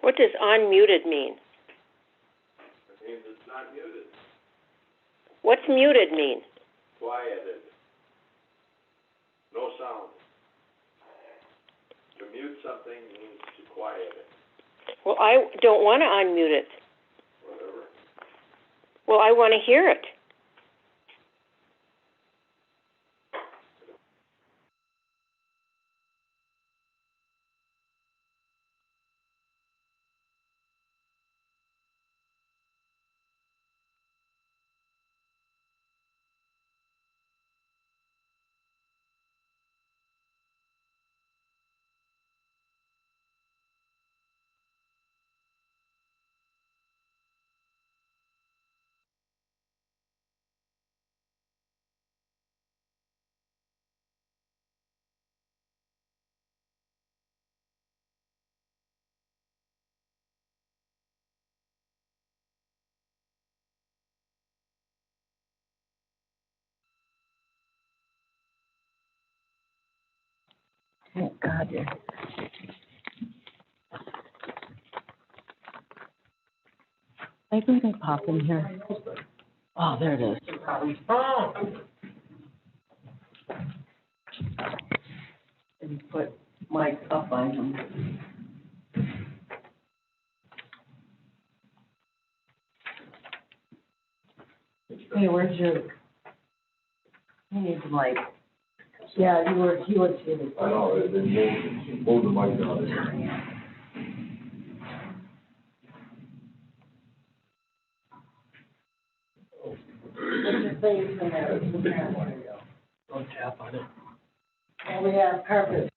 What does unmuted mean? It means it's not muted. What's muted mean? Quieted. No sound. To mute something means to quiet it. Well, I don't want to unmute it. Whatever. Well, I want to hear it. Thank God. I think they pop in here. Oh, there it is. And put Mike up on him. Hey, where's your? You need to like. Yeah, he was here. I know, they moved the mic down there. What's your face in there? Don't tap on it. And we have carpet.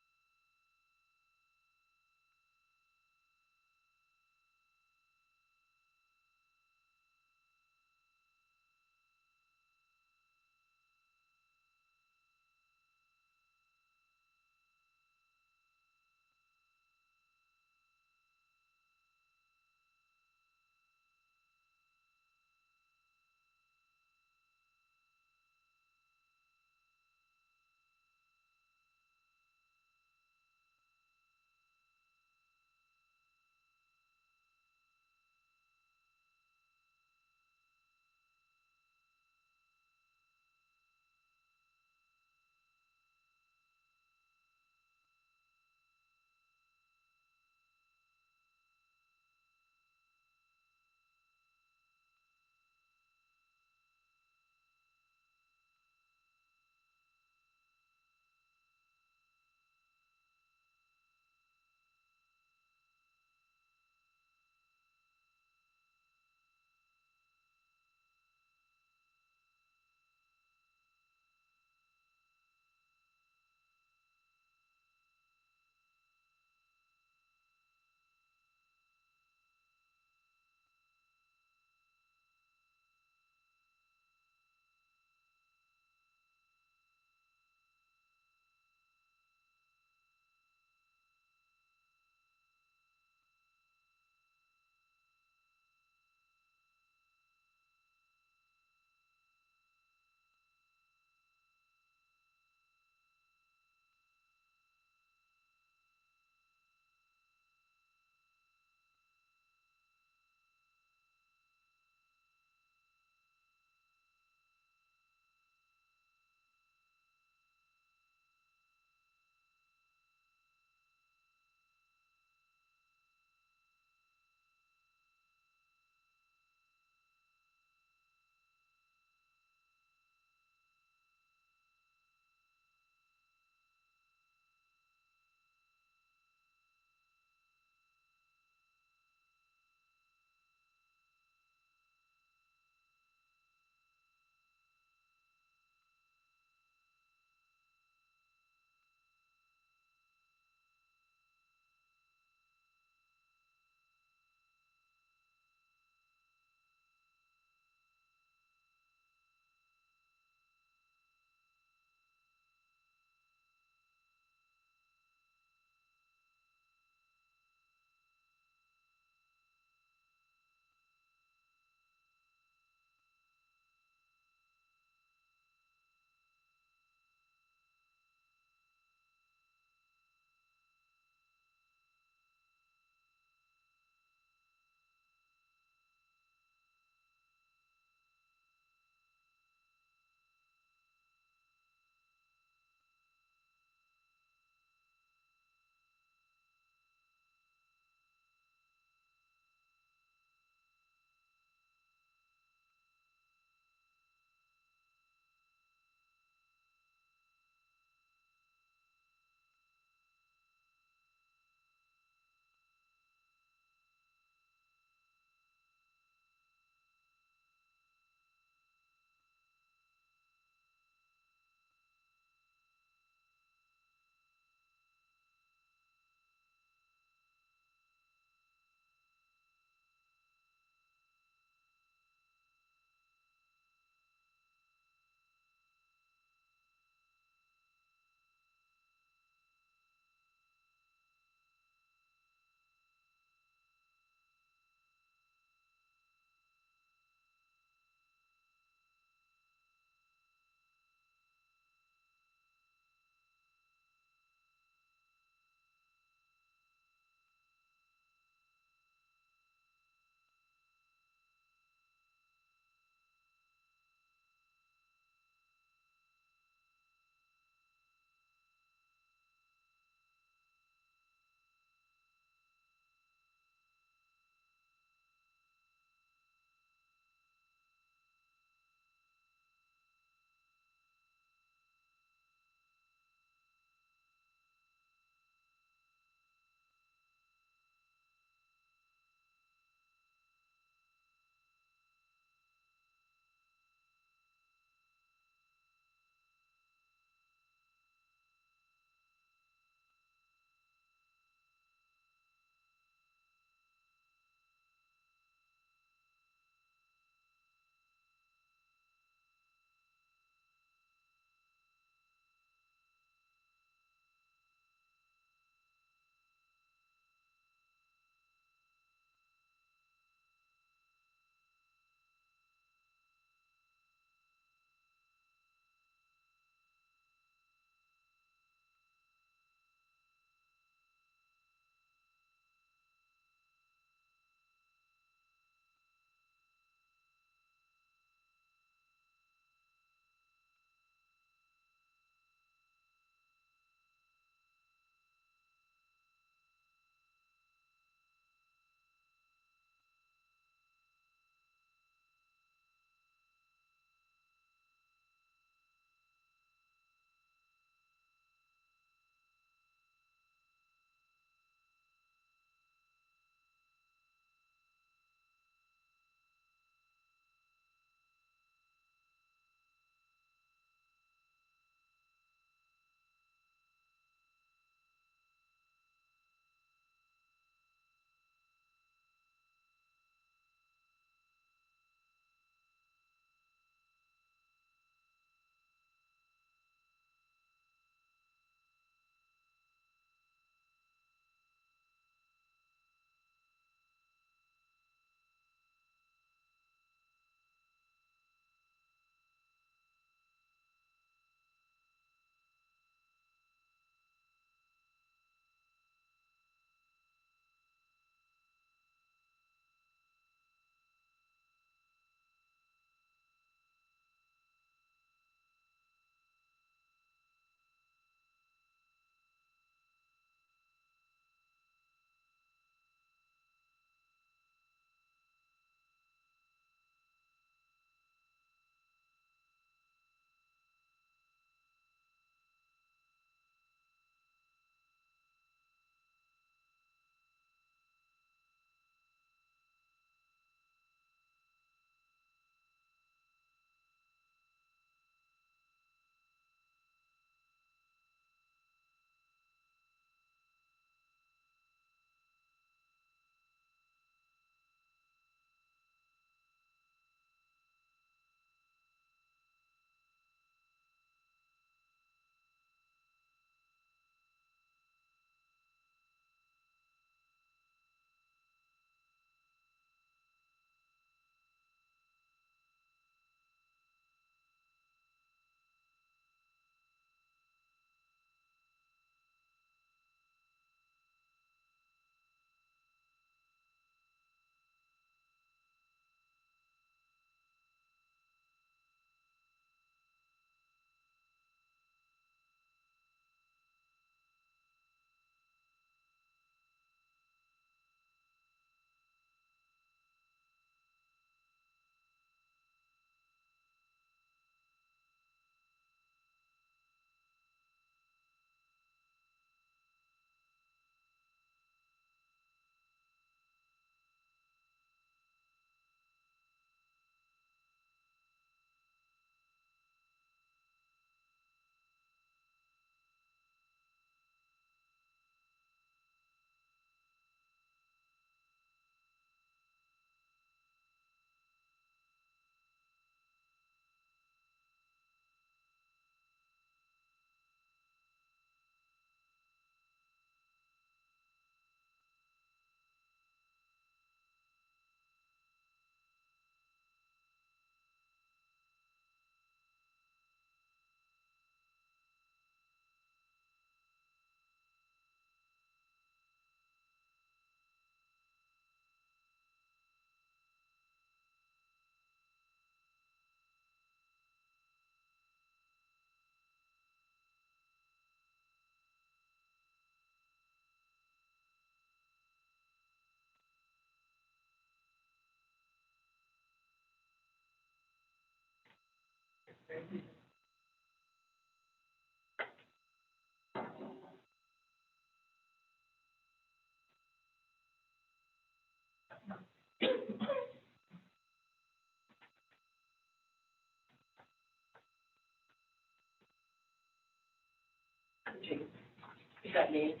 You got names?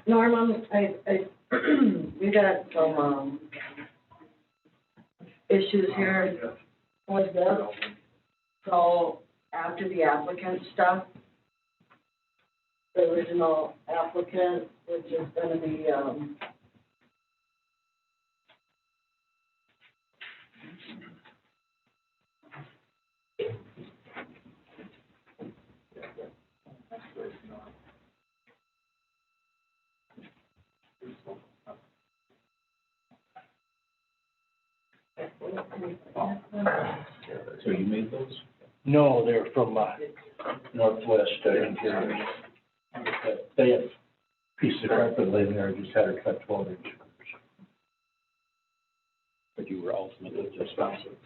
Norma, we got some, issues here with this. So after the applicant stuff, the original applicant, which is gonna be, So you made those? No, they're from, Northwest, Interior. They had pieces of carpet laying there, just had her cut 12-inch. But you were ultimately responsible.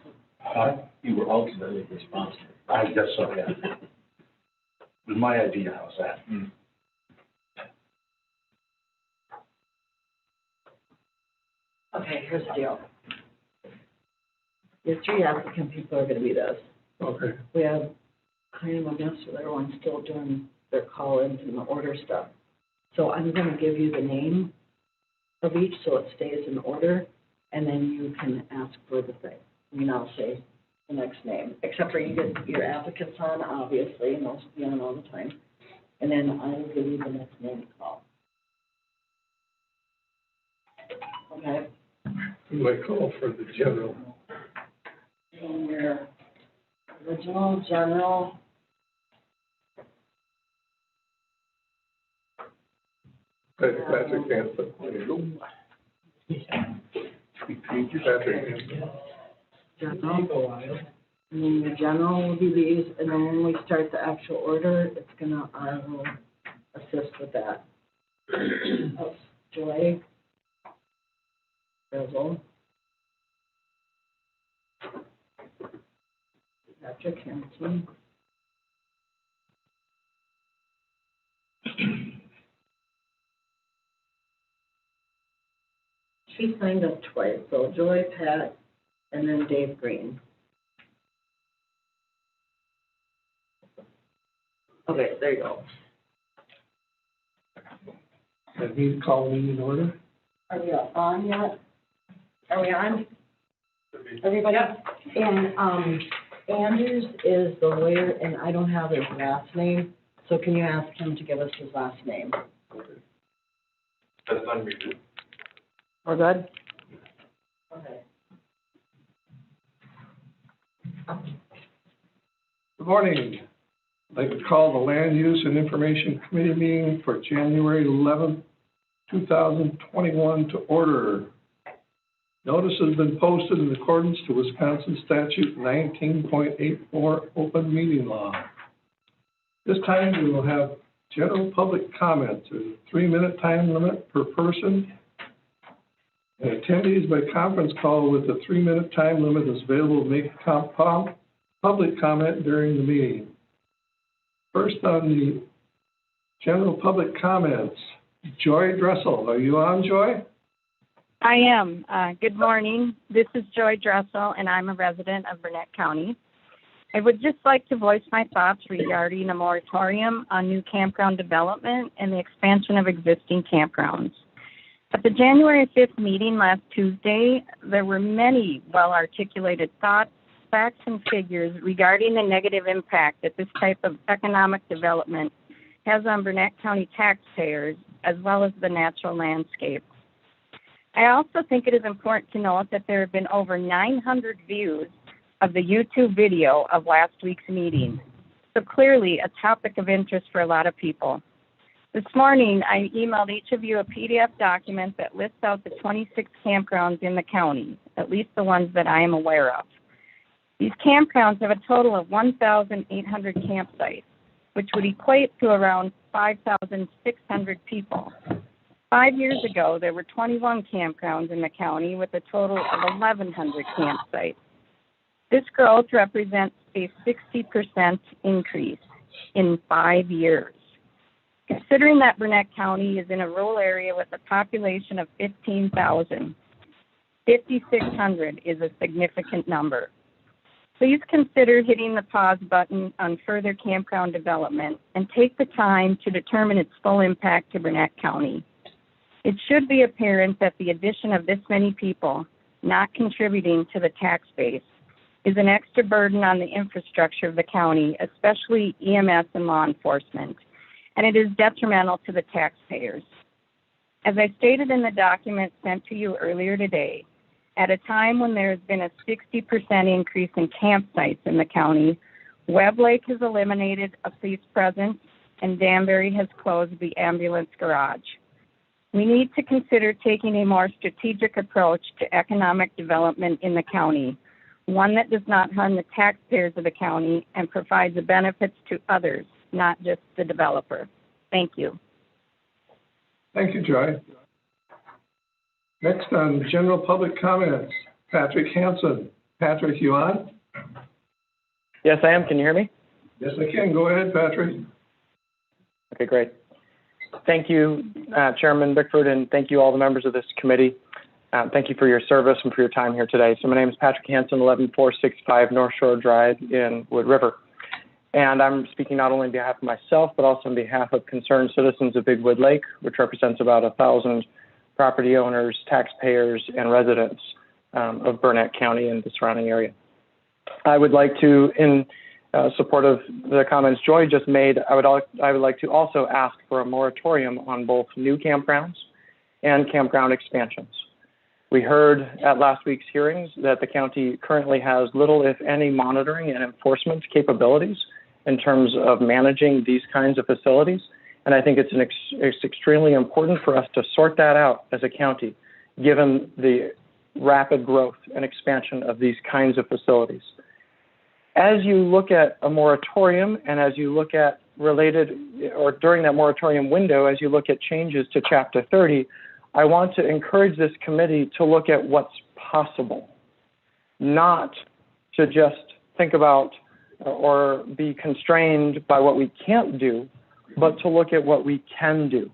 You were ultimately responsible. I guess so, yeah. It was my idea, how's that? okay, here's the deal. Your three applicant people are gonna be this. Okay. We have kind of a mess with everyone still doing their call-ins and the order stuff. So I'm gonna give you the name of each, so it stays in order, and then you can ask for the thing. I mean, I'll say the next name, except for you get your applicants on, obviously, and those will be on all the time. And then I will give you the next name to call. Okay? Who do I call for the general? And your original general. Patrick Hansen. Patrick Hansen. General. And then your general will be these, and then when we start the actual order, I will assist with that. That's Joy. Bizzle. Patrick Hansen. She signed up twice, so Joy, Pat, and then Dave Green. Okay, there you go. And he's calling in order? Are we on yet? Are we on? Everybody? And, Anders is the lawyer, and I don't have his last name, so can you ask him to give us his last name? That's unmuted. We're good? Okay. Good morning. I'd like to call the Land Use and Information Committee meeting for January 11th, 2021 to order. Notice has been posted in accordance to Wisconsin Statute 19.84 Open Meeting Law. This time we will have general public comment. There's a 3-minute time limit per person. And attendees by conference call with a 3-minute time limit is available to make public comment during the meeting. First on the general public comments, Joy Dressel. Are you on, Joy? I am. Good morning. This is Joy Dressel, and I'm a resident of Burnett County. I would just like to voice my thoughts regarding a moratorium on new campground development and the expansion of existing campgrounds. At the January 5th meeting last Tuesday, there were many well-articulated thoughts, facts, and figures regarding the negative impact that this type of economic development has on Burnett County taxpayers, as well as the natural landscape. I also think it is important to note that there have been over 900 views of the YouTube video of last week's meeting, so clearly a topic of interest for a lot of people. This morning, I emailed each of you a PDF document that lists out the 26 campgrounds in the county, at least the ones that I am aware of. These campgrounds have a total of 1,800 campsites, which would equate to around 5,600 people. 5 years ago, there were 21 campgrounds in the county with a total of 1,100 campsites. This growth represents a 60% increase in 5 years. Considering that Burnett County is in a rural area with a population of 15,000, 5,600 is a significant number. Please consider hitting the pause button on further campground development and take the time to determine its full impact to Burnett County. It should be apparent that the addition of this many people not contributing to the tax base is an extra burden on the infrastructure of the county, especially EMS and law enforcement, and it is detrimental to the taxpayers. As I stated in the document sent to you earlier today, at a time when there has been a 60% increase in campsites in the county, Webb Lake has eliminated a police presence and Danbury has closed the ambulance garage. We need to consider taking a more strategic approach to economic development in the county, one that does not harm the taxpayers of the county and provides the benefits to others, not just the developer. Thank you. Thank you, Joy. Next on general public comments, Patrick Hansen. Patrick, you on? Yes, I am. Can you hear me? Yes, I can. Go ahead, Patrick. Okay, great. Thank you, Chairman Bickford, and thank you all the members of this committee. Thank you for your service and for your time here today. So my name is Patrick Hansen, 11465 North Shore Drive in Wood River. And I'm speaking not only on behalf of myself, but also on behalf of concerned citizens of Big Wood Lake, which represents about 1,000 property owners, taxpayers, and residents of Burnett County and the surrounding area. I would like to, in support of the comments Joy just made, I would like to also ask for a moratorium on both new campgrounds and campground expansions. We heard at last week's hearings that the county currently has little, if any, monitoring and enforcement capabilities in terms of managing these kinds of facilities. And I think it's extremely important for us to sort that out as a county, given the rapid growth and expansion of these kinds of facilities. As you look at a moratorium and as you look at related, or during that moratorium window, as you look at changes to Chapter 30, I want to encourage this committee to look at what's possible, not to just think about or be constrained by what we can't do, but to look at what we can do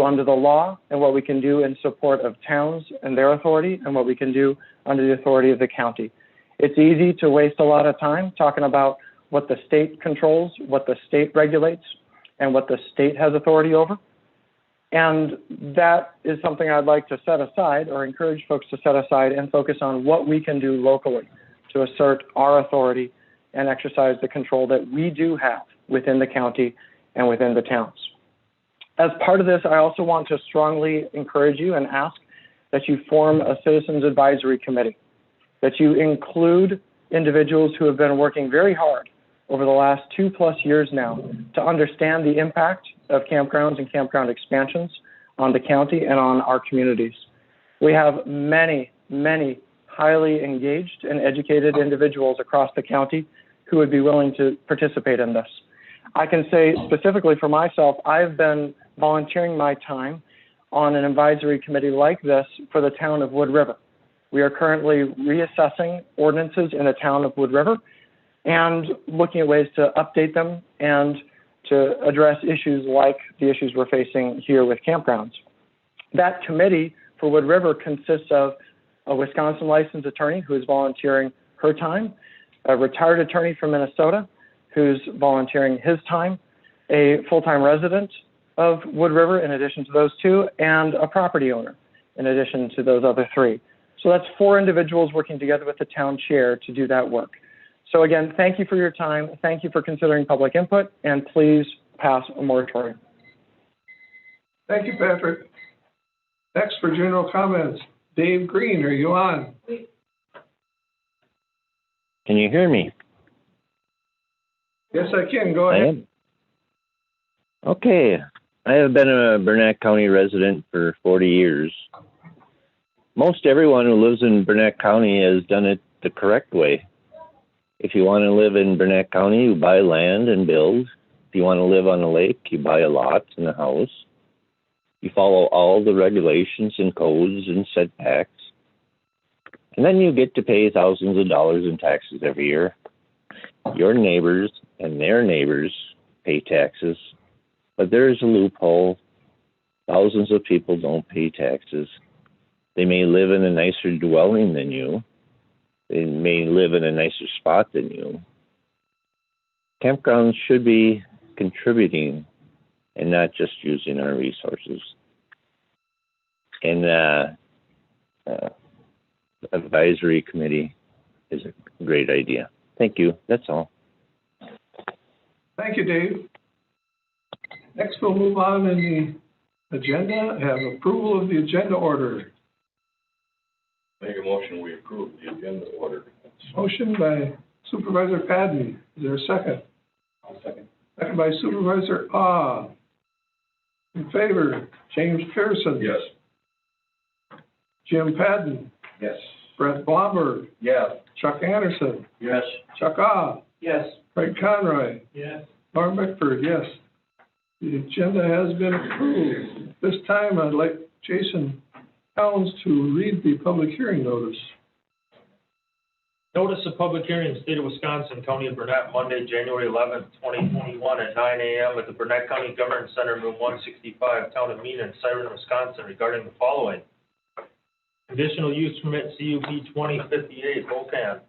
under the law and what we can do in support of towns and their authority and what we can do under the authority of the county. It's easy to waste a lot of time talking about what the state controls, what the state regulates, and what the state has authority over. And that is something I'd like to set aside or encourage folks to set aside and focus on what we can do locally to assert our authority and exercise the control that we do have within the county and within the towns. As part of this, I also want to strongly encourage you and ask that you form a citizens advisory committee, that you include individuals who have been working very hard over the last 2+ years now to understand the impact of campgrounds and campground expansions on the county and on our communities. We have many, many highly engaged and educated individuals across the county who would be willing to participate in this. I can say specifically for myself, I've been volunteering my time on an advisory committee like this for the town of Wood River. We are currently reassessing ordinances in the town of Wood River and looking at ways to update them and to address issues like the issues we're facing here with campgrounds. That committee for Wood River consists of a Wisconsin licensed attorney who is volunteering her time, a retired attorney from Minnesota who's volunteering his time, a full-time resident of Wood River in addition to those two, and a property owner in addition to those other 3. So that's 4 individuals working together with the town chair to do that work. So again, thank you for your time. Thank you for considering public input, and please pass a moratorium. Thank you, Patrick. Next for general comments, Dave Green, are you on? Can you hear me? Yes, I can. Go ahead. I am. Okay. I have been a Burnett County resident for 40 years. Most everyone who lives in Burnett County has done it the correct way. If you want to live in Burnett County, you buy land and build. If you want to live on a lake, you buy a lot and a house. You follow all the regulations and codes and setbacks. And then you get to pay thousands of dollars in taxes every year. Your neighbors and their neighbors pay taxes, but there is a loophole. Thousands of people don't pay taxes. They may live in a nicer dwelling than you. They may live in a nicer spot than you. Campgrounds should be contributing and not just using our resources. And advisory committee is a great idea. Thank you. That's all. Thank you, Dave. Next, we'll move on in the agenda, have approval of the agenda order. Make a motion, we approve the agenda order. Motion by Supervisor Padden. Is there a second? I'll second. Second by Supervisor Ah. In favor, James Pearson. Yes. Jim Padden. Yes. Brett Blomberg. Yes. Chuck Anderson. Yes. Chuck Ah. Yes. Craig Conroy. Yes. Norm Bickford, yes. The agenda has been approved. This time, I'd like Jason Towns to read the public hearing notice. Notice of public hearing, State of Wisconsin, County of Burnett, Monday, January 11th, 2021, at 9 a.m. at the Burnett County Government Center, Room 165, Town of Mean in Siren, Wisconsin, regarding the following. Conditional use permit CUP 2058, Volcan.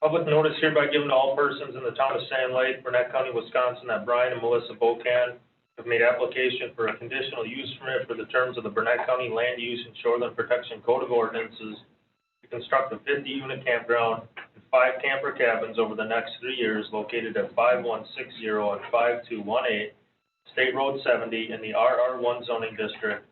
Public notice hereby given to all persons in the town of Sand Lake, Burnett County, Wisconsin, that Brian and Melissa Volcan have made application for a conditional use permit for the terms of the Burnett County Land Use and Shoreline Protection Code of Ordinances to construct a 50-unit campground and 5 camper cabins over the next 3 years located at 5160 and 5218 State Road 70 in the RR1 zoning district,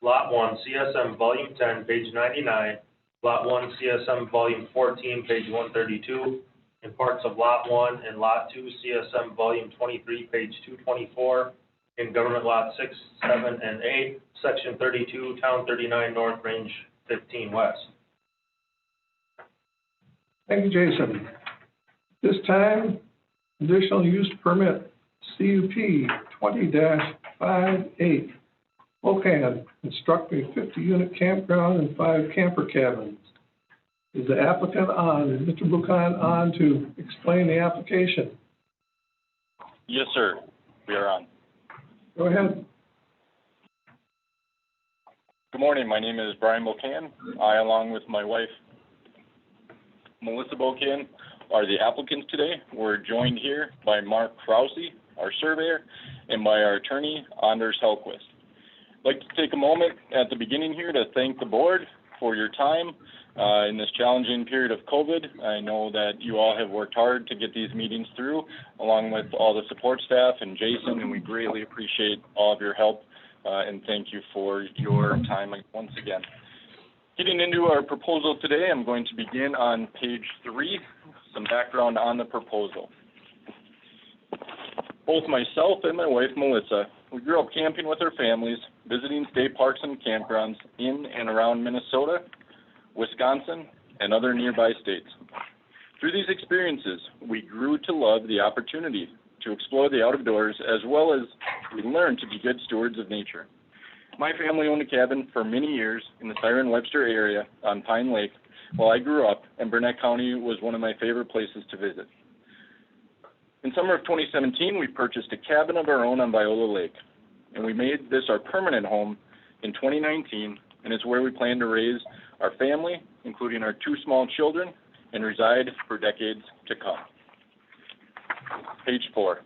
Lot 1, CSM Volume 10, page 99, Lot 1, CSM Volume 14, page 132, and parts of Lot 1 and Lot 2, CSM Volume 23, page 224, in Government Lot 6, 7, and 8, Section 32, Town 39 North, Range 15 West. Thank you, Jason. This time, conditional use permit CUP 20-58. Volcan, construct a 50-unit campground and 5 camper cabins. Is the applicant on, is Mr. Buchan on to explain the application? Yes, sir. We are on. Go ahead. Good morning. My name is Brian Bocan. I, along with my wife, Melissa Bocan, are the applicants today. We're joined here by Mark Krause, our surveyor, and by our attorney, Anders Helquist. I'd like to take a moment at the beginning here to thank the board for your time in this challenging period of COVID. I know that you all have worked hard to get these meetings through, along with all the support staff and Jason, and we greatly appreciate all of your help, and thank you for your time once again. Getting into our proposal today, I'm going to begin on page 3, some background on the proposal. Both myself and my wife, Melissa, we grew up camping with our families, visiting state parks and campgrounds in and around Minnesota, Wisconsin, and other nearby states. Through these experiences, we grew to love the opportunity to explore the outdoors, as well as we learned to be good stewards of nature. My family owned a cabin for many years in the Siren-Webster area on Pine Lake while I grew up, and Burnett County was one of my favorite places to visit. In summer of 2017, we purchased a cabin of our own on Viola Lake, and we made this our permanent home in 2019, and it's where we plan to raise our family, including our 2 small children, and reside for decades to come. Page 4.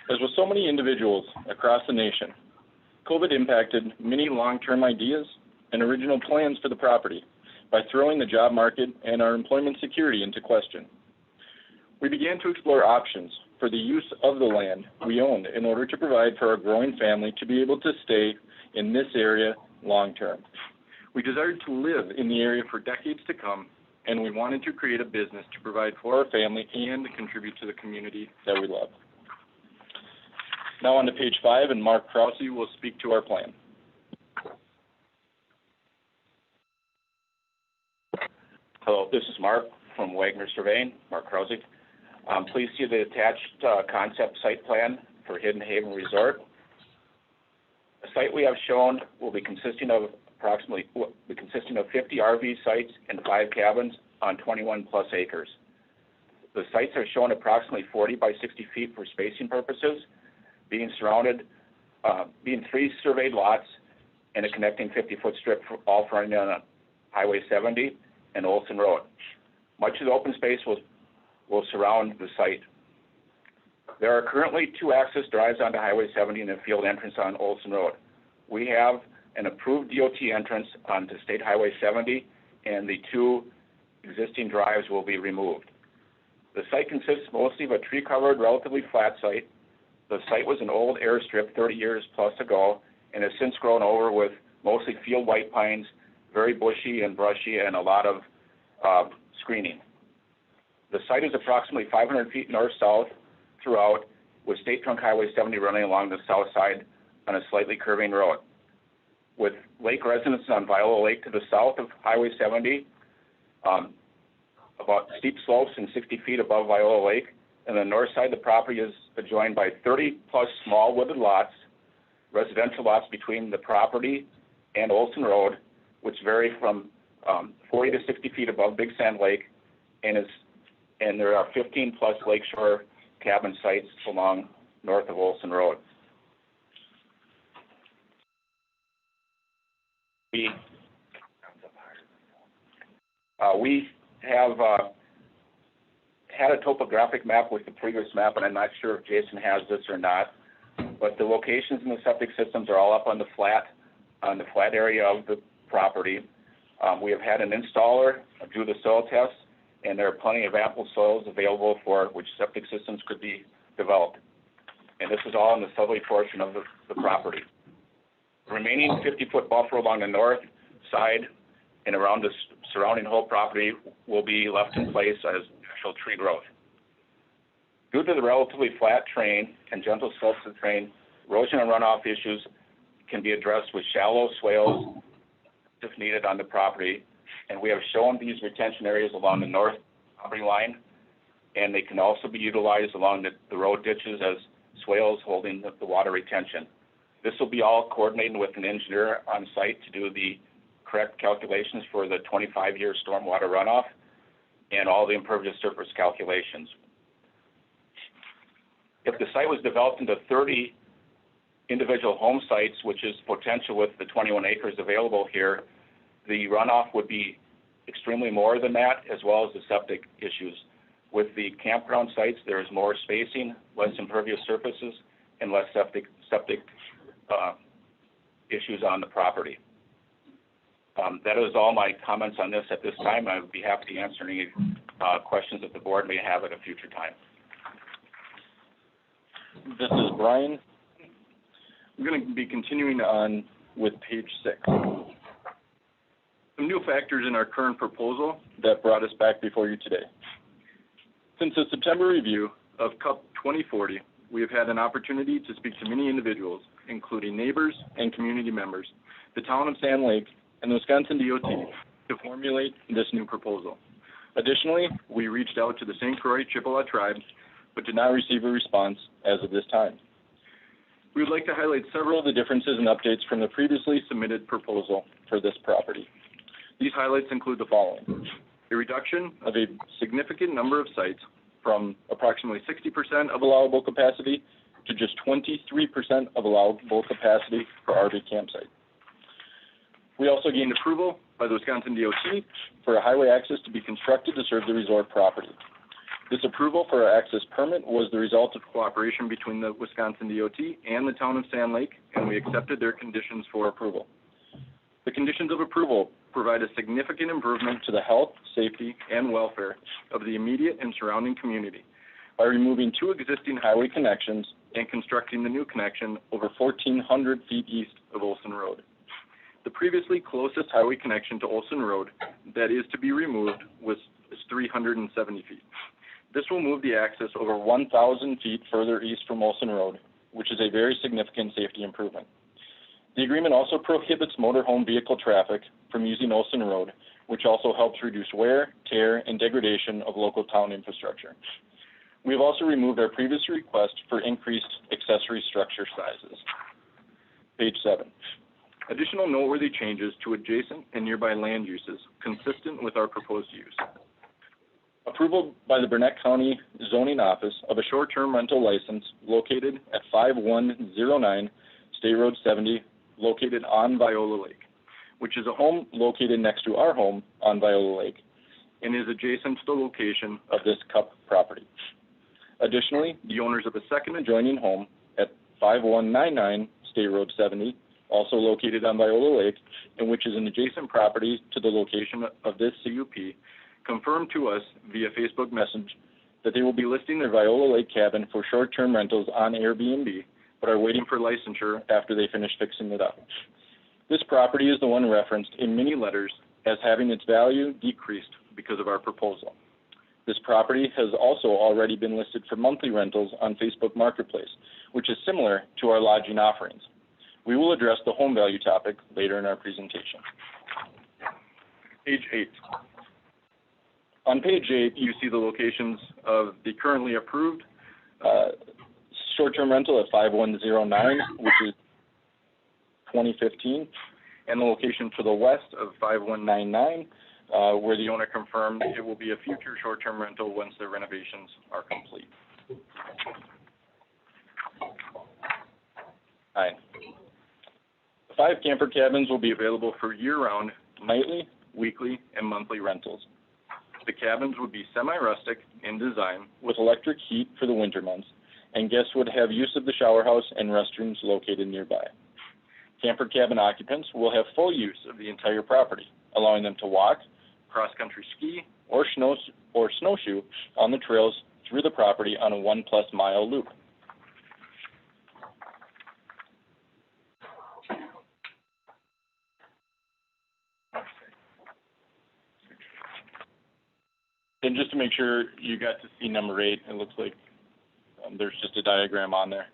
As with so many individuals across the nation, COVID impacted many long-term ideas and original plans for the property by throwing the job market and our employment security into question. We began to explore options for the use of the land we owned in order to provide for our growing family to be able to stay in this area long-term. We desired to live in the area for decades to come, and we wanted to create a business to provide for our family and to contribute to the community that we love. Now on to page 5, and Mark Krause will speak to our plan. Hello, this is Mark from Wagner Surveying, Mark Krause. Please see the attached concept site plan for Hidden Haven Resort. The site we have shown will be consisting of consisting of 50 RV sites and 5 cabins on 21 plus acres. The sites are shown approximately 40 by 60 feet for spacing purposes, being 3 surveyed lots and a connecting 50-foot strip all fronting on Highway 70 and Olson Road. Much of the open space will surround the site. There are currently 2 access drives onto Highway 70 and a field entrance on Olson Road. We have an approved DOT entrance onto State Highway 70, and the 2 existing drives will be removed. The site consists mostly of a tree-covered, relatively flat site. The site was an old airstrip 30 years plus ago and has since grown over with mostly field white pines, very bushy and brushy, and a lot of screening. The site is approximately 500 feet north-south throughout, with State Trunk Highway 70 running along the south side on a slightly curving road. With lake residences on Viola Lake to the south of Highway 70, about steep slopes and 60 feet above Viola Lake, and the north side of the property is adjoined by 30-plus small wooded lots, residential lots between the property and Olson Road, which vary from 40 to 60 feet above Big Sand Lake, and there are 15-plus lakeshore cabin sites along north of Olson Road. We have had a topographic map with the previous map, and I'm not sure if Jason has this or not, but the locations in the septic systems are all up on the flat area of the property. We have had an installer do the soil tests, and there are plenty of ample soils available for which septic systems could be developed. And this is all in the southerly portion of the property. The remaining 50-foot buffer along the north side and around the surrounding whole property will be left in place as natural tree growth. Due to the relatively flat terrain and gentle slopes of the terrain, erosion and runoff issues can be addressed with shallow swales if needed on the property, and we have shown these retention areas along the north property line, and they can also be utilized along the road ditches as swales holding the water retention. This will be all coordinated with an engineer on site to do the correct calculations for the 25-year stormwater runoff and all the impervious surface calculations. If the site was developed into 30 individual home sites, which is potential with the 21 acres available here, the runoff would be extremely more than that, as well as the septic issues. With the campground sites, there is more spacing, less impervious surfaces, and less septic issues on the property. That is all my comments on this at this time. I would be happy to answer any questions that the board may have at a future time. This is Brian. I'm going to be continuing on with page 6. Some new factors in our current proposal that brought us back before you today. Since the September review of CUP 2040, we have had an opportunity to speak to many individuals, including neighbors and community members, the town of Sand Lake, and the Wisconsin DOT to formulate this new proposal. Additionally, we reached out to the St. Croix Chippewa tribe, but did not receive a response as of this time. We would like to highlight several of the differences and updates from the previously submitted proposal for this property. These highlights include the following: a reduction of a significant number of sites from approximately 60% of allowable capacity to just 23% of allowable capacity for RV campsite. We also gained approval by the Wisconsin DOT for a highway access to be constructed to serve the resort property. This approval for our access permit was the result of cooperation between the Wisconsin DOT and the town of Sand Lake, and we accepted their conditions for approval. The conditions of approval provide a significant improvement to the health, safety, and welfare of the immediate and surrounding community by removing 2 existing highway connections and constructing the new connection over 1,400 feet east of Olson Road. The previously closest highway connection to Olson Road that is to be removed is 370 feet. This will move the access over 1,000 feet further east from Olson Road, which is a very significant safety improvement. The agreement also prohibits motorhome vehicle traffic from using Olson Road, which also helps reduce wear, tear, and degradation of local town infrastructure. We have also removed our previous request for increased accessory structure sizes. Page 7. Additional noteworthy changes to adjacent and nearby land uses consistent with our proposed use. Approval by the Burnett County Zoning Office of a short-term rental license located at 5109 State Road 70, located on Viola Lake, which is a home located next to our home on Viola Lake and is adjacent to the location of this CUP property. Additionally, the owners of a second adjoining home at 5199 State Road 70, also located on Viola Lake, and which is an adjacent property to the location of this CUP, confirmed to us via Facebook message that they will be listing their Viola Lake cabin for short-term rentals on Airbnb, but are waiting for licensure after they finish fixing it up. This property is the one referenced in many letters as having its value decreased because of our proposal. This property has also already been listed for monthly rentals on Facebook Marketplace, which is similar to our lodging offerings. We will address the home value topic later in our presentation. Page 8. On page 8, you see the locations of the currently approved short-term rental at 5109, which is 2015, and the location to the west of 5199, where the owner confirmed it will be a future short-term rental once the renovations are complete. Hi. The 5 camper cabins will be available for year-round, nightly, weekly, and monthly rentals. The cabins would be semi-rustic in design with electric heat for the winter months, and guests would have use of the shower house and restrooms located nearby. Camper cabin occupants will have full use of the entire property, allowing them to walk, cross-country ski, or snowshoe on the trails through the property on a 1+ mile loop. And just to make sure you got to see number 8, it looks like there's just a diagram on there.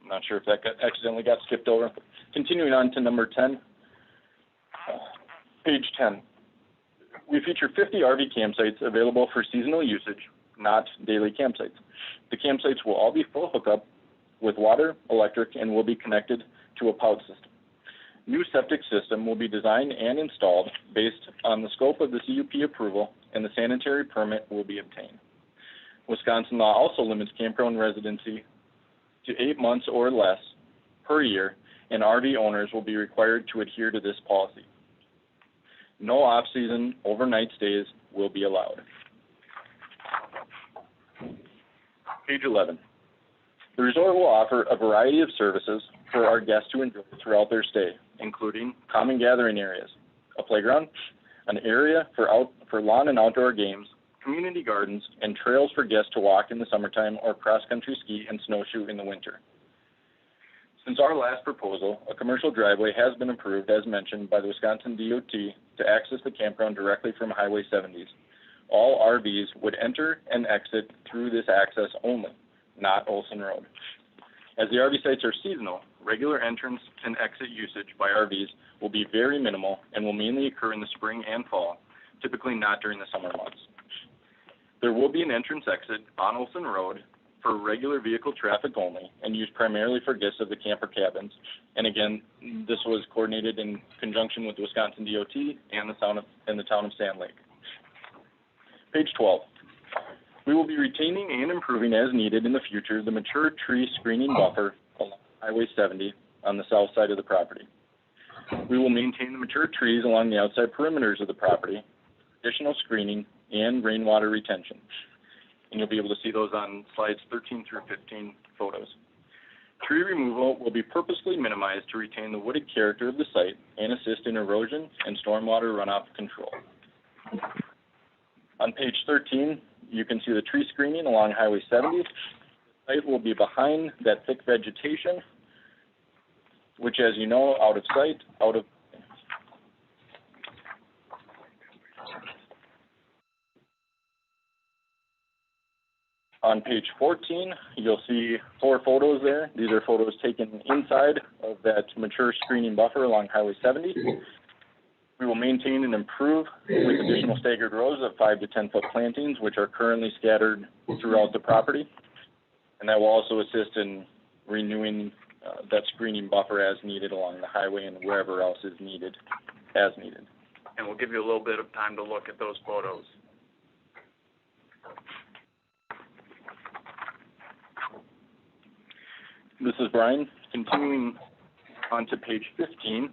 I'm not sure if that accidentally got skipped over. Continuing on to number 10, page 10. We feature 50 RV campsites available for seasonal usage, not daily campsites. The campsites will all be full hookup with water, electric, and will be connected to a POUT system. New septic system will be designed and installed based on the scope of the CUP approval, and the sanitary permit will be obtained. Wisconsin law also limits campground residency to 8 months or less per year, and RV owners will be required to adhere to this policy. No off-season overnight stays will be allowed. Page 11. The resort will offer a variety of services for our guests to enjoy throughout their stay, including common gathering areas, a playground, an area for lawn and outdoor games, community gardens, and trails for guests to walk in the summertime or cross-country ski and snowshoe in the winter. Since our last proposal, a commercial driveway has been approved, as mentioned, by the Wisconsin DOT to access the campground directly from Highway 70s. All RVs would enter and exit through this access only, not Olson Road. As the RV sites are seasonal, regular entrance and exit usage by RVs will be very minimal and will mainly occur in the spring and fall, typically not during the summer months. There will be an entrance exit on Olson Road for regular vehicle traffic only and used primarily for guests of the camper cabins. And again, this was coordinated in conjunction with the Wisconsin DOT and the town of Sand Lake. Page 12. We will be retaining and improving as needed in the future the mature tree screening buffer along Highway 70 on the south side of the property. We will maintain the mature trees along the outside perimeters of the property, additional screening, and rainwater retention. And you'll be able to see those on slides 13 through 15 photos. Tree removal will be purposely minimized to retain the wooded character of the site and assist in erosion and stormwater runoff control. On page 13, you can see the tree screening along Highway 70. The site will be behind that thick vegetation, which, as you know, out of sight, out of. On page 14, you'll see 4 photos there. These are photos taken inside of that mature screening buffer along Highway 70. We will maintain and improve with additional staggered rows of 5 to 10 foot plantings, which are currently scattered throughout the property. And that will also assist in renewing that screening buffer as needed along the highway and wherever else is needed, as needed. And we'll give you a little bit of time to look at those photos. This is Brian, continuing on to page 15.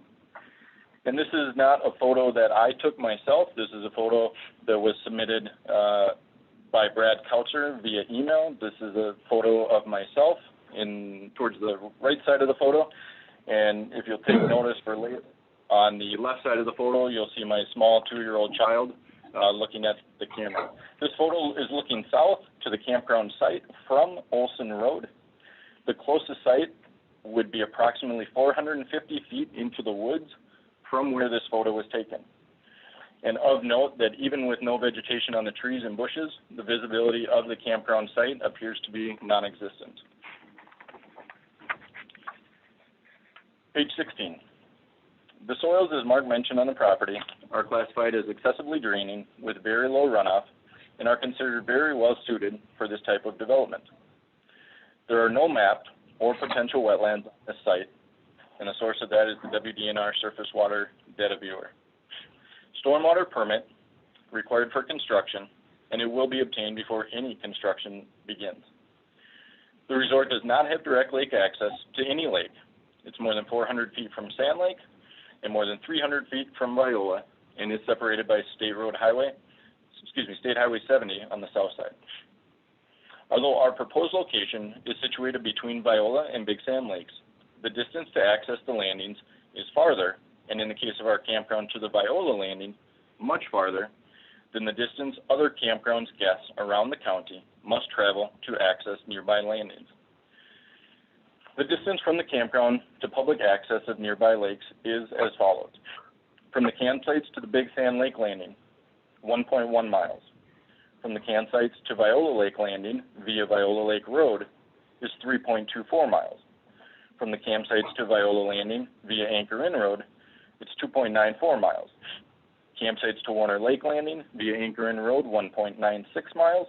And this is not a photo that I took myself. This is a photo that was submitted by Brad Coucher via email. This is a photo of myself towards the right side of the photo. And if you'll take notice on the left side of the photo, you'll see my small 2-year-old child looking at the camera. This photo is looking south to the campground site from Olson Road. The closest site would be approximately 450 feet into the woods from where this photo was taken. And of note that even with no vegetation on the trees and bushes, the visibility of the campground site appears to be non-existent. Page 16. The soils, as Mark mentioned on the property, are classified as excessively draining with very low runoff and are considered very well suited for this type of development. There are no mapped or potential wetlands on this site, and the source of that is the WDNR surface water data viewer. Stormwater permit required for construction, and it will be obtained before any construction begins. The resort does not have direct lake access to any lake. It's more than 400 feet from Sand Lake and more than 300 feet from Viola, and is separated by State Highway 70 on the south side. Although our proposed location is situated between Viola and Big Sand Lakes, the distance to access the landings is farther, and in the case of our campground to the Viola landing, much farther than the distance other campgrounds guests around the county must travel to access nearby landings. The distance from the campground to public access of nearby lakes is as follows. From the campsites to the Big Sand Lake landing, 1.1 miles. From the campsites to Viola Lake landing via Viola Lake Road is 3.24 miles. From the campsites to Viola landing via Anchor Inn Road, it's 2.94 miles. Campsites to Warner Lake landing via Anchor Inn Road, 1.96 miles.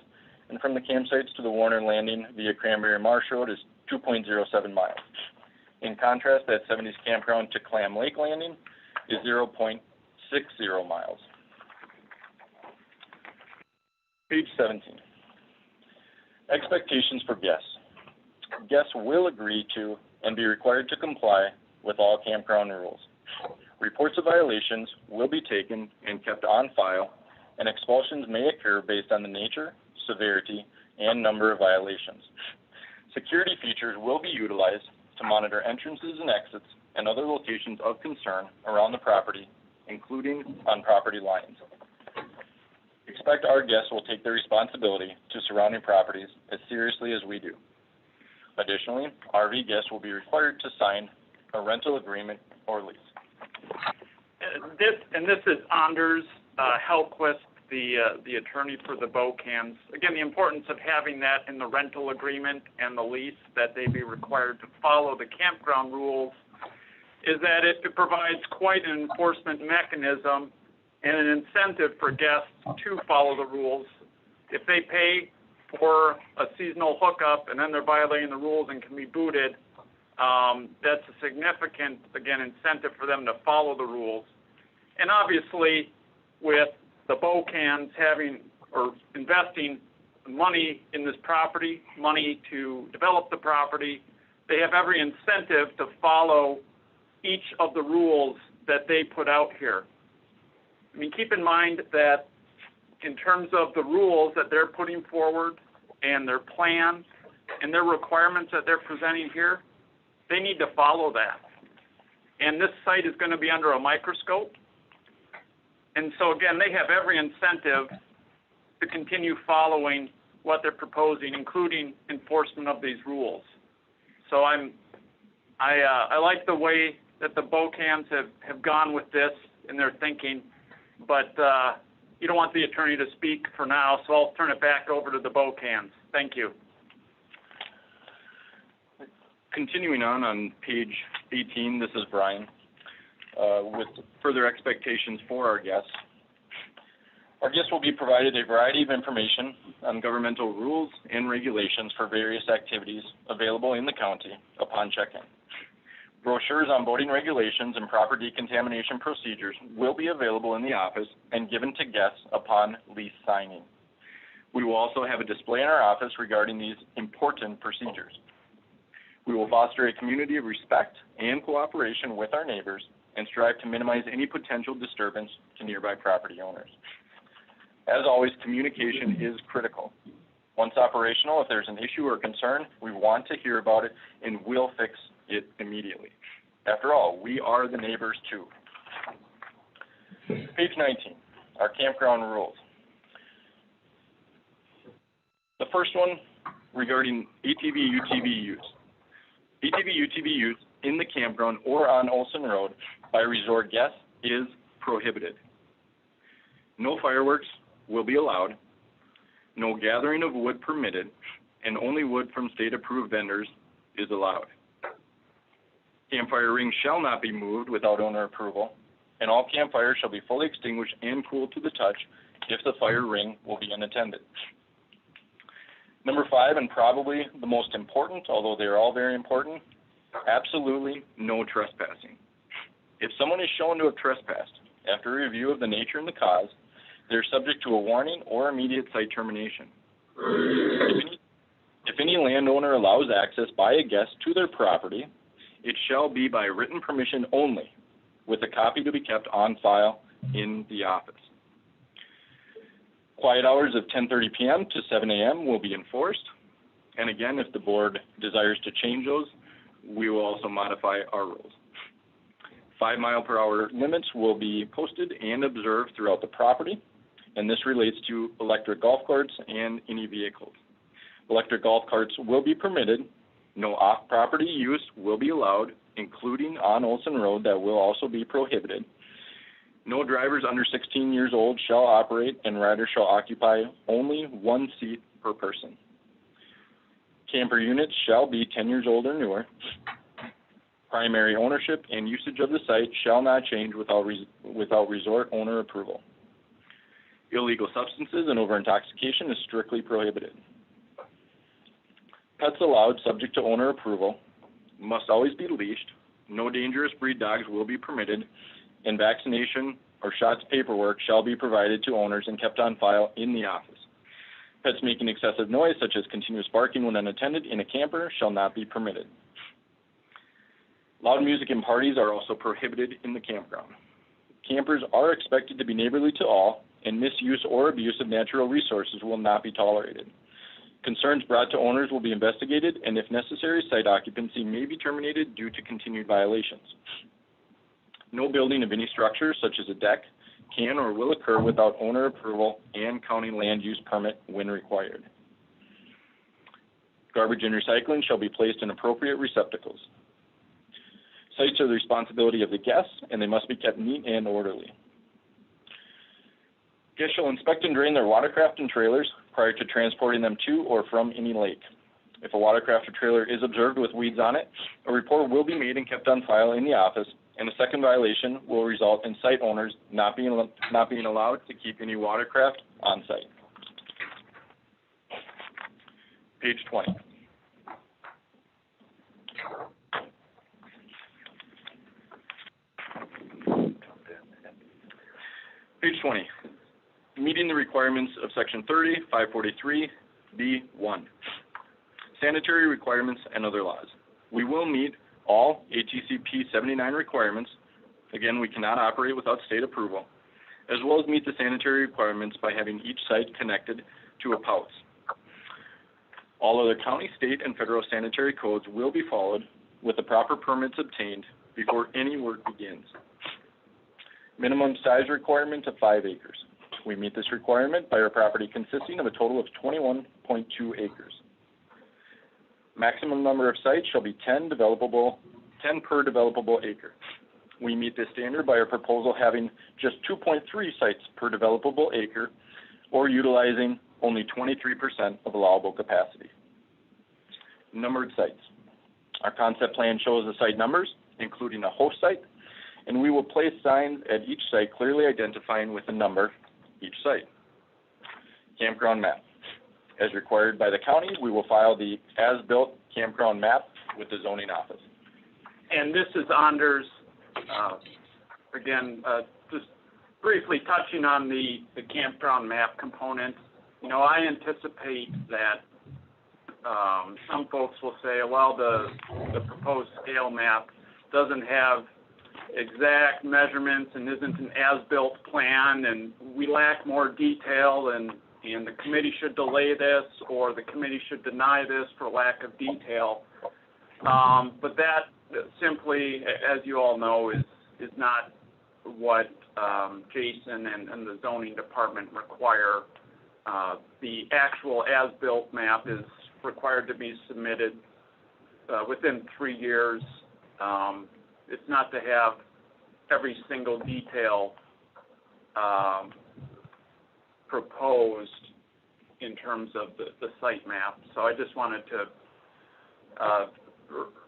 And from the campsites to the Warner landing via Cranberry Marsh Road is 2.07 miles. In contrast, that 70s campground to Clam Lake landing is 0.60 miles. Page 17. Expectations for guests. Guests will agree to and be required to comply with all campground rules. Reports of violations will be taken and kept on file, and expulsions may occur based on the nature, severity, and number of violations. Security features will be utilized to monitor entrances and exits and other locations of concern around the property, including on property lines. Expect our guests will take their responsibility to surrounding properties as seriously as we do. Additionally, RV guests will be required to sign a rental agreement or lease. This is Anders Hellquist, the attorney for the Bocans. Again, the importance of having that in the rental agreement and the lease, that they be required to follow the campground rules, is that it provides quite an enforcement mechanism and an incentive for guests to follow the rules. If they pay for a seasonal hookup and then they're violating the rules and can be booted, that's a significant, again, incentive for them to follow the rules. And obviously, with the Bocans having or investing money in this property, money to develop the property, they have every incentive to follow each of the rules that they put out here. I mean, keep in mind that in terms of the rules that they're putting forward and their plan and their requirements that they're presenting here, they need to follow that. And this site is going to be under a microscope. And so, again, they have every incentive to continue following what they're proposing, including enforcement of these rules. So I like the way that the Bocans have gone with this in their thinking, but you don't want the attorney to speak for now, so I'll turn it back over to the Bocans. Thank you. Continuing on page 18, this is Brian, with further expectations for our guests. Our guests will be provided a variety of information on governmental rules and regulations for various activities available in the county upon check-in. Brochures on boating regulations and proper decontamination procedures will be available in the office and given to guests upon lease signing. We will also have a display in our office regarding these important procedures. We will foster a community of respect and cooperation with our neighbors and strive to minimize any potential disturbance to nearby property owners. As always, communication is critical. Once operational, if there's an issue or concern, we want to hear about it and we'll fix it immediately. After all, we are the neighbors too. Page 19, our campground rules. The first one regarding ATV, UTV use. ATV, UTV use in the campground or on Olson Road by resort guests is prohibited. No fireworks will be allowed, no gathering of wood permitted, and only wood from state-approved vendors is allowed. Campfire rings shall not be moved without owner approval, and all campfires shall be fully extinguished and cooled to the touch if the fire ring will be unattended. Number 5, and probably the most important, although they are all very important, absolutely no trespassing. If someone is shown to have trespassed after a review of the nature and the cause, they are subject to a warning or immediate site termination. If any landowner allows access by a guest to their property, it shall be by written permission only, with a copy to be kept on file in the office. Quiet hours of 10:30 p.m. to 7 a.m. will be enforced, and again, if the board desires to change those, we will also modify our rules. 5-mile-per-hour limits will be posted and observed throughout the property, and this relates to electric golf carts and any vehicles. Electric golf carts will be permitted. No off-property use will be allowed, including on Olson Road, that will also be prohibited. No drivers under 16 years old shall operate, and riders shall occupy only one seat per person. Camper units shall be 10 years old or newer. Primary ownership and usage of the site shall not change without resort owner approval. Illegal substances and over-intoxication is strictly prohibited. Pets allowed subject to owner approval, must always be leashed, no dangerous breed dogs will be permitted, and vaccination or shots paperwork shall be provided to owners and kept on file in the office. Pets making excessive noise, such as continuous barking when unattended in a camper, shall not be permitted. Loud music and parties are also prohibited in the campground. Campers are expected to be neighborly to all, and misuse or abuse of natural resources will not be tolerated. Concerns brought to owners will be investigated, and if necessary, site occupancy may be terminated due to continued violations. No building of any structure, such as a deck, can or will occur without owner approval and county land use permit when required. Garbage and recycling shall be placed in appropriate receptacles. Sites are the responsibility of the guests, and they must be kept neat and orderly. Guests shall inspect and drain their watercraft and trailers prior to transporting them to or from any lake. If a watercraft or trailer is observed with weeds on it, a report will be made and kept on file in the office, and a second violation will result in site owners not being allowed to keep any watercraft on site. Page 20. Page 20. Meeting the requirements of Section 30, 543B1. Sanitary requirements and other laws. We will meet all ATCP 79 requirements. Again, we cannot operate without state approval, as well as meet the sanitary requirements by having each site connected to a POUTS. All other county, state, and federal sanitary codes will be followed with the proper permits obtained before any work begins. Minimum size requirement of 5 acres. We meet this requirement by our property consisting of a total of 21.2 acres. Maximum number of sites shall be 10 per developable acre. We meet this standard by our proposal having just 2.3 sites per developable acre, or utilizing only 23% of allowable capacity. Numbered sites. Our concept plan shows the site numbers, including a host site, and we will place signs at each site clearly identifying with the number each site. Campground map. As required by the county, we will file the as-built campground map with the zoning office. and this is Anders, again, just briefly touching on the campground map component. You know, I anticipate that some folks will say, well, the proposed scale map doesn't have exact measurements and isn't an as-built plan, and we lack more detail, and the committee should delay this, or the committee should deny this for lack of detail. But that simply, as you all know, is not what Jason and the zoning department require. The actual as-built map is required to be submitted within 3 years. It's not to have every single detail proposed in terms of the site map. So I just wanted to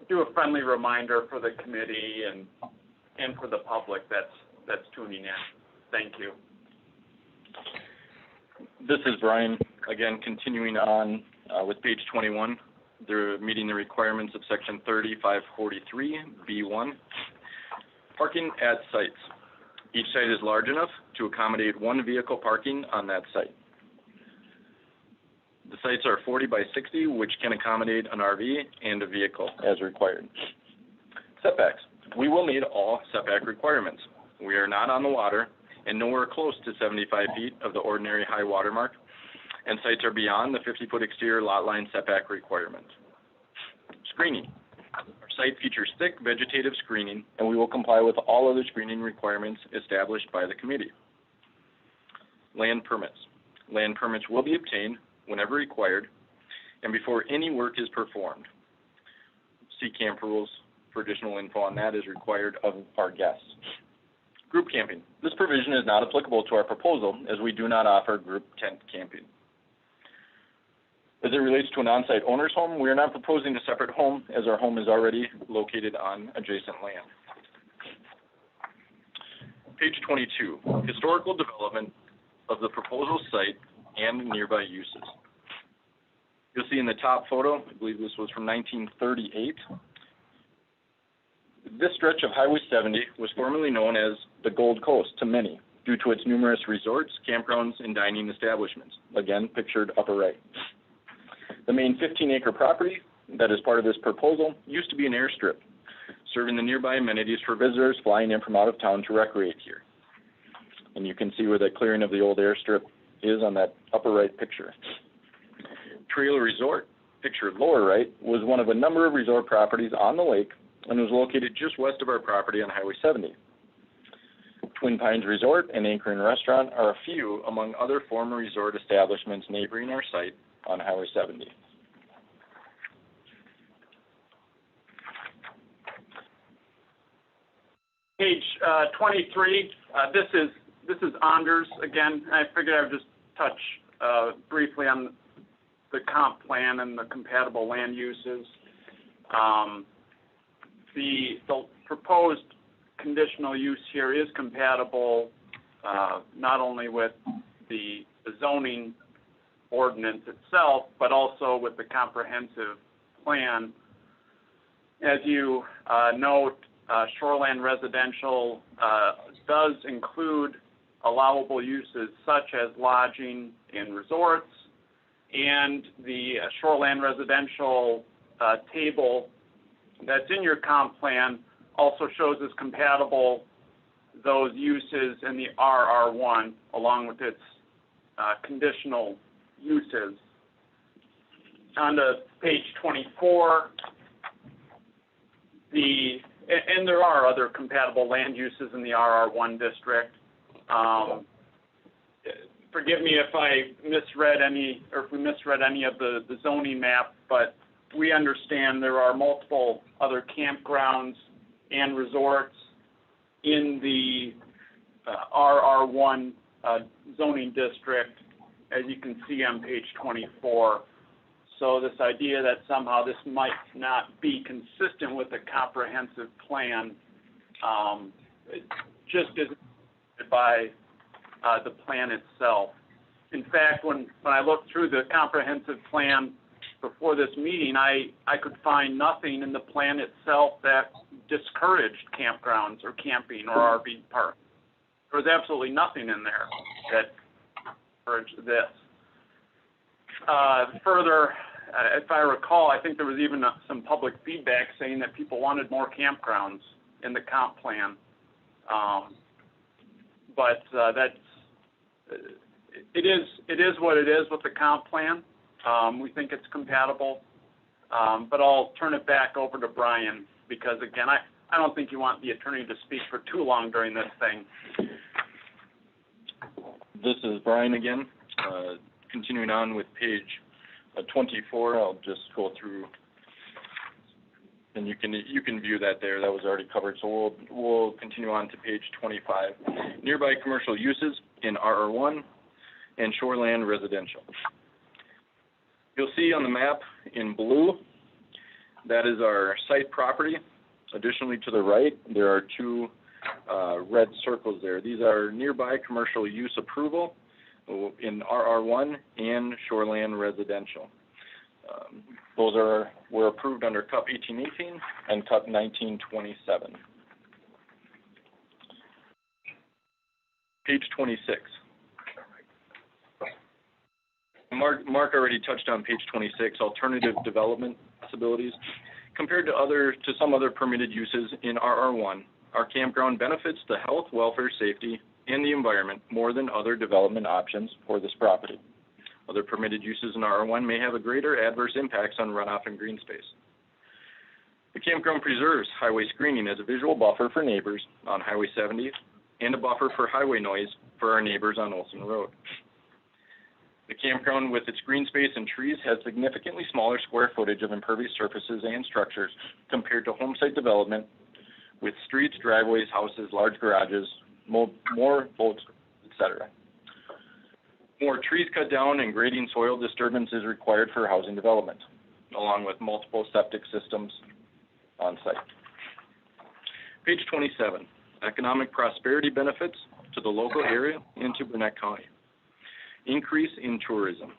do a friendly reminder for the committee and for the public that's tuning in. Thank you. This is Brian, again, continuing on with page 21. They're meeting the requirements of section 3543B1. Parking at sites. Each site is large enough to accommodate one vehicle parking on that site. The sites are 40 by 60, which can accommodate an RV and a vehicle as required. Setbacks. We will meet all setback requirements. We are not on the water and nowhere close to 75 feet of the ordinary high water mark, and sites are beyond the 50-foot exterior lot line setback requirement. Screening. Our site features thick vegetative screening, and we will comply with all other screening requirements established by the committee. Land permits. Land permits will be obtained whenever required and before any work is performed. See camp rules for additional info on that is required of our guests. Group camping. This provision is not applicable to our proposal as we do not offer group tent camping. As it relates to an on-site owner's home, we are not proposing a separate home as our home is already located on adjacent land. Page 22, historical development of the proposal site and nearby uses. You'll see in the top photo, I believe this was from 1938. This stretch of Highway 70 was formerly known as the Gold Coast to many due to its numerous resorts, campgrounds, and dining establishments, again pictured upper right. The main 15-acre property that is part of this proposal used to be an airstrip, serving the nearby amenities for visitors flying in from out of town to recreate here. And you can see where the clearing of the old airstrip is on that upper right picture. Trail Resort, pictured lower right, was one of a number of resort properties on the lake and was located just west of our property on Highway 70. Twin Pines Resort and Anchor Inn Restaurant are a few among other former resort establishments neighboring our site on Highway 70. Page 23. This is Anders again. I figured I would just touch briefly on the comp plan and the compatible land uses. The proposed conditional use here is compatible not only with the zoning ordinance itself, but also with the comprehensive plan. As you note, shoreland residential does include allowable uses such as lodging in resorts, and the shoreland residential table that's in your comp plan also shows as compatible those uses in the RR1 along with its conditional uses. On to page 24, and there are other compatible land uses in the RR1 district. Forgive me if I misread any, or if we misread any of the zoning map, but we understand there are multiple other campgrounds and resorts in the RR1 zoning district, as you can see on page 24. So this idea that somehow this might not be consistent with the comprehensive plan just isn't by the plan itself. In fact, when I looked through the comprehensive plan before this meeting, I could find nothing in the plan itself that discouraged campgrounds or camping or RV parks. There was absolutely nothing in there that encouraged this. Further, if I recall, I think there was even some public feedback saying that people wanted more campgrounds in the comp plan. But it is what it is with the comp plan. We think it's compatible. But I'll turn it back over to Brian because, again, I don't think you want the attorney to speak for too long during this thing. This is Brian again. Continuing on with page 24, I'll just go through, and you can view that there. That was already covered. So we'll continue on to page 25. Nearby commercial uses in RR1 and shoreland residential. You'll see on the map in blue, that is our site property. Additionally, to the right, there are two red circles there. These are nearby commercial use approval in RR1 and shoreland residential. Those were approved under CUP 1818 and CUP 1927. Page 26. Mark already touched on page 26, alternative development possibilities. Compared to some other permitted uses in RR1, our campground benefits the health, welfare, safety, and the environment more than other development options for this property. Other permitted uses in RR1 may have a greater adverse impacts on runoff and green space. The campground preserves highway screening as a visual buffer for neighbors on Highway 70 and a buffer for highway noise for our neighbors on Olson Road. The campground with its green space and trees has significantly smaller square footage of impervious surfaces and structures compared to home site development with streets, driveways, houses, large garages, more boats, etc. More trees cut down and grading soil disturbance is required for housing development, along with multiple septic systems on site. Page 27, economic prosperity benefits to the local area and to Burnett County. Increase in tourism.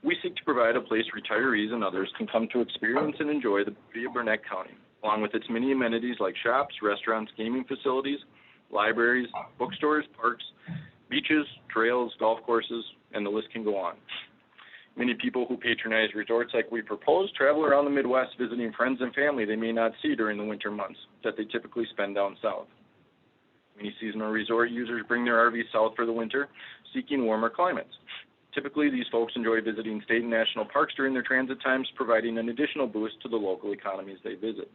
We seek to provide a place retirees and others can come to experience and enjoy the beauty of Burnett County, along with its many amenities like shops, restaurants, gaming facilities, libraries, bookstores, parks, beaches, trails, golf courses, and the list can go on. Many people who patronize resorts like we propose travel around the Midwest visiting friends and family they may not see during the winter months that they typically spend down south. Many seasonal resort users bring their RVs south for the winter, seeking warmer climates. Typically, these folks enjoy visiting state and national parks during their transit times, providing an additional boost to the local economies they visit.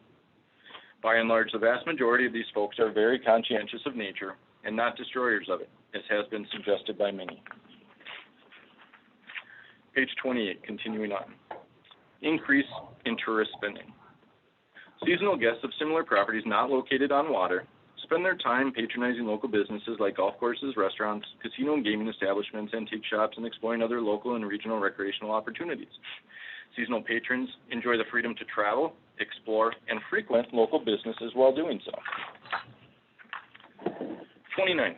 By and large, the vast majority of these folks are very conscientious of nature and not destroyers of it, as has been suggested by many. Page 28, continuing on. Increase in tourist spending. Seasonal guests of similar properties not located on water spend their time patronizing local businesses like golf courses, restaurants, casino and gaming establishments, antique shops, and exploring other local and regional recreational opportunities. Seasonal patrons enjoy the freedom to travel, explore, and frequent local businesses while doing so. 29.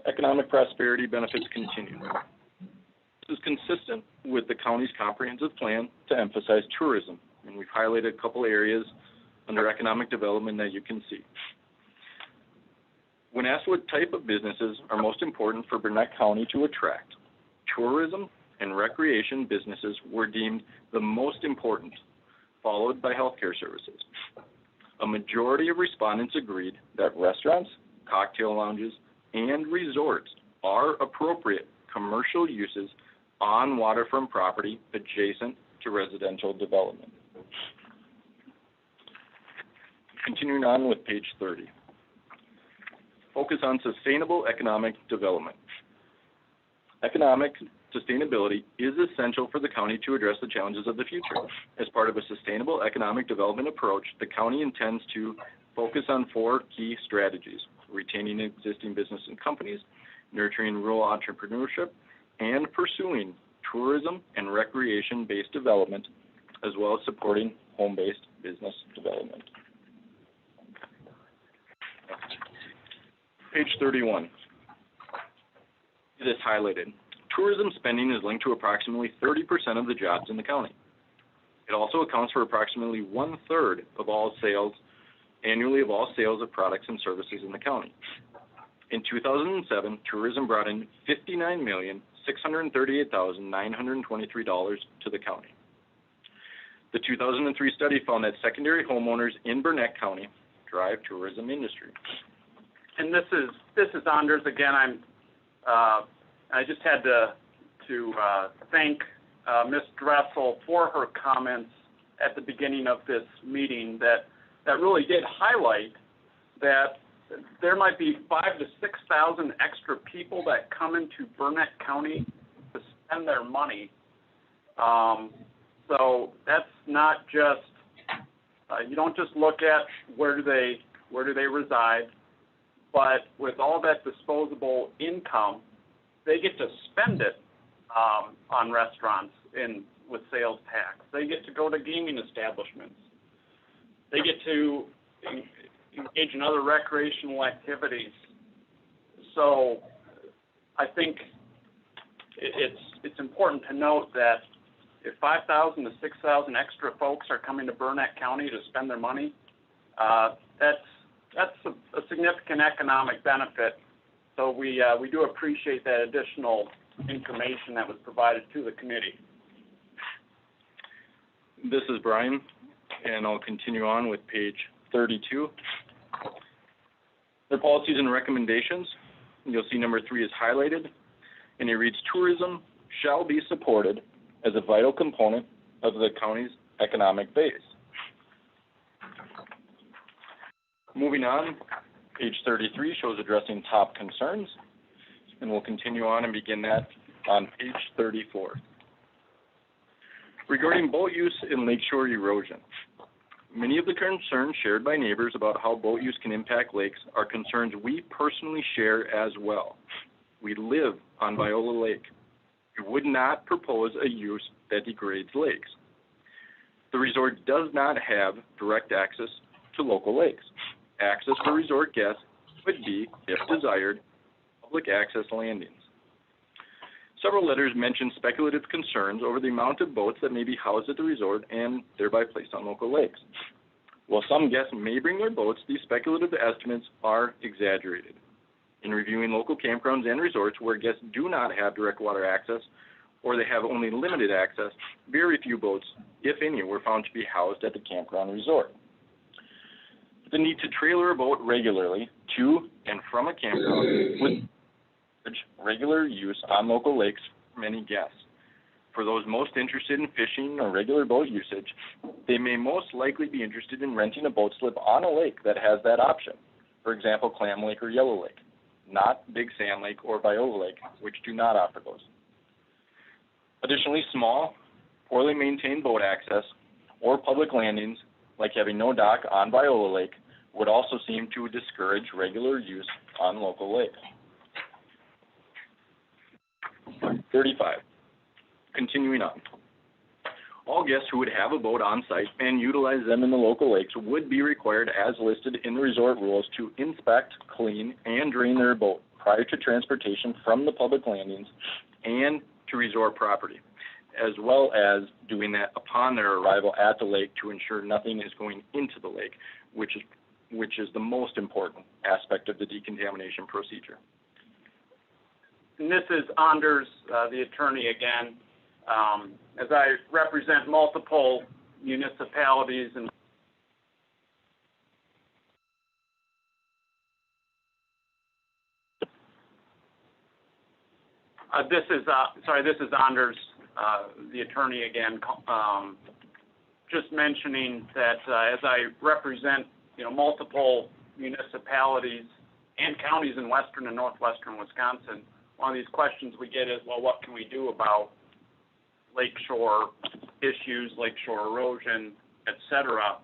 Economic prosperity benefits continue. This is consistent with the county's comprehensive plan to emphasize tourism, and we've highlighted a couple areas under economic development that you can see. When asked what type of businesses are most important for Burnett County to attract, tourism and recreation businesses were deemed the most important, followed by healthcare services. A majority of respondents agreed that restaurants, cocktail lounges, and resorts are appropriate commercial uses on waterfront property adjacent to residential development. Continuing on with page 30. Focus on sustainable economic development. Economic sustainability is essential for the county to address the challenges of the future. As part of a sustainable economic development approach, the county intends to focus on 4 key strategies: retaining existing business and companies, nurturing rural entrepreneurship, and pursuing tourism and recreation-based development, as well as supporting home-based business development. Page 31. It is highlighted. Tourism spending is linked to approximately 30% of the jobs in the county. It also accounts for approximately 1/3 of all sales annually of all sales of products and services in the county. In 2007, tourism brought in $59,638,923 to the county. The 2003 study found that secondary homeowners in Burnett County drive tourism industry. And this is Anders again. I just had to thank Ms. Dressel for her comments at the beginning of this meeting that really did highlight that there might be 5,000 to 6,000 extra people that come into Burnett County to spend their money. So that's not just you don't just look at where do they reside, but with all that disposable income, they get to spend it on restaurants with sales tax. They get to go to gaming establishments. They get to engage in other recreational activities. So I think it's important to note that if 5,000 to 6,000 extra folks are coming to Burnett County to spend their money, that's a significant economic benefit. So we do appreciate that additional information that was provided to the committee. This is Brian, and I'll continue on with page 32. Their policies and recommendations, you'll see number 3 is highlighted, and it reads, tourism shall be supported as a vital component of the county's economic base. Moving on, page 33 shows addressing top concerns, and we'll continue on and begin that on page 34. Regarding boat use and lakeshore erosion, many of the concerns shared by neighbors about how boat use can impact lakes are concerns we personally share as well. We live on Viola Lake. We would not propose a use that degrades lakes. The resort does not have direct access to local lakes. Access for resort guests would be, if desired, public access landings. Several letters mention speculative concerns over the amount of boats that may be housed at the resort and thereby placed on local lakes. While some guests may bring their boats, these speculative estimates are exaggerated. In reviewing local campgrounds and resorts where guests do not have direct water access or they have only limited access, very few boats, if any, were found to be housed at the campground resort. The need to trailer a boat regularly to and from a campground with regular use on local lakes for many guests. For those most interested in fishing or regular boat usage, they may most likely be interested in renting a boat slip on a lake that has that option. For example, Clam Lake or Yellow Lake, not Big Sand Lake or Viola Lake, which do not offer those. Additionally, small, poorly maintained boat access or public landings, like having no dock on Viola Lake, would also seem to discourage regular use on local lakes. 35. Continuing on. All guests who would have a boat on site and utilize them in the local lakes would be required, as listed in the resort rules, to inspect, clean, and drain their boat prior to transportation from the public landings and to resort property, as well as doing that upon their arrival at the lake to ensure nothing is going into the lake, which is the most important aspect of the decontamination procedure. And this is Anders, the attorney again. As I represent multiple municipalities and this is Anders, the attorney again. Just mentioning that as I represent, multiple municipalities and counties in western and northwestern Wisconsin, one of these questions we get is, well, what can we do about lakeshore issues, lakeshore erosion, et cetera?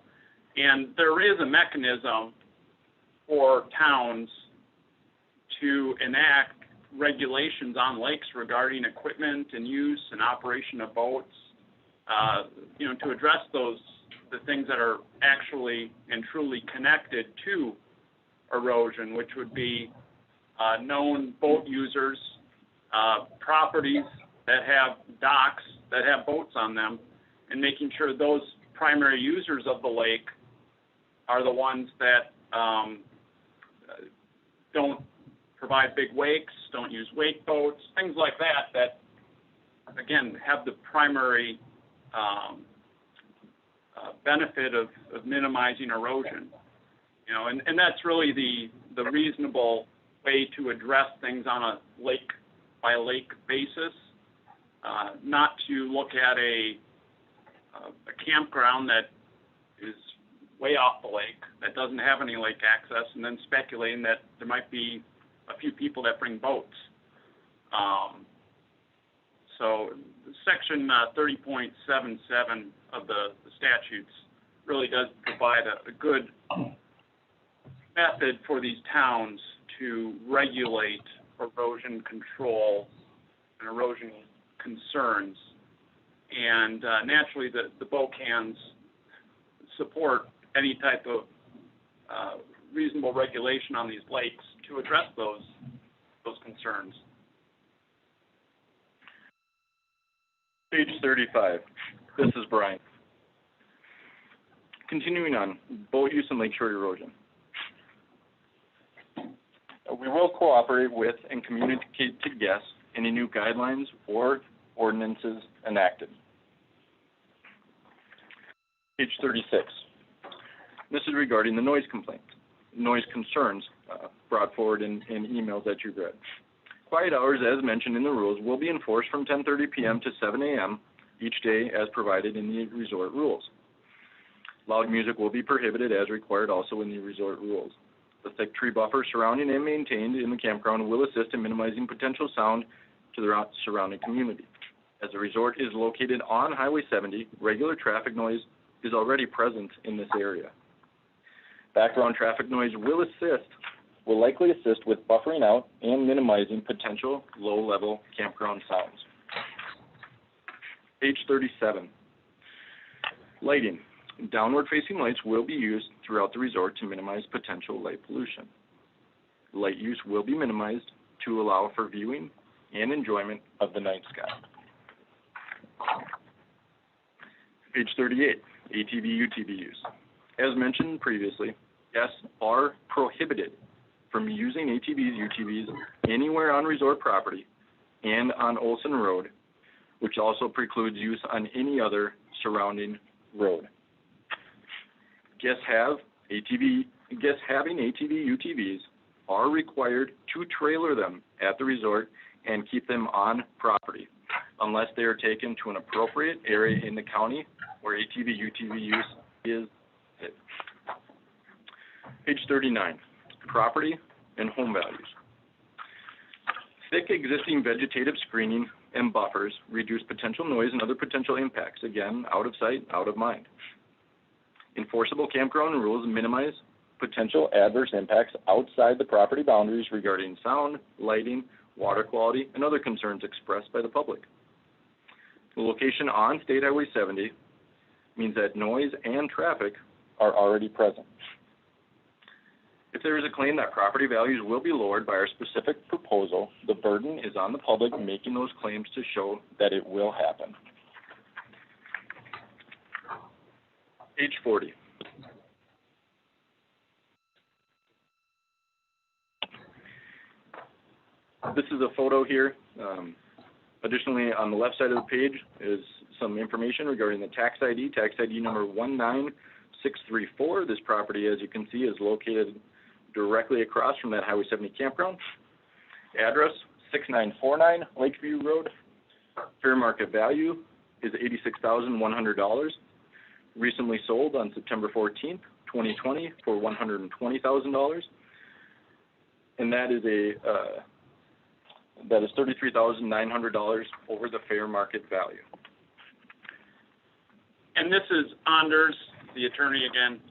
And there is a mechanism for towns to enact regulations on lakes regarding equipment and use and operation of boats, to address the things that are actually and truly connected to erosion, which would be known boat users, properties that have docks that have boats on them, and making sure those primary users of the lake are the ones that don't provide big wakes, don't use wake boats, things like that, that, again, have the primary benefit of minimizing erosion. You know, and that's really the reasonable way to address things on a lake by lake basis, not to look at a campground that is way off the lake, that doesn't have any lake access, and then speculating that there might be a few people that bring boats. So Section 30.77 of the statutes really does provide a good method for these towns to regulate erosion control and erosion concerns. And naturally, the BOCANs support any type of reasonable regulation on these lakes to address those concerns. Page 35. This is Brian. Continuing on, boat use and lakeshore erosion. We will cooperate with and communicate to guests any new guidelines or ordinances enacted. Page 36. This is regarding the noise complaints, noise concerns brought forward in emails that you've read. Quiet hours, as mentioned in the rules, will be enforced from 10:30 p.m. to 7 a.m. each day as provided in the resort rules. Loud music will be prohibited as required also in the resort rules. The thick tree buffer surrounding and maintained in the campground will assist in minimizing potential sound to the surrounding community. As the resort is located on Highway 70, regular traffic noise is already present in this area. Background traffic noise will likely assist with buffering out and minimizing potential low-level campground sounds. Page 37. Lighting. Downward-facing lights will be used throughout the resort to minimize potential light pollution. Light use will be minimized to allow for viewing and enjoyment of the night sky. Page 38. ATV-UTV use. As mentioned previously, guests are prohibited from using ATVs, UTVs anywhere on resort property and on Olson Road, which also precludes use on any other surrounding road. Guests having ATV, UTVs are required to trailer them at the resort and keep them on property unless they are taken to an appropriate area in the county where ATV, UTV use is. Page 39, property and home values. Thick existing vegetative screening and buffers reduce potential noise and other potential impacts, again, out of sight, out of mind. Enforceable campground rules minimize potential adverse impacts outside the property boundaries regarding sound, lighting, water quality, and other concerns expressed by the public. The location on State Highway 70 means that noise and traffic are already present. If there is a claim that property values will be lowered by our specific proposal, the burden is on the public making those claims to show that it will happen. Page 40. This is a photo here. Additionally, on the left side of the page is some information regarding the tax ID number 19634. This property, as you can see, is located directly across from that Highway 70 campground. Address, 6949 Lakeview Road. Fair market value is $86,100. Recently sold on September 14th, 2020 for $120,000. And that is $33,900 over the fair market value. And this is Anders, the attorney again.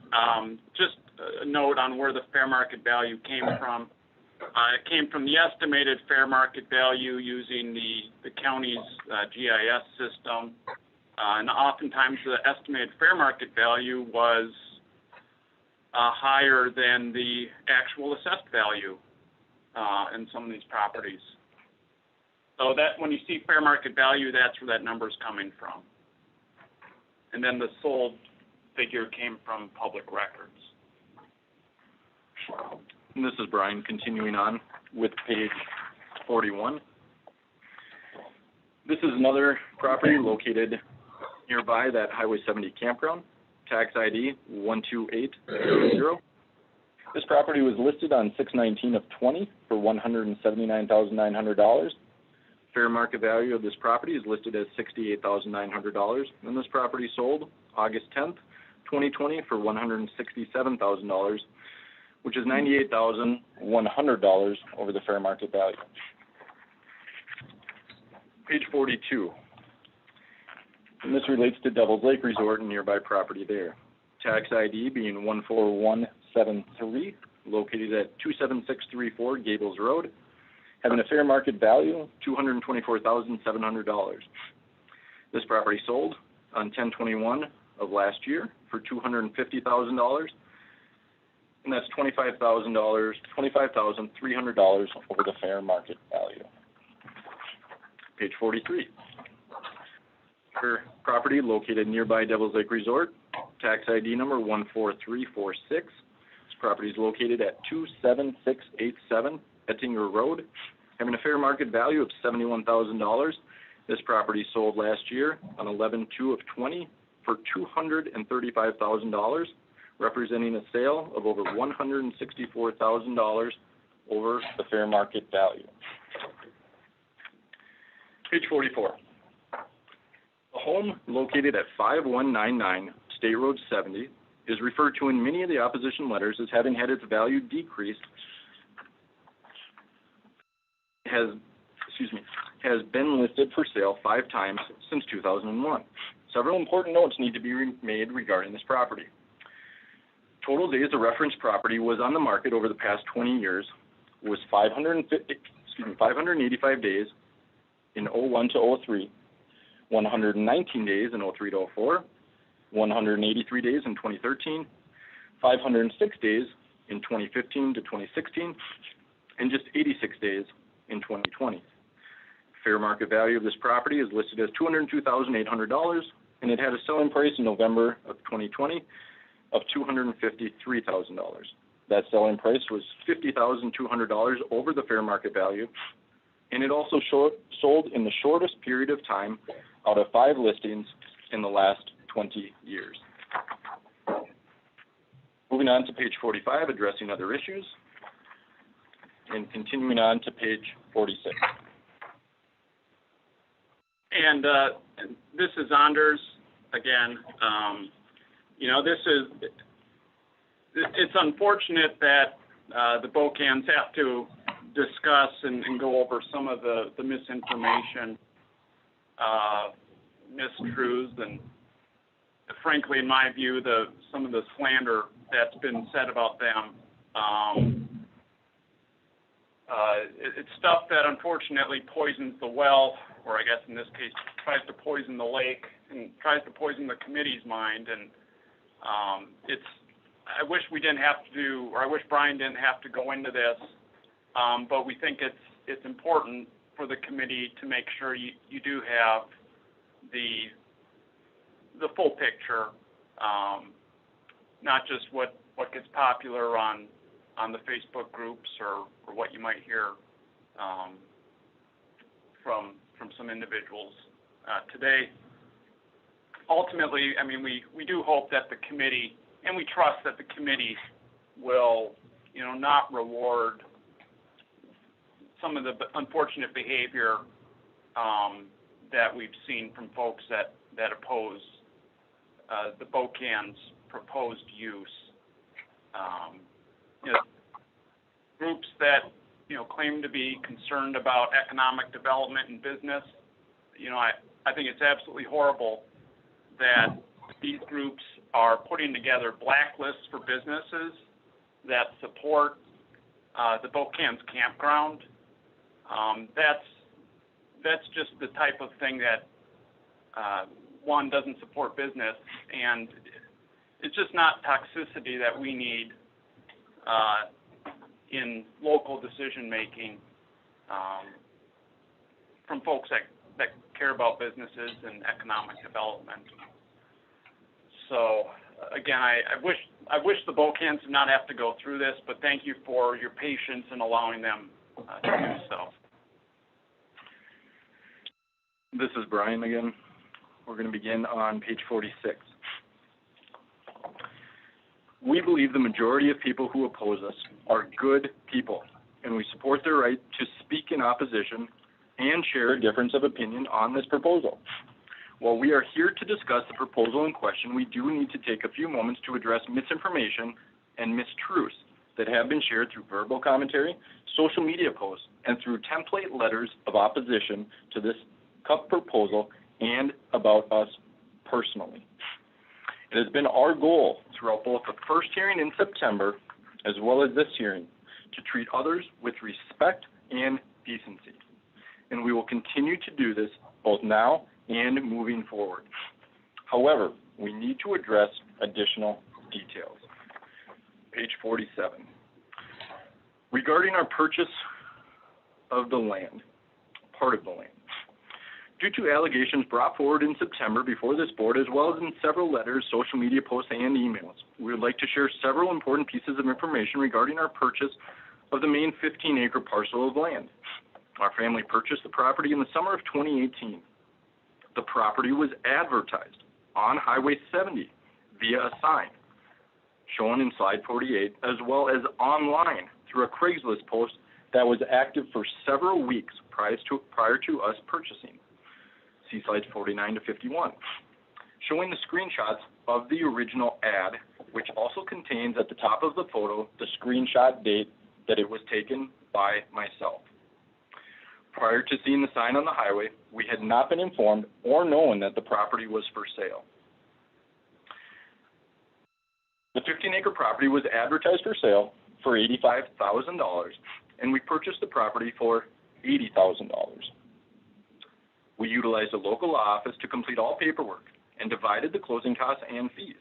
Just a note on where the fair market value came from. It came from the estimated fair market value using the county's GIS system. And oftentimes the estimated fair market value was higher than the actual assessed value in some of these properties. So that when you see fair market value, that's where that number is coming from. And then the sold figure came from public records. And this is Brian, continuing on with page 41. This is another property located nearby that Highway 70 campground, tax ID 12800. This property was listed on 6/19 of 20 for $179,900. Fair market value of this property is listed as $68,900, and this property sold August 10th, 2020 for $167,000, which is $98,100 over the fair market value. Page 42. And this relates to Devil's Lake Resort and nearby property there. Tax ID being 14173, located at 27634 Gables Road, having a fair market value of $224,700. This property sold on 10/21 of last year for $250,000, and that's $25,300 over the fair market value. Page 43. For property located nearby Devil's Lake Resort, tax ID number 14346. This property is located at 27687 Ettinger Road, having a fair market value of $71,000. This property sold last year on 11/2 of 20 for $235,000, representing a sale of over $164,000 over the fair market value. Page 44. A home located at 5199 State Road 70 is referred to in many of the opposition letters as having had its value decreased, has been listed for sale 5 times since 2001. Several important notes need to be made regarding this property. Total days the reference property was on the market over the past 20 years was 585 days in 01 to 03, 119 days in 03 to 04, 183 days in 2013, 506 days in 2015 to 2016, and just 86 days in 2020. Fair market value of this property is listed as $202,800, and it had a selling price in November of 2020 of $253,000. That selling price was $50,200 over the fair market value, and it also sold in the shortest period of time out of 5 listings in the last 20 years. Moving on to page 45, addressing other issues, and continuing on to page 46. And this is Anders again. It's unfortunate that the Bocans have to discuss and go over some of the misinformation, mistruths, and frankly, in my view, some of the slander that's been said about them. It's stuff that unfortunately poisons the well, or I guess in this case tries to poison the lake and tries to poison the committee's mind. And I wish we didn't have to, or I wish Brian didn't have to go into this, but we think it's important for the committee to make sure you do have the full picture, not just what gets popular on the Facebook groups or what you might hear from some individuals today. Ultimately, I mean, we do hope that the committee, and we trust that the committee will, not reward some of the unfortunate behavior that we've seen from folks that oppose the Bocans' proposed use. Groups that claim to be concerned about economic development and business. I think it's absolutely horrible that these groups are putting together blacklists for businesses that support the Bocans campground. That's just the type of thing that one doesn't support business, and it's just not toxicity that we need in local decision making from folks that care about businesses and economic development. So again, I wish I wish the Bocans did not have to go through this, but thank you for your patience in allowing them to do so. This is Brian again. We're going to begin on page 46. We believe the majority of people who oppose us are good people, and we support their right to speak in opposition and share a difference of opinion on this proposal. While we are here to discuss the proposal in question, we do need to take a few moments to address misinformation and mistruths that have been shared through verbal commentary, social media posts, and through template letters of opposition to this CUP proposal and about us personally. It has been our goal throughout both the first hearing in September as well as this hearing to treat others with respect and decency. And we will continue to do this both now and moving forward. However, we need to address additional details. Page 47. Regarding our purchase of the land, part of the land, due to allegations brought forward in September before this board, as well as in several letters, social media posts, and emails, we would like to share several important pieces of information regarding our purchase of the main 15-acre parcel of land. Our family purchased the property in the summer of 2018. The property was advertised on Highway 70 via a sign, shown in slide 48, as well as online through a Craigslist post that was active for several weeks prior to us purchasing. See slides 49 to 51, showing the screenshots of the original ad, which also contains at the top of the photo the screenshot date that it was taken by myself. Prior to seeing the sign on the highway, we had not been informed or known that the property was for sale. The 15-acre property was advertised for sale for $85,000, and we purchased the property for $80,000. We utilized a local law office to complete all paperwork and divided the closing costs and fees.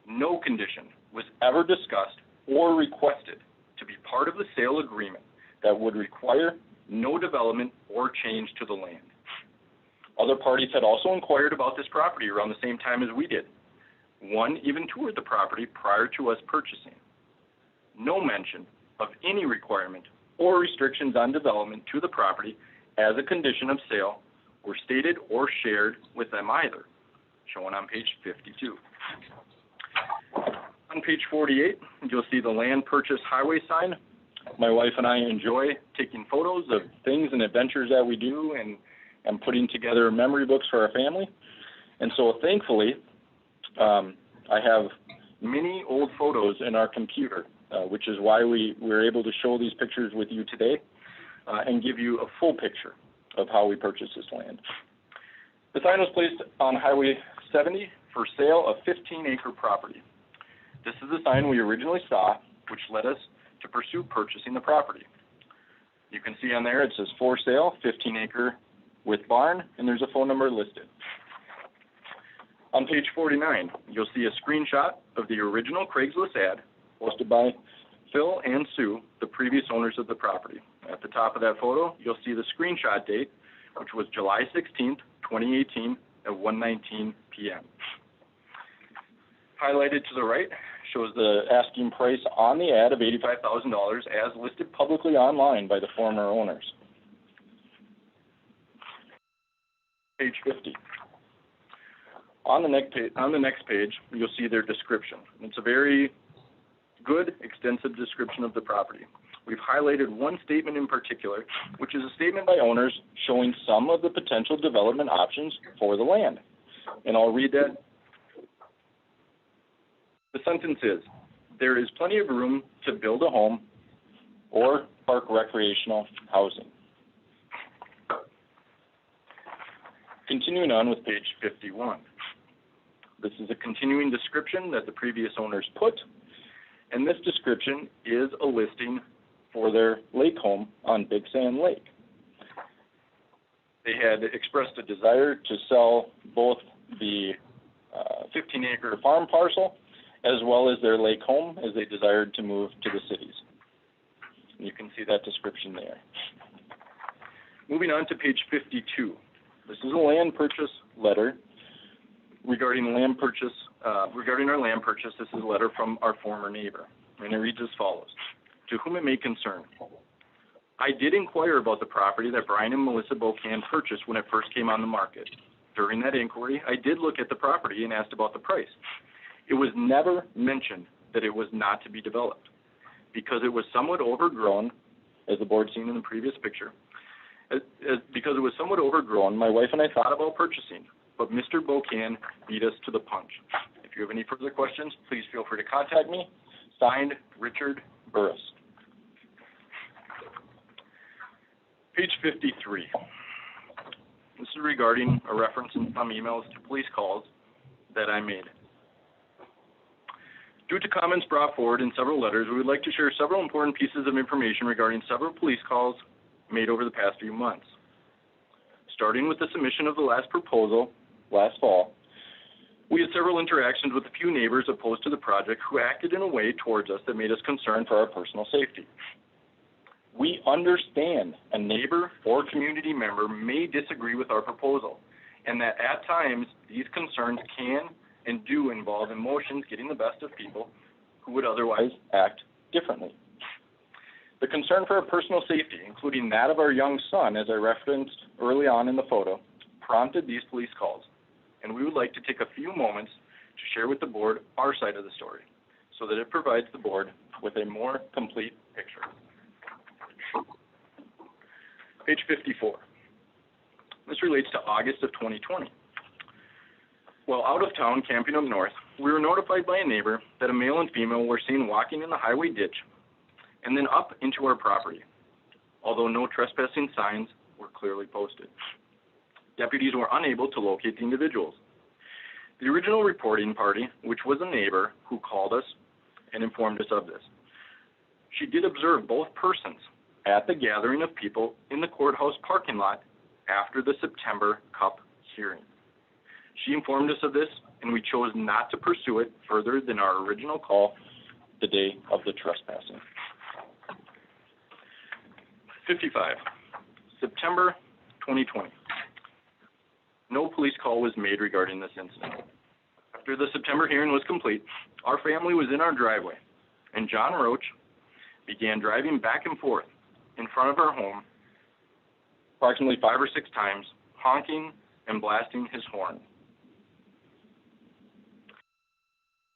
No condition was ever discussed or requested to be part of the sale agreement that would require no development or change to the land. Other parties had also inquired about this property around the same time as we did. One even toured the property prior to us purchasing. No mention of any requirement or restrictions on development to the property as a condition of sale were stated or shared with them either, shown on page 52. On page 48, you'll see the land purchase highway sign. My wife and I enjoy taking photos of things and adventures that we do and putting together memory books for our family. And so thankfully, I have many old photos in our computer, which is why we were able to show these pictures with you today and give you a full picture of how we purchased this land. The sign was placed on Highway 70 for sale of 15-acre property. This is the sign we originally saw, which led us to pursue purchasing the property. You can see on there it says for sale, 15-acre with barn, and there's a phone number listed. On page 49, you'll see a screenshot of the original Craigslist ad posted by Phil and Sue, the previous owners of the property. At the top of that photo, you'll see the screenshot date, which was July 16th, 2018 at 1:19 p.m. Highlighted to the right shows the asking price on the ad of $85,000 as listed publicly online by the former owners. Page 50. On the next page, you'll see their description. It's a very good, extensive description of the property. We've highlighted one statement in particular, which is a statement by owners showing some of the potential development options for the land. And I'll read that. The sentence is, there is plenty of room to build a home or park recreational housing. Continuing on with page 51. This is a continuing description that the previous owners put, and this description is a listing for their lake home on Big Sand Lake. They had expressed a desire to sell both the 15-acre farm parcel as well as their lake home as they desired to move to the cities. And you can see that description there. Moving on to page 52. This is a land purchase letter regarding land purchase regarding our land purchase. This is a letter from our former neighbor, and it reads as follows. To whom it may concern. I did inquire about the property that Brian and Melissa Bocan purchased when it first came on the market. During that inquiry, I did look at the property and asked about the price. It was never mentioned that it was not to be developed. Because it was somewhat overgrown, as the board seen in the previous picture, because it was somewhat overgrown, my wife and I thought about purchasing, but Mr. Bocan beat us to the punch. If you have any further questions, please feel free to contact me. Signed, Richard Burris. Page 53. This is regarding a reference in some emails to police calls that I made. Due to comments brought forward in several letters, we would like to share several important pieces of information regarding several police calls made over the past few months. Starting with the submission of the last proposal last fall, we had several interactions with a few neighbors opposed to the project who acted in a way towards us that made us concerned for our personal safety. We understand a neighbor or community member may disagree with our proposal, and that at times these concerns can and do involve emotions getting the best of people who would otherwise act differently. The concern for our personal safety, including that of our young son, as I referenced early on in the photo, prompted these police calls, and we would like to take a few moments to share with the board our side of the story, so that it provides the board with a more complete picture. Page 54. This relates to August of 2020. While out of town camping up north, we were notified by a neighbor that a male and female were seen walking in the highway ditch and then up into our property, although no trespassing signs were clearly posted. Deputies were unable to locate the individuals. The original reporting party, which was a neighbor who called us and informed us of this, she did observe both persons at the gathering of people in the courthouse parking lot after the September Cup hearing. She informed us of this, and we chose not to pursue it further than our original call the day of the trespassing. 55, September 2020. No police call was made regarding this incident. After the September hearing was complete, our family was in our driveway, and John Roach began driving back and forth in front of our home approximately 5 or 6 times, honking and blasting his horn.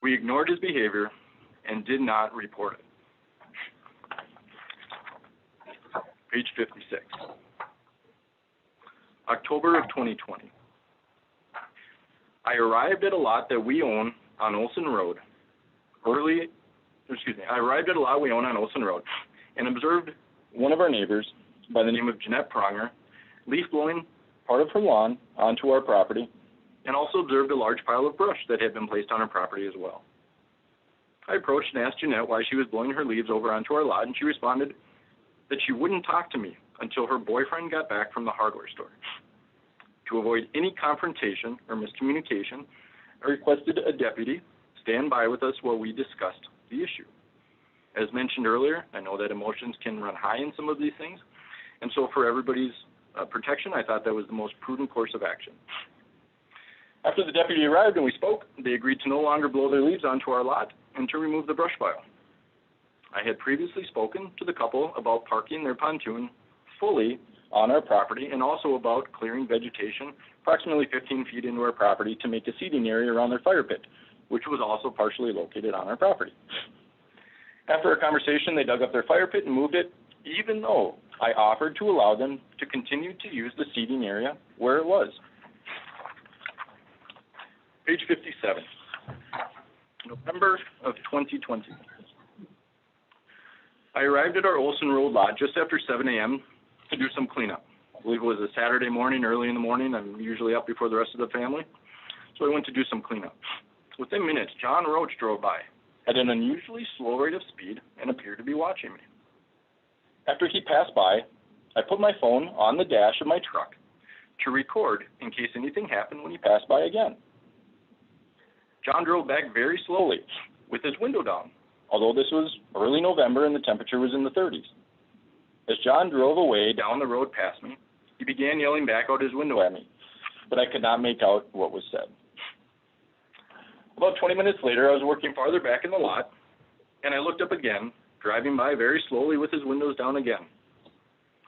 We ignored his behavior and did not report it. Page 56. October of 2020. I arrived at a lot that we own on Olson Road and observed one of our neighbors by the name of Jeanette Pronger leaf blowing part of her lawn onto our property, and also observed a large pile of brush that had been placed on her property as well. I approached and asked Jeanette why she was blowing her leaves over onto our lot, and she responded that she wouldn't talk to me until her boyfriend got back from the hardware store. To avoid any confrontation or miscommunication, I requested a deputy stand by with us while we discussed the issue. As mentioned earlier, I know that emotions can run high in some of these things, and so for everybody's protection, I thought that was the most prudent course of action. After the deputy arrived and we spoke, they agreed to no longer blow their leaves onto our lot and to remove the brush pile. I had previously spoken to the couple about parking their pontoon fully on our property and also about clearing vegetation approximately 15 feet into our property to make a seating area around their fire pit, which was also partially located on our property. After a conversation, they dug up their fire pit and moved it, even though I offered to allow them to continue to use the seating area where it was. Page 57, November of 2020. I arrived at our Olson Road lot just after 7 a.m. to do some cleanup. I believe it was a Saturday morning, early in the morning. I'm usually up before the rest of the family, so I went to do some cleanup. Within minutes, John Roach drove by at an unusually slow rate of speed and appeared to be watching me. After he passed by, I put my phone on the dash of my truck to record in case anything happened when he passed by again. John drove back very slowly with his window down, although this was early November and the temperature was in the 30s. As John drove away down the road past me, he began yelling back out his window at me, but I could not make out what was said. About 20 minutes later, I was working farther back in the lot, and I looked up again, driving by very slowly with his windows down again.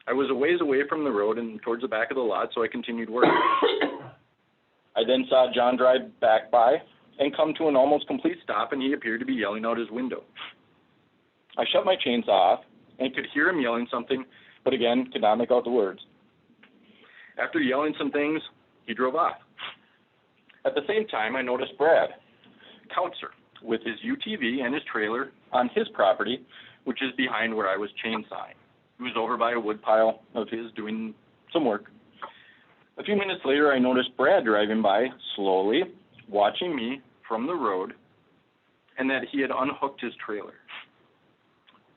I was a ways away from the road and towards the back of the lot, so I continued working. I then saw John drive back by and come to an almost complete stop, and he appeared to be yelling out his window. I shut my chainsaw off and could hear him yelling something, but again, could not make out the words. After yelling some things, he drove off. At the same time, I noticed Brad Kautzer with his UTV and his trailer on his property, which is behind where I was chainsawing. He was over by a wood pile of his doing some work. A few minutes later, I noticed Brad driving by slowly, watching me from the road, and that he had unhooked his trailer.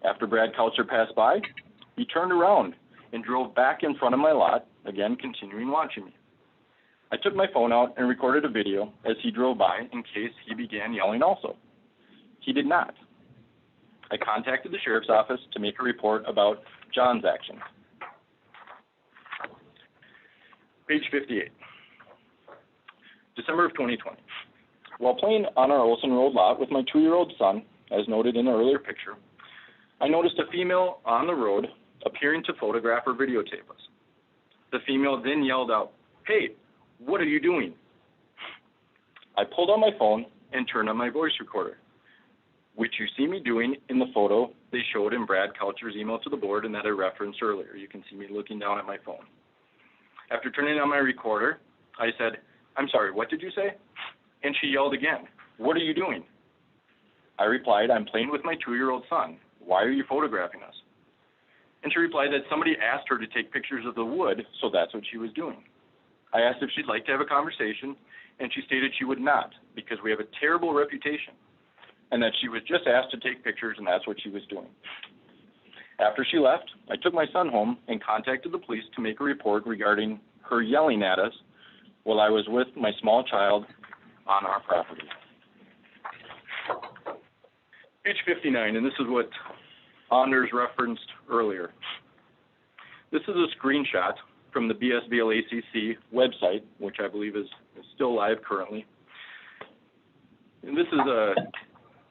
After Brad Kautzer passed by, he turned around and drove back in front of my lot, again continuing watching me. I took my phone out and recorded a video as he drove by in case he began yelling also. He did not. I contacted the sheriff's office to make a report about John's actions. Page 58. December of 2020. While playing on our Olson Road lot with my 2-year-old son, as noted in the earlier picture, I noticed a female on the road appearing to photograph or videotape us. The female then yelled out, "Hey, what are you doing?" I pulled out my phone and turned on my voice recorder, which you see me doing in the photo they showed in Brad Kautzer's email to the board and that I referenced earlier. You can see me looking down at my phone. After turning on my recorder, I said, "I'm sorry, what did you say?" And she yelled again, "What are you doing?" I replied, "I'm playing with my 2-year-old son. Why are you photographing us?" And she replied that somebody asked her to take pictures of the wood, so that's what she was doing. I asked if she'd like to have a conversation, and she stated she would not, because we have a terrible reputation, and that she was just asked to take pictures, and that's what she was doing. After she left, I took my son home and contacted the police to make a report regarding her yelling at us while I was with my small child on our property. Page 59, and this is what Anders referenced earlier. This is a screenshot from the BSVLACC website, which I believe is still live currently. And this is a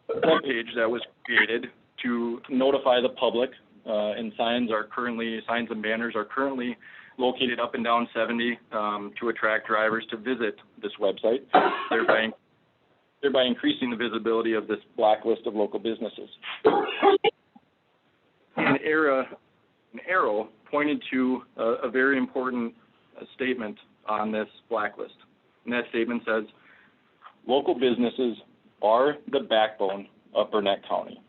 webpage that was created to notify the public, and signs and banners are currently located up and down 70 to attract drivers to visit this website, thereby increasing the visibility of this blacklist of local businesses. An arrow pointed to a very important statement on this blacklist. And that statement says, local businesses are the backbone of Burnett County.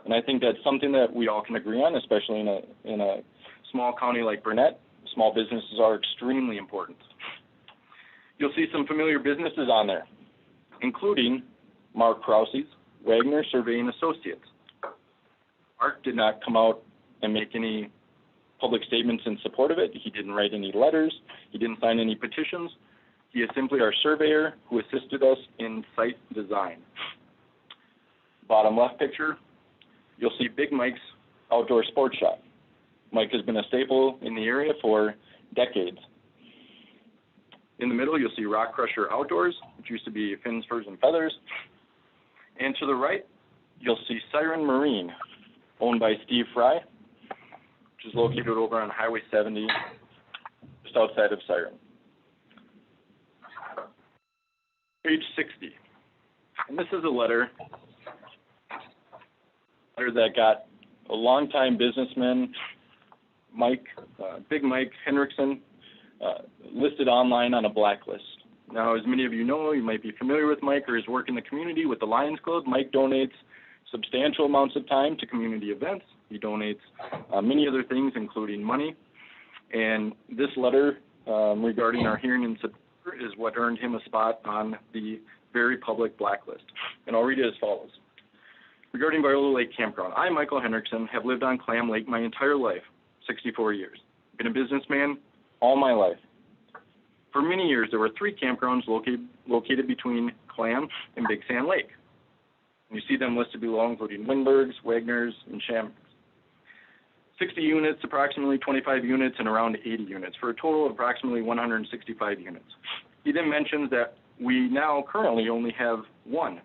And I think that's something that we all can agree on, especially in a small county like Burnett. Small businesses are extremely important. You'll see some familiar businesses on there, including Mark Krause's Wagner Surveying Associates. Mark did not come out and make any public statements in support of it. He didn't write any letters. He didn't sign any petitions. He is simply our surveyor who assisted us in site design. Bottom left picture, you'll see Big Mike's Outdoor Sports Shop. Mike has been a staple in the area for decades. In the middle, you'll see Rock Crusher Outdoors, which used to be Fins, Furs, and Feathers. And to the right, you'll see Siren Marine, owned by Steve Fry, which is located over on Highway 70, just outside of Siren. Page 60. And this is a letter that got a longtime businessman, Big Mike Henriksen, listed online on a blacklist. Now, as many of you know, you might be familiar with Mike or his work in the community with the Lions Club. Mike donates substantial amounts of time to community events. He donates many other things, including money. And this letter regarding our hearing in September is what earned him a spot on the very public blacklist. And I'll read it as follows. Regarding Viola Lake Campground, I, Michael Henriksen, have lived on Clam Lake my entire life, 64 years. Been a businessman all my life. For many years, there were 3 campgrounds located between Clam and Big Sand Lake. And you see them listed below, including Lindbergh's, Wagner's, and Shamrock's. 60 units, approximately 25 units, and around 80 units, for a total of approximately 165 units. He then mentions that we now currently only have one.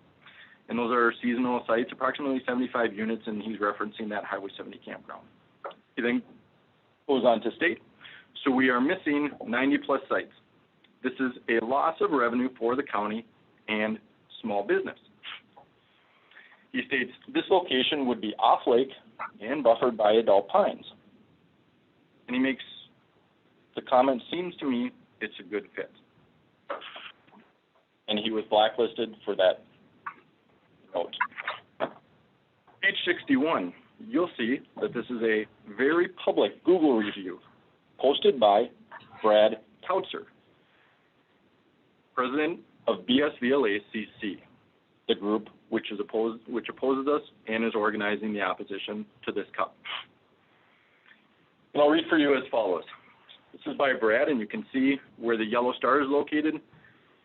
And those are seasonal sites, approximately 75 units, and he's referencing that Highway 70 campground. He then goes on to state, so we are missing 90-plus sites. This is a loss of revenue for the county and small business. He states, this location would be off-lake and buffered by adult pines. And he makes the comment, seems to me it's a good fit. And he was blacklisted for that note. Page 61, you'll see that this is a very public Google review posted by Brad Kautzer, president of BSVLA-CC, the group which opposes us and is organizing the opposition to this cup. And I'll read for you as follows. This is by Brad, and you can see where the yellow star is located.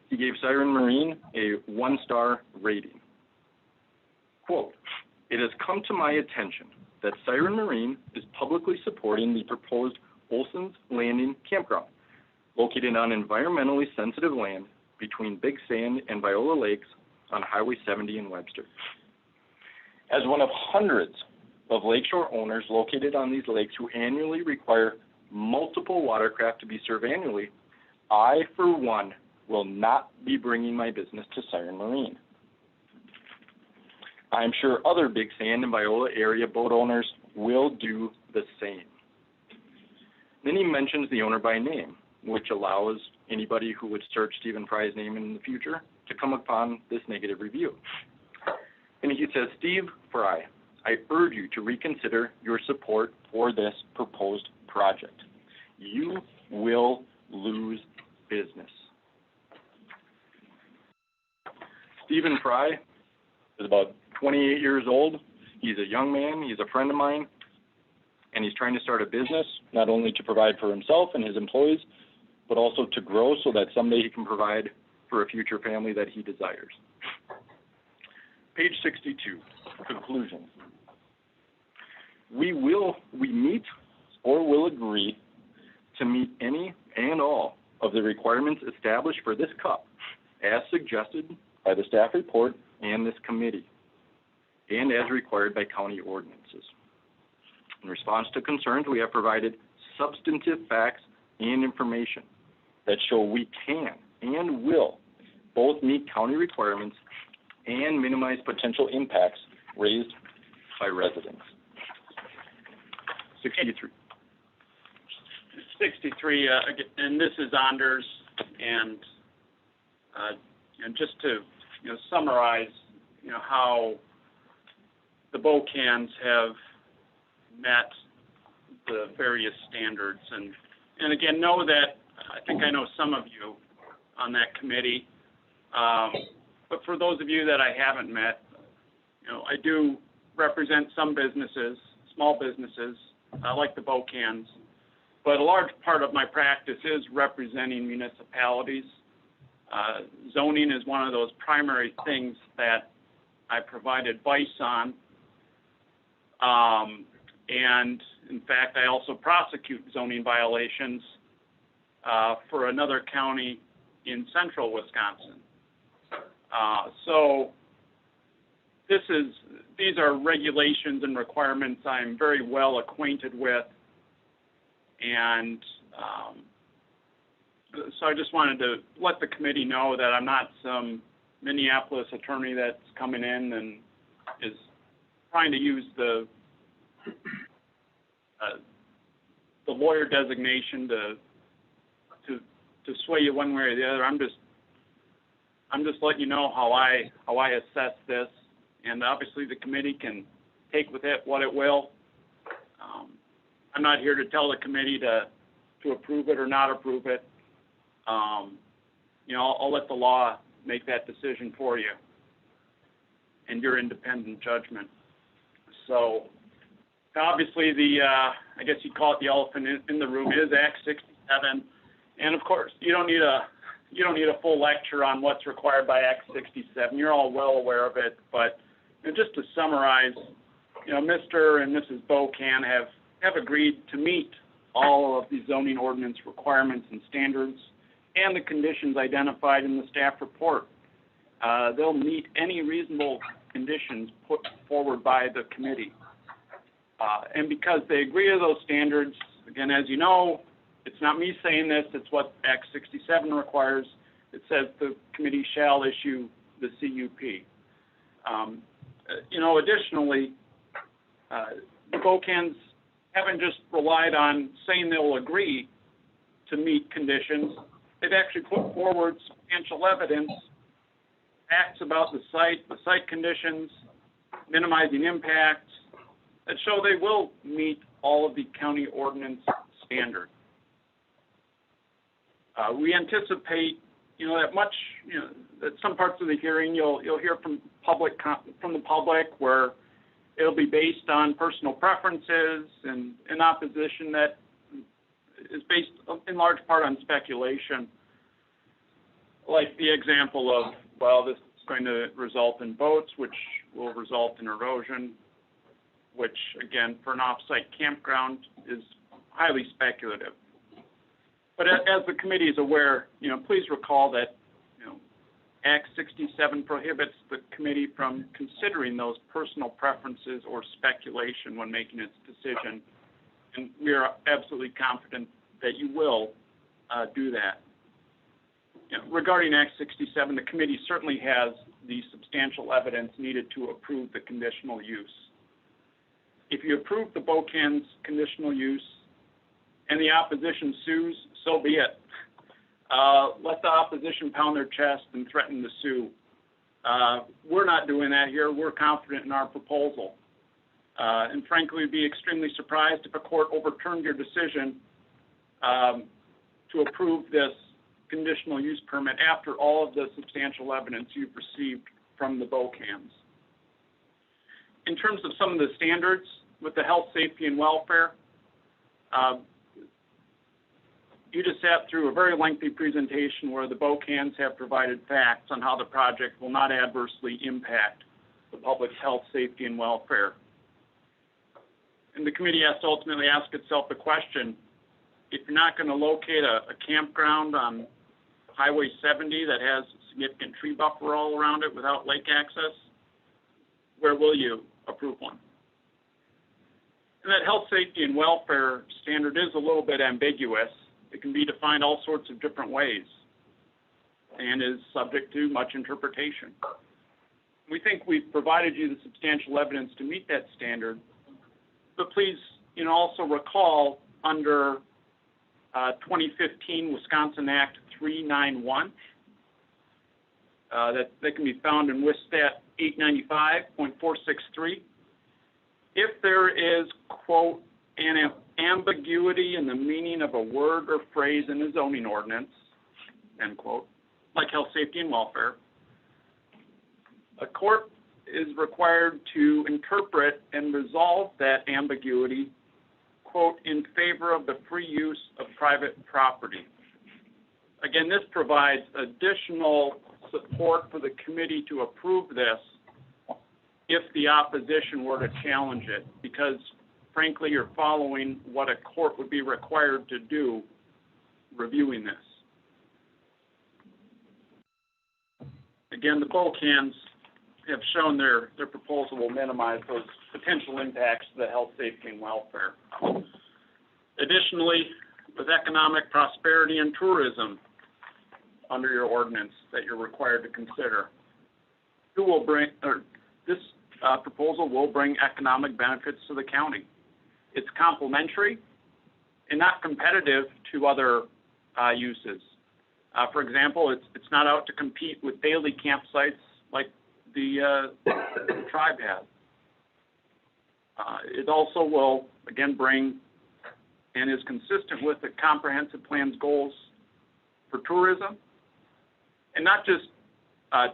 He gave Siren Marine a 1-star rating. Quote, it has come to my attention that Siren Marine is publicly supporting the proposed Olson's Landing campground, located on environmentally sensitive land between Big Sand and Viola Lakes on Highway 70 in Webster. As one of hundreds of lakeshore owners located on these lakes who annually require multiple watercraft to be served annually, I, for one, will not be bringing my business to Siren Marine. I am sure other Big Sand and Viola area boat owners will do the same. Then he mentions the owner by name, which allows anybody who would search Stephen Fry's name in the future to come upon this negative review. And he says, Steve Fry, I urge you to reconsider your support for this proposed project. You will lose business. Stephen Fry is about 28 years old. He's a young man. He's a friend of mine. And he's trying to start a business, not only to provide for himself and his employees, but also to grow so that someday he can provide for a future family that he desires. Page 62, conclusion. We meet or will agree to meet any and all of the requirements established for this cup as suggested by the staff report and this committee, and as required by county ordinances. In response to concerns, we have provided substantive facts and information that show we can and will both meet county requirements and minimize potential impacts raised by residents. 63. 63, and this is Anders, and just to summarize, how the BOCANs have met the various standards, and again, know that I think I know some of you on that committee, but for those of you that I haven't met, I do represent some businesses, small businesses, like the BOCANs, but a large part of my practice is representing municipalities. Zoning is one of those primary things that I provide advice on. And in fact, I also prosecute zoning violations for another county in central Wisconsin. So these are regulations and requirements I'm very well acquainted with. And so I just wanted to let the committee know that I'm not some Minneapolis attorney that's coming in and is trying to use the lawyer designation to sway you one way or the other. I'm just letting you know how I assess this, and obviously the committee can take with it what it will. I'm not here to tell the committee to approve it or not approve it. I'll let the law make that decision for you and your independent judgment. So obviously I guess you'd call it the elephant in the room is Act 67. And of course, you don't need a full lecture on what's required by Act 67. You're all well aware of it. But just to summarize, Mr. and Mrs. BOCAN have agreed to meet all of the zoning ordinance requirements and standards and the conditions identified in the staff report. They'll meet any reasonable conditions put forward by the committee. And because they agree to those standards, again, as you know, it's not me saying this, it's what Act 67 requires. It says the committee shall issue the CUP. Additionally, the Bocans haven't just relied on saying they'll agree to meet conditions. They've actually put forward substantial evidence, facts about the site conditions, minimizing impacts, that show they will meet all of the county ordinance standards. We anticipate, that some parts of the hearing you'll hear from the public where it'll be based on personal preferences and an opposition that is based in large part on speculation, like the example of, well, this is going to result in boats, which will result in erosion, which, again, for an off-site campground is highly speculative. But as the committee is aware, please recall that, Act 67 prohibits the committee from considering those personal preferences or speculation when making its decision. And we are absolutely confident that you will do that. Regarding Act 67, the committee certainly has the substantial evidence needed to approve the conditional use. If you approve the Bocans conditional use and the opposition sues, so be it. Let the opposition pound their chest and threaten to sue. We're not doing that here. We're confident in our proposal. And frankly, we'd be extremely surprised if a court overturned your decision to approve this conditional use permit after all of the substantial evidence you've received from the Bocans. In terms of some of the standards with the health, safety, and welfare, you just sat through a very lengthy presentation where the Bocans have provided facts on how the project will not adversely impact the public's health, safety, and welfare. And the committee has to ultimately ask itself the question, if you're not going to locate a campground on Highway 70 that has a significant tree buffer all around it without lake access, where will you approve one? And that health, safety, and welfare standard is a little bit ambiguous. It can be defined all sorts of different ways and is subject to much interpretation. We think we've provided you the substantial evidence to meet that standard, but please, also recall under 2015 Wisconsin Act 391 that can be found in WISSTAT 895.463. If there is, quote, an ambiguity in the meaning of a word or phrase in a zoning ordinance, end quote, like health, safety, and welfare, a court is required to interpret and resolve that ambiguity, quote, in favor of the free use of private property. Again, this provides additional support for the committee to approve this if the opposition were to challenge it, because frankly, you're following what a court would be required to do reviewing this. Again, the Bocans have shown their proposal will minimize those potential impacts to the health, safety, and welfare. Additionally, with economic prosperity and tourism under your ordinance that you're required to consider, this proposal will bring economic benefits to the county. It's complementary and not competitive to other uses. For example, it's not out to compete with daily campsites like the tribe has. It also will, again, bring and is consistent with the comprehensive plan's goals for tourism. And not just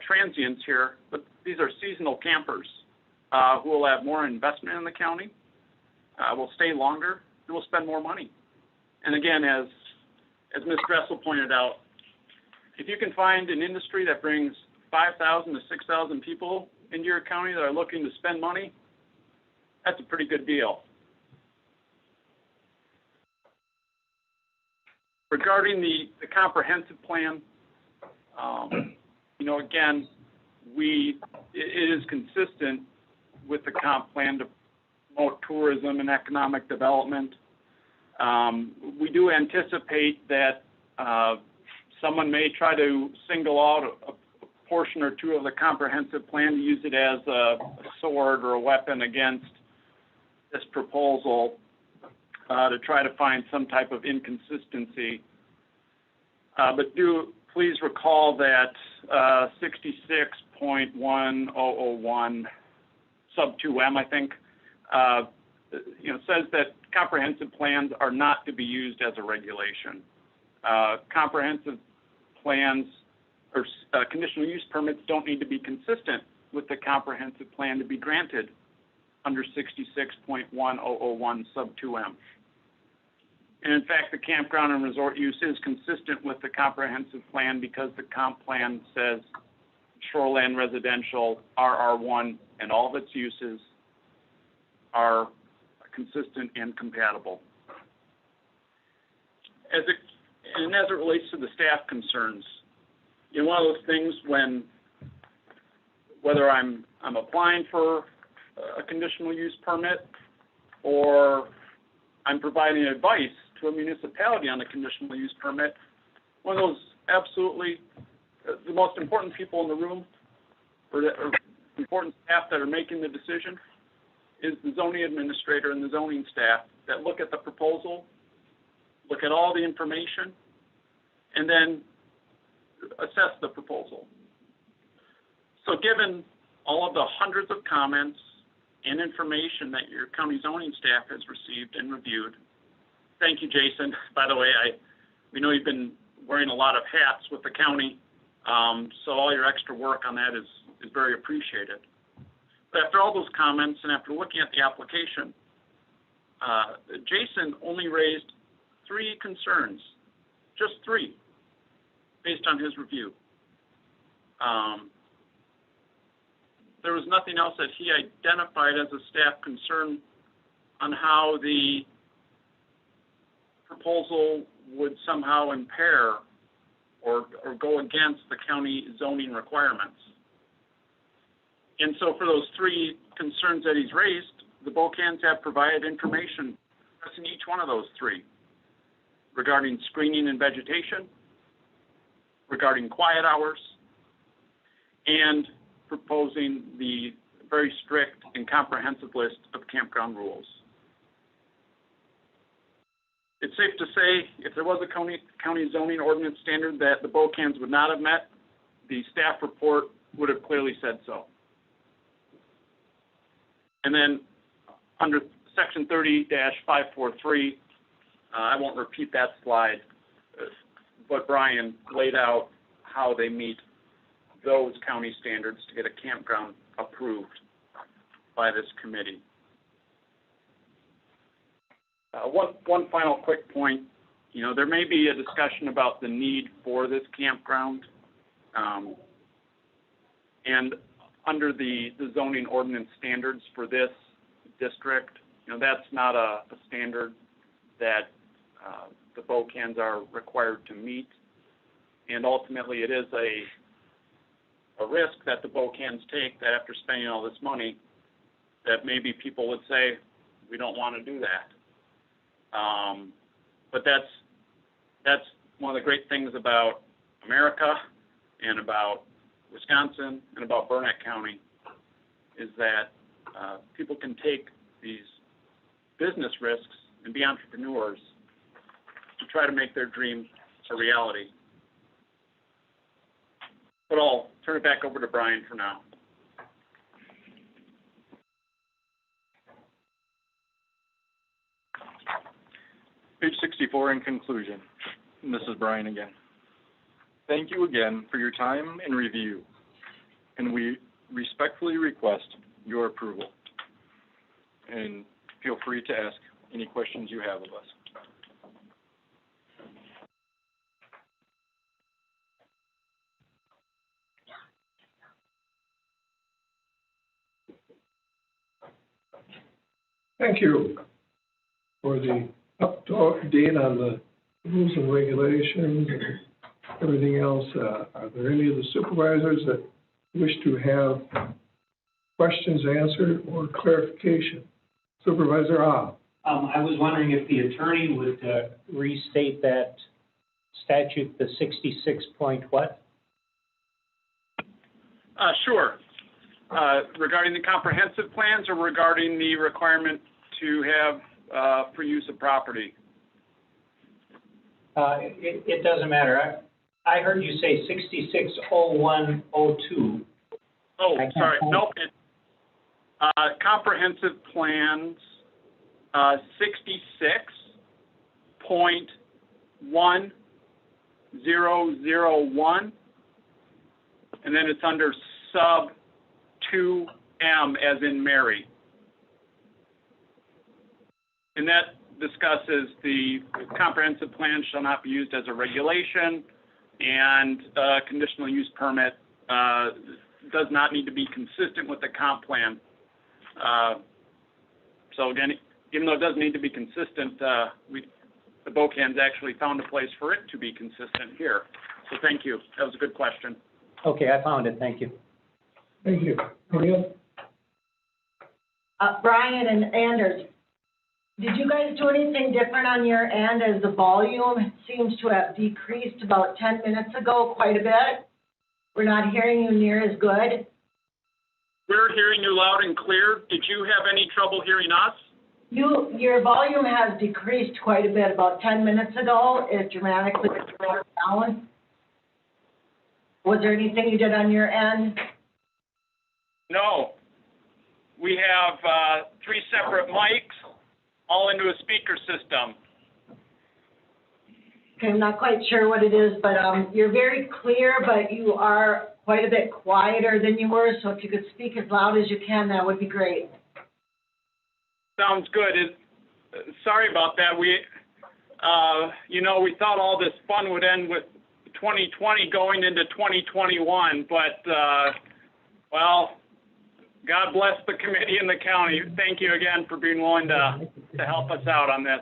transients here, but these are seasonal campers who will have more investment in the county, will stay longer, and will spend more money. And again, as Ms. Dressel pointed out, if you can find an industry that brings 5,000 to 6,000 people into your county that are looking to spend money, that's a pretty good deal. Regarding the comprehensive plan, again, it is consistent with the comp plan to promote tourism and economic development. We do anticipate that someone may try to single out a portion or two of the comprehensive plan to use it as a sword or a weapon against this proposal to try to find some type of inconsistency. But do please recall that 66.1001 sub 2M, I think, says that comprehensive plans are not to be used as a regulation. Comprehensive plans or conditional use permits don't need to be consistent with the comprehensive plan to be granted under 66.1001 sub 2M. And in fact, the campground and resort use is consistent with the comprehensive plan because the comp plan says shoreland residential, RR1, and all of its uses are consistent and compatible. As it relates to the staff concerns, one of those things whether I'm applying for a conditional use permit or I'm providing advice to a municipality on a conditional use permit, one of those absolutely the most important people in the room or important staff that are making the decision is the zoning administrator and the zoning staff that look at the proposal, look at all the information, and then assess the proposal. So given all of the hundreds of comments and information that your county zoning staff has received and reviewed, thank you, Jason. By the way, we know you've been wearing a lot of hats with the county, so all your extra work on that is very appreciated. But after all those comments and after looking at the application, Jason only raised 3 concerns, just 3, based on his review. There was nothing else that he identified as a staff concern on how the proposal would somehow impair or go against the county zoning requirements. And so for those 3 concerns that he's raised, the Bocans have provided information addressing each one of those 3 regarding screening and vegetation, regarding quiet hours, and proposing the very strict and comprehensive list of campground rules. It's safe to say if there was a county zoning ordinance standard that the Bocans would not have met, the staff report would have clearly said so. And then under section 30-543, I won't repeat that slide, but Brian laid out how they meet those county standards to get a campground approved by this committee. One final quick point, there may be a discussion about the need for this campground. And under the zoning ordinance standards for this district, that's not a standard that the Bocans are required to meet. And ultimately, it is a risk that the Bocans take that after spending all this money, that maybe people would say, we don't want to do that. But that's one of the great things about America and about Wisconsin and about Burnett County is that people can take these business risks and be entrepreneurs to try to make their dream a reality. But I'll turn it back over to Brian for now. Page 64 in conclusion. And this is Brian again. Thank you again for your time and review, and we respectfully request your approval. And feel free to ask any questions you have of us. Thank you for the update on the rules and regulations and everything else. Are there any of the supervisors that wish to have questions answered or clarification? Supervisor I was wondering if the attorney would restate that statute, the 66 point what? Sure. Regarding the comprehensive plans or regarding the requirement to have for use of property? It doesn't matter. I heard you say 660102. Oh, sorry. Nope. Comprehensive plans, 66.1001, and then it's under sub 2M as in Mary. And that discusses the comprehensive plan shall not be used as a regulation, and conditional use permit does not need to be consistent with the comp plan. So again, even though it doesn't need to be consistent, the BOCAN's actually found a place for it to be consistent here. So thank you. That was a good question. Okay, I found it. Thank you. Thank you. Maria? Brian and Anders, did you guys do anything different on your end as the volume seems to have decreased about 10 minutes ago quite a bit? We're not hearing you near as good. We're hearing you loud and clear. Did you have any trouble hearing us? Your volume has decreased quite a bit. About 10 minutes ago, it dramatically slowed down. Was there anything you did on your end? No. We have 3 separate mics, all into a speaker system. Okay, I'm not quite sure what it is, but you're very clear, but you are quite a bit quieter than you were, so if you could speak as loud as you can, that would be great. Sounds good. Sorry about that. We thought all this fun would end with 2020 going into 2021, but, God bless the committee and the county. Thank you again for being willing to help us out on this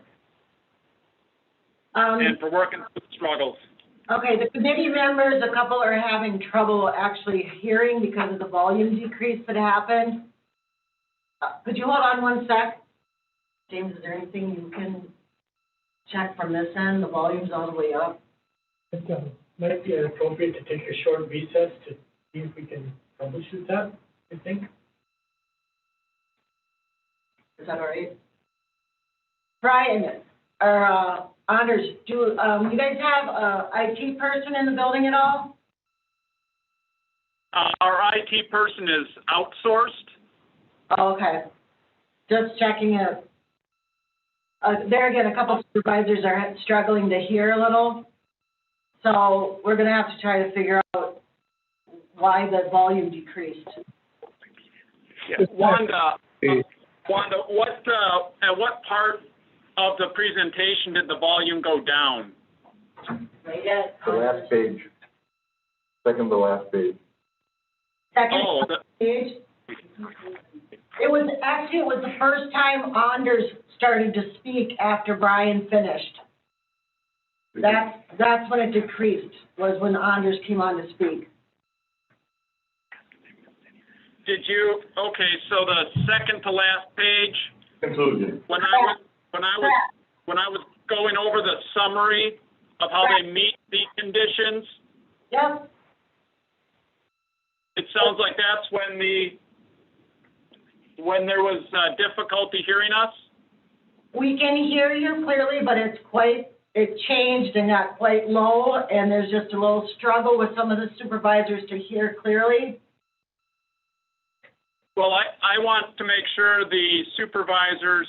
and for working through the struggles. Okay, the committee members, a couple are having trouble actually hearing because of the volume decrease that happened. Could you hold on one sec? James, is there anything you can check from this end? The volume's all the way up. It might be appropriate to take a short recess to see if we can troubleshoot that, I think. Is that all right? Brian, or Anders, do you guys have a IT person in the building at all? Our IT person is outsourced. Oh, okay. Just checking it. There again, a couple of supervisors are struggling to hear a little. So we're going to have to try to figure out why the volume decreased. Yeah. Wanda, at what part of the presentation did the volume go down? Right at The last page. Second to last page. second page. It was the first time Anders started to speak after Brian finished. That's when it decreased, was when Anders came on to speak. Okay, so the second to last page, Conclusion. when I was going over the summary of how they meet the conditions, Yep. it sounds like that's when there was difficulty hearing us. We can hear you clearly, but it changed and got quite low, and there's just a little struggle with some of the supervisors to hear clearly. Well, I want to make sure the supervisors,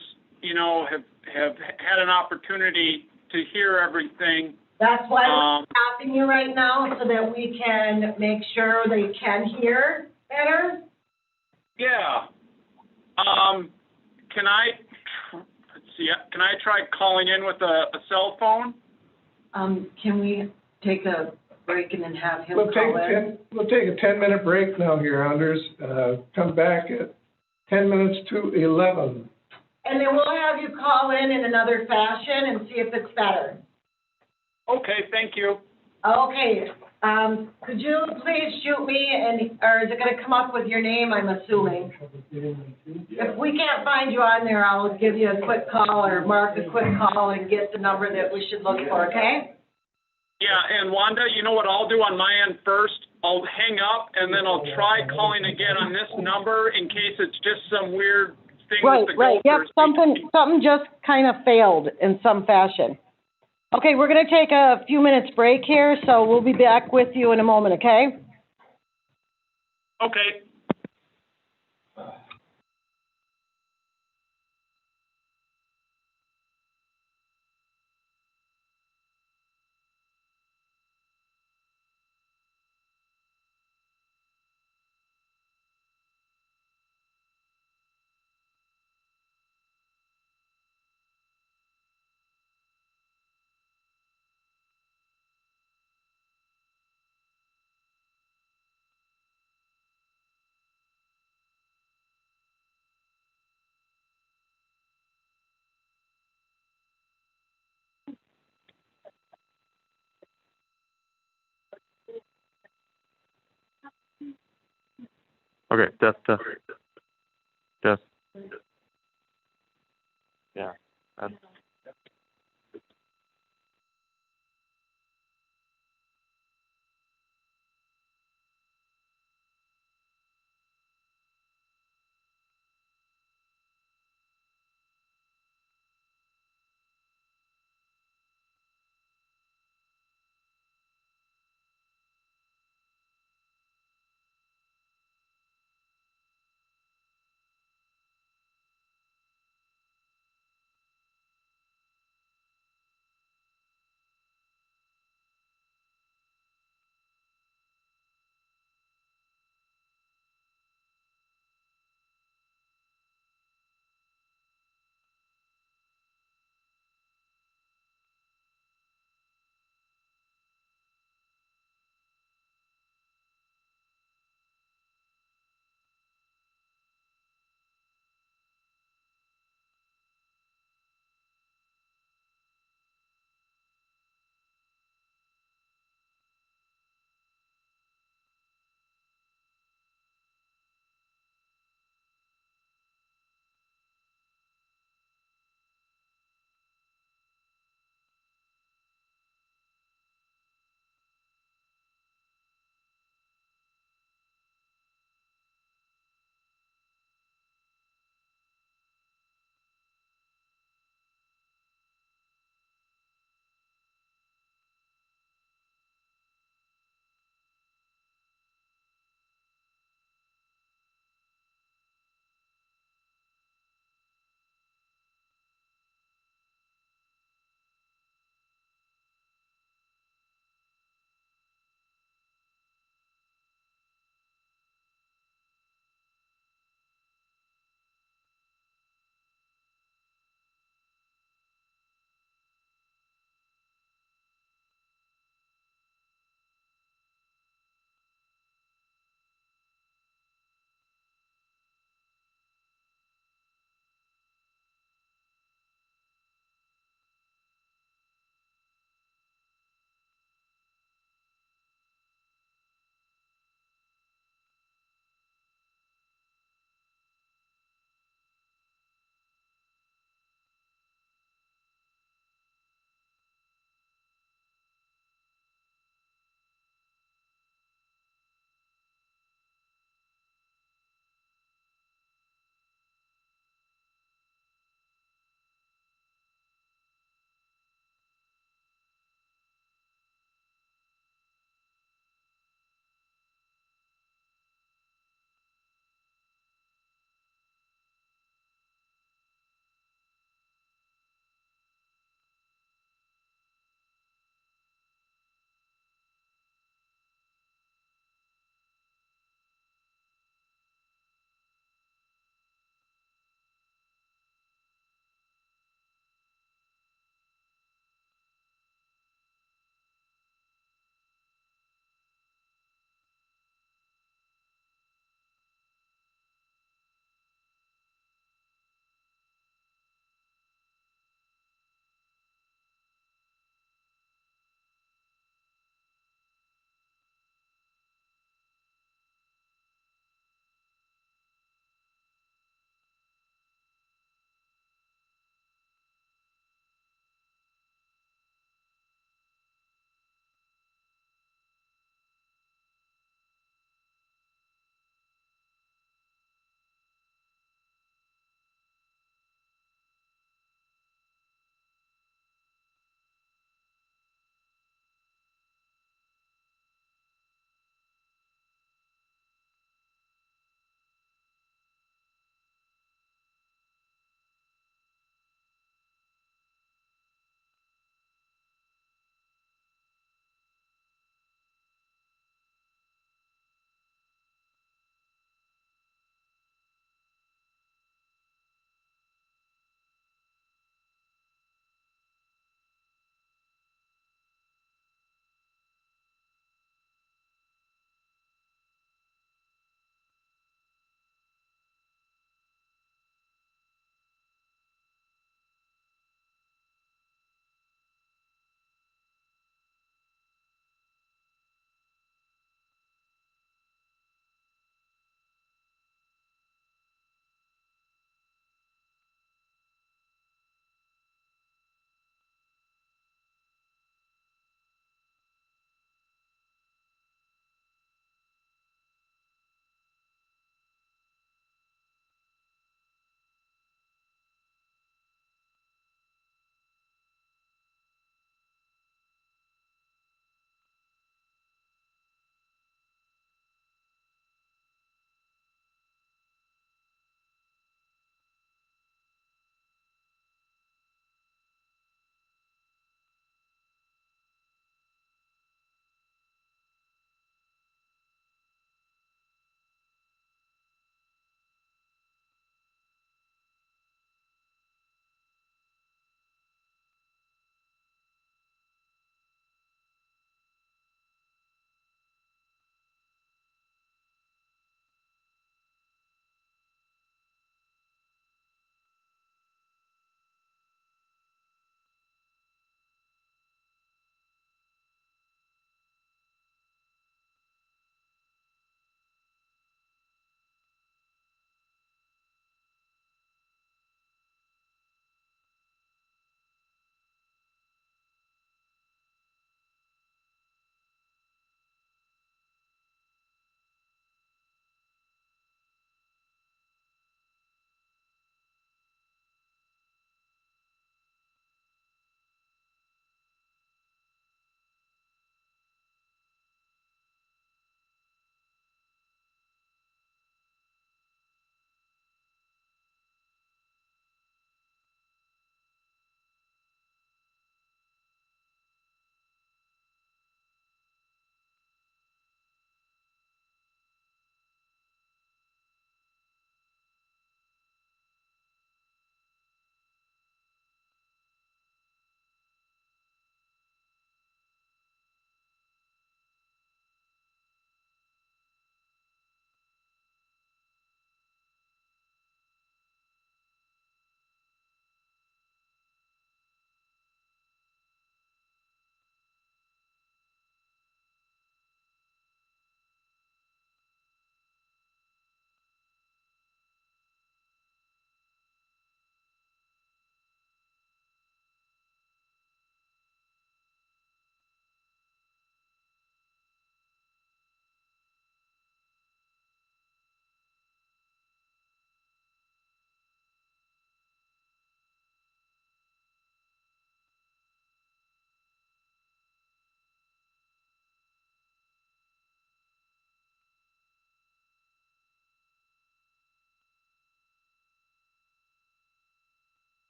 have had an opportunity to hear everything. That's why we're stopping you right now, so that we can make sure they can hear better. Yeah. Can I try calling in with a cell phone? Can we take a break and then have him We'll call in? We'll take a 10-minute break now here, Anders. Come back at 10 minutes to 11. And then we'll have you call in another fashion and see if it's better. Okay, thank you. Okay, could you please shoot me or is it gonna come up with your name, I'm assuming? If we can't find you on there, I'll give you a quick call or mark a quick call and get the number that we should look for, okay? Yeah, and Wanda, you know what I'll do on my end first? I'll hang up and then I'll try calling again on this number in case it's just some weird thing with the Right, yep, gophers. something just kind of failed in some fashion. Okay, we're gonna take a few minutes break here, so we'll be back with you in a moment, okay? Okay. Okay, test. Yeah, that's.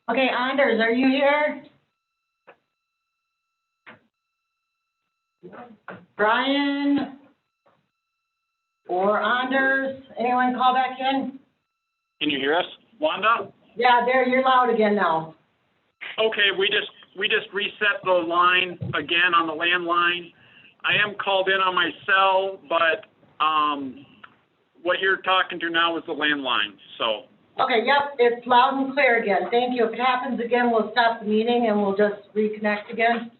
Okay, Anders, are you here? Brian? Or Anders? Anyone call back in? Can you hear us, Wanda? Yeah, there, you're loud again now. Okay, we just reset the line again on the landline. I am called in on my cell, but what you're talking to now is the landline, so. Okay, yep, it's loud and clear again. Thank you. If it happens again, we'll stop the meeting and we'll just reconnect again.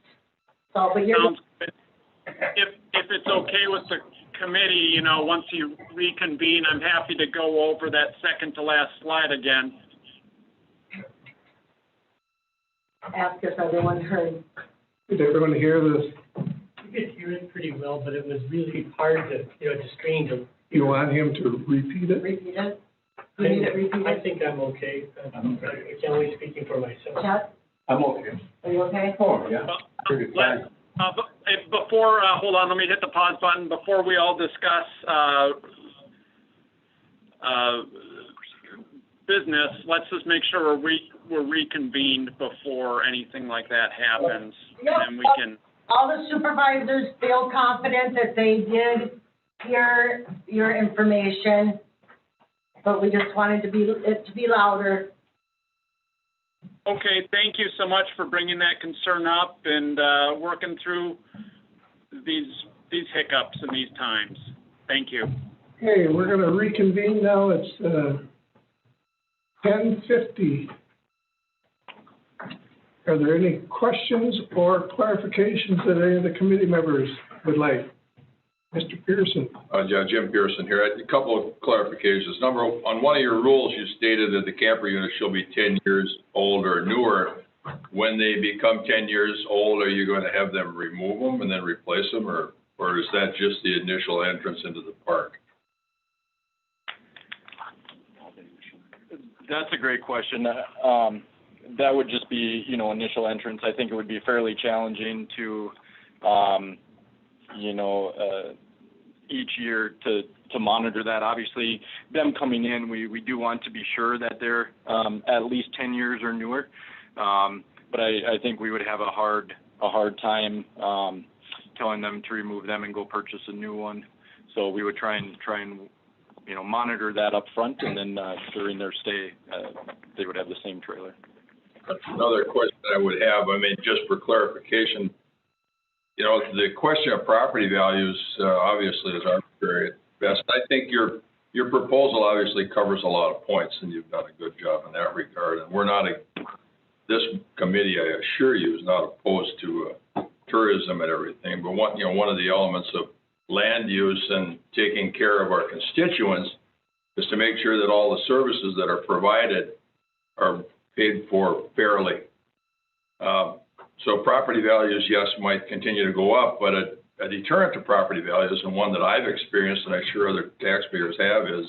So, but you're. Sounds good. If it's okay with the committee, you know, once you reconvene, I'm happy to go over that second to last slide again. Ask if everyone heard. Did everyone hear this? You could hear it pretty well, but it was really hard to, to screen to. You want him to repeat it? Repeat it? You need it repeated? I think I'm okay. I'm only speaking for myself. Chet, I'm okay. are you okay? Oh, yeah. Pretty fine. Before, hold on, let me hit the pause button. Before we all discuss business, let's just make sure we're reconvened before anything like that happens. Yep. And we can. All the supervisors feel confident that they did hear your information, but we just wanted it to be louder. Okay, thank you so much for bringing that concern up and working through these hiccups in these times. Thank you. Okay, we're going to reconvene now. It's 10:50. Are there any questions or clarifications that any of the committee members would like? Mr. Pearson. Yeah, Jim Pearson here. A couple of clarifications. Number, on one of your rules, you stated that the camper unit shall be 10 years old or newer. When they become 10 years old, are you going to have them remove them and then replace them, or is that just the initial entrance into the park? That's a great question. That would just be, initial entrance. I think it would be fairly challenging to, each year to monitor that. Obviously, them coming in, we do want to be sure that they're at least 10 years or newer. But I think we would have a hard time telling them to remove them and go purchase a new one. So we would try and monitor that up front, and then during their stay, they would have the same trailer. Another question I would have, just for clarification, the question of property values obviously is arbitrary at best. I think your proposal obviously covers a lot of points, and you've done a good job in that regard. And we're not this committee, I assure you, is not opposed to tourism and everything. But one of the elements of land use and taking care of our constituents is to make sure that all the services that are provided are paid for fairly. So property values, yes, might continue to go up, but a deterrent to property values, and one that I've experienced and I'm sure other taxpayers have, is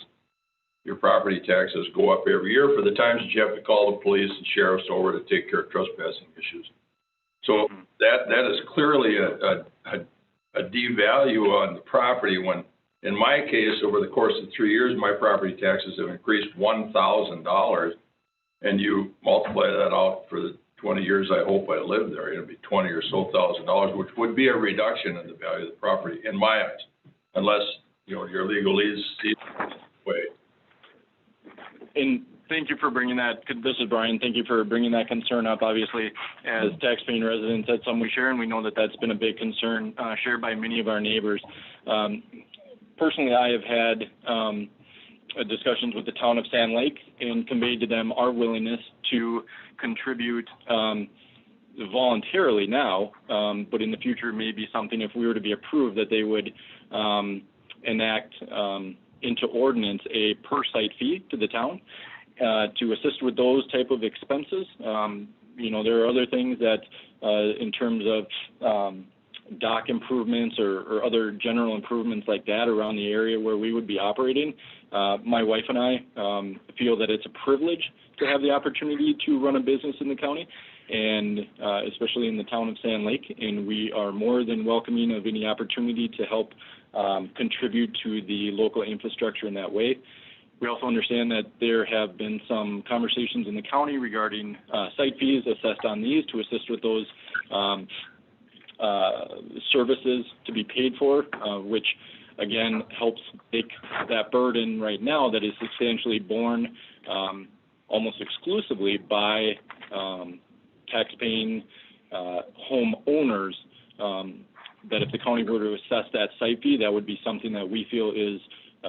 your property taxes go up every year for the times that you have to call the police and sheriffs over to take care of trespassing issues. So that is clearly a devalue on the property when, in my case, over the course of 3 years, my property taxes have increased $1,000, and you multiply that out for the 20 years I hope I lived there, it'll be $20,000 or so, which would be a reduction in the value of the property, in my eyes, unless, your legalese sees it way. And thank you for bringing that. This is Brian. Thank you for bringing that concern up. Obviously, as taxpaying residents, that's something we share, and we know that that's been a big concern shared by many of our neighbors. Personally, I have had discussions with the town of Sand Lake and conveyed to them our willingness to contribute voluntarily now, but in the future may be something, if we were to be approved, that they would enact into ordinance a per site fee to the town to assist with those type of expenses. There are other things that in terms of dock improvements or other general improvements like that around the area where we would be operating. My wife and I feel that it's a privilege to have the opportunity to run a business in the county, and especially in the town of Sand Lake, and we are more than welcoming of any opportunity to help contribute to the local infrastructure in that way. We also understand that there have been some conversations in the county regarding site fees assessed on these to assist with those services to be paid for, which again helps take that burden right now that is substantially borne almost exclusively by tax-paying homeowners. That if the county were to assess that site fee, that would be something that we feel is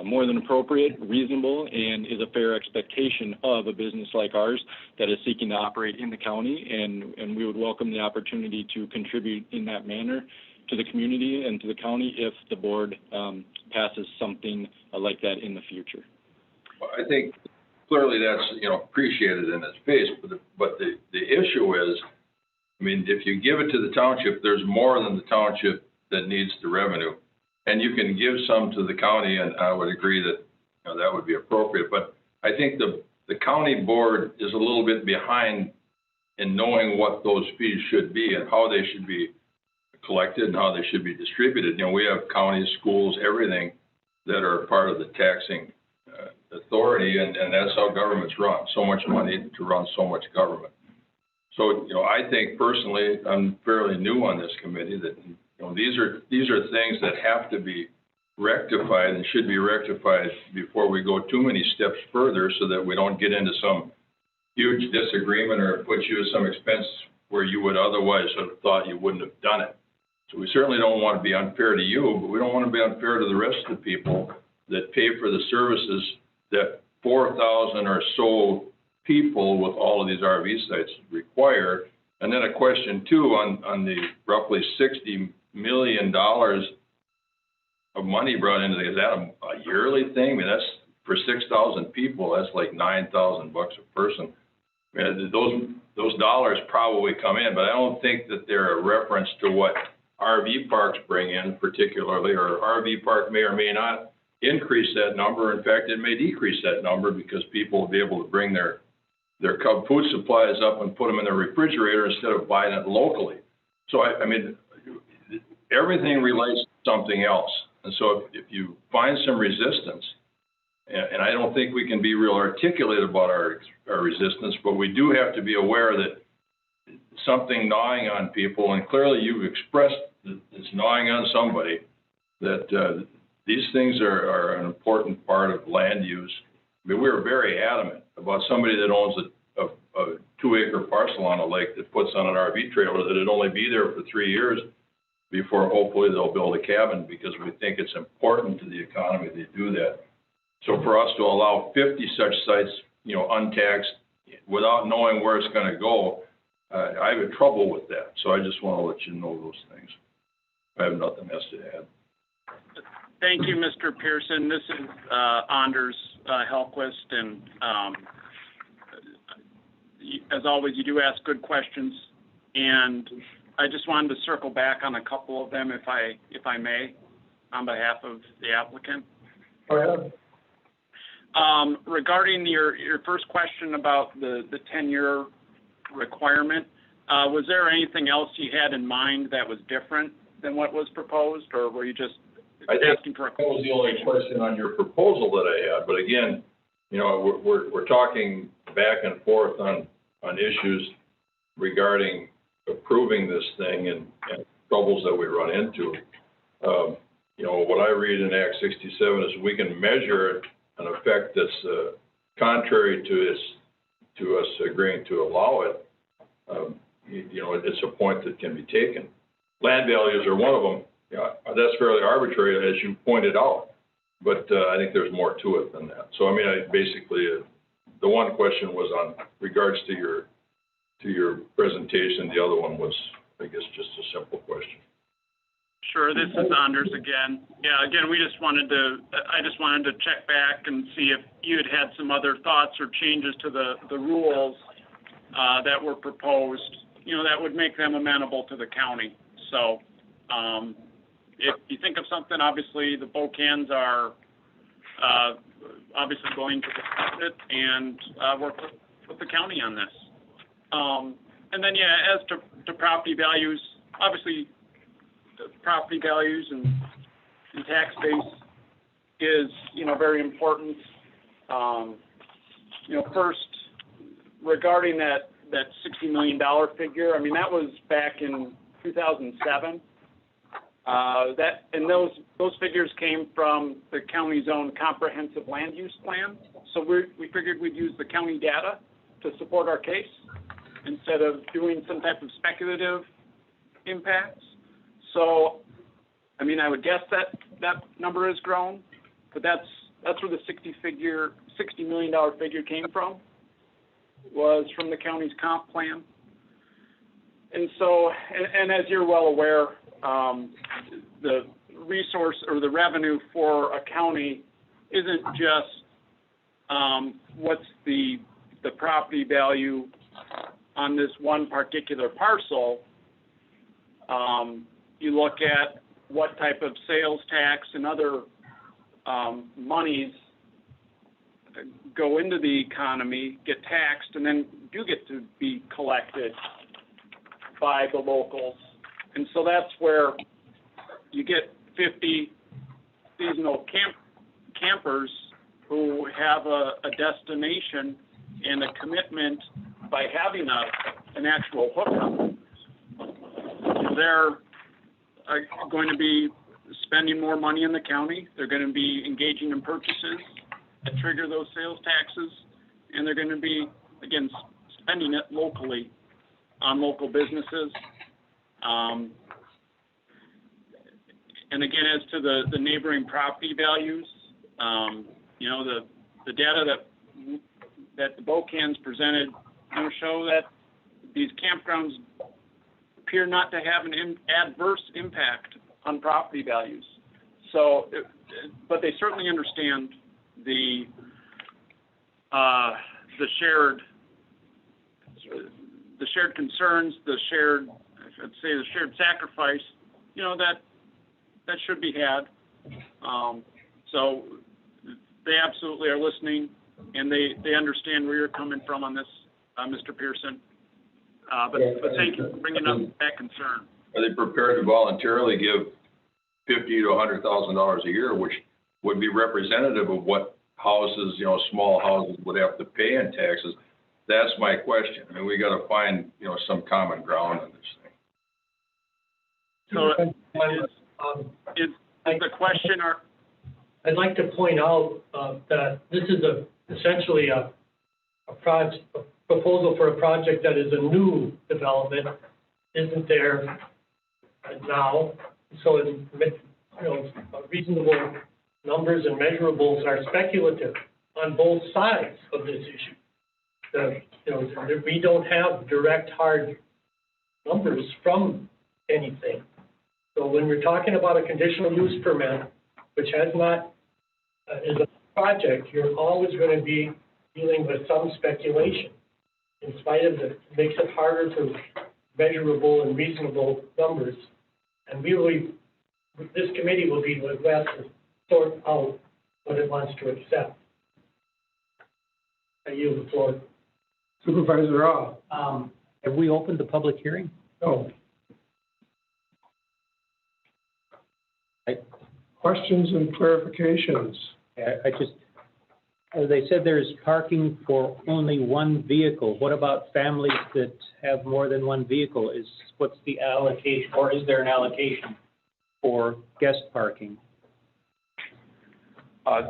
more than appropriate, reasonable, and is a fair expectation of a business like ours that is seeking to operate in the county, and we would welcome the opportunity to contribute in that manner to the community and to the county if the board passes something like that in the future. Well, I think clearly that's, appreciated in its face, but the issue is, I mean, if you give it to the township, there's more than the township that needs the revenue. And you can give some to the county, and I would agree that, that would be appropriate. But I think the county board is a little bit behind in knowing what those fees should be and how they should be collected and how they should be distributed. We have counties, schools, everything that are part of the taxing authority, and that's how government's run. So much money to run so much government. So, I think personally, I'm fairly new on this committee, that these are things that have to be rectified and should be rectified before we go too many steps further, so that we don't get into some huge disagreement or put you at some expense where you would otherwise have thought you wouldn't have done it. So we certainly don't want to be unfair to you, but we don't want to be unfair to the rest of the people that pay for the services that 4,000 or so people with all of these RV sites require. And then a question too on the roughly $60 million of money brought into is that a yearly thing? I mean, that's for 6,000 people, that's like $9,000 a person. I mean, those dollars probably come in, but I don't think that they're a reference to what RV parks bring in particularly, or RV park may or may not increase that number. In fact, it may decrease that number because people will be able to bring their Cub food supplies up and put them in their refrigerator instead of buying it locally. So, I mean, everything relates to something else. And so if you find some resistance, and I don't think we can be real articulate about our resistance, but we do have to be aware that something gnawing on people, and clearly you've expressed that it's gnawing on somebody, that these things are an important part of land use. I mean, we're very adamant about somebody that owns a 2-acre parcel on a lake that puts on an RV trailer, that it'd only be there for 3 years before hopefully they'll build a cabin, because we think it's important to the economy they do that. So for us to allow 50 such sites, untaxed, without knowing where it's going to go, I have trouble with that. So I just want to let you know those things. I have nothing else to add. Thank you, Mr. Pearson. This is Anders Hellquist, and as always, you do ask good questions, and I just wanted to circle back on a couple of them, if I may, on behalf of the applicant. Regarding your first question about the 10-year requirement, was there anything else you had in mind that was different than what was proposed, or were you just asking for a... That was the only question on your proposal that I had. But again, we're talking back and forth on issues regarding approving this thing and troubles that we run into. What I read in Act 67 is we can measure an effect that's contrary to us agreeing to allow it. It's a point that can be taken. Land values are one of them. That's fairly arbitrary, as you pointed out, but I think there's more to it than that. So, basically, the one question was on regards to your presentation. The other one was, I guess, just a simple question. Sure, this is Anders again. Yeah, again, I just wanted to check back and see if you had some other thoughts or changes to the rules that were proposed, that would make them amenable to the county. So, if you think of something, obviously the Bocans are obviously going to discuss it and work with the county on this. And then, as to property values, obviously property values and tax base is, very important First, regarding that $60 million figure, I mean, that was back in 2007. Those figures came from the county's own comprehensive land use plan. So we figured we'd use the county data to support our case instead of doing some type of speculative impacts. So, I mean, I would guess that number has grown, but that's where the $60 million figure came from, was from the county's comp plan. And so, and as you're well aware, the resource or the revenue for a county isn't just what's the property value on this one particular parcel. You look at what type of sales tax and other monies go into the economy, get taxed, and then do get to be collected by the locals. And so that's where you get 50 seasonal campers who have a destination and a commitment by having an actual hookup. They're going to be spending more money in the county. They're going to be engaging in purchases that trigger those sales taxes, and they're going to be, again, spending it locally on local businesses. And again, as to the neighboring property values, the data that the BOCANs presented show that these campgrounds appear not to have an adverse impact on property values. So, but they certainly understand the shared concerns, the shared sacrifice, that should be had. So they absolutely are listening, and they understand where you're coming from on this, Mr. Pearson. But thank you for bringing up that concern. Are they prepared to voluntarily give $50,000 to $100,000 a year, which would be representative of what houses, small houses would have to pay in taxes? That's my question. I mean, we got to find, some common ground on this thing. So is the question, I'd like to point out that this is essentially a proposal for a project that is a new development, isn't there now. So reasonable numbers and measurables are speculative on both sides of this issue. We don't have direct hard numbers from anything. So when we're talking about a conditional use permit, which is a project, you're always going to be dealing with some speculation. In spite of it makes it harder to measurable and reasonable numbers. And this committee will be left to sort out what it wants to accept. I yield the floor. Supervisor Roth. Have we opened the public hearing? No. Questions and clarifications? They said there's parking for only one vehicle. What about families that have more than one vehicle? What's the allocation, or is there an allocation for guest parking?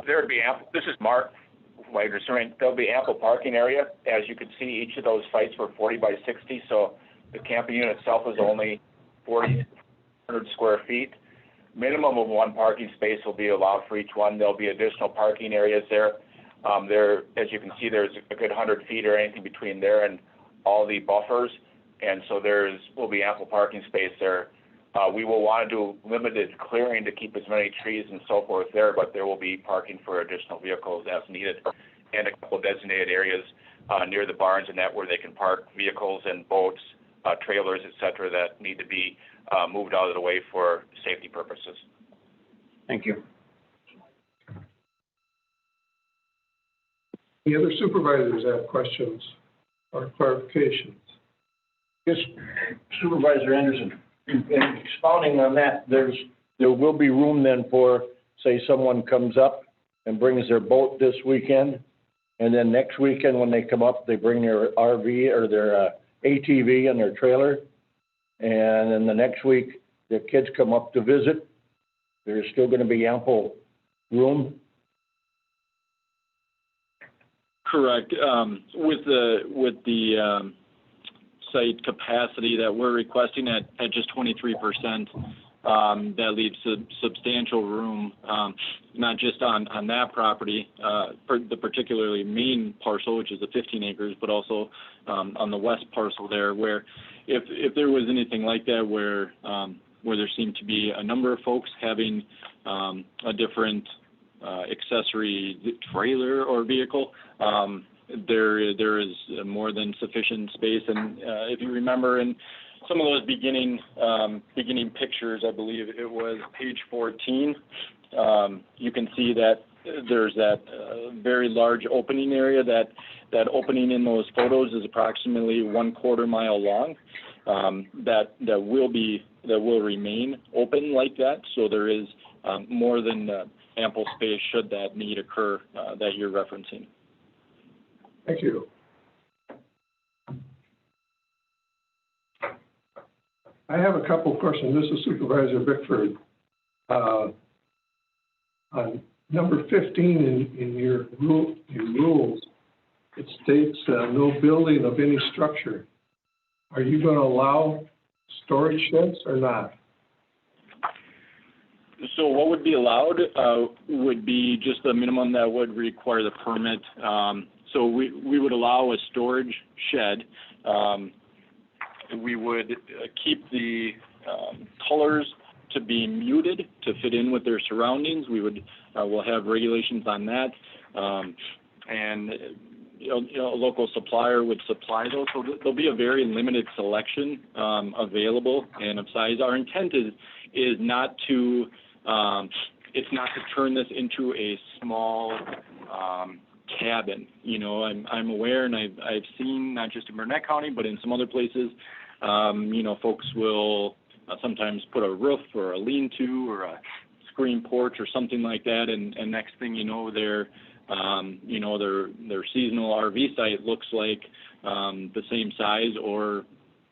There'd be ample. This is Mark Wagner. There'll be ample parking area. As you can see, each of those sites were 40 by 60, so the camping unit itself is only 400 square feet. Minimum of one parking space will be allowed for each one. There'll be additional parking areas there. As you can see, there's a good 100 feet or anything between there and all the buffers, and so will be ample parking space there. We will want to do limited clearing to keep as many trees and so forth there, but there will be parking for additional vehicles as needed, and a couple designated areas near the barns and that where they can park vehicles and boats, trailers, et cetera, that need to be moved out of the way for safety purposes. Thank you. Any other supervisors have questions or clarifications? Yes, Supervisor Anderson, in expounding on that, there will be room then for, say, someone comes up and brings their boat this weekend, And then next weekend when they come up, they bring their RV or their ATV and their trailer. And then the next week, the kids come up to visit. There's still gonna be ample room. Correct. With the site capacity that we're requesting at just 23%, that leaves substantial room, not just on that property, for the particularly main parcel, which is the 15 acres, but also on the west parcel there, where if there was anything like that where there seemed to be a number of folks having a different accessory trailer or vehicle, there is more than sufficient space. And if you remember in some of those beginning pictures, I believe it was page 14, you can see that there's that very large opening area. That opening in those photos is approximately 1/4 mile long. That will remain open like that. So there is more than ample space should that need occur that you're referencing. Thank you. I have a couple of questions. This is Supervisor Bickford. On number 15 in your rules, it states no building of any structure. Are you going to allow storage sheds or not? So what would be allowed would be just the minimum that would require the permit. So we would allow a storage shed. We would keep the colors to be muted to fit in with their surroundings. We'll have regulations on that, and a local supplier would supply those. So there'll be a very limited selection available and of size. Our intent is not to turn this into a small cabin. I'm aware, and I've seen not just in Burnett County, but in some other places, folks will sometimes put a roof or a lean-to or a screen porch or something like that, and next thing you know, their seasonal RV site looks like the same size or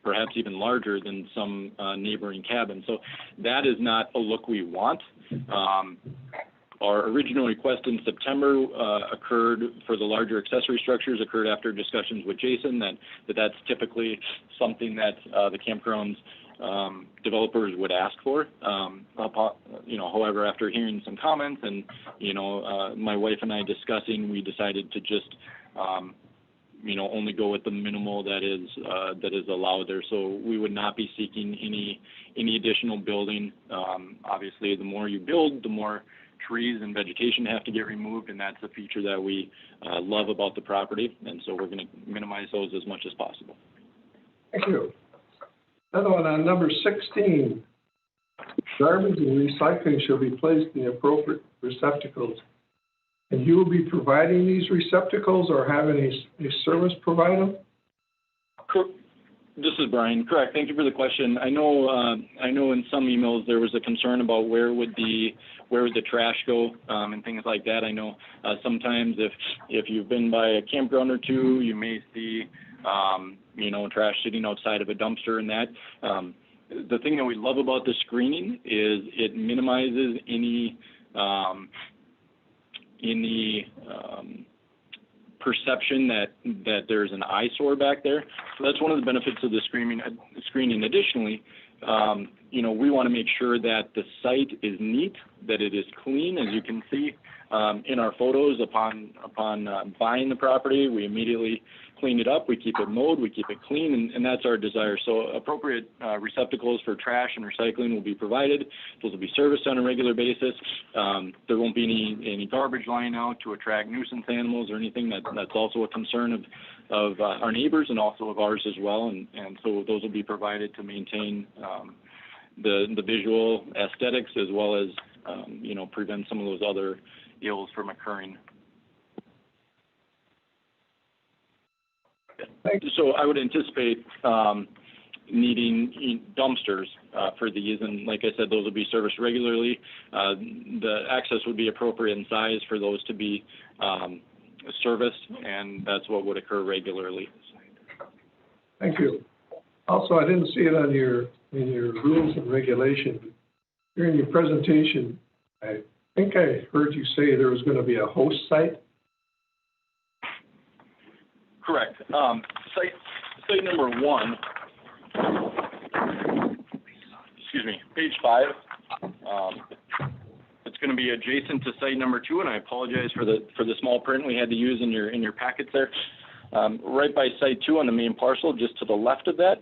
perhaps even larger than some neighboring cabin. So that is not a look we want. Our original request in September occurred for the larger accessory structures occurred after discussions with Jason that's typically something that the campgrounds developers would ask for. However, after hearing some comments and my wife and I discussing, we decided to just only go with the minimal that is allowed there. So we would not be seeking any additional building. Obviously, the more you build, the more trees and vegetation have to get removed, and that's a feature that we love about the property, and so we're going to minimize those as much as possible. Thank you. Another one on number 16. Garbage and recycling shall be placed in the appropriate receptacles. And you will be providing these receptacles or having a service provide them? This is Brian. Correct. Thank you for the question. I know in some emails there was a concern about where would the trash go and things like that. I know sometimes if you've been by a campground or two, you may see trash sitting outside of a dumpster and that. The thing that we love about the screening is it minimizes any perception that there's an eyesore back there. So that's one of the benefits of the screening. Additionally, we want to make sure that the site is neat, that it is clean. As you can see in our photos, upon buying the property, we immediately clean it up. We keep it mowed, we keep it clean, and that's our desire. So appropriate receptacles for trash and recycling will be provided. Those will be serviced on a regular basis. There won't be any garbage lying out to attract nuisance animals or anything. That's also a concern of our neighbors and also of ours as well. And so those will be provided to maintain the visual aesthetics as well as prevent some of those other ills from occurring. So I would anticipate needing dumpsters for these, and like I said, those will be serviced regularly. The access would be appropriate in size for those to be serviced, and that's what would occur regularly. Thank you. Also, I didn't see it on in your rules and regulations. During your presentation, I think I heard you say there was going to be a host site. Correct. Site number 1, page 5. It's going to be adjacent to site number 2, and I apologize for the small print we had to use in your packets there. Right by site 2 on the main parcel, just to the left of that,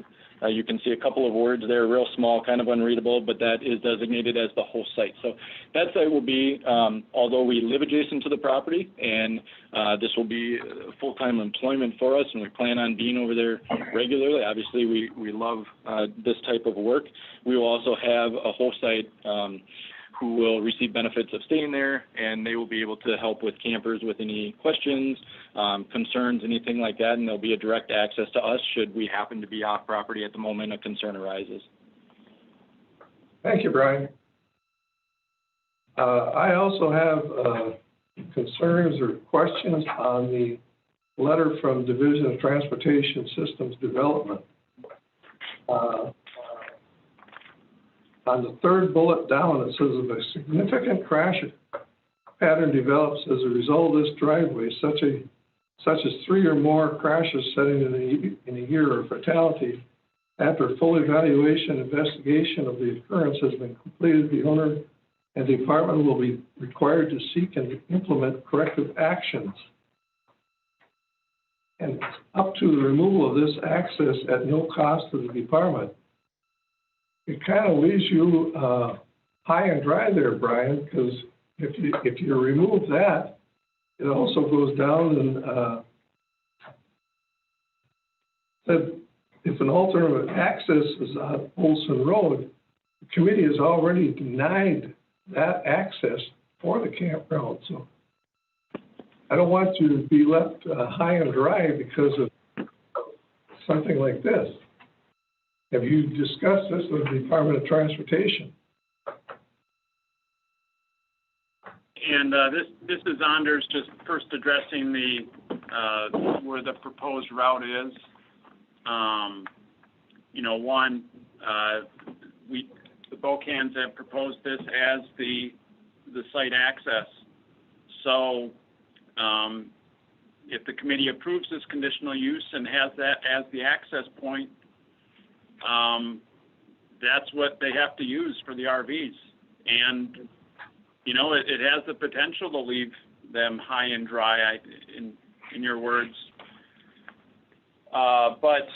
you can see a couple of words there, real small, kind of unreadable, but that is designated as the host site. So that site will be, although we live adjacent to the property, and this will be full-time employment for us, and we plan on being over there regularly. Obviously, we love this type of work. We will also have a host site who will receive benefits of staying there, and they will be able to help with campers with any questions, concerns, anything like that, and there'll be a direct access to us should we happen to be off property at the moment a concern arises. Thank you, Brian. I also have concerns or questions on the letter from Division of Transportation Systems Development. On the third bullet down, it says if a significant crash pattern develops as a result of this driveway, such as 3 or more crashes setting in a year or fatality, after full evaluation and investigation of the occurrence has been completed, the owner and the department will be required to seek and implement corrective actions. And up to the removal of this access at no cost to the department. It kind of leaves you high and dry there, Brian, because if you remove that, it also goes down and said if an alternate access is on Olson Road, the committee has already denied that access for the campground. So I don't want you to be left high and dry because of something like this. Have you discussed this with the Department of Transportation? And this is Anders just first addressing where the proposed route is. The Bocans have proposed this as the site access. So if the committee approves this conditional use and has that as the access point, that's what they have to use for the RVs. And, it has the potential to leave them high and dry, in your words. But,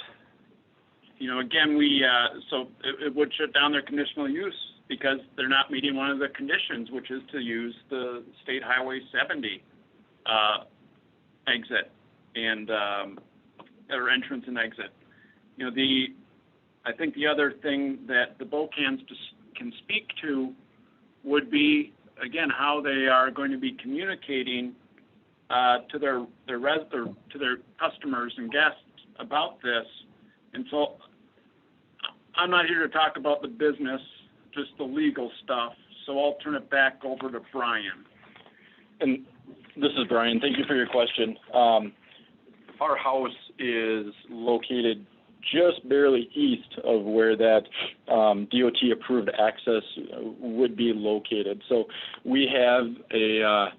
again, so it would shut down their conditional use because they're not meeting one of the conditions, which is to use the State Highway 70 exit and or entrance and exit. I think the other thing that the Bocans can speak to would be, again, how they are going to be communicating to their customers and guests about this. And so I'm not here to talk about the business, just the legal stuff. So I'll turn it back over to Brian. And this is Brian. Thank you for your question. Our house is located just barely east of where that DOT-approved access would be located. So we have a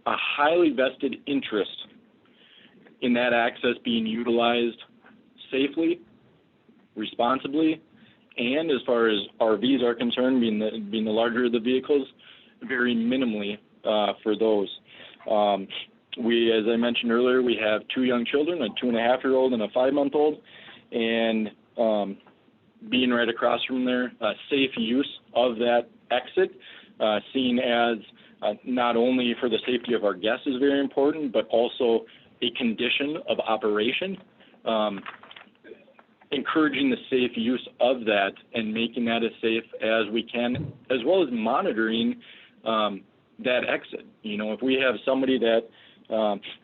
highly vested interest in that access being utilized safely, responsibly, and as far as RVs are concerned, being the larger of the vehicles, very minimally for those. As I mentioned earlier, we have 2 young children, a 2.5-year-old and a 5-month-old, and being right across from there, safe use of that exit, seen as not only for the safety of our guests is very important, but also a condition of operation. Encouraging the safe use of that and making that as safe as we can, as well as monitoring that exit. If we have somebody that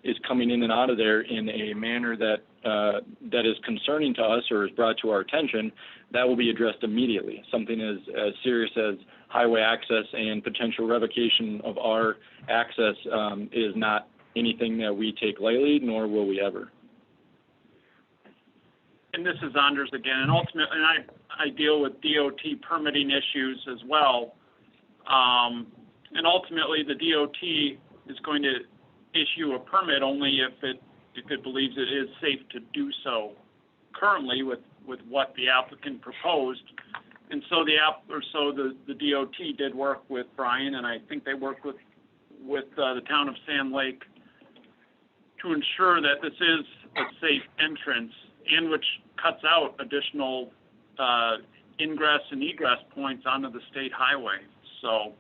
is coming in and out of there in a manner that is concerning to us or is brought to our attention, that will be addressed immediately. Something as serious as highway access and potential revocation of our access is not anything that we take lightly, nor will we ever. And this is Anders again, and ultimately, and I deal with DOT permitting issues as well. And ultimately, the DOT is going to issue a permit only if it believes it is safe to do so. Currently, with what the applicant proposed, and so the DOT did work with Brian, and I think they worked with the town of Sand Lake to ensure that this is a safe entrance, and which cuts out additional ingress and egress points onto the state highway. So,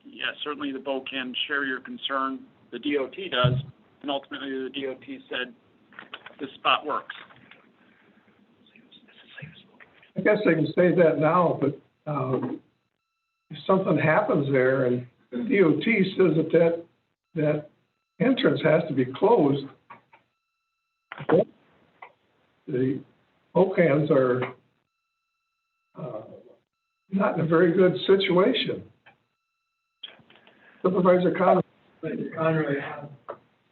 yeah, certainly the BOW can share your concern. The DOT does, and ultimately the DOT said this spot works. I guess I can say that now, but if something happens there and the DOT says that entrance has to be closed, the OCANs are not in a very good situation. Supervisor Conroy.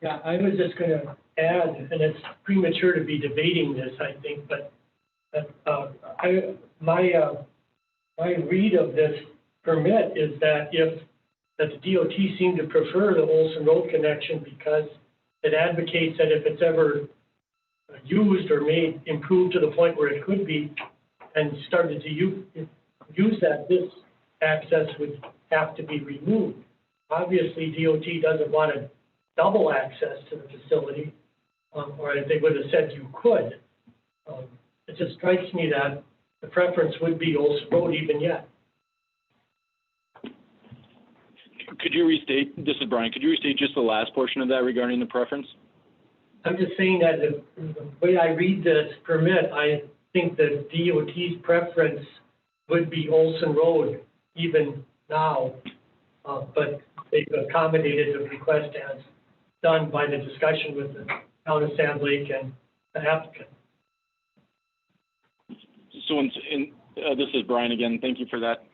Yeah, I was just going to add, and it's premature to be debating this, I think, but my read of this permit is that the DOT seemed to prefer the Olson Road connection because it advocates that if it's ever used or made improved to the point where it could be and started to use that, this access would have to be removed. Obviously, DOT doesn't want to double access to the facility, or they would have said you could. It just strikes me that the preference would be Olson Road even yet. Could you restate, this is Brian, could you restate just the last portion of that regarding the preference? I'm just saying that the way I read this permit, I think the DOT's preference would be Olson Road even now, but they've accommodated the request as done by the discussion with the town of Sand Lake and the applicant. So, this is Brian again. Thank you for that.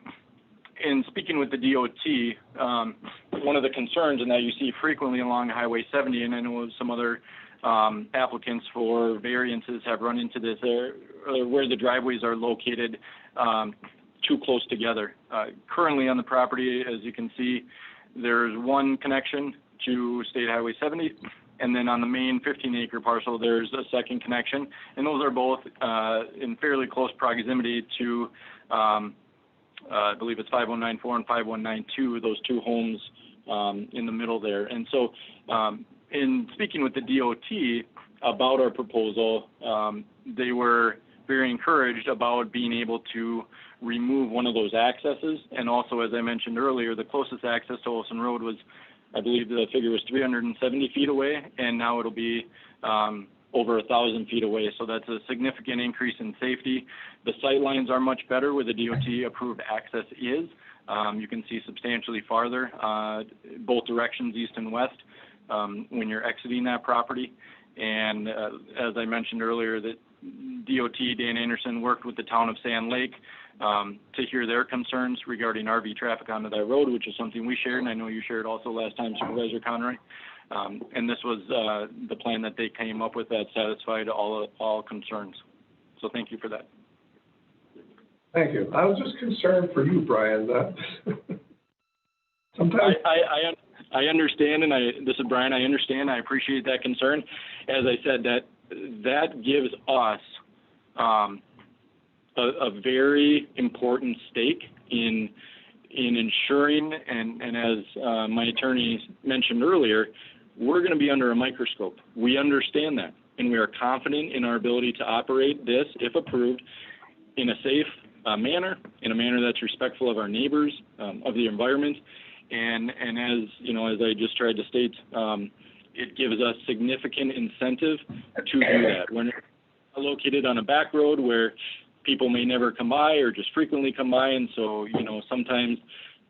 In speaking with the DOT, one of the concerns, and that you see frequently along Highway 70, and I know some other applicants for variances have run into this, where the driveways are located too close together. Currently on the property, as you can see, there's one connection to State Highway 70, and then on the main 15-acre parcel, there's a second connection, and those are both in fairly close proximity to, I believe it's 5194 and 5192, those two homes in the middle there. And so in speaking with the DOT about our proposal, they were very encouraged about being able to remove one of those accesses. And also, as I mentioned earlier, the closest access to Olson Road was, I believe the figure was 370 feet away, and now it'll be over 1,000 feet away. So that's a significant increase in safety. The sight lines are much better where the DOT approved access is. You can see substantially farther, both directions, east and west, when you're exiting that property. And as I mentioned earlier, that DOT, Dan Anderson, worked with the town of Sand Lake to hear their concerns regarding RV traffic onto that road, which is something we shared, and I know you shared also last time, Supervisor Conroy. And this was the plan that they came up with that satisfied all concerns. So thank you for that. Thank you. I was just concerned for you, Brian, that sometimes... I understand, and this is Brian, I understand, I appreciate that concern. As I said, that gives us a very important stake in ensuring, and as my attorney mentioned earlier, we're going to be under a microscope. We understand that, and we are confident in our ability to operate this, if approved, in a safe manner, in a manner that's respectful of our neighbors, of the environment, and as you know, as I just tried to state, it gives us significant incentive to do that. We're not located on a back road where people may never come by or just frequently come by, and so sometimes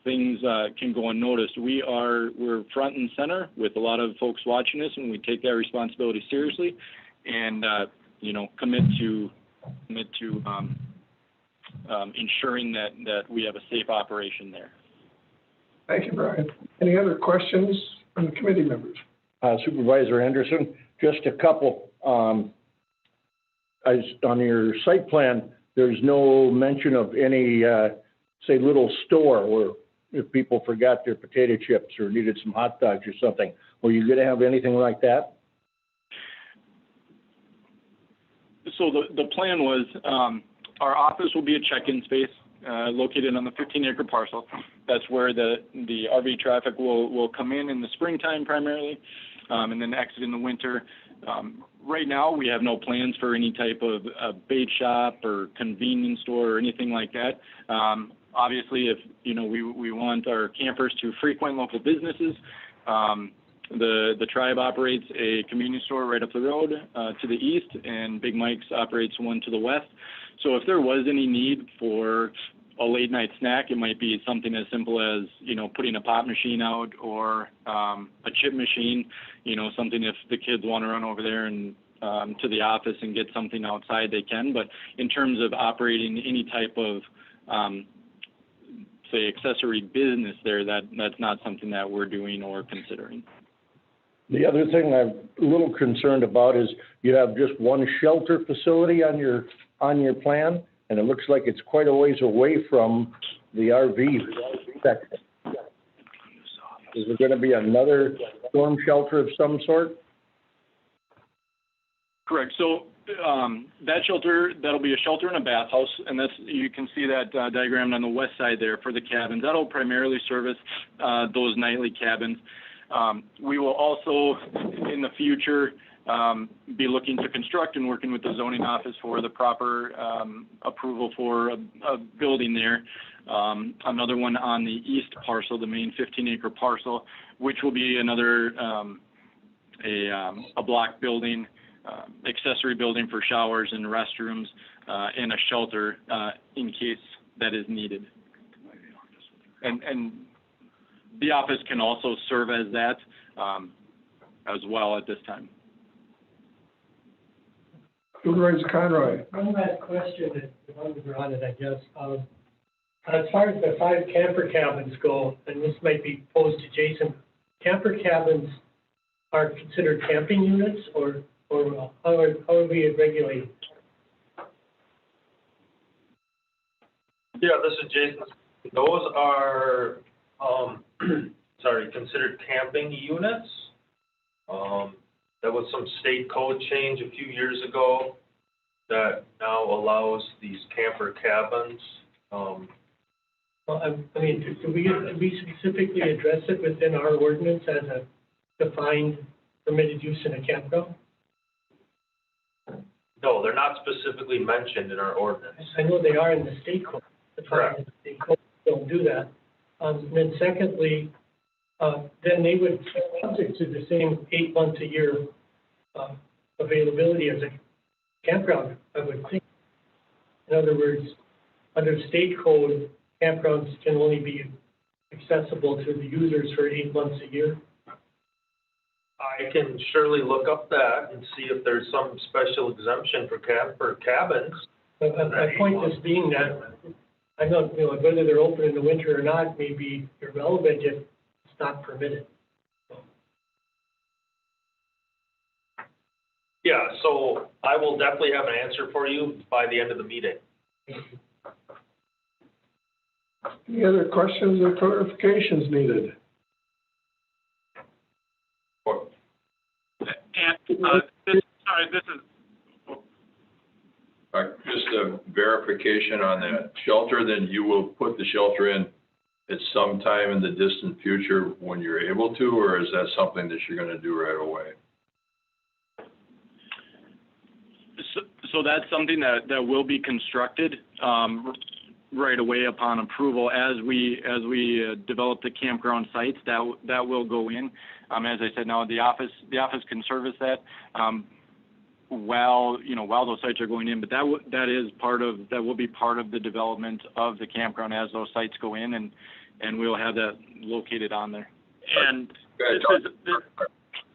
things can go unnoticed. We're front and center with a lot of folks watching this, and we take that responsibility seriously, and commit to ensuring that we have a safe operation there. Thank you, Brian. Any other questions from the committee members? Supervisor Henderson, just a couple. As on your site plan, there's no mention of any, say, little store where if people forgot their potato chips or needed some hot dogs or something. Were you gonna have anything like that? So the plan was, our office will be a check-in space, located on the 15-acre parcel. That's where the RV traffic will come in the springtime primarily, and then exit in the winter. Right now, we have no plans for any type of bait shop or convenience store or anything like that. Obviously, if, we want our campers to frequent local businesses, the tribe operates a convenience store right up the road to the east, and Big Mike's operates one to the west. So if there was any need for a late night snack, it might be something as simple as, putting a pop machine out or a chip machine, something if the kids want to run over there and to the office and get something outside, they can. But in terms of operating any type of, say, accessory business there, that's not something that we're doing or considering. The other thing I'm a little concerned about is you have just one shelter facility on your plan, and it looks like it's quite a ways away from the RV section. Is there gonna be another storm shelter of some sort? Correct. So that shelter, that'll be a shelter and a bathhouse, and you can see that diagrammed on the west side there for the cabins. That'll primarily service those nightly cabins. We will also, in the future, be looking to construct and working with the zoning office for the proper approval for a building there. Another one on the east parcel, the main 15-acre parcel, which will be another a block building, accessory building for showers and restrooms, and a shelter in case that is needed. And the office can also serve as that as well at this time. Supervisor Conroy. One last question, while we're on it, I guess. As far as the 5 camper cabins go, and this might be posed to Jason, camper cabins are considered camping units, or how are we regulating? Yeah, this is Jason. Those are, considered camping units. There was some state code change a few years ago that now allows these camper cabins. Well, I mean, do we specifically address it within our ordinance as a defined permitted use in a campground? No, they're not specifically mentioned in our ordinance. I know they are in the state code. Correct. The state code don't do that. Then secondly, then they would be subject to the same 8 months a year availability as a campground, I would think. In other words, under state code, campgrounds can only be accessible to the users for 8 months a year. I can surely look up that and see if there's some special exemption for camper cabins. But my point is being that, I don't, whether they're open in the winter or not may be irrelevant if it's not permitted. Yeah, so I will definitely have an answer for you by the end of the meeting. Any other questions or clarifications needed? Just a verification on that shelter, then you will put the shelter in at some time in the distant future when you're able to, or is that something that you're gonna do right away? So that's something that will be constructed right away upon approval. As we develop the campground sites, that will go in. As I said, now the office can service that while those sites are going in. But that will be part of the development of the campground as those sites go in, and we'll have that located on there. And a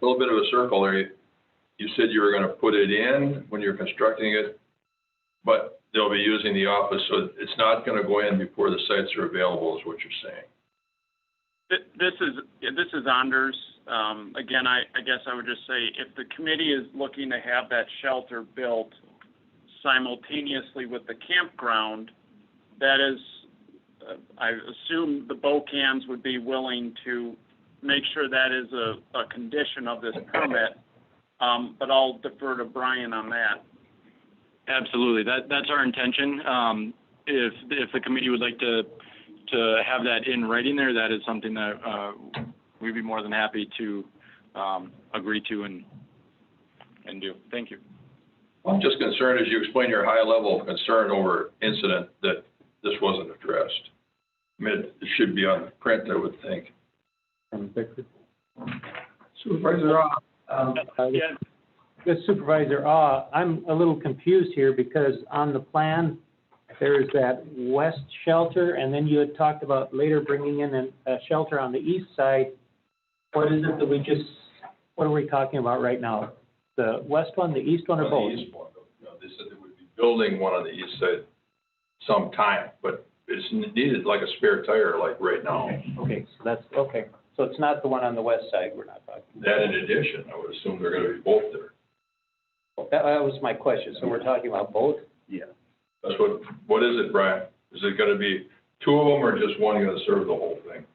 little bit of a circle there. You said you were going to put it in when you're constructing it, but they'll be using the office, so it's not going to go in before the sites are available, is what you're saying. This is Anders. Again, I guess I would just say, if the committee is looking to have that shelter built simultaneously with the campground, that is, I assume the Bocans would be willing to make sure that is a condition of this permit, but I'll defer to Brian on that. Absolutely, that's our intention. If the committee would like to have that in writing there, that is something that we'd be more than happy to agree to and do. Thank you. I'm just concerned, as you explain your high level of concern over incident, that this wasn't addressed. I mean, it should be on print, I would think. Supervisor This Supervisor I'm a little confused here because on the plan, there's that west shelter, and then you had talked about later bringing in a shelter on the east side. What is it that what are we talking about right now? The west one, the east one, or both? The east one. No, they said they would be building one on the east side sometime, but it's needed like a spare tire, like right now. Okay, so that's, okay. So it's not the one on the west side we're not talking about. That in addition, I would assume they're gonna be both there. That was my question. So we're talking about both? Yeah. That's what is it, Brian? Is it gonna be two of them or just one gonna serve the whole thing?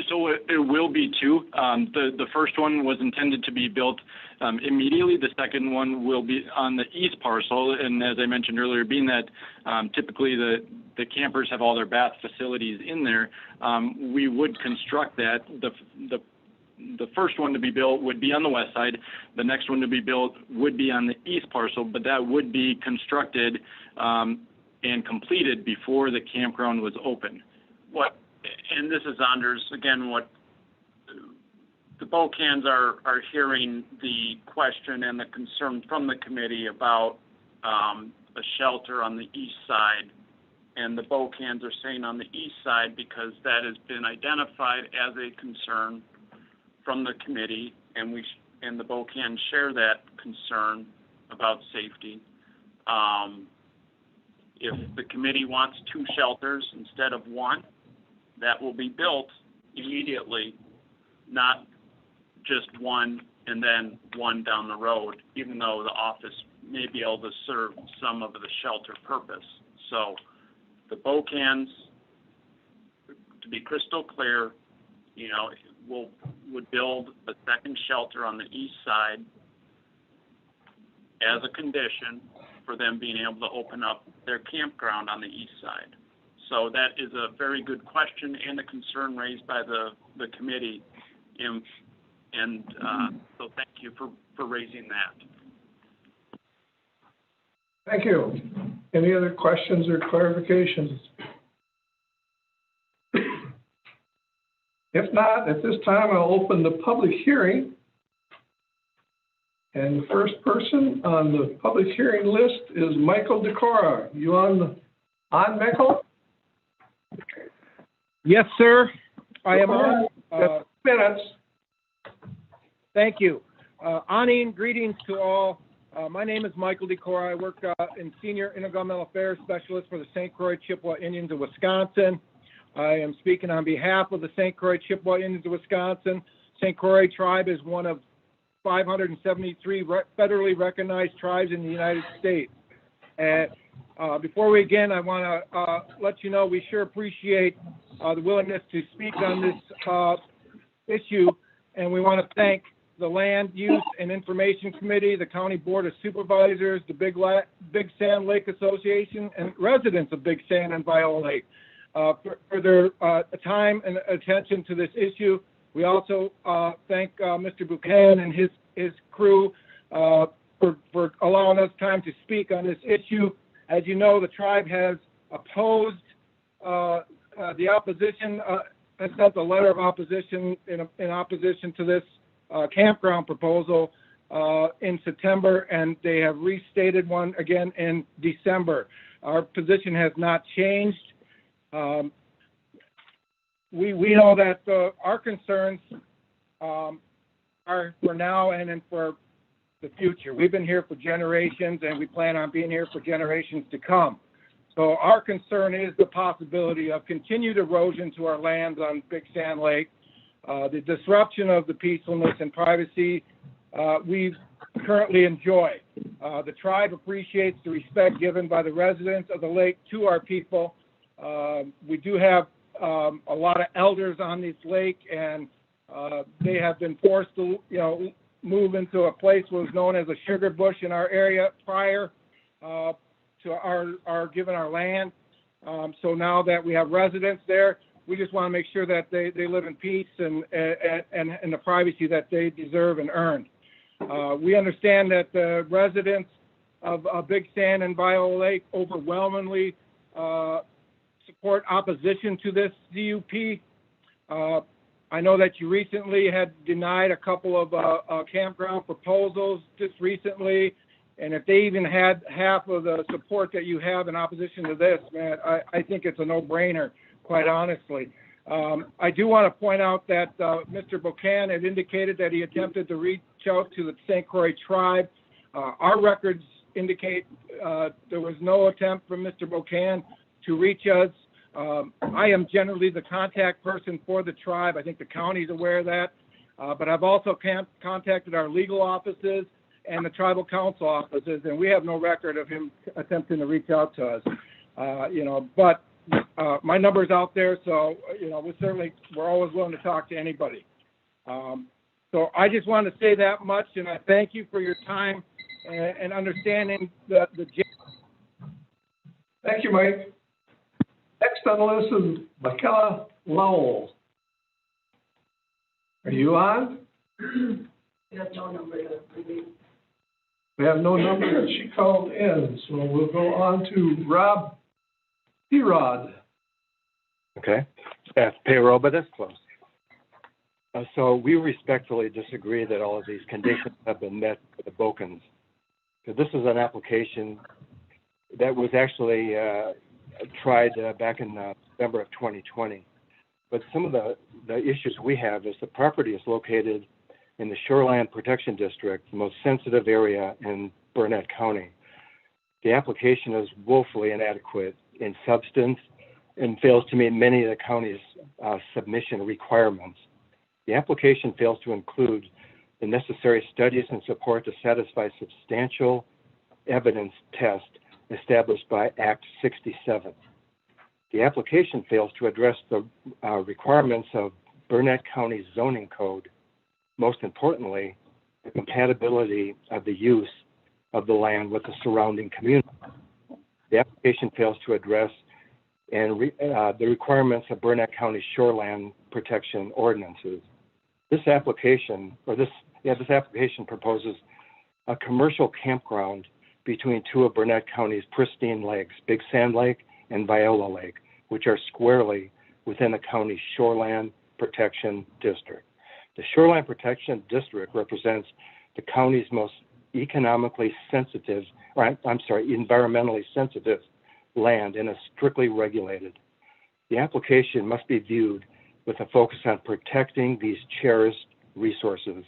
So it will be two. The first one was intended to be built immediately. The second one will be on the east parcel. And as I mentioned earlier, being that typically the campers have all their bath facilities in there, we would construct that. The first one to be built would be on the west side. The next one to be built would be on the east parcel, but that would be constructed and completed before the campground was open. And this is Anders, again, what the Bocans are hearing the question and the concern from the committee about a shelter on the east side. And the Bocans are saying on the east side because that has been identified as a concern from the committee, and the Bocans share that concern about safety. If the committee wants two shelters instead of one, that will be built immediately, not just one and then one down the road, even though the office may be able to serve some of the shelter purpose. So the Bocans, to be crystal clear, would build a second shelter on the east side as a condition for them being able to open up their campground on the east side. So that is a very good question and a concern raised by the committee, and so thank you for raising that. Thank you. Any other questions or clarifications? If not, at this time, I'll open the public hearing. And the first person on the public hearing list is Michael Decora. You on, Michael? Yes, sir. I am on. Minutes. Thank you. Ani, greetings to all. My name is Michael Decora. I work in Senior Intergovernmental Affairs Specialist for the St. Croix Chippewa Indians of Wisconsin. I am speaking on behalf of the St. Croix Chippewa Indians of Wisconsin. St. Croix tribe is one of 573 federally recognized tribes in the United States. And before we begin, I want to let you know we sure appreciate the willingness to speak on this issue, and we want to thank the Land Use and Information Committee, the County Board of Supervisors, the Big Sand Lake Association, and residents of Big Sand and Viola Lake for their time and attention to this issue. We also thank Mr. Buchanan and his crew for allowing us time to speak on this issue. As you know, the tribe has opposed the opposition, has sent a letter of opposition in opposition to this campground proposal in September, and they have restated one again in December. Our position has not changed. We know that our concerns are for now and then for the future. We've been here for generations, and we plan on being here for generations to come. So our concern is the possibility of continued erosion to our lands on Big Sand Lake, the disruption of the peacefulness and privacy we currently enjoy. The tribe appreciates the respect given by the residents of the lake to our people. We do have a lot of elders on this lake, and they have been forced to, move into a place what was known as a sugar bush in our area prior to our given our land. So now that we have residents there, we just want to make sure that they live in peace and the privacy that they deserve and earned. We understand that the residents of Big Sand and Viola Lake overwhelmingly support opposition to this CUP. I know that you recently had denied a couple of campground proposals just recently, and if they even had half of the support that you have in opposition to this, man, I think it's a no-brainer, quite honestly. I do want to point out that Mr. Bocan had indicated that he attempted to reach out to the St. Croix tribe. Our records indicate there was no attempt from Mr. Bocan to reach us. I am generally the contact person for the tribe. I think the county's aware of that. But I've also contacted our legal offices and the tribal council offices, and we have no record of him attempting to reach out to us. But my number's out there, so, we're always willing to talk to anybody. So I just wanted to say that much, and I thank you for your time and understanding the. Thank you, Mike. Next on the list is Michaela Lowell. Are you on? We have no number to release. We have no number that she called in, so we'll go on to Rob Herod. Okay, that's payroll, but that's close. So we respectfully disagree that all of these conditions have been met for the Bokans. So this is an application that was actually tried back in November of 2020. But some of the issues we have is the property is located in the Shoreline Protection District, the most sensitive area in Burnett County. The application is woefully inadequate in substance and fails to meet many of the county's submission requirements. The application fails to include the necessary studies and support to satisfy substantial evidence test established by Act 67. The application fails to address the requirements of Burnett County's zoning code. Most importantly, the compatibility of the use of the land with the surrounding community. The application fails to address the requirements of Burnett County shoreline protection ordinances. This application proposes a commercial campground between two of Burnett County's pristine lakes, Big Sand Lake and Viola Lake, which are squarely within the county's shoreline protection district. The Shoreline Protection District represents the county's most environmentally sensitive land and is strictly regulated. The application must be viewed with a focus on protecting these cherished resources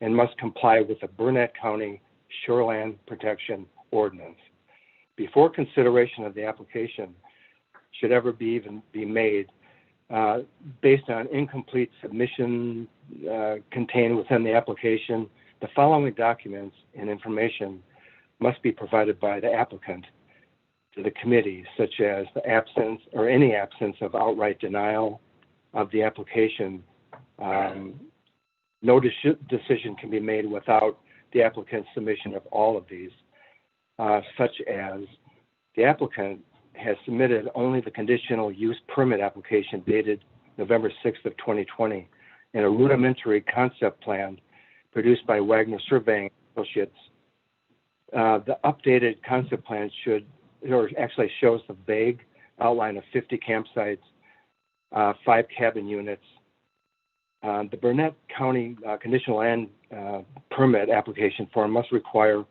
and must comply with the Burnett County Shoreline Protection Ordinance. Before consideration of the application should ever be made, based on incomplete submission contained within the application, the following documents and information must be provided by the applicant to the committee, such as the absence or any absence of outright denial of the application. No decision can be made without the applicant's submission of all of these, such as the applicant has submitted only the conditional use permit application dated November 6th of 2020 and a rudimentary concept plan produced by Wagner Surveying Associates. The updated concept plan shows the vague outline of 50 campsites, 5 cabin units. The Burnett County conditional land permit application form must require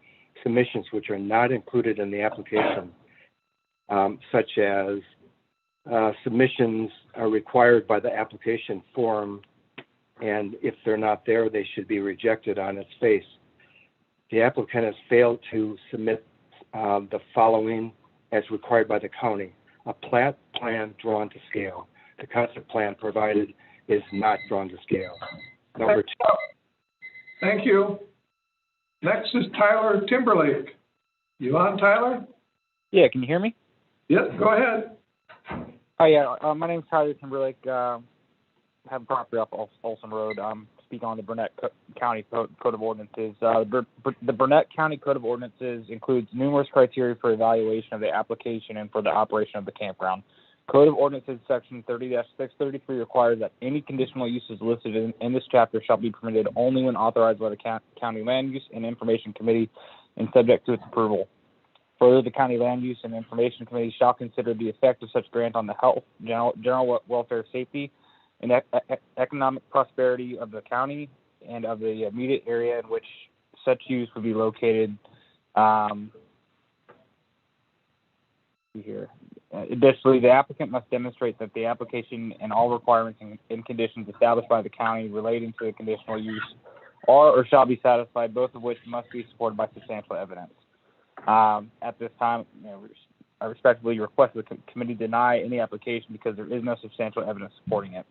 submissions which are not included in the application, such as submissions are required by the application form, and if they're not there, they should be rejected on its face. The applicant has failed to submit the following as required by the county, a plat plan drawn to scale. The concept plan provided is not drawn to scale. Number 2. Thank you. Next is Tyler Timberlake. You on, Tyler? Yeah, can you hear me? Yep, go ahead. Oh, yeah, my name's Tyler Timberlake. I have a property off Olson Road. Speaking on the Burnett County Code of Ordinances. The Burnett County Code of Ordinances includes numerous criteria for evaluation of the application and for the operation of the campground. Code of Ordinances Section 30-633 requires that any conditional uses listed in this chapter shall be permitted only when authorized by the County Land Use and Information Committee and subject to its approval. Further, the County Land Use and Information Committee shall consider the effect of such grant on the health, general welfare, safety, and economic prosperity of the county and of the immediate area in which such use would be located. Additionally, the applicant must demonstrate that the application and all requirements and conditions established by the county relating to the conditional use are or shall be satisfied, both of which must be supported by substantial evidence. At this time, I respectfully request that the committee deny any application because there is no substantial evidence supporting it.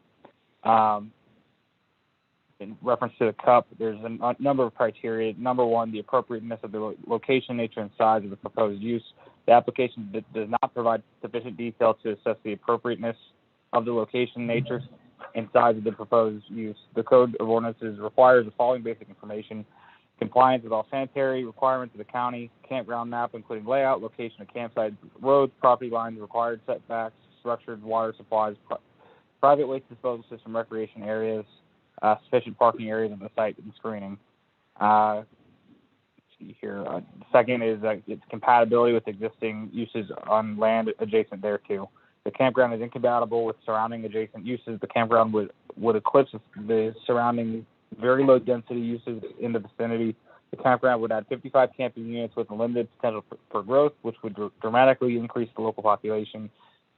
In reference to the CUP, there's a number of criteria. Number 1, the appropriateness of the location, nature, and size of the proposed use. The application does not provide sufficient detail to assess the appropriateness of the location, nature, and size of the proposed use. The Code of Ordinances requires the following basic information: compliance with all sanitary requirements of the county, campground map, including layout, location of campsites, roads, property lines, required setbacks, structured water supplies, private waste disposal system, recreation areas, sufficient parking areas on the site, and screening. Second is its compatibility with existing uses on land adjacent thereto. The campground is incompatible with surrounding adjacent uses. The campground would eclipse the surrounding very low density uses in the vicinity. The campground would add 55 camping units with a limited potential for growth, which would dramatically increase the local population.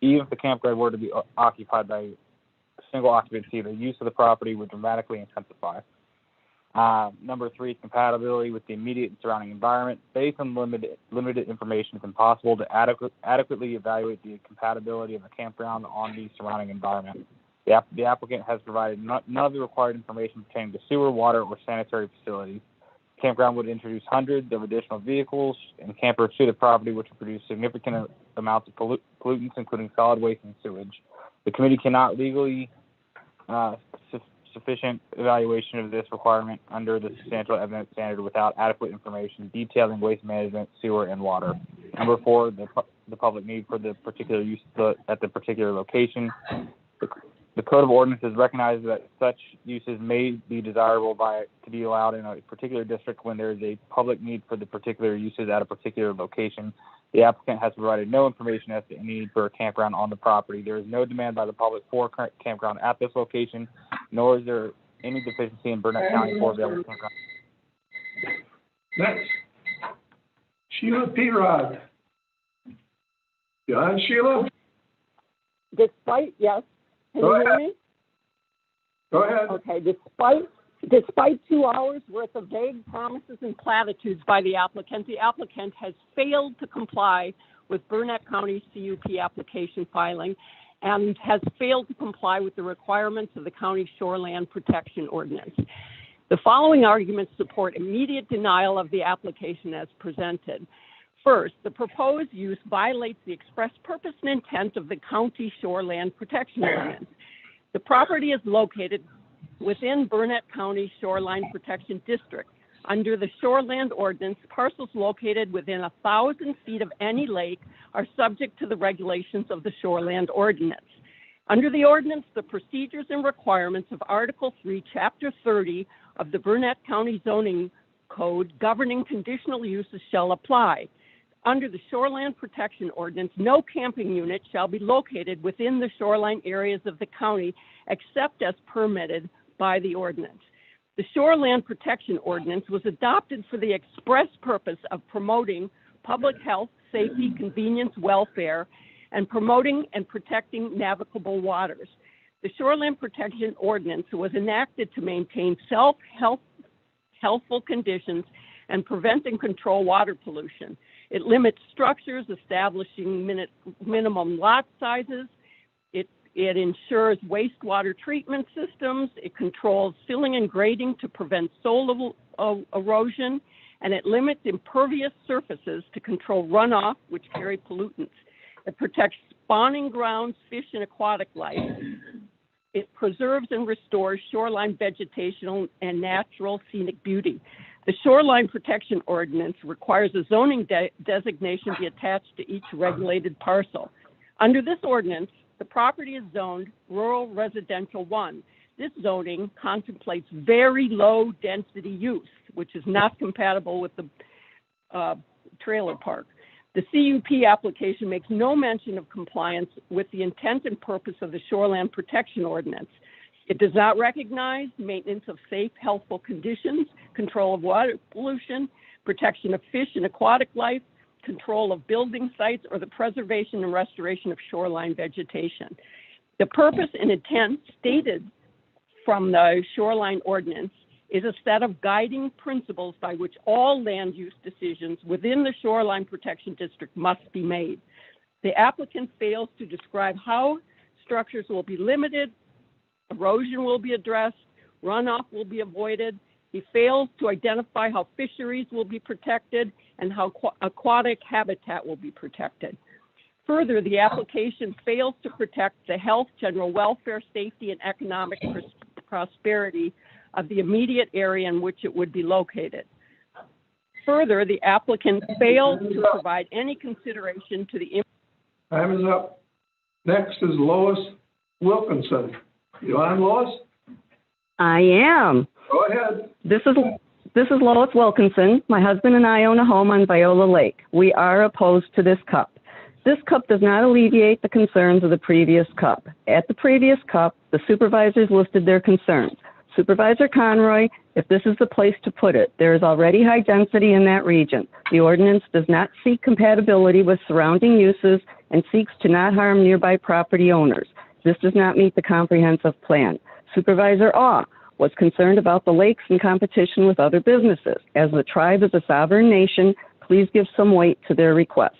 Even if the campground were to be occupied by single occupancy, the use of the property would dramatically intensify. Number 3, compatibility with the immediate and surrounding environment. Based on limited information, it's impossible to adequately evaluate the compatibility of the campground on the surrounding environment. The applicant has provided none of the required information pertaining to sewer, water, or sanitary facilities. The campground would introduce hundreds of additional vehicles and campers to the property, which would produce significant amounts of pollutants, including solid waste and sewage. The committee cannot legally sufficient evaluation of this requirement under the substantial evidence standard without adequate information detailing waste management, sewer, and water. Number 4, the public need for the particular use at the particular location. The Code of Ordinances recognizes that such uses may be desirable to be allowed in a particular district when there is a public need for the particular uses at a particular location. The applicant has provided no information as to any need for a campground on the property. There is no demand by the public for a current campground at this location, nor is there any deficiency in Burnett County for available campground. Next, Sheila P-Rod. You on, Sheila? Yes. Can Go you hear ahead. me? Go ahead. Okay. Despite 2 hours worth of vague promises and platitudes by the applicant has failed to comply with Burnett County CUP application filing and has failed to comply with the requirements of the county shoreland protection ordinance. The following arguments support immediate denial of the application as presented. First, the proposed use violates the express purpose and intent of the county shoreland protection ordinance. The property is located within Burnett County Shoreline Protection District. Under the shoreland ordinance, parcels located within 1,000 feet of any lake are subject to the regulations of the shoreland ordinance. Under the ordinance, the procedures and requirements of Article 3, Chapter 30 of the Burnett County Zoning Code governing conditional uses shall apply. Under the Shoreland Protection Ordinance, no camping unit shall be located within the shoreline areas of the county except as permitted by the ordinance. The Shoreland Protection Ordinance was adopted for the express purpose of promoting public health, safety, convenience, welfare, and promoting and protecting navigable waters. The Shoreland Protection Ordinance was enacted to maintain healthful conditions and prevent and control water pollution. It limits structures, establishing minimum lot sizes. It ensures wastewater treatment systems. It controls filling and grading to prevent soil erosion. And it limits impervious surfaces to control runoff, which carry pollutants. It protects spawning grounds, fish, and aquatic life. It preserves and restores shoreline vegetation and natural scenic beauty. The Shoreline Protection Ordinance requires a zoning designation be attached to each regulated parcel. Under this ordinance, the property is zoned Rural Residential 1. This zoning contemplates very low density use, which is not compatible with the trailer park. The CUP application makes no mention of compliance with the intent and purpose of the Shoreline Protection Ordinance. It does not recognize maintenance of safe, healthful conditions, control of water pollution, protection of fish and aquatic life, control of building sites, or the preservation and restoration of shoreline vegetation. The purpose and intent stated from the Shoreline Ordinance is a set of guiding principles by which all land use decisions within the Shoreline Protection District must be made. The applicant fails to describe how structures will be limited, erosion will be addressed, runoff will be avoided. He fails to identify how fisheries will be protected and how aquatic habitat will be protected. Further, the application fails to protect the health, general welfare, safety, and economic prosperity of the immediate area in which it would be located. Further, the applicant fails to provide any consideration to the... Time is up. Next is Lois Wilkinson. You on, Lois? I am. Go ahead. This is Lois Wilkinson. My husband and I own a home on Viola Lake. We are opposed to this CUP. This CUP does not alleviate the concerns of the previous CUP. At the previous CUP, the supervisors listed their concerns. Supervisor Conroy, if this is the place to put it, there is already high density in that region. The ordinance does not seek compatibility with surrounding uses and seeks to not harm nearby property owners. This does not meet the comprehensive plan. Supervisor Awe was concerned about the lakes in competition with other businesses. As the tribe is a sovereign nation, please give some weight to their request.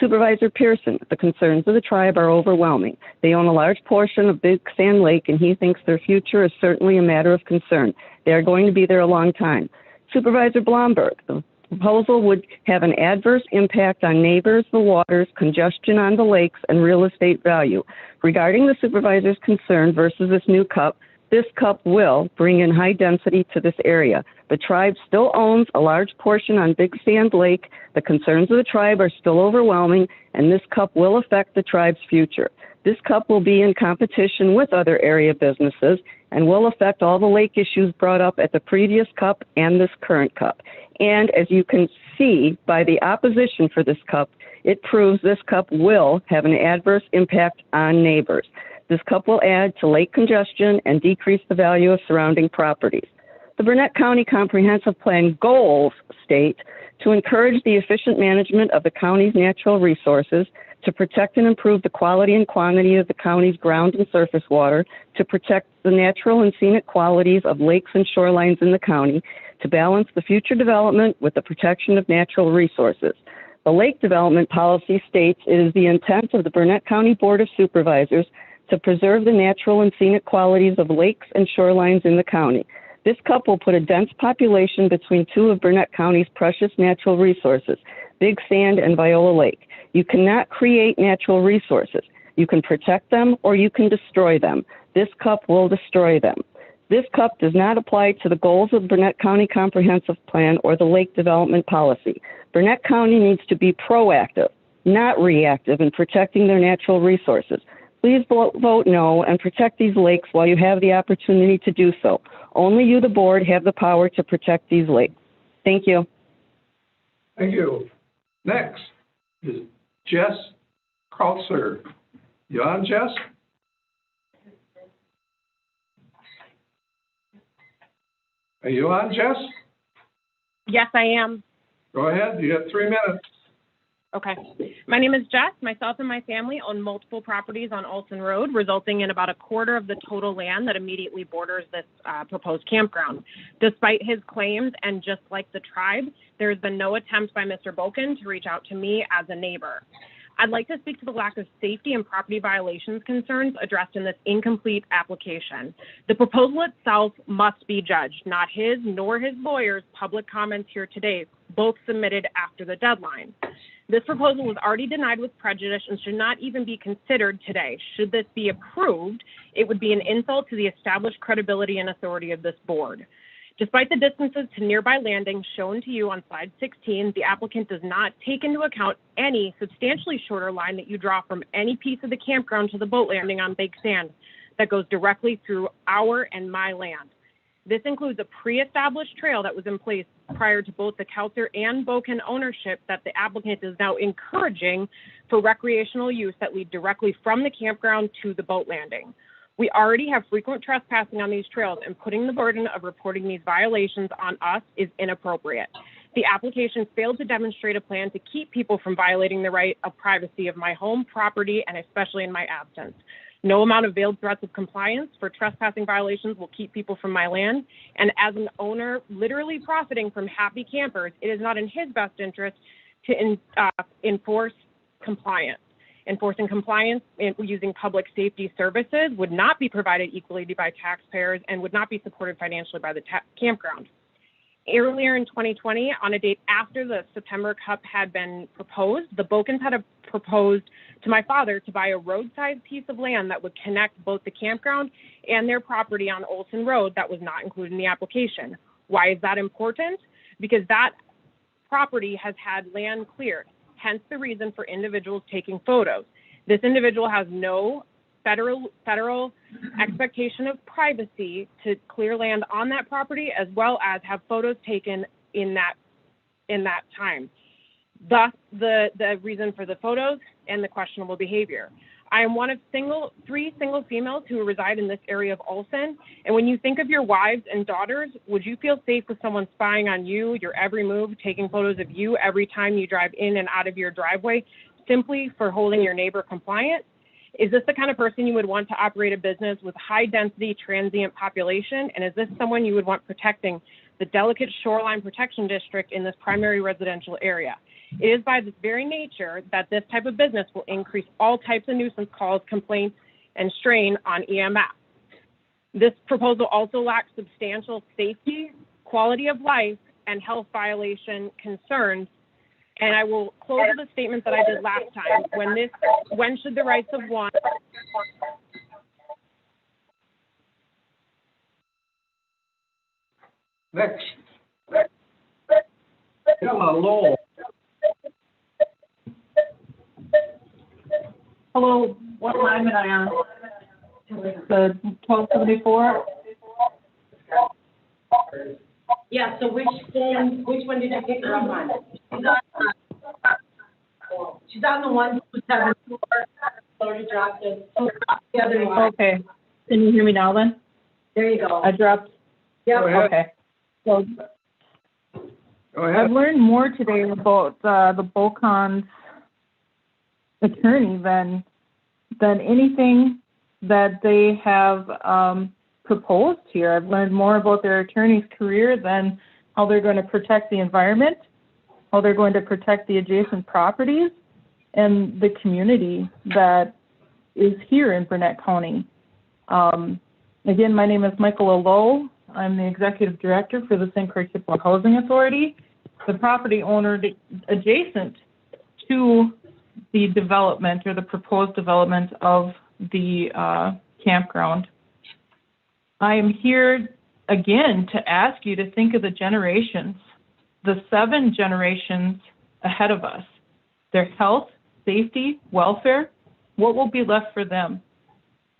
Supervisor Pearson, the concerns of the tribe are overwhelming. They own a large portion of Big Sand Lake, and he thinks their future is certainly a matter of concern. They are going to be there a long time. Supervisor Blomberg, the proposal would have an adverse impact on neighbors, the waters, congestion on the lakes, and real estate value. Regarding the supervisor's concern versus this new CUP, this CUP will bring in high density to this area. The tribe still owns a large portion on Big Sand Lake. The concerns of the tribe are still overwhelming, and this CUP will affect the tribe's future. This CUP will be in competition with other area businesses and will affect all the lake issues brought up at the previous CUP and this current CUP. And as you can see by the opposition for this CUP, it proves this CUP will have an adverse impact on neighbors. This CUP will add to lake congestion and decrease the value of surrounding properties. The Burnett County Comprehensive Plan goals state to encourage the efficient management of the county's natural resources, to protect and improve the quality and quantity of the county's ground and surface water, to protect the natural and scenic qualities of lakes and shorelines in the county, to balance the future development with the protection of natural resources. The Lake Development Policy states it is the intent of the Burnett County Board of Supervisors to preserve the natural and scenic qualities of lakes and shorelines in the county. This CUP will put a dense population between two of Burnett County's precious natural resources, Big Sand and Viola Lake. You cannot create natural resources. You can protect them or you can destroy them. This CUP will destroy them. This CUP does not apply to the goals of Burnett County Comprehensive Plan or the Lake Development Policy. Burnett County needs to be proactive, not reactive in protecting their natural resources. Please vote no and protect these lakes while you have the opportunity to do so. Only you, the board, have the power to protect these lakes. Thank you. Thank you. Next is Jess Krautzer. You on, Jess? Are you on, Jess? Yes, I am. Go ahead. You got 3 minutes. Okay. My name is Jess. Myself and my family own multiple properties on Olson Road, resulting in about a quarter of the total land that immediately borders this proposed campground. Despite his claims, and just like the tribe, there has been no attempt by Mr. Boken to reach out to me as a neighbor. I'd like to speak to the lack of safety and property violations concerns addressed in this incomplete application. The proposal itself must be judged, not his nor his lawyer's public comments here today, both submitted after the deadline. This proposal was already denied with prejudice and should not even be considered today. Should this be approved, it would be an insult to the established credibility and authority of this board. Despite the distances to nearby landings shown to you on slide 16, the applicant does not take into account any substantially shorter line that you draw from any piece of the campground to the boat landing on Big Sand that goes directly through our and my land. This includes a pre-established trail that was in place prior to both the Kelter and Boken ownership that the applicant is now encouraging for recreational use that lead directly from the campground to the boat landing. We already have frequent trespassing on these trails, and putting the burden of reporting these violations on us is inappropriate. The application failed to demonstrate a plan to keep people from violating the right of privacy of my home, property, and especially in my absence. No amount of veiled threats of compliance for trespassing violations will keep people from my land, and as an owner literally profiting from happy campers, it is not in his best interest to enforce compliance. Enforcing compliance using public safety services would not be provided equally by taxpayers and would not be supported financially by the campground. Earlier in 2020, on a date after the September Cup had been proposed, the Bokens had proposed to my father to buy a roadside piece of land that would connect both the campground and their property on Olson Road that was not included in the application. Why is that important? Because that property has had land cleared. Hence the reason for individuals taking photos. This individual has no federal expectation of privacy to clear land on that property, as well as have photos taken in that time. Thus, the reason for the photos and the questionable behavior. I am one of three single females who reside in this area of Olson. And when you think of your wives and daughters, would you feel safe with someone spying on you, your every move, taking photos of you every time you drive in and out of your driveway, simply for holding your neighbor compliant? Is this the kind of person you would want to operate a business with high density transient population? And is this someone you would want protecting the delicate shoreline protection district in this primary residential area? It is by this very nature that this type of business will increase all types of nuisance calls, complaints, and strain on EMS. This proposal also lacks substantial safety, quality of life, and health violation concerns. And I will close with a statement that I did last time. When should the rights of one... Next. Hello. Hello, what line am I on? The 1274? Yeah, so which one did you pick her up on? She's on the 1274. Already dropped it. The other one. Okay. Can you hear me now then? There you go. I dropped. Yep. Okay. So Go ahead. I've learned more today about the Boken's attorney than anything that they have proposed here. I've learned more about their attorney's career than how they're going to protect the environment, how they're going to protect the adjacent properties, and the community that is here in Burnett County. Again, my name is Michael Alo. I'm the Executive Director for the St. Croix Chippewa Housing Authority, the property owner adjacent to the development or the proposed development of the campground. I am here again to ask you to think of the generations, the 7 generations ahead of us, their health, safety, welfare. What will be left for them?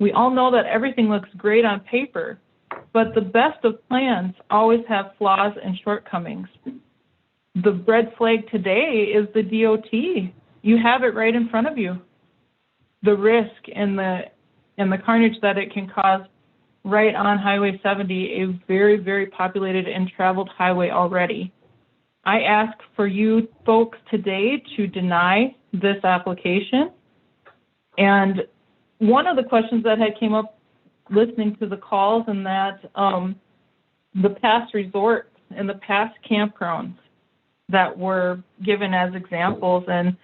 We all know that everything looks great on paper, but the best of plans always have flaws and shortcomings. The red flag today is the DOT. You have it right in front of you. The risk and the carnage that it can cause right on Highway 70, a very, very populated and traveled highway already. I ask for you folks today to deny this application. And one of the questions that had came up listening to the calls and that the past resorts and the past campgrounds that were given as examples, and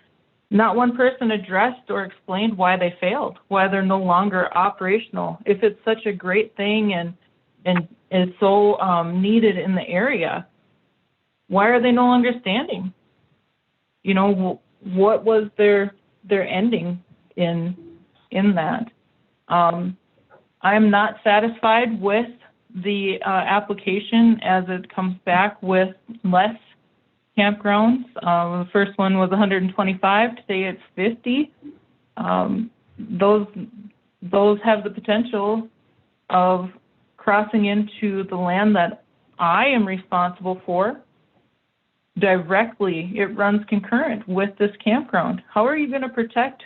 not one person addressed or explained why they failed, why they're no longer operational. If it's such a great thing and is so needed in the area, why are they no longer standing? You know, what was their ending in that? I'm not satisfied with the application as it comes back with less campgrounds. The first one was 125. Today it's 50. Those have the potential of crossing into the land that I am responsible for directly. It runs concurrent with this campground. How are you going to protect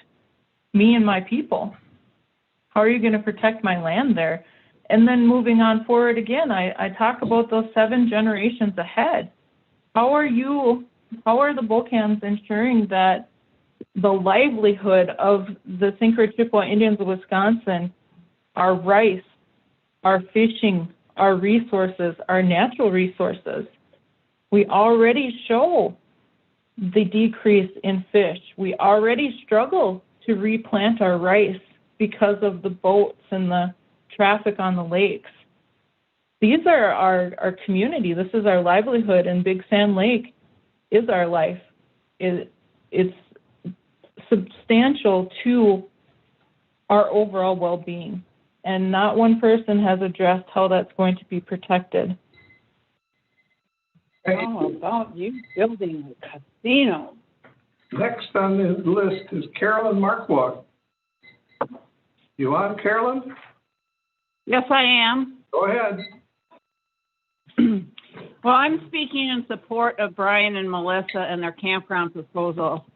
me and my people? How are you going to protect my land there? And then moving on forward again, I talk about those 7 generations ahead. How are the Bocans ensuring that the livelihood of the St. Croix Chippewa Indians of Wisconsin, our rice, our fishing, our resources, our natural resources? We already show the decrease in fish. We already struggle to replant our rice because of the boats and the traffic on the lakes. These are our community. This is our livelihood, and Big Sand Lake is our life. It's substantial to our overall well-being, and not one person has addressed how that's going to be protected. How about you building a casino? Next on the list is Carolyn Markwalk. You on, Carolyn? Yes, I am. Go ahead. Well, I'm speaking in support of Brian and Melissa and their campground proposal.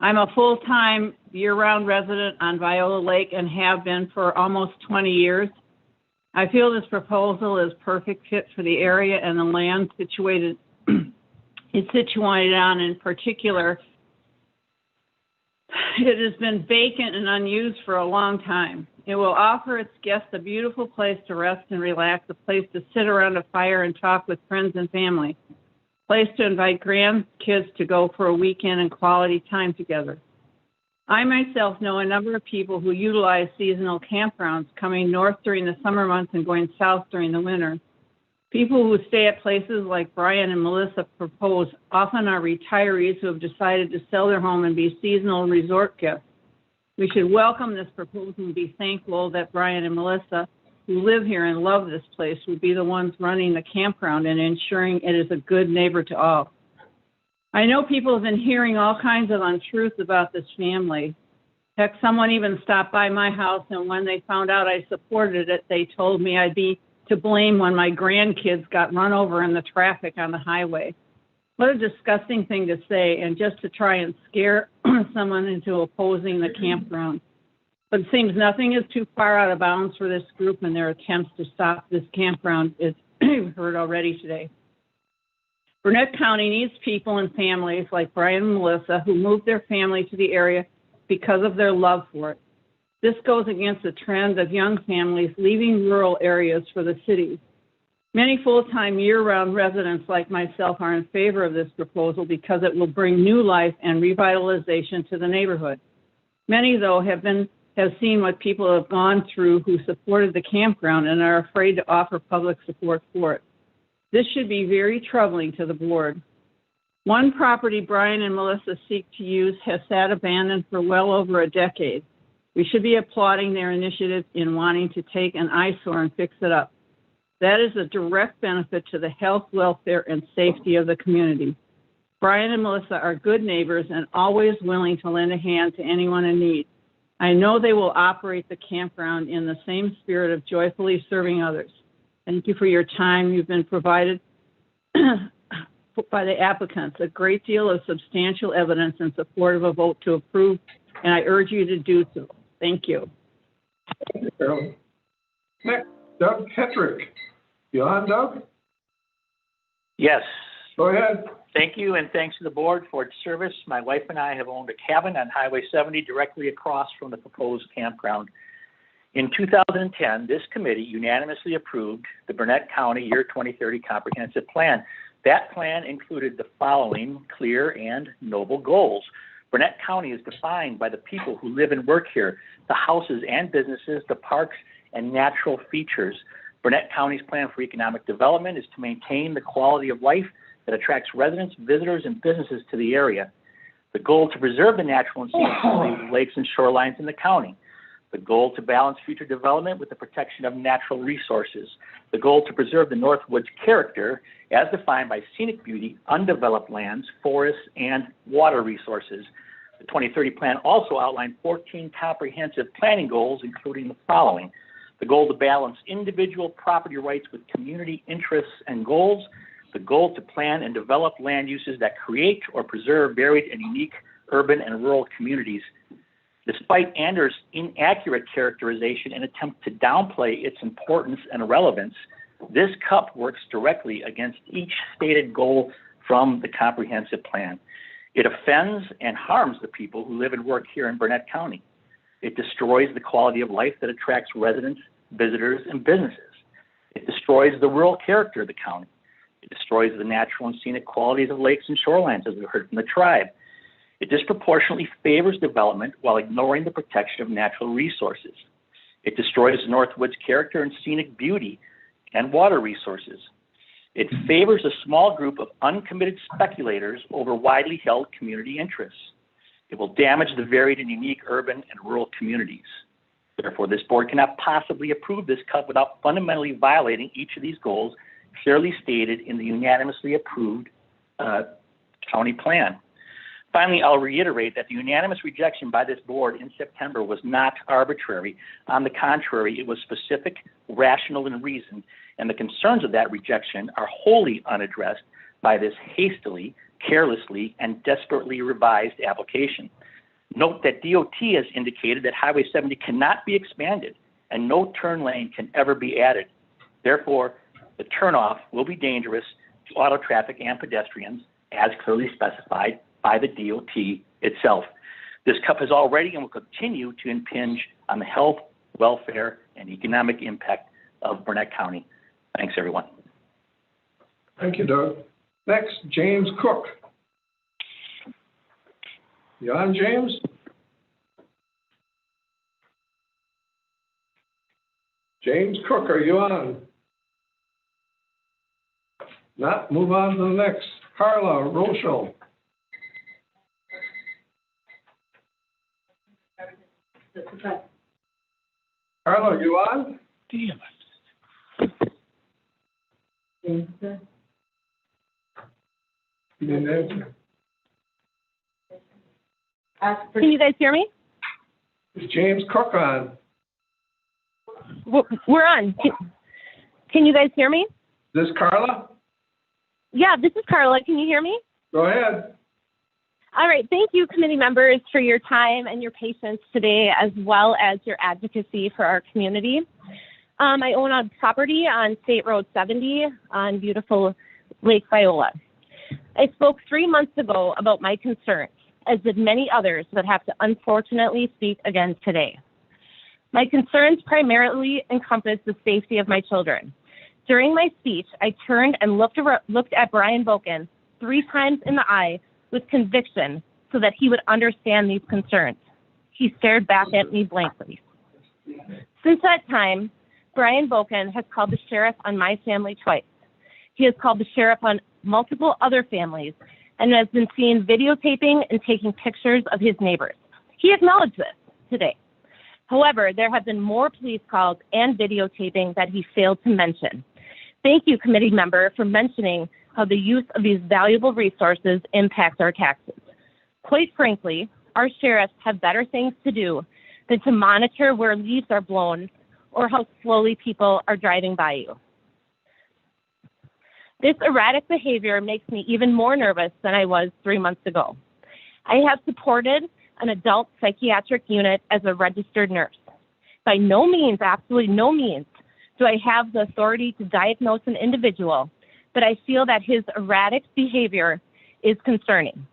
I'm a full-time year-round resident on Viola Lake and have been for almost 20 years. I feel this proposal is perfect fit for the area and the land it's situated on. In particular, it has been vacant and unused for a long time. It will offer its guests a beautiful place to rest and relax, a place to sit around a fire and talk with friends and family, a place to invite grandkids to go for a weekend and quality time together. I myself know a number of people who utilize seasonal campgrounds, coming north during the summer months and going south during the winter. People who stay at places like Brian and Melissa propose often are retirees who have decided to sell their home and be seasonal resort guests. We should welcome this proposal and be thankful that Brian and Melissa, who live here and love this place, would be the ones running the campground and ensuring it is a good neighbor to all. I know people have been hearing all kinds of untruths about this family. Heck, someone even stopped by my house, and when they found out I supported it, they told me I'd be to blame when my grandkids got run over in the traffic on the highway. What a disgusting thing to say, and just to try and scare someone into opposing the campground. But it seems nothing is too far out of bounds for this group and their attempts to stop this campground, as we've heard already today. Burnett County needs people and families like Brian and Melissa who moved their family to the area because of their love for it. This goes against the trend of young families leaving rural areas for the cities. Many full-time year-round residents like myself are in favor of this proposal because it will bring new life and revitalization to the neighborhood. Many, though, have seen what people have gone through who supported the campground and are afraid to offer public support for it. This should be very troubling to the board. One property Brian and Melissa seek to use has sat abandoned for well over a decade. We should be applauding their initiative in wanting to take an eyesore and fix it up. That is a direct benefit to the health, welfare, and safety of the community. Brian and Melissa are good neighbors and always willing to lend a hand to anyone in need. I know they will operate the campground in the same spirit of joyfully serving others. Thank you for your time you've been provided by the applicants. A great deal of substantial evidence in support of a vote to approve, and I urge you to do so. Thank you. Thank you, Carolyn. Next, Doug Hetrick. You on, Doug? Yes, Go ahead. Thank you, and thanks to the board for its service. My wife and I have owned a cabin on Highway 70 directly across from the proposed campground. In 2010, this committee unanimously approved the Burnett County Year 2030 Comprehensive Plan. That plan included the following clear and noble goals. Burnett County is defined by the people who live and work here, the houses and businesses, the parks and natural features. Burnett County's plan for economic development is to maintain the quality of life that attracts residents, visitors, and businesses to the area. The goal to preserve the natural and scenic quality of lakes and shorelines in the county. The goal to balance future development with the protection of natural resources. The goal to preserve the Northwoods character as defined by scenic beauty, undeveloped lands, forests, and water resources. The 2030 plan also outlined 14 comprehensive planning goals, including the following. The goal to balance individual property rights with community interests and goals. The goal to plan and develop land uses that create or preserve varied and unique urban and rural communities. Despite Anders' inaccurate characterization and attempt to downplay its importance and relevance, this CUP works directly against each stated goal from the comprehensive plan. It offends and harms the people who live and work here in Burnett County. It destroys the quality of life that attracts residents, visitors, and businesses. It destroys the rural character of the county. It destroys the natural and scenic qualities of lakes and shorelines, as we heard from the tribe. It disproportionately favors development while ignoring the protection of natural resources. It destroys Northwoods' character and scenic beauty and water resources. It favors a small group of uncommitted speculators over widely held community interests. It will damage the varied and unique urban and rural communities. Therefore, this board cannot possibly approve this CUP without fundamentally violating each of these goals clearly stated in the unanimously approved county plan. Finally, I'll reiterate that the unanimous rejection by this board in September was not arbitrary. On the contrary, it was specific, rational, and reasoned, and the concerns of that rejection are wholly unaddressed by this hastily, carelessly, and desperately revised application. Note that DOT has indicated that Highway 70 cannot be expanded and no turn lane can ever be added. Therefore, the turnoff will be dangerous to auto traffic and pedestrians as clearly specified by the DOT itself. This CUP has already and will continue to impinge on the health, welfare, and economic impact of Burnett County. Thanks, everyone. Thank you, Doug. Next, James Cook. You on, James? James Cook, are you on? Not, move on to the next. Carla Rochelle. Carla, you on? Damn it. You didn't answer. Can you guys hear me? Is James Cook on? We're on. Can you guys hear me? This Carla? Yeah, this is Carla. Can you hear me? Go ahead. All right. Thank you, committee members, for your time and your patience today, as well as your advocacy for our community. I own a property on State Road 70 on beautiful Lake Viola. I spoke 3 months ago about my concerns, as did many others that have to unfortunately speak again today. My concerns primarily encompass the safety of my children. During my speech, I turned and looked at Brian Boken 3 times in the eye with conviction so that he would understand these concerns. He stared back at me blankly. Since that time, Brian Boken has called the sheriff on my family twice. He has called the sheriff on multiple other families and has been seen videotaping and taking pictures of his neighbors. He acknowledged this today. However, there have been more police calls and videotaping that he failed to mention. Thank you, committee member, for mentioning how the use of these valuable resources impacts our taxes. Quite frankly, our sheriffs have better things to do than to monitor where leaves are blown or how slowly people are driving by you. This erratic behavior makes me even more nervous than I was 3 months ago. I have supported an adult psychiatric unit as a registered nurse. By no means, absolutely no means, do I have the authority to diagnose an individual, but I feel that his erratic behavior is concerning.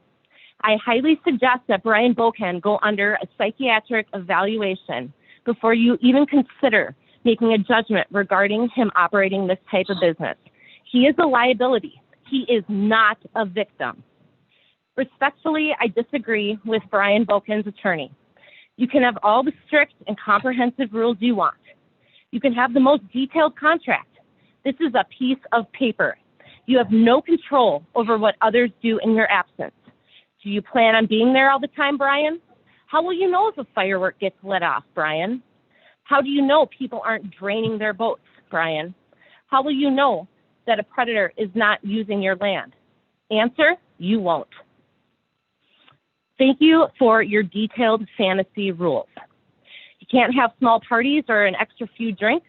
I highly suggest that Brian Bokan go under a psychiatric evaluation before you even consider making a judgment regarding him operating this type of business. He is a liability. He is not a victim. Respectfully, I disagree with Brian Bokan's attorney. You can have all the strict and comprehensive rules you want. You can have the most detailed contract. This is a piece of paper. You have no control over what others do in your absence. Do you plan on being there all the time, Brian? How will you know if a firework gets let off, Brian? How do you know people aren't draining their boats, Brian? How will you know that a predator is not using your land? Answer, you won't. Thank you for your detailed fantasy rules. You can't have small parties or an extra few drinks.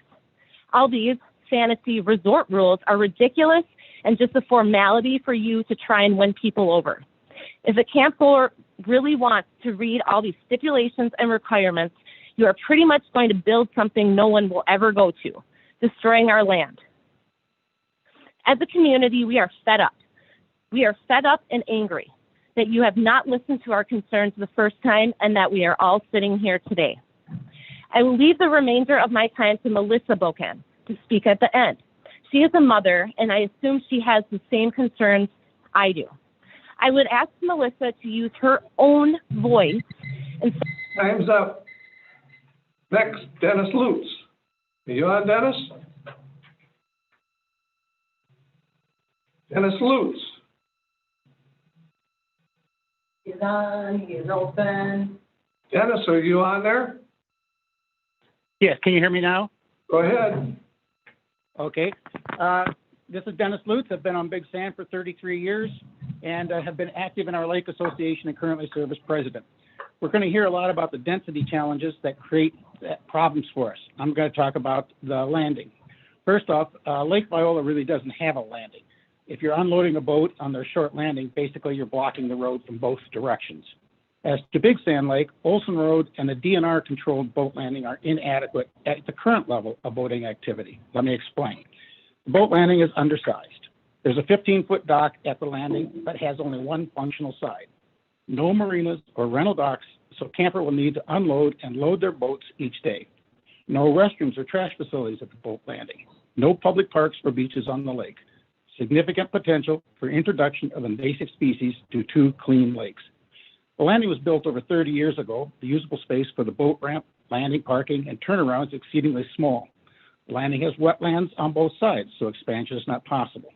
All these fantasy resort rules are ridiculous and just a formality for you to try and win people over. If a campgoer really wants to read all these stipulations and requirements, you are pretty much going to build something no one will ever go to, destroying our land. As a community, we are fed up. We are fed up and angry that you have not listened to our concerns the first time and that we are all sitting here today. I will leave the remainder of my time to Melissa Bokan to speak at the end. She is a mother, and I assume she has the same concerns I do. I would ask Melissa to use her own voice. Time's up. Next, Dennis Lutz. Are you on, Dennis? Dennis Lutz. He's on, he's open. Dennis, are you on there? Yes, can you hear me now? Go ahead. Okay. This is Dennis Lutz. I've been on Big Sand for 33 years and have been active in our Lake Association and currently serve as president. We're going to hear a lot about the density challenges that create problems for us. I'm going to talk about the landing. First off, Lake Viola really doesn't have a landing. If you're unloading a boat on their short landing, basically you're blocking the road from both directions. As to Big Sand Lake, Olson Road and the DNR-controlled boat landing are inadequate at the current level of boating activity. Let me explain. The boat landing is undersized. There's a 15-foot dock at the landing that has only one functional side. No marinas or rental docks, so camper will need to unload and load their boats each day. No restrooms or trash facilities at the boat landing. No public parks or beaches on the lake. Significant potential for introduction of invasive species to two clean lakes. The landing was built over 30 years ago. The usable space for the boat ramp, landing, parking, and turnaround is exceedingly small. The landing has wetlands on both sides, so expansion is not possible.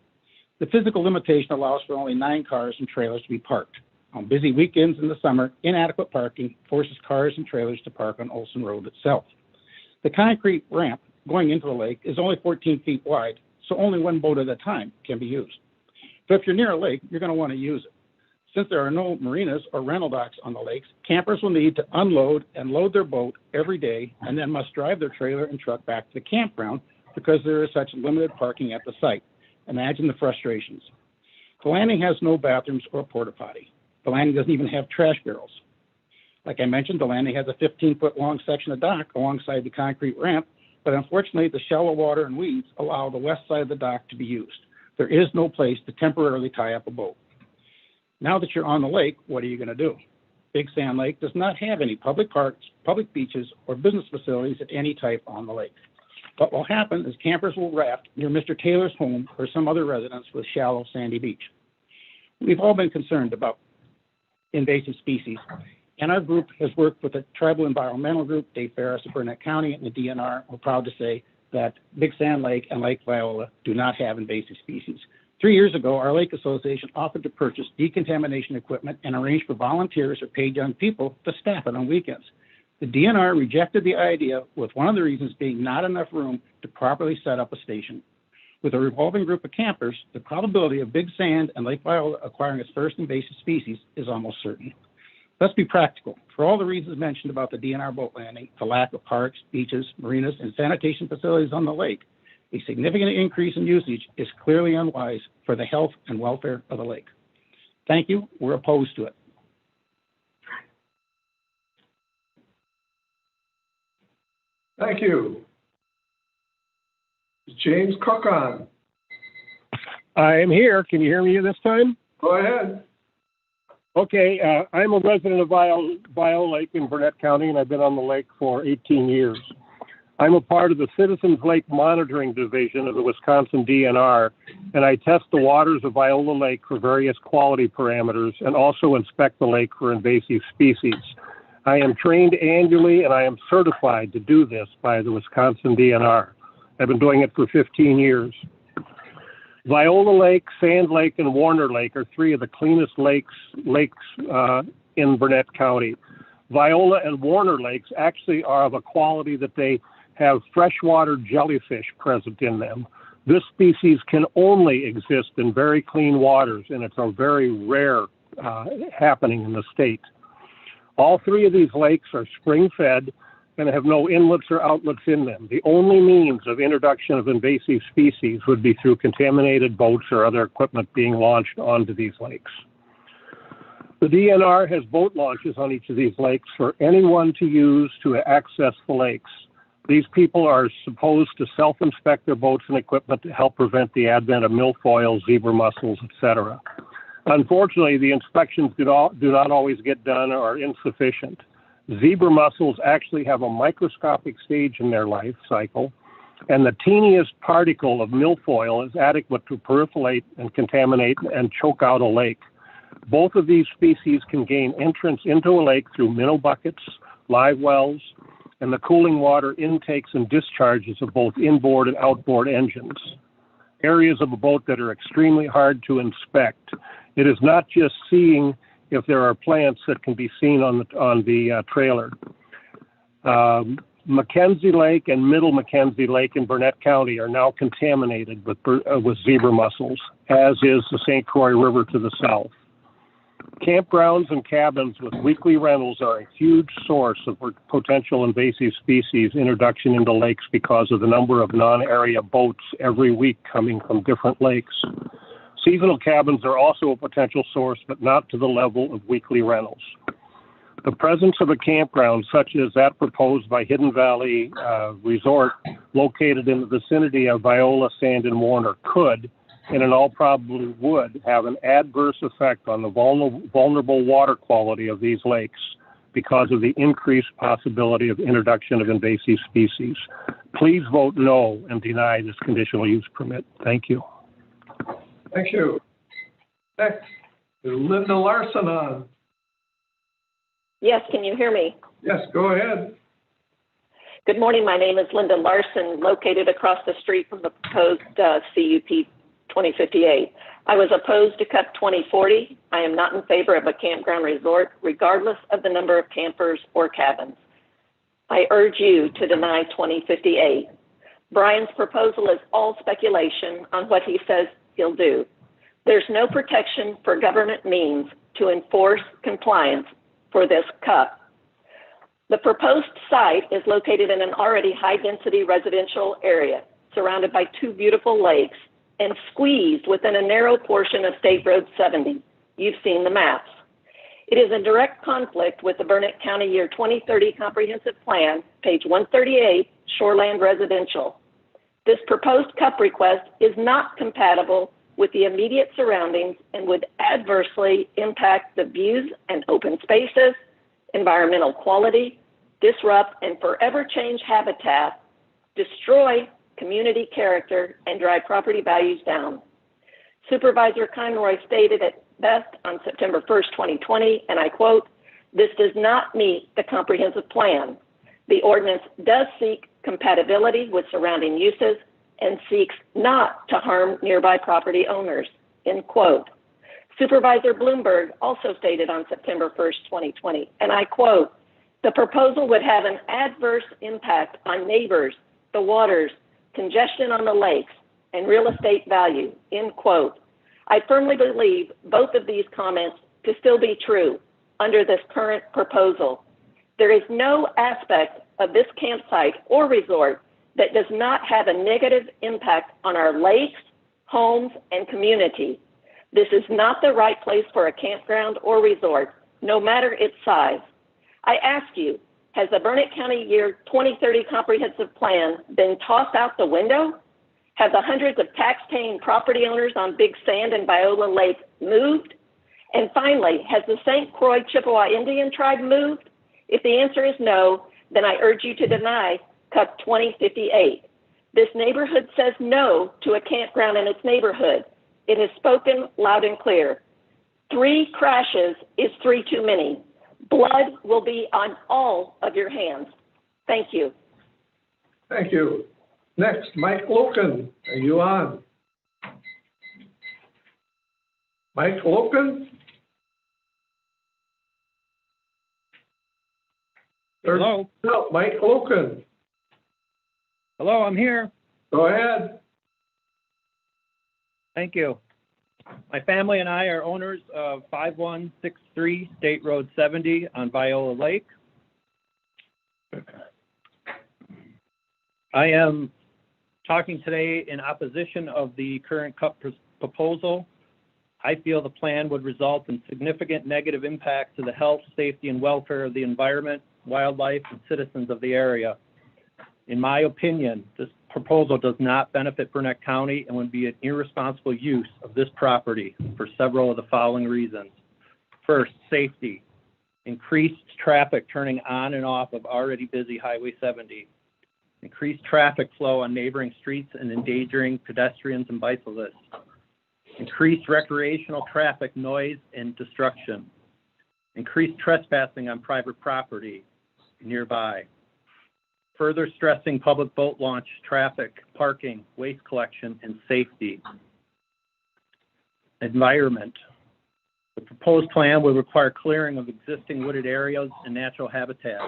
The physical limitation allows for only 9 cars and trailers to be parked. On busy weekends in the summer, inadequate parking forces cars and trailers to park on Olson Road itself. The concrete ramp going into the lake is only 14 feet wide, so only one boat at a time can be used. So if you're near a lake, you're going to want to use it. Since there are no marinas or rental docks on the lakes, campers will need to unload and load their boat every day and then must drive their trailer and truck back to the campground because there is such limited parking at the site. Imagine the frustrations. The landing has no bathrooms or porta potty. The landing doesn't even have trash barrels. Like I mentioned, the landing has a 15-foot long section of dock alongside the concrete ramp, but unfortunately the shallow water and weeds allow the west side of the dock to be used. There is no place to temporarily tie up a boat. Now that you're on the lake, what are you going to do? Big Sand Lake does not have any public parks, public beaches, or business facilities of any type on the lake. What will happen is campers will raft near Mr. Taylor's home or some other residence with shallow sandy beach. We've all been concerned about invasive species, and our group has worked with the Tribal Environmental Group, Dave Ferris of Burnett County, and the DNR. We're proud to say that Big Sand Lake and Lake Viola do not have invasive species. 3 years ago, our Lake Association offered to purchase decontamination equipment and arrange for volunteers or paid young people to staff it on weekends. The DNR rejected the idea, with one of the reasons being not enough room to properly set up a station. With a revolving group of campers, the probability of Big Sand and Lake Viola acquiring its first invasive species is almost certain. Let's be practical. For all the reasons mentioned about the DNR boat landing, the lack of parks, beaches, marinas, and sanitation facilities on the lake, a significant increase in usage is clearly unwise for the health and welfare of the lake. Thank you. We're opposed to it. Thank you. James Cook on. I am here. Can you hear me this time? Go ahead. Okay, I'm a resident of Viola Lake in Burnett County, and I've been on the lake for 18 years. I'm a part of the Citizens Lake Monitoring Division of the Wisconsin DNR, and I test the waters of Viola Lake for various quality parameters and also inspect the lake for invasive species. I am trained annually, and I am certified to do this by the Wisconsin DNR. I've been doing it for 15 years. Viola Lake, Sand Lake, and Warner Lake are three of the cleanest lakes in Burnett County. Viola and Warner Lakes actually are of a quality that they have freshwater jellyfish present in them. This species can only exist in very clean waters, and it's a very rare happening in the state. All three of these lakes are spring-fed and have no inlets or outlets in them. The only means of introduction of invasive species would be through contaminated boats or other equipment being launched onto these lakes. The DNR has boat launches on each of these lakes for anyone to use to access the lakes. These people are supposed to self-inspect their boats and equipment to help prevent the advent of milfoil, zebra mussels, etc. Unfortunately, the inspections do not always get done or are insufficient. Zebra mussels actually have a microscopic stage in their life cycle, and the teeniest particle of milfoil is adequate to peripherate and contaminate and choke out a lake. Both of these species can gain entrance into a lake through minnow buckets, live wells, and the cooling water intakes and discharges of both inboard and outboard engines, areas of a boat that are extremely hard to inspect. It is not just seeing if there are plants that can be seen on the trailer. Mackenzie Lake and Middle Mackenzie Lake in Burnett County are now contaminated with zebra mussels, as is the St. Croix River to the south. Campgrounds and cabins with weekly rentals are a huge source of potential invasive species introduction into lakes because of the number of non-area boats every week coming from different lakes. Seasonal cabins are also a potential source, but not to the level of weekly rentals. The presence of a campground, such as that proposed by Hidden Valley Resort, located in the vicinity of Viola, Sand, and Warner, could, and in all probability would, have an adverse effect on the vulnerable water quality of these lakes because of the increased possibility of introduction of invasive species. Please vote no and deny this conditional use permit. Thank you. Thank you. Next is Linda Larson on. Yes, can you hear me? Yes, go ahead. Good morning. My name is Linda Larson, located across the street from the proposed CUP 2058. I was opposed to CUP 2040. I am not in favor of a campground resort, regardless of the number of campers or cabins. I urge you to deny 2058. Brian's proposal is all speculation on what he says he'll do. There's no protection for government means to enforce compliance for this CUP. The proposed site is located in an already high-density residential area, surrounded by two beautiful lakes, and squeezed within a narrow portion of State Road 70. You've seen the maps. It is in direct conflict with the Burnett County Year 2030 Comprehensive Plan, page 138, Shoreland Residential. This proposed CUP request is not compatible with the immediate surroundings and would adversely impact the views and open spaces, environmental quality, disrupt and forever change habitat, destroy community character, and drive property values down. Supervisor Conroy stated it best on September 1st, 2020, and I quote, "This does not meet the comprehensive plan. The ordinance does seek compatibility with surrounding uses and seeks not to harm nearby property owners," end quote. Supervisor Bloomberg also stated on September 1st, 2020, and I quote, "The proposal would have an adverse impact on neighbors, the waters, congestion on the lakes, and real estate value," end quote. I firmly believe both of these comments to still be true under this current proposal. There is no aspect of this campsite or resort that does not have a negative impact on our lakes, homes, and community. This is not the right place for a campground or resort, no matter its size. I ask you, has the Burnett County Year 2030 Comprehensive Plan been tossed out the window? Have the hundreds of tax-paying property owners on Big Sand and Viola Lake moved? And finally, has the St. Croix Chippewa Indian tribe moved? If the answer is no, then I urge you to deny Cup 2058. This neighborhood says no to a campground in its neighborhood. It has spoken loud and clear. 3 crashes is 3 too many. Blood will be on all of your hands. Thank you. Thank you. Next, Mike Loken, are you on? Mike Loken? Hello? No, Mike Loken. Hello, I'm here. Go ahead. Thank you. My family and I are owners of 5163 State Road 70 on Viola Lake. I am talking today in opposition of the current CUP proposal. I feel the plan would result in significant negative impacts to the health, safety, and welfare of the environment, wildlife, and citizens of the area. In my opinion, this proposal does not benefit Burnett County and would be an irresponsible use of this property for several of the following reasons. First, safety. Increased traffic turning on and off of already busy Highway 70. Increased traffic flow on neighboring streets and endangering pedestrians and bicyclists. Increased recreational traffic, noise, and destruction. Increased trespassing on private property nearby. Further stressing public boat launch, traffic, parking, waste collection, and safety. Environment. The proposed plan will require clearing of existing wooded areas and natural habitat,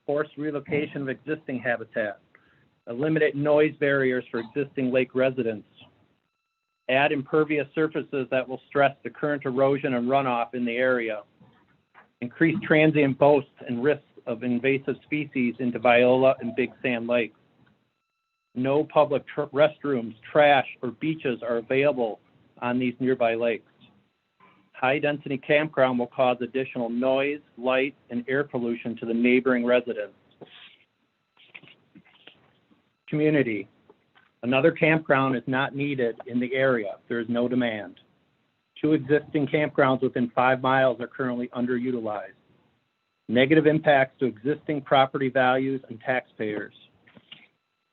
forced relocation of existing habitat, eliminate noise barriers for existing lake residents, add impervious surfaces that will stress the current erosion and runoff in the area, increase transient boats and risks of invasive species into Viola and Big Sand Lakes. No public restrooms, trash, or beaches are available on these nearby lakes. High-density campground will cause additional noise, light, and air pollution to the neighboring residents. Community. Another campground is not needed in the area. There is no demand. 2 existing campgrounds within 5 miles are currently underutilized. Negative impacts to existing property values and taxpayers.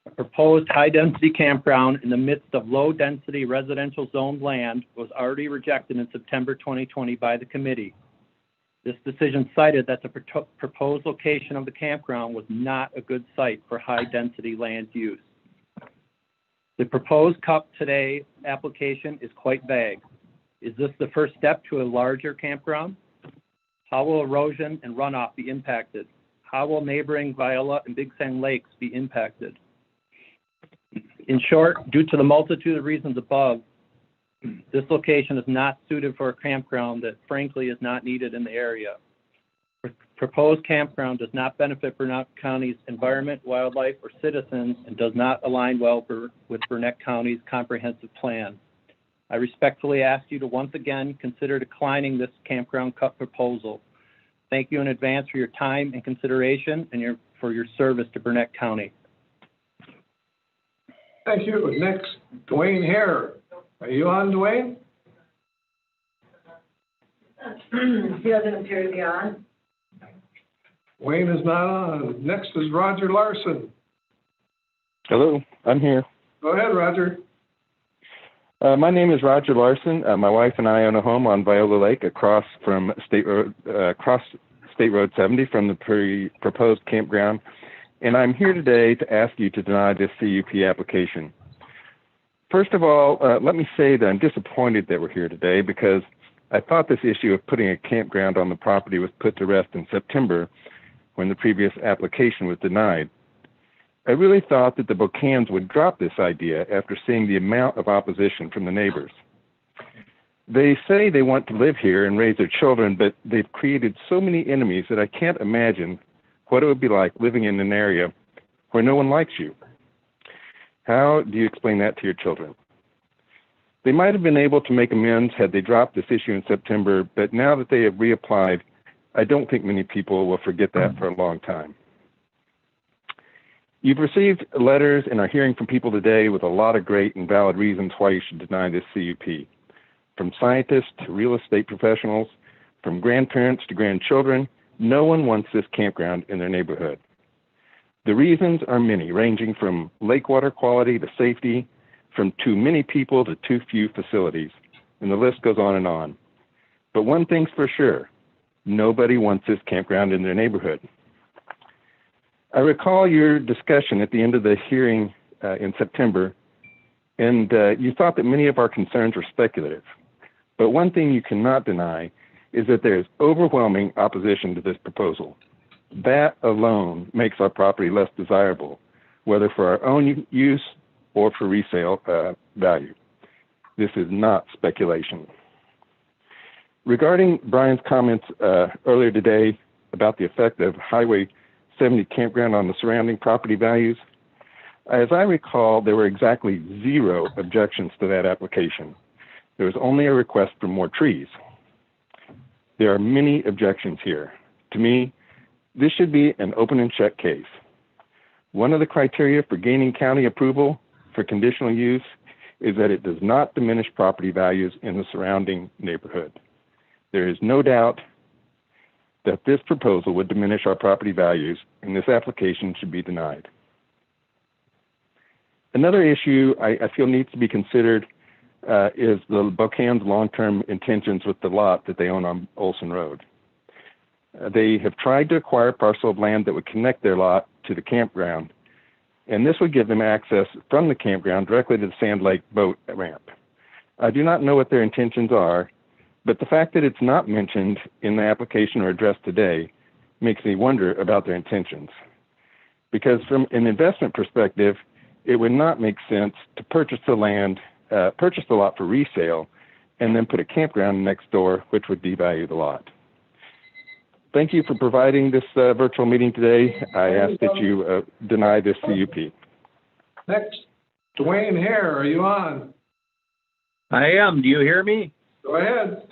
A proposed high-density campground in the midst of low-density residential zoned land was already rejected in September 2020 by the committee. This decision cited that the proposed location of the campground was not a good site for high-density land use. The proposed CUP today application is quite vague. Is this the first step to a larger campground? How will erosion and runoff be impacted? How will neighboring Viola and Big Sand Lakes be impacted? In short, due to the multitude of reasons above, this location is not suited for a campground that frankly is not needed in the area. The proposed campground does not benefit Burnett County's environment, wildlife, or citizens, and does not align well with Burnett County's comprehensive plan. I respectfully ask you to once again consider declining this campground CUP proposal. Thank you in advance for your time and consideration and for your service to Burnett County. Thank you. Next, Dwayne Hare. Are you on, Dwayne? He doesn't appear to be on. Wayne is not on. Next is Roger Larson. Hello, I'm here. Go ahead, Roger. My name is Roger Larson. My wife and I own a home on Viola Lake across from State Road 70 from the proposed campground, and I'm here today to ask you to deny this CUP application. First of all, let me say that I'm disappointed that we're here today because I thought this issue of putting a campground on the property was put to rest in September when the previous application was denied. I really thought that the Bocans would drop this idea after seeing the amount of opposition from the neighbors. They say they want to live here and raise their children, but they've created so many enemies that I can't imagine what it would be like living in an area where no one likes you. How do you explain that to your children? They might have been able to make amends had they dropped this issue in September, but now that they have reapplied, I don't think many people will forget that for a long time. You've received letters and are hearing from people today with a lot of great and valid reasons why you should deny this CUP. From scientists to real estate professionals, from grandparents to grandchildren, no one wants this campground in their neighborhood. The reasons are many, ranging from lake water quality to safety, from too many people to too few facilities, and the list goes on and on. But one thing's for sure, nobody wants this campground in their neighborhood. I recall your discussion at the end of the hearing in September, and you thought that many of our concerns were speculative. But one thing you cannot deny is that there is overwhelming opposition to this proposal. That alone makes our property less desirable, whether for our own use or for resale value. This is not speculation. Regarding Brian's comments earlier today about the effect of Highway 70 campground on the surrounding property values, as I recall, there were exactly 0 objections to that application. There was only a request for more trees. There are many objections here. To me, this should be an open and shut case. One of the criteria for gaining county approval for conditional use is that it does not diminish property values in the surrounding neighborhood. There is no doubt that this proposal would diminish our property values, and this application should be denied. Another issue I feel needs to be considered is the Bocan's long-term intentions with the lot that they own on Olson Road. They have tried to acquire a parcel of land that would connect their lot to the campground, and this would give them access from the campground directly to the Sand Lake boat ramp. I do not know what their intentions are, but the fact that it's not mentioned in the application or addressed today makes me wonder about their intentions. Because from an investment perspective, it would not make sense to purchase the land, purchase the lot for resale, and then put a campground next door, which would devalue the lot. Thank you for providing this virtual meeting today. I ask that you deny this CUP. Next, Dwayne Hare, are you on? I am. Do you hear me? Go ahead.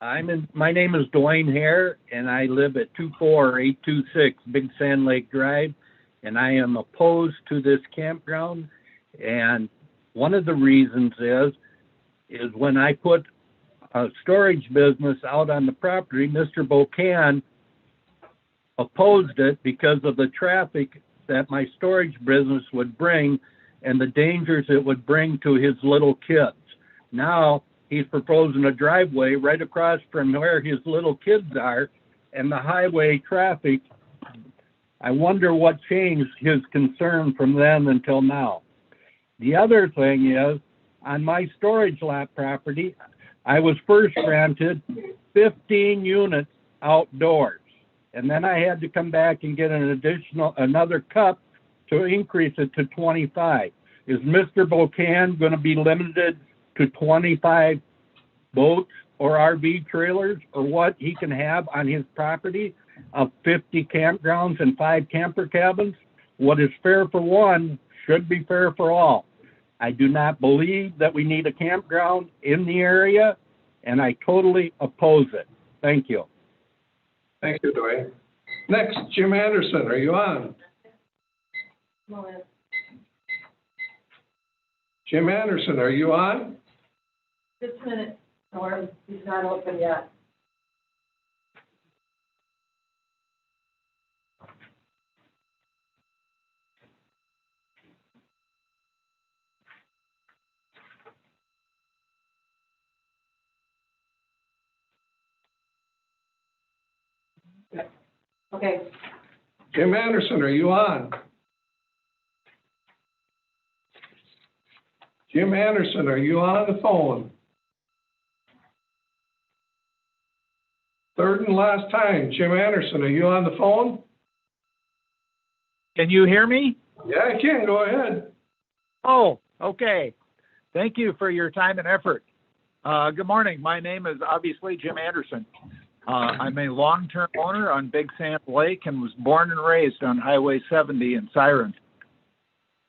My name is Dwayne Hare, and I live at 24826 Big Sand Lake Drive, and I am opposed to this campground. And one of the reasons is when I put a storage business out on the property, Mr. Bocan opposed it because of the traffic that my storage business would bring and the dangers it would bring to his little kids. Now he's proposing a driveway right across from where his little kids are and the highway traffic. I wonder what changed his concern from then until now. The other thing is, on my storage lot property, I was first granted 15 units outdoors, and then I had to come back and get another cup to increase it to 25. Is Mr. Bocan going to be limited to 25 boats or RV trailers, or what he can have on his property of 50 campgrounds and 5 camper cabins? What is fair for one should be fair for all. I do not believe that we need a campground in the area, and I totally oppose it. Thank you. Thank you, Dwayne. Next, Jim Anderson, are you on? Jim Anderson, are you on? Just a minute, Norm, he's not open yet. Okay. Jim Anderson, are you on? Jim Anderson, are you on the phone? Third and last time, Jim Anderson, are you on the phone? Can you hear me? Yeah, I can. Go ahead. Oh, okay. Thank you for your time and effort. Good morning. My name is obviously Jim Anderson. I'm a long-term owner on Big Sand Lake and was born and raised on Highway 70 in Siren.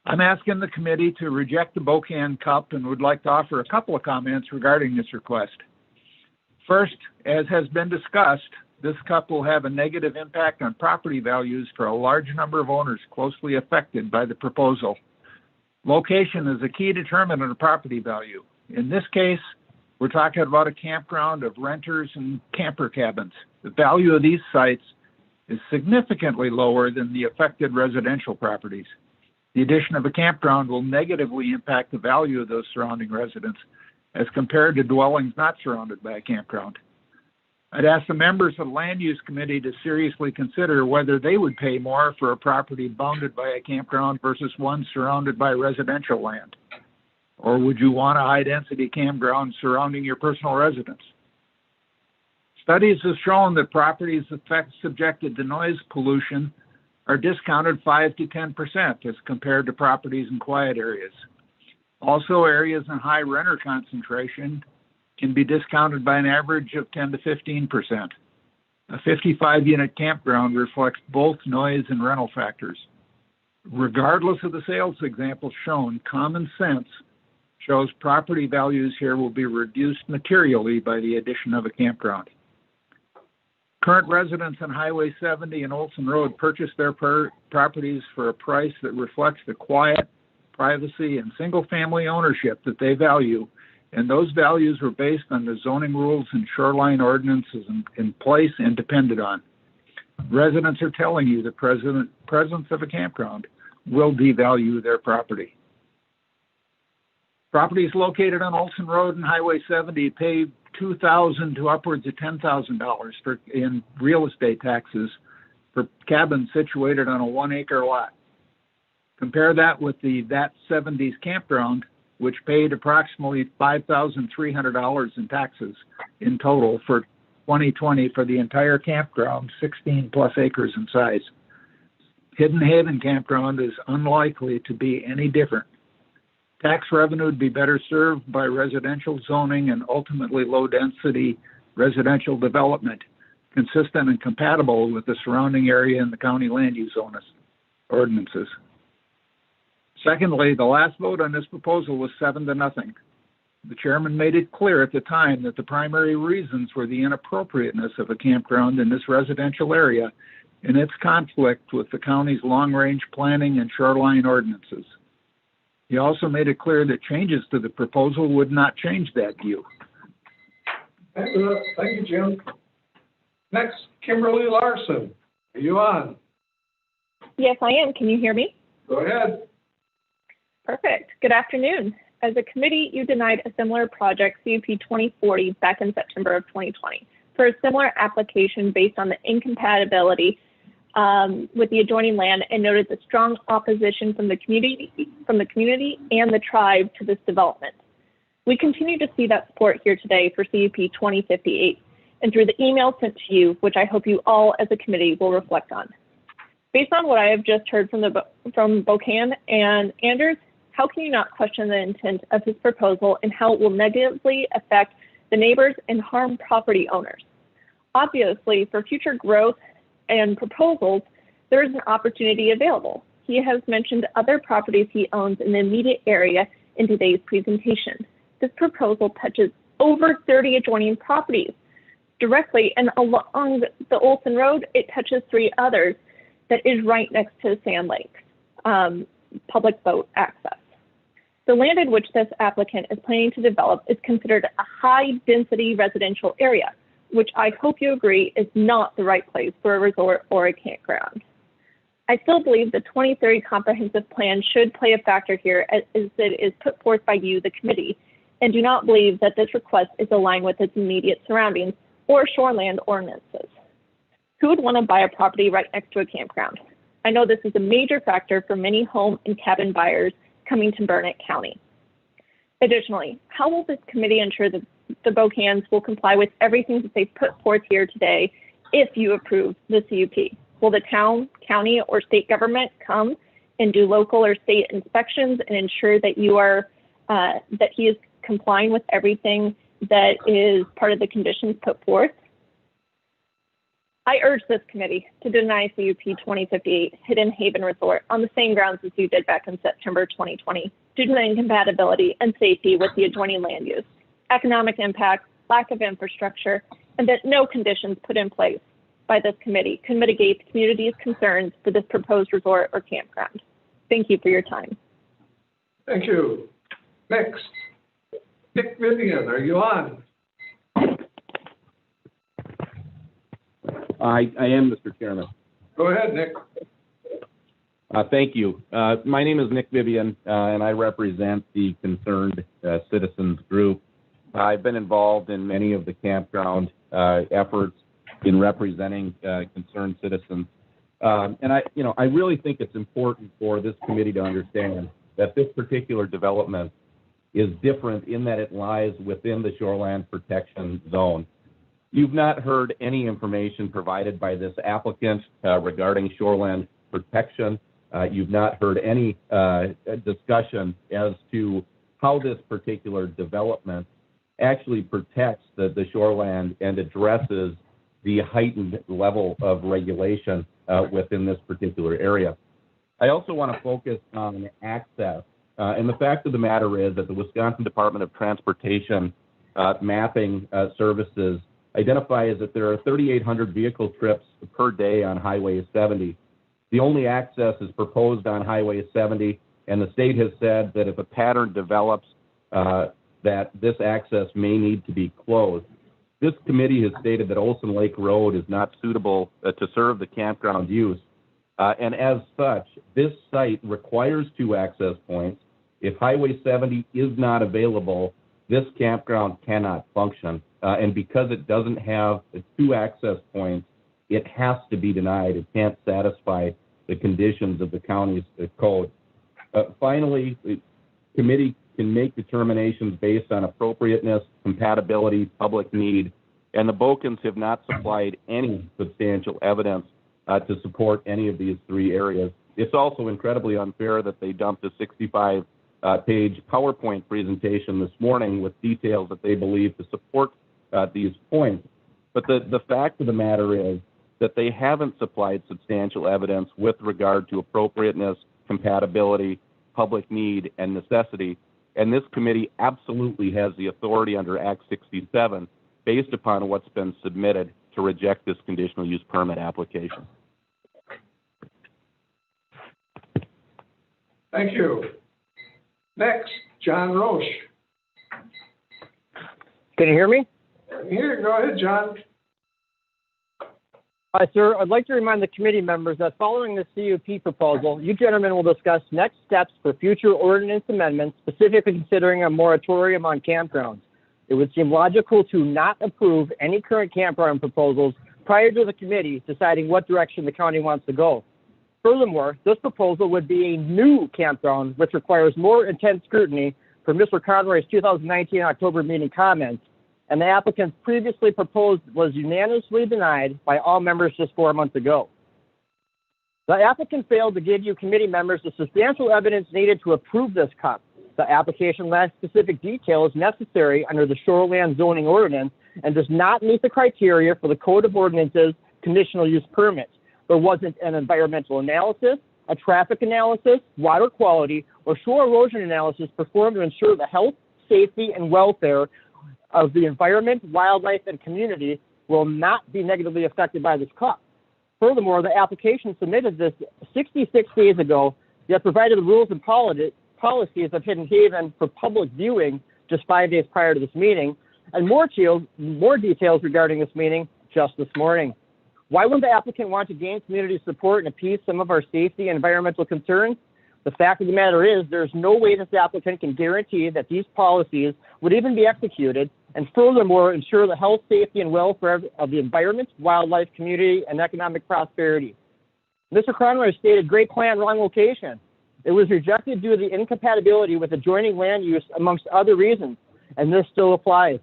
I'm asking the committee to reject the Bocan Cup and would like to offer a couple of comments regarding this request. First, as has been discussed, this CUP will have a negative impact on property values for a large number of owners closely affected by the proposal. Location is a key determinant of property value. In this case, we're talking about a campground of renters and camper cabins. The value of these sites is significantly lower than the affected residential properties. The addition of a campground will negatively impact the value of those surrounding residents as compared to dwellings not surrounded by a campground. I'd ask the members of the Land Use Committee to seriously consider whether they would pay more for a property bounded by a campground versus one surrounded by residential land. Or would you want a high-density campground surrounding your personal residence? Studies have shown that properties subjected to noise pollution are discounted 5 to 10% as compared to properties in quiet areas. Also, areas in high renter concentration can be discounted by an average of 10 to 15%. A 55-unit campground reflects both noise and rental factors. Regardless of the sales examples shown, common sense shows property values here will be reduced materially by the addition of a campground. Current residents on Highway 70 and Olson Road purchased their properties for a price that reflects the quiet, privacy, and single-family ownership that they value, and those values were based on the zoning rules and shoreline ordinances in place and depended on. Residents are telling you the presence of a campground will devalue their property. Properties located on Olson Road and Highway 70 pay $2,000 to upwards of $10,000 in real estate taxes for cabins situated on a 1-acre lot. Compare that with the That 70s campground, which paid approximately $5,300 in taxes in total for 2020 for the entire campground, 16 plus acres in size. Hidden Haven Campground is unlikely to be any different. Tax revenue would be better served by residential zoning and ultimately low-density residential development, consistent and compatible with the surrounding area and the county land use ordinances. Secondly, the last vote on this proposal was 7-0. The chairman made it clear at the time that the primary reasons were the inappropriateness of a campground in this residential area and its conflict with the county's long-range planning and shoreline ordinances. He also made it clear that changes to the proposal would not change that view. Thank you, Jim. Next, Kimberly Larson. Are you on? Yes, I am. Can you hear me? Go ahead. Perfect. Good afternoon. As a committee, you denied a similar project, CUP 2040, back in September of 2020 for a similar application based on the incompatibility with the adjoining land, and noted the strong opposition from the community and the tribe to this development. We continue to see that support here today for CUP 2058 and through the email sent to you, which I hope you all as a committee will reflect on. Based on what I have just heard from Bokan and Anders, how can you not question the intent of his proposal and how it will negatively affect the neighbors and harm property owners? Obviously, for future growth and proposals, there is an opportunity available. He has mentioned other properties he owns in the immediate area in today's presentation. This proposal touches over 30 adjoining properties directly, and along the Olson Road, it touches 3 others that is right next to Sand Lake, public boat access. The land in which this applicant is planning to develop is considered a high-density residential area, which I hope you agree is not the right place for a resort or a campground. I still believe the 2030 comprehensive plan should play a factor here as it is put forth by you, the committee, and do not believe that this request is aligned with its immediate surroundings or shoreland ordinances. Who would want to buy a property right next to a campground? I know this is a major factor for many home and cabin buyers coming to Burnett County. Additionally, how will this committee ensure that the Bokans will comply with everything that they've put forth here today if you approve the CUP? Will the town, county, or state government come and do local or state inspections and ensure that you are that he is complying with everything that is part of the conditions put forth? I urge this committee to deny CUP 2058 Hidden Haven Resort on the same grounds as you did back in September 2020 due to the incompatibility and safety with the adjoining land use, economic impact, lack of infrastructure, and that no conditions put in place by this committee could mitigate the community's concerns for this proposed resort or campground. Thank you for your time. Thank you. Next, Nick Vivian, are you on? I am, Mr. Chairman. Go ahead, Nick. Thank you. My name is Nick Vivian, and I represent the Concerned Citizens Group. I've been involved in many of the campground efforts in representing concerned citizens. And I really think it's important for this committee to understand that this particular development is different in that it lies within the shoreline protection zone. You've not heard any information provided by this applicant regarding shoreline protection. You've not heard any discussion as to how this particular development actually protects the shoreline and addresses the heightened level of regulation within this particular area. I also want to focus on access. And the fact of the matter is that the Wisconsin Department of Transportation mapping services identifies that there are 3,800 vehicle trips per day on Highway 70. The only access is proposed on Highway 70, and the state has said that if a pattern develops, that this access may need to be closed. This committee has stated that Olson Lake Road is not suitable to serve the campground use. And as such, this site requires 2 access points. If Highway 70 is not available, this campground cannot function. And because it doesn't have 2 access points, it has to be denied. It can't satisfy the conditions of the county's code. Finally, the committee can make determinations based on appropriateness, compatibility, public need, and the Bokens have not supplied any substantial evidence to support any of these 3 areas. It's also incredibly unfair that they dumped a 65-page PowerPoint presentation this morning with details that they believe to support these points. But the fact of the matter is that they haven't supplied substantial evidence with regard to appropriateness, compatibility, public need, and necessity. And this committee absolutely has the authority under Act 67, based upon what's been submitted, to reject this conditional use permit application. Thank you. Next, John Roche. Can you hear me? Here, go ahead, John. Hi, sir. I'd like to remind the committee members that following the CUP proposal, you gentlemen will discuss next steps for future ordinance amendments, specifically considering a moratorium on campgrounds. It would seem logical to not approve any current campground proposals prior to the committee deciding what direction the county wants to go. Furthermore, this proposal would be a new campground, which requires more intense scrutiny for Mr. Conroy's 2019 October meeting comments, and the applicant's previously proposed was unanimously denied by all members just 4 months ago. The applicant failed to give you committee members the substantial evidence needed to approve this CUP. The application lacks specific details necessary under the shoreland zoning ordinance and does not meet the criteria for the Code of Ordinances conditional use permit. There wasn't an environmental analysis, a traffic analysis, water quality, or shore erosion analysis performed to ensure the health, safety, and welfare of the environment, wildlife, and community will not be negatively affected by this CUP. Furthermore, the application submitted this 66 days ago, yet provided the rules and policies of Hidden Haven for public viewing just 5 days prior to this meeting, and more details regarding this meeting just this morning. Why wouldn't the applicant want to gain community support and appease some of our safety and environmental concerns? The fact of the matter is there's no way this applicant can guarantee that these policies would even be executed, and furthermore ensure the health, safety, and welfare of the environment, wildlife, community, and economic prosperity. Mr. Conroy stated great plan, wrong location. It was rejected due to the incompatibility with adjoining land use, amongst other reasons, and this still applies.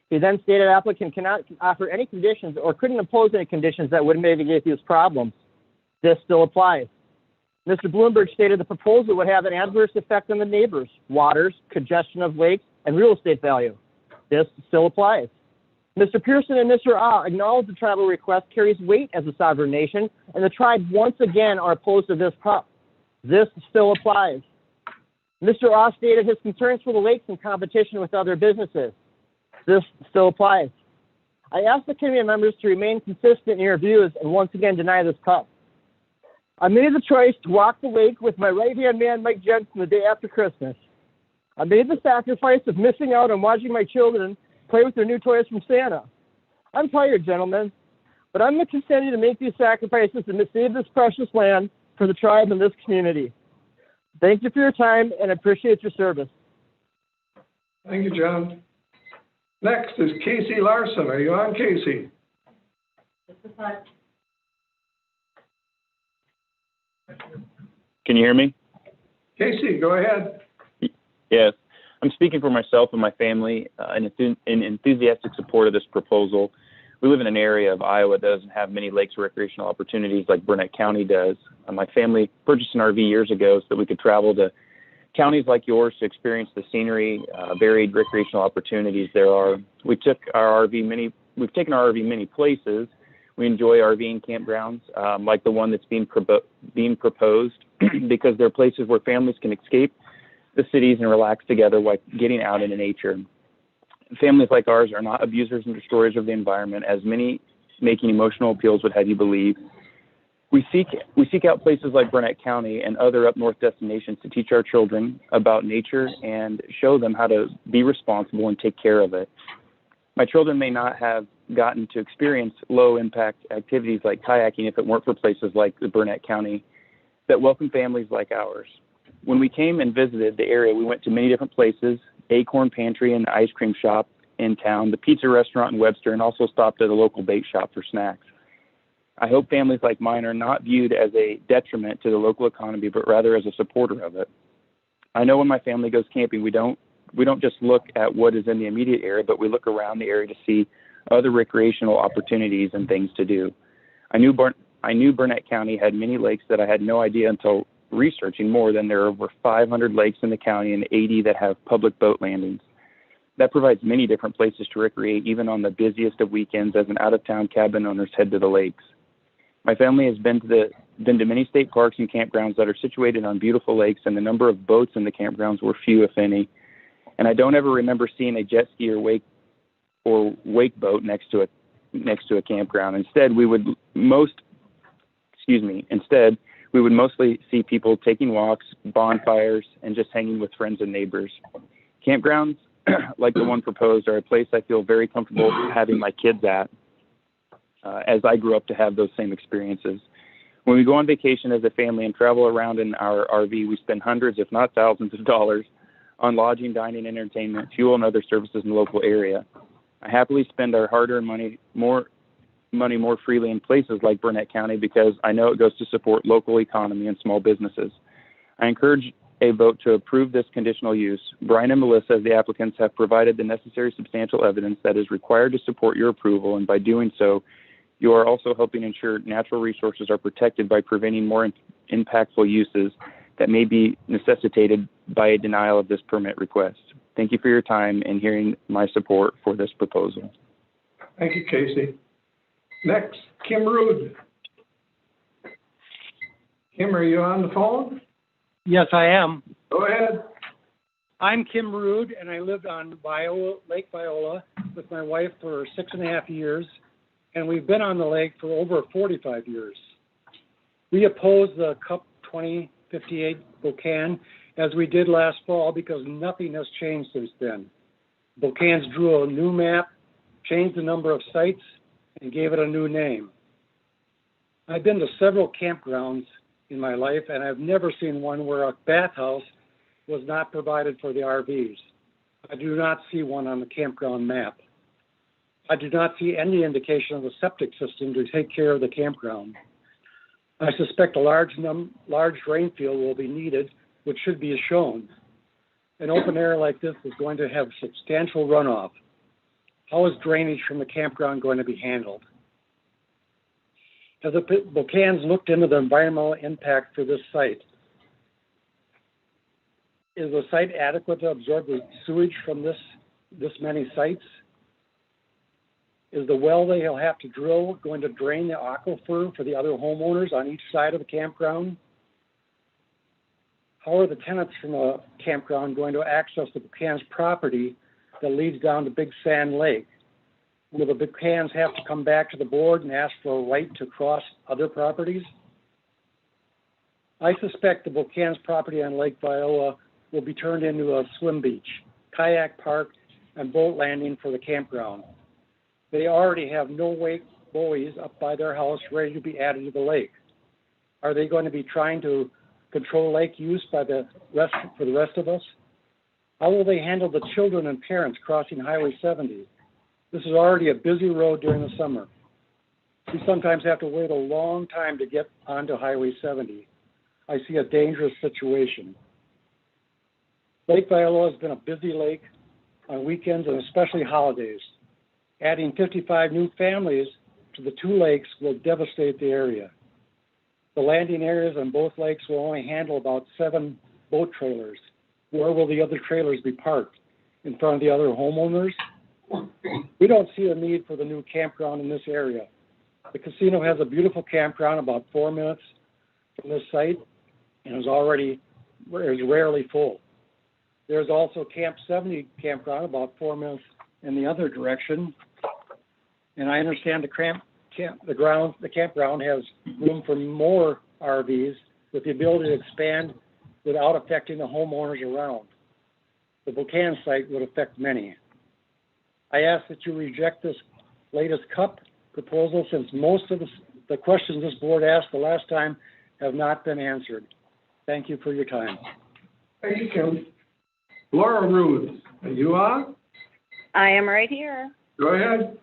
He then stated applicant cannot offer any conditions or couldn't impose any conditions that would mitigate these problems. This still applies. Mr. Bloomberg stated the proposal would have an adverse effect on the neighbors, waters, congestion of lakes, and real estate value. This still applies. Mr. Pearson and Mr. Ah acknowledge the tribal request carries weight as a sovereign nation, and the tribe once again are opposed to this CUP. This still applies. Mr. Ah stated his concerns for the lakes in competition with other businesses. This still applies. I ask the committee members to remain consistent in your views and once again deny this cup. I made the choice to walk the lake with my right-hand man, Mike Jensen, the day after Christmas. I made the sacrifice of missing out on watching my children play with their new toys from Santa. I'm tired, gentlemen, but I'm going to continue to make these sacrifices and to save this precious land for the tribe and this community. Thank you for your time and appreciate your service. Thank you, John. Next is Casey Larson. Are you on, Casey? Can you hear me? Casey, go ahead. Yes. I'm speaking for myself and my family in enthusiastic support of this proposal. We live in an area of Iowa that doesn't have many lakes or recreational opportunities like Burnett County does. My family purchased an RV years ago so that we could travel to counties like yours to experience the scenery, varied recreational opportunities there are. We've taken our RV many places. We enjoy RVing campgrounds like the one that's being proposed because they're places where families can escape the cities and relax together while getting out into nature. Families like ours are not abusers and destroyers of the environment, as many making emotional appeals would have you believe. We seek out places like Burnett County and other up north destinations to teach our children about nature and show them how to be responsible and take care of it. My children may not have gotten to experience low impact activities like kayaking if it weren't for places like the Burnett County that welcome families like ours. When we came and visited the area, we went to many different places, Acorn Pantry and the ice cream shop in town, the pizza restaurant in Webster, and also stopped at a local bait shop for snacks. I hope families like mine are not viewed as a detriment to the local economy, but rather as a supporter of it. I know when my family goes camping, we don't just look at what is in the immediate area, but we look around the area to see other recreational opportunities and things to do. I knew Burnett County had many lakes that I had no idea until researching more. Than there are over 500 lakes in the county and 80 that have public boat landings. That provides many different places to recreate, even on the busiest of weekends as an out-of-town cabin owners head to the lakes. My family has been to many state parks and campgrounds that are situated on beautiful lakes, and the number of boats in the campgrounds were few, if any. And I don't ever remember seeing a jet ski or wake boat next to a campground. Instead, we would mostly see people taking walks, bonfires, and just hanging with friends and neighbors. Campgrounds like the one proposed are a place I feel very comfortable having my kids at, as I grew up to have those same experiences. When we go on vacation as a family and travel around in our RV, we spend hundreds, if not thousands of dollars on lodging, dining, entertainment, fuel, and other services in the local area. I happily spend our hard-earned money more freely in places like Burnett County because I know it goes to support local economy and small businesses. I encourage a vote to approve this conditional use. Brian and Melissa, as the applicants, have provided the necessary substantial evidence that is required to support your approval, and by doing so, you are also helping ensure natural resources are protected by preventing more impactful uses that may be necessitated by a denial of this permit request. Thank you for your time and hearing my support for this proposal. Thank you, Casey. Next, Kim Rude. Kim, are you on the phone? Yes, I am. Go ahead. I'm Kim Rude, and I lived on Lake Viola with my wife for 6.5 years, and we've been on the lake for over 45 years. We oppose the CUP 2058 Bocans as we did last fall because nothing has changed since then. Bocans drew a new map, changed the number of sites, and gave it a new name. I've been to several campgrounds in my life, and I've never seen one where a bathhouse was not provided for the RVs. I do not see one on the campground map. I do not see any indication of a septic system to take care of the campground. I suspect a large drain field will be needed, which should be shown. An open area like this is going to have substantial runoff. How is drainage from the campground going to be handled? Have the Bocans looked into the environmental impact for this site? Is the site adequate to absorb the sewage from this many sites? Is the well they'll have to drill going to drain the aquifer for the other homeowners on each side of the campground? How are the tenants from a campground going to access the Bocans property that leads down to Big Sand Lake? Will the Buchanans have to come back to the board and ask for a right to cross other properties? I suspect the Buchanan's property on Lake Viola will be turned into a swim beach, kayak park, and boat landing for the campground. They already have no wake buoys up by their house ready to be added to the lake. Are they going to be trying to control lake use for the rest of us? How will they handle the children and parents crossing Highway 70? This is already a busy road during the summer. We sometimes have to wait a long time to get onto Highway 70. I see a dangerous situation. Lake Viola has been a busy lake on weekends and especially holidays. Adding 55 new families to the two lakes will devastate the area. The landing areas on both lakes will only handle about 7 boat trailers. Where will the other trailers be parked? In front of the other homeowners? We don't see a need for the new campground in this area. The casino has a beautiful campground about 4 minutes from this site and is rarely full. There's also Camp 70 campground about 4 minutes in the other direction. And I understand the campground has room for more RVs with the ability to expand without affecting the homeowners around. The Buchanan site would affect many. I ask that you reject this latest CUP proposal since most of the questions this board asked the last time have not been answered. Thank you for your time. Thank you, Kim. Laura Rude, are you on? I am right here. Go ahead.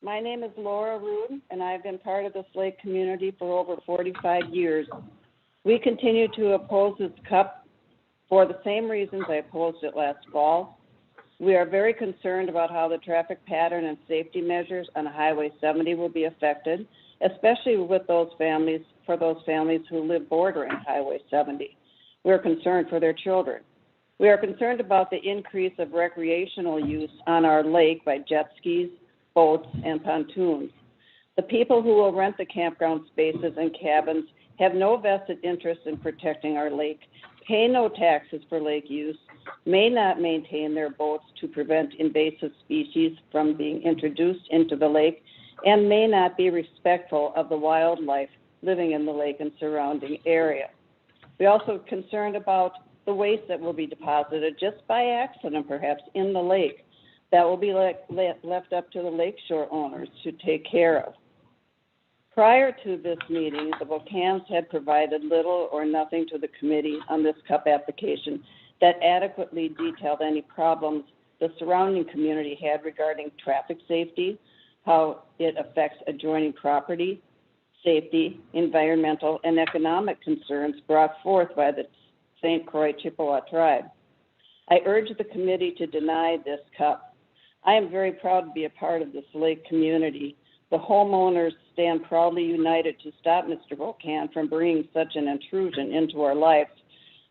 My name is Laura Rude, and I've been part of this lake community for over 45 years. We continue to oppose this CUP for the same reasons I opposed it last fall. We are very concerned about how the traffic pattern and safety measures on Highway 70 will be affected, especially for those families who live bordering Highway 70. We are concerned for their children. We are concerned about the increase of recreational use on our lake by jet skis, boats, and pontoons. The people who will rent the campground spaces and cabins have no vested interest in protecting our lake, pay no taxes for lake use, may not maintain their boats to prevent invasive species from being introduced into the lake, and may not be respectful of the wildlife living in the lake and surrounding area. We're also concerned about the waste that will be deposited just by accident, perhaps, in the lake. That will be left up to the lakeshore owners to take care of. Prior to this meeting, the Buchanans had provided little or nothing to the committee on this CUP application that adequately detailed any problems the surrounding community had regarding traffic safety, how it affects adjoining property, safety, environmental, and economic concerns brought forth by the St. Croix Chippewa tribe. I urge the committee to deny this CUP. I am very proud to be a part of this lake community. The homeowners stand proudly united to stop Mr. Buchanan from bringing such an intrusion into our lives,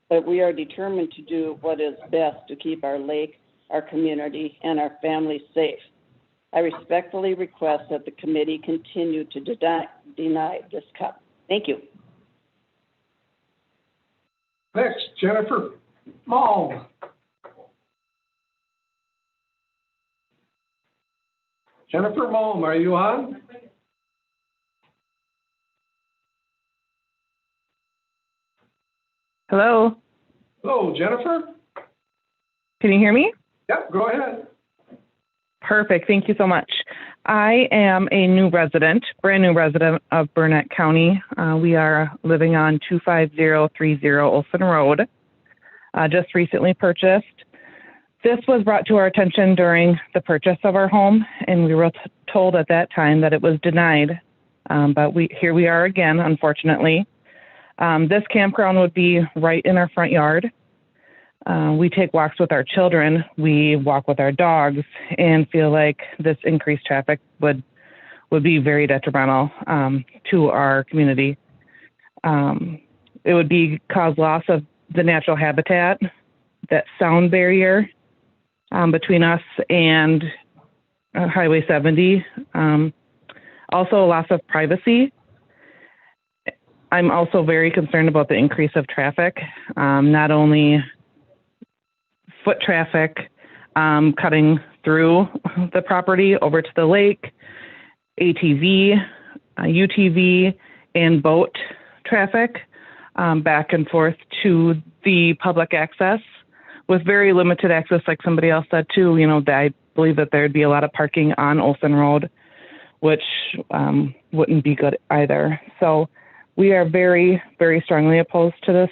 but we are determined to do what is best to keep our lake, our community, and our families safe. I respectfully request that the committee continue to deny this CUP. Thank you. Next, Jennifer Malm. Jennifer Malm, are you on? Hello. Hello, Jennifer. Can you hear me? Yep, go ahead. Perfect. Thank you so much. I am a new resident, brand new resident of Burnett County. We are living on 25030 Olson Road. Just recently purchased. This was brought to our attention during the purchase of our home, and we were told at that time that it was denied. But here we are again, unfortunately. This campground would be right in our front yard. We take walks with our children. We walk with our dogs, and feel like this increased traffic would be very detrimental to our community. It would cause loss of the natural habitat, that sound barrier between us and Highway 70. Also, a loss of privacy. I'm also very concerned about the increase of traffic, not only foot traffic cutting through the property over to the lake, ATV, UTV, and boat traffic back and forth to the public access with very limited access, like somebody else said too. I believe that there'd be a lot of parking on Olson Road, which wouldn't be good either. So we are very, very strongly opposed to this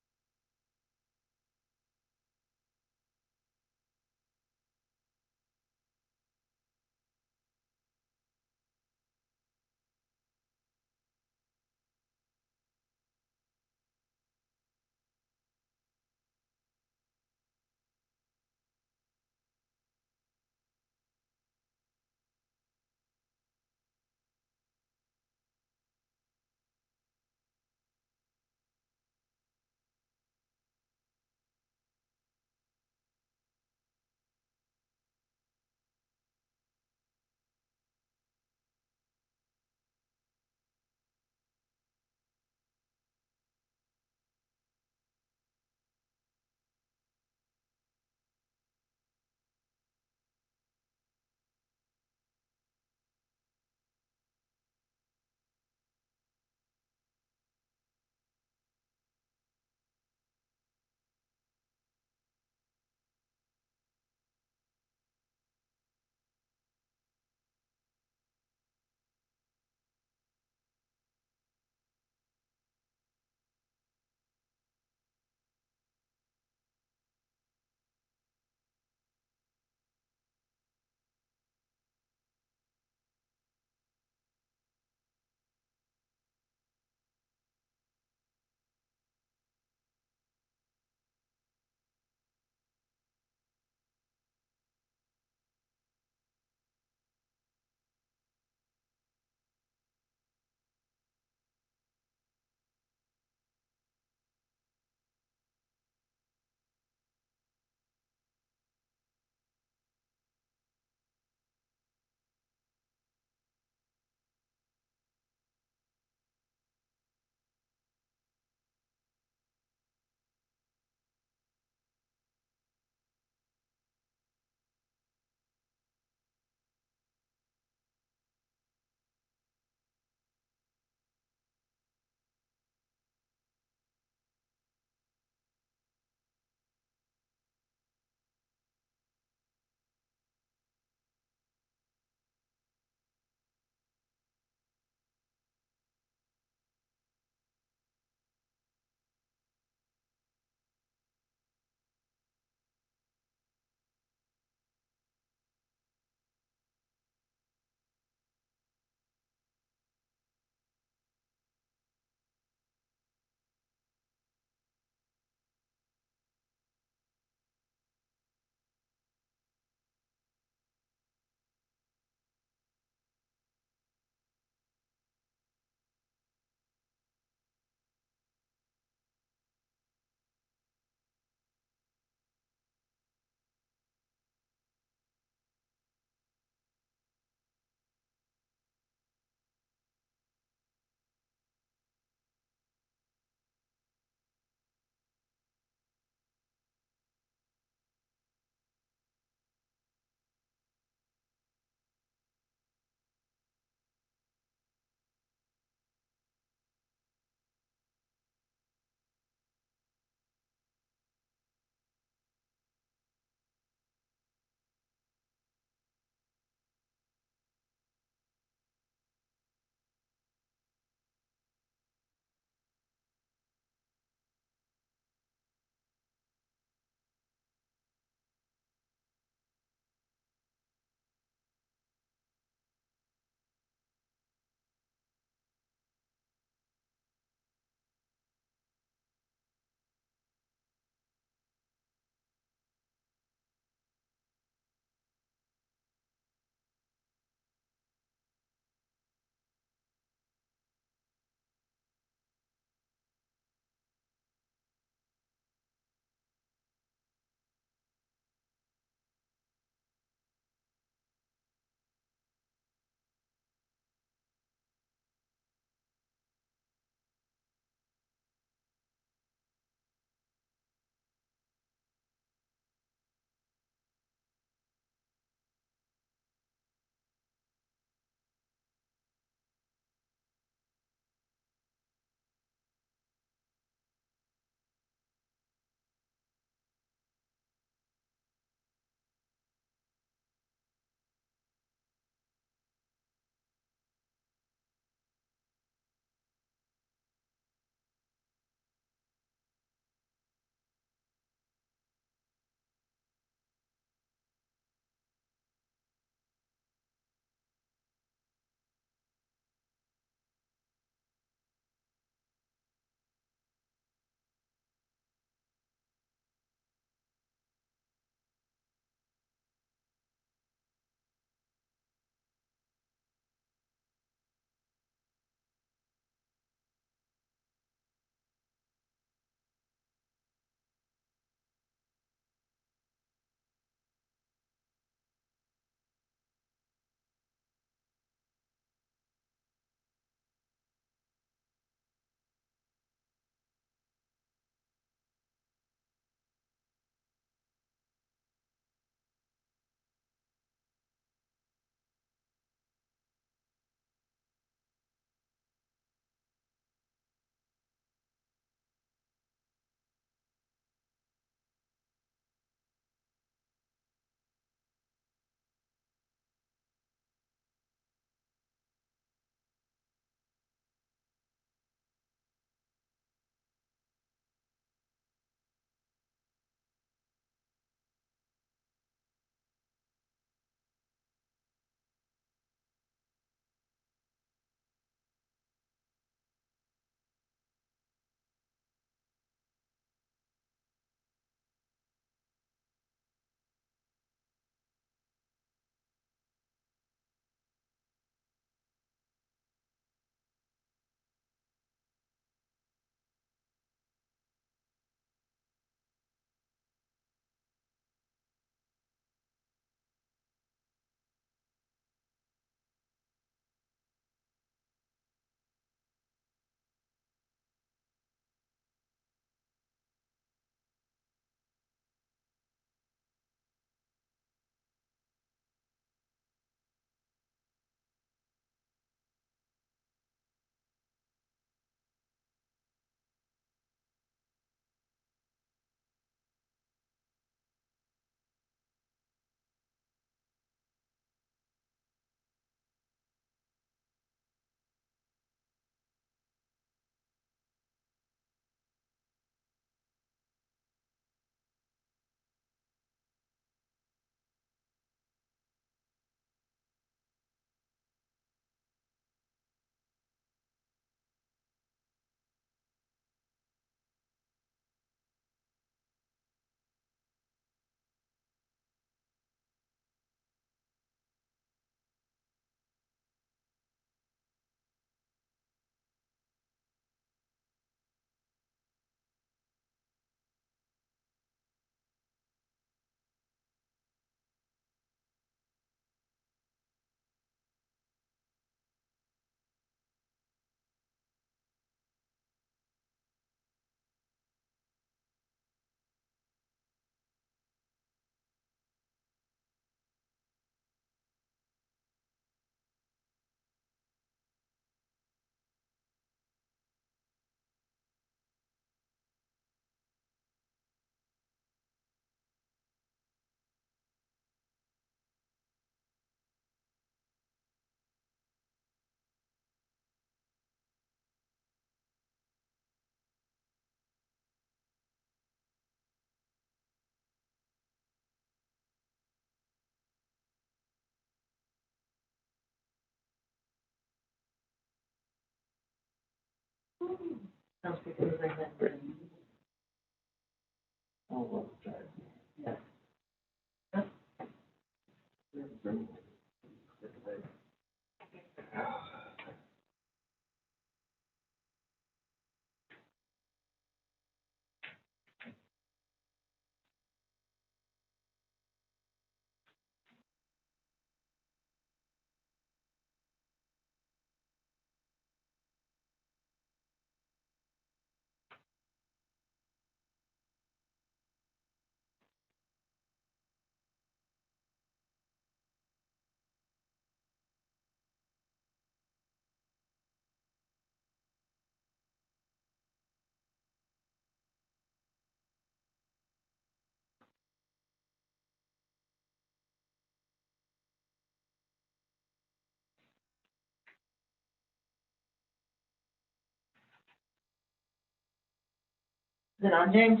Is it on, James?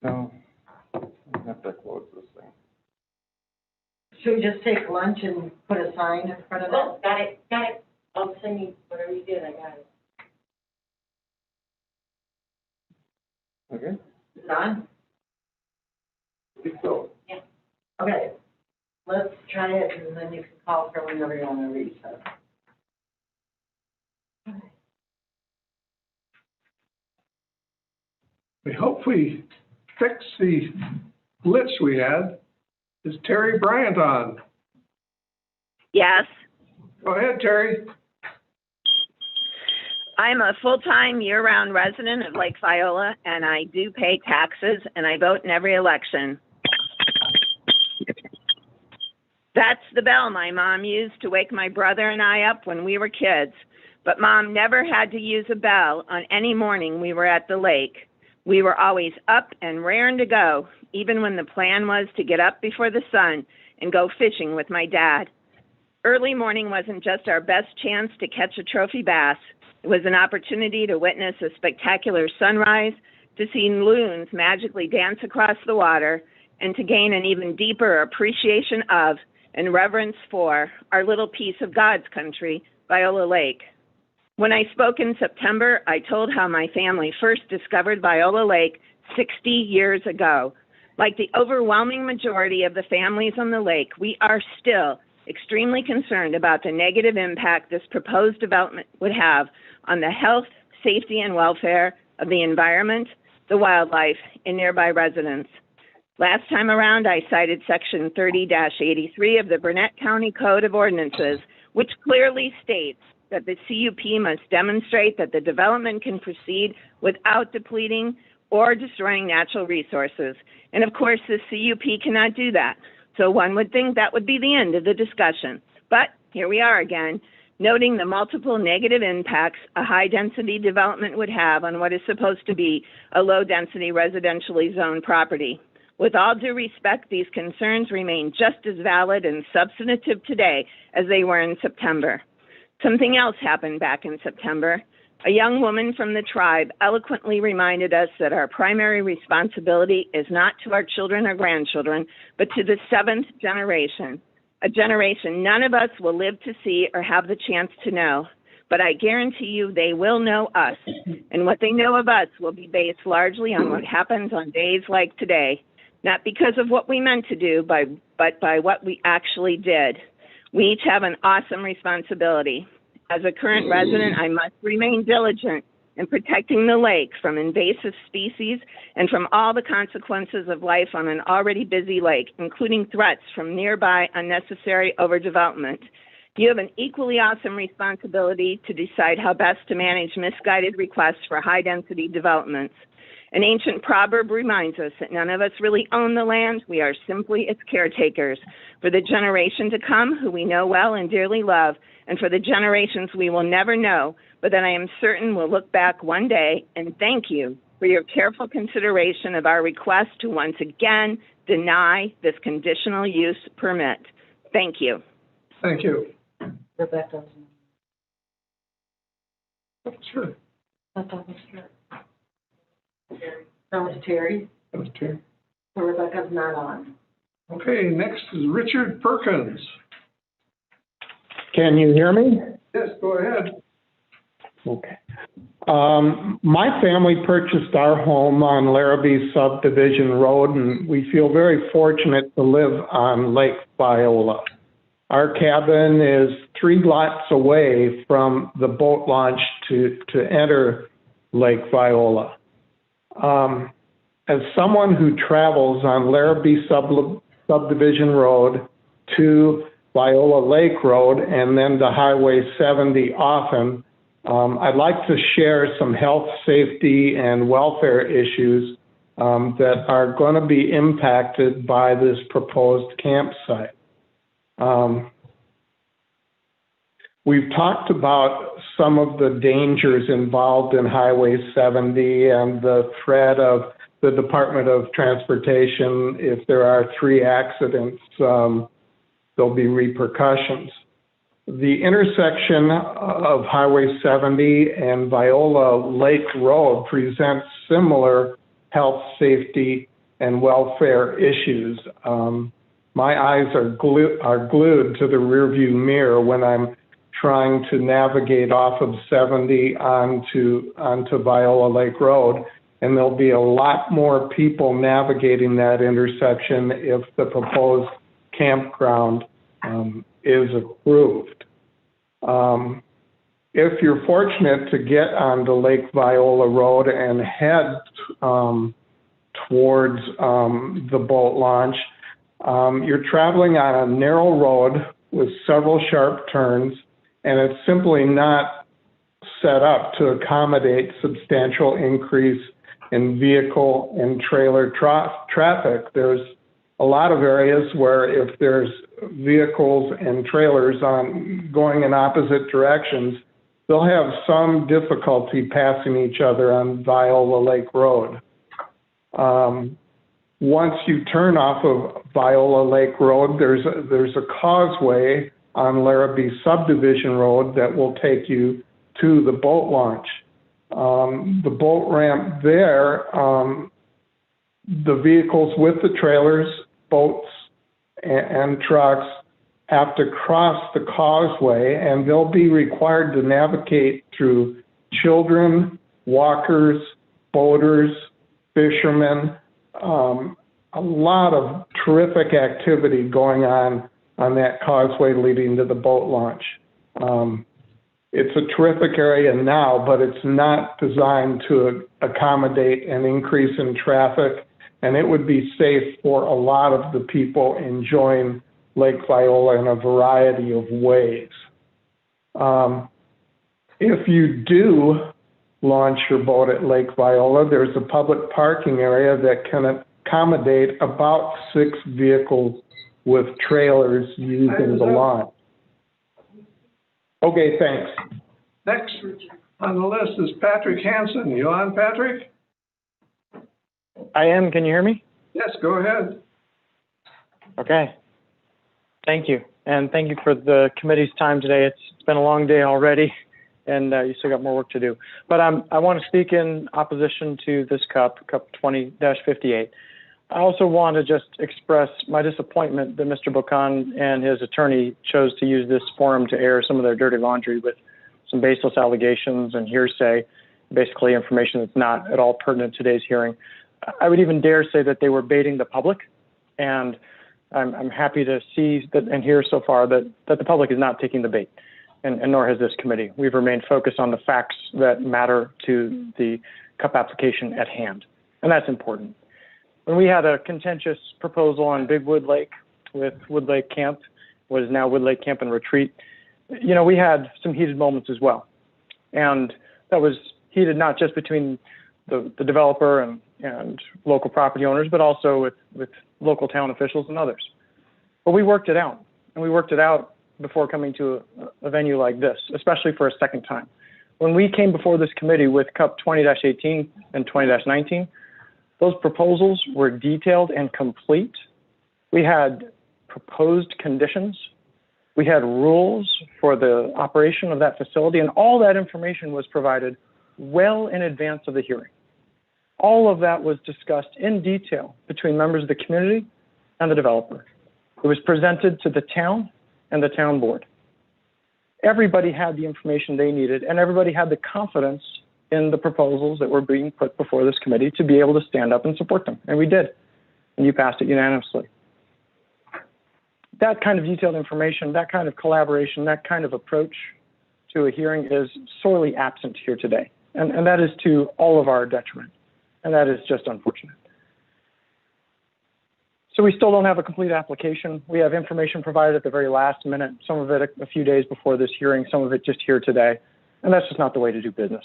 No. I have to close this thing. Should we just take lunch and put a sign in front of it? Oh, got it. I'll send you whatever you did, I got it. Okay. Is it on? I think so. Yeah. Okay. Let's try it, and then you can call for whenever you want to reset. We hope we fix the glitch we had. Is Terry Bryant on? Yes, Go ahead, Terry. I'm a full-time year-round resident of Lake Viola, and I do pay taxes, and I vote in every election. That's the bell my mom used to wake my brother and I up when we were kids. But Mom never had to use a bell on any morning we were at the lake. We were always up and raring to go, even when the plan was to get up before the sun and go fishing with my dad. Early morning wasn't just our best chance to catch a trophy bass. It was an opportunity to witness a spectacular sunrise, to see loons magically dance across the water, and to gain an even deeper appreciation of and reverence for our little piece of God's country, Viola Lake. When I spoke in September, I told how my family first discovered Viola Lake 60 years ago. Like the overwhelming majority of the families on the lake, we are still extremely concerned about the negative impact this proposed development would have on the health, safety, and welfare of the environment, the wildlife, and nearby residents. Last time around, I cited Section 30-83 of the Burnett County Code of Ordinances, which clearly states that the CUP must demonstrate that the development can proceed without depleting or destroying natural resources. And of course, the CUP cannot do that. So one would think that would be the end of the discussion. But here we are again, noting the multiple negative impacts a high-density development would have on what is supposed to be a low-density residentially zoned property. With all due respect, these concerns remain just as valid and substantive today as they were in September. Something else happened back in September. A young woman from the tribe eloquently reminded us that our primary responsibility is not to our children or grandchildren, but to the seventh generation, a generation none of us will live to see or have the chance to know. But I guarantee you they will know us, and what they know of us will be based largely on what happens on days like today, not because of what we meant to do, but by what we actually did. We each have an awesome responsibility. As a current resident, I must remain diligent in protecting the lake from invasive species and from all the consequences of life on an already busy lake, including threats from nearby unnecessary overdevelopment. You have an equally awesome responsibility to decide how best to manage misguided requests for high-density developments. An ancient proverb reminds us that none of us really own the land. We are simply its caretakers for the generation to come who we know well and dearly love, and for the generations we will never know, but that I am certain will look back one day and thank you for your careful consideration of our request to once again deny this conditional use permit. Thank you. Thank you. Rebecca. Sure. That was Terry. That was Terry. So Rebecca's not on. Okay, next is Richard Perkins. Can you hear me? Yes, go ahead. Okay. My family purchased our home on Larrabee Subdivision Road, and we feel very fortunate to live on Lake Viola. Our cabin is 3 lots away from the boat launch to enter Lake Viola. As someone who travels on Larrabee Subdivision Road to Viola Lake Road and then to Highway 70 often, I'd like to share some health, safety, and welfare issues that are going to be impacted by this proposed campsite. We've talked about some of the dangers involved in Highway 70 and the threat of the Department of Transportation. If there are 3 accidents, there'll be repercussions. The intersection of Highway 70 and Viola Lake Road presents similar health, safety, and welfare issues. My eyes are glued to the rearview mirror when I'm trying to navigate off of 70 onto Viola Lake Road, and there'll be a lot more people navigating that intersection if the proposed campground is approved. If you're fortunate to get onto Lake Viola Road and head towards the boat launch, you're traveling on a narrow road with several sharp turns, and it's simply not set up to accommodate substantial increase in vehicle and trailer traffic. There's a lot of areas where if there's vehicles and trailers going in opposite directions, they'll have some difficulty passing each other on Viola Lake Road. Once you turn off of Viola Lake Road, there's a causeway on Larrabee Subdivision Road that will take you to the boat launch. The boat ramp there, the vehicles with the trailers, boats, and trucks have to cross the causeway, and they'll be required to navigate through children, walkers, boaters, fishermen. A lot of terrific activity going on that causeway leading to the boat launch. It's a terrific area now, but it's not designed to accommodate an increase in traffic, and it would be safe for a lot of the people enjoying Lake Viola in a variety of ways. If you do launch your boat at Lake Viola, there's a public parking area that can accommodate about 6 vehicles with trailers using the launch. Okay, thanks. Next on the list is Patrick Hansen. You on, Patrick? I am. Can you hear me? Yes, go ahead. Okay. Thank you. And thank you for the committee's time today. It's been a long day already, and you still got more work to do. But I want to speak in opposition to this CUP 20-58. I also want to just express my disappointment that Mr. Bocan and his attorney chose to use this forum to air some of their dirty laundry with some baseless allegations and hearsay, basically information that's not at all pertinent to today's hearing. I would even dare say that they were baiting the public, and I'm happy to see that and hear so far that the public is not taking the bait, and nor has this committee. We've remained focused on the facts that matter to the CUP application at hand, and that's important. When we had a contentious proposal on Big Wood Lake with Wood Lake Camp, what is now Wood Lake Camp and Retreat, we had some heated moments as well. And that was heated not just between the developer and local property owners, but also with local town officials and others. But we worked it out, and we worked it out before coming to a venue like this, especially for a second time. When we came before this committee with CUP 20-18 and 20-19, those proposals were detailed and complete. We had proposed conditions. We had rules for the operation of that facility, and all that information was provided well in advance of the hearing. All of that was discussed in detail between members of the community and the developer. It was presented to the town and the town board. everybody had the information they needed, and everybody had the confidence in the proposals that were being put before this committee to be able to stand up and support them. And we did. And you passed it unanimously. That kind of detailed information, that kind of collaboration, that kind of approach to a hearing is sorely absent here today. And that is to all of our detriment. And that is just unfortunate. So we still don't have a complete application. We have information provided at the very last minute, some of it a few days before this hearing, some of it just here today. And that's just not the way to do business.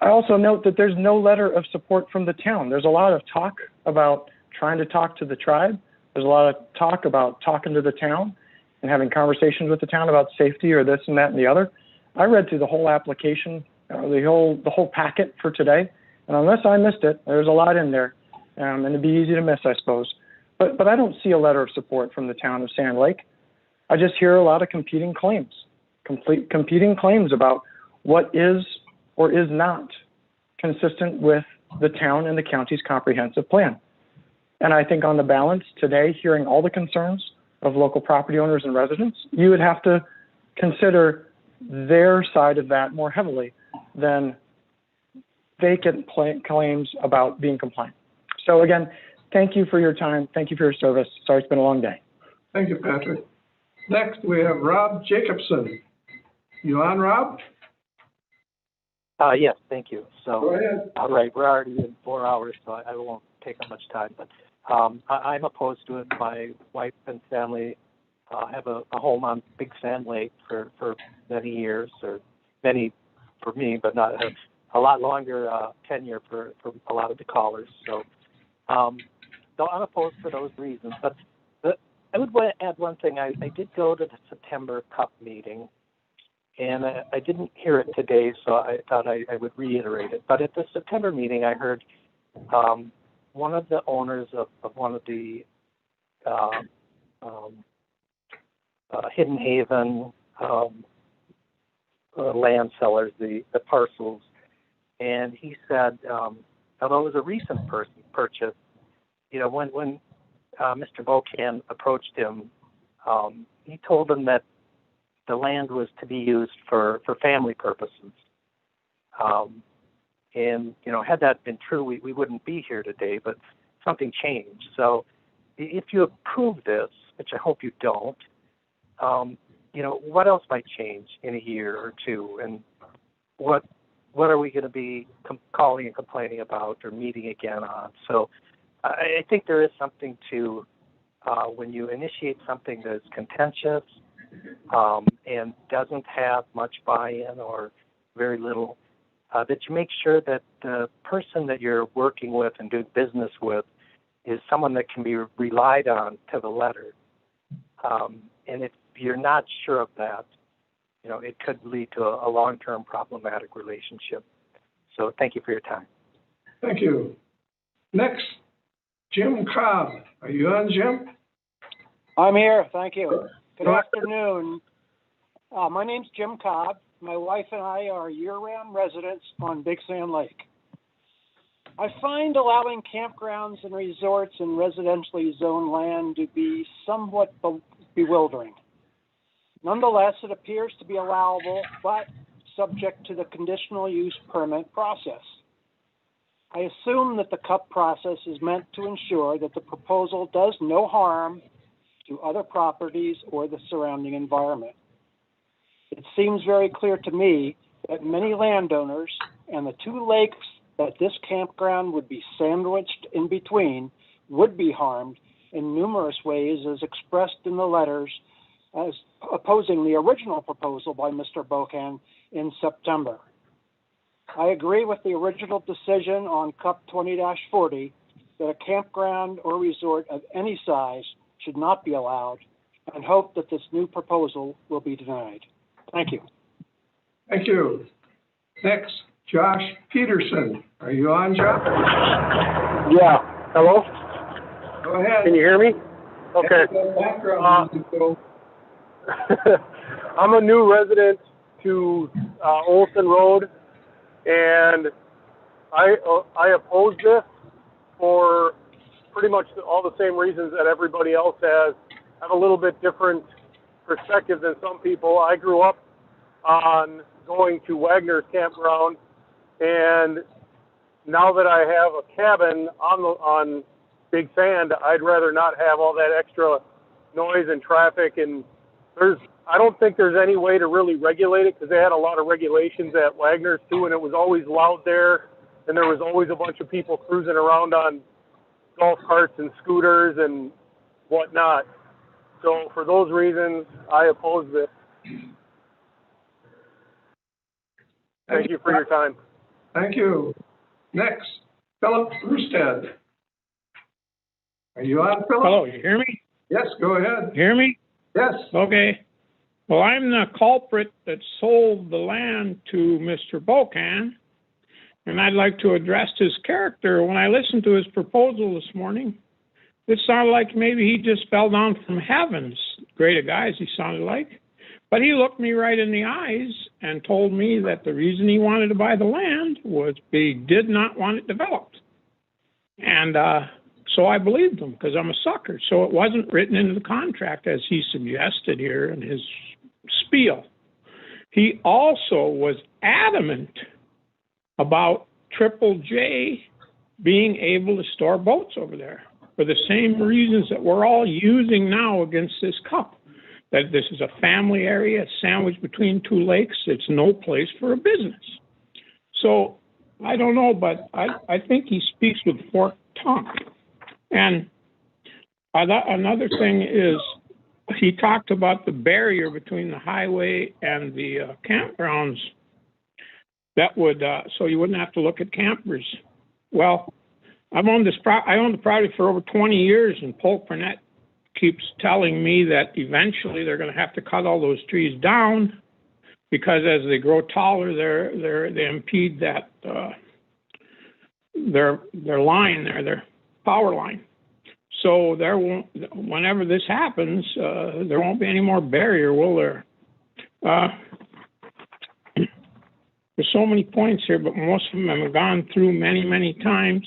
I also note that there's no letter of support from the town. There's a lot of talk about trying to talk to the tribe. There's a lot of talk about talking to the town and having conversations with the town about safety or this and that and the other. I read through the whole application, the whole packet for today, and unless I missed it, there's a lot in there, and it'd be easy to miss, I suppose. But I don't see a letter of support from the town of Sand Lake. I just hear a lot of competing claims about what is or is not consistent with the town and the county's comprehensive plan. And I think on the balance today, hearing all the concerns of local property owners and residents, you would have to consider their side of that more heavily than vacant claims about being compliant. So again, thank you for your time. Thank you for your service. Sorry, it's been a long day. Thank you, Patrick. Next, we have Rob Jacobson. You on, Rob? Yes, thank you. So, go ahead. All right, we're already in 4 hours, so I won't take up much time. But I'm opposed to it. My wife and family have a home on Big Sand Lake for many years, or many for me, but not a lot longer tenure for a lot of the callers. So I'm opposed for those reasons. But I would want to add one thing. I did go to the September CUP meeting, and I didn't hear it today, so I thought I would reiterate it. But at the September meeting, I heard one of the owners of one of the Hidden Haven land sellers, the parcels, and he said, although it was a recent purchase, you know, when Mr. Bocan approached him, he told him that the land was to be used for family purposes. And, you know, had that been true, we wouldn't be here today, but something changed. So if you approve this, which I hope you don't, you know, what else might change in a year or two? And what are we going to be calling and complaining about or meeting again on? So I think there is something to when you initiate something that's contentious and doesn't have much buy-in or very little, that you make sure that the person that you're working with and doing business with is someone that can be relied on to the letter. And if you're not sure of that, you know, it could lead to a long-term problematic relationship. So thank you for your time. Thank you. Next, Jim Cobb. Are you on, Jim? I'm here. Thank you. Good afternoon. My name's Jim Cobb. My wife and I are year-round residents on Big Sand Lake. I find allowing campgrounds and resorts in residentially zoned land to be somewhat bewildering. Nonetheless, it appears to be allowable, but subject to the conditional use permit process. I assume that the CUP process is meant to ensure that the proposal does no harm to other properties or the surrounding environment. It seems very clear to me that many landowners and the two lakes that this campground would be sandwiched in between would be harmed in numerous ways as expressed in the letters as opposing the original proposal by Mr. Bocan in September. I agree with the original decision on CUP 20-40 that a campground or resort of any size should not be allowed, and hope that this new proposal will be denied. Thank you. Thank you. Next, Josh Peterson. Are you on, Josh? Yeah. Hello? Go ahead. Can you hear me? Okay. I'm a new resident to Olson Road, and I oppose this for pretty much all the same reasons that everybody else has. I have a little bit different perspective than some people. I grew up on going to Wagner's campground, and now that I have a cabin on Big Sand, I'd rather not have all that extra noise and traffic. And I don't think there's any way to really regulate it, because they had a lot of regulations at Wagner's too, and it was always loud there, and there was always a bunch of people cruising around on golf carts and scooters and whatnot. So for those reasons, I oppose this. Thank you for your time. Thank you. Next, Philip Rusted. Are you on, Philip? Hello, you hear me? Yes, go ahead. Hear me? Yes. Okay. Well, I'm the culprit that sold the land to Mr. Bokan, and I'd like to address his character. When I listened to his proposal this morning, it sounded like maybe he just fell down from heaven. Great a guy as he sounded like. But he looked me right in the eyes and told me that the reason he wanted to buy the land was he did not want it developed. And so I believed him, because I'm a sucker. So it wasn't written into the contract as he suggested here in his spiel. He also was adamant about Triple J being able to store boats over there for the same reasons that we're all using now against this cup. That this is a family area sandwiched between two lakes. It's no place for a business. So I don't know, but I think he speaks with forked tongue. And another thing is, he talked about the barrier between the highway and the campgrounds. That would so you wouldn't have to look at campers. Well, I owned the property for over 20 years, and Polk Burnett keeps telling me that eventually they're going to have to cut all those trees down, because as they grow taller, they impede that their line there, their power line. So whenever this happens, there won't be any more barrier, will there? There's so many points here, but most of them have gone through many, many times.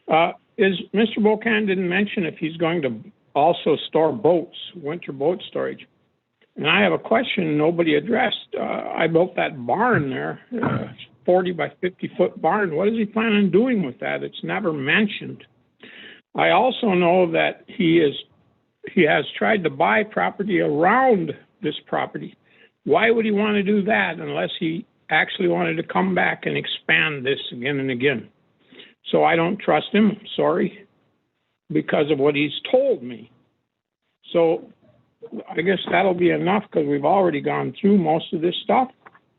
Mr. Bokan didn't mention if he's going to also store boats, winter boat storage. And I have a question nobody addressed. I built that barn there, 40 by 50 foot barn. What does he plan on doing with that? It's never mentioned. I also know that he has tried to buy property around this property. Why would he want to do that unless he actually wanted to come back and expand this again and again? So I don't trust him, sorry, because of what he's told me. So I guess that'll be enough, because we've already gone through most of this stuff.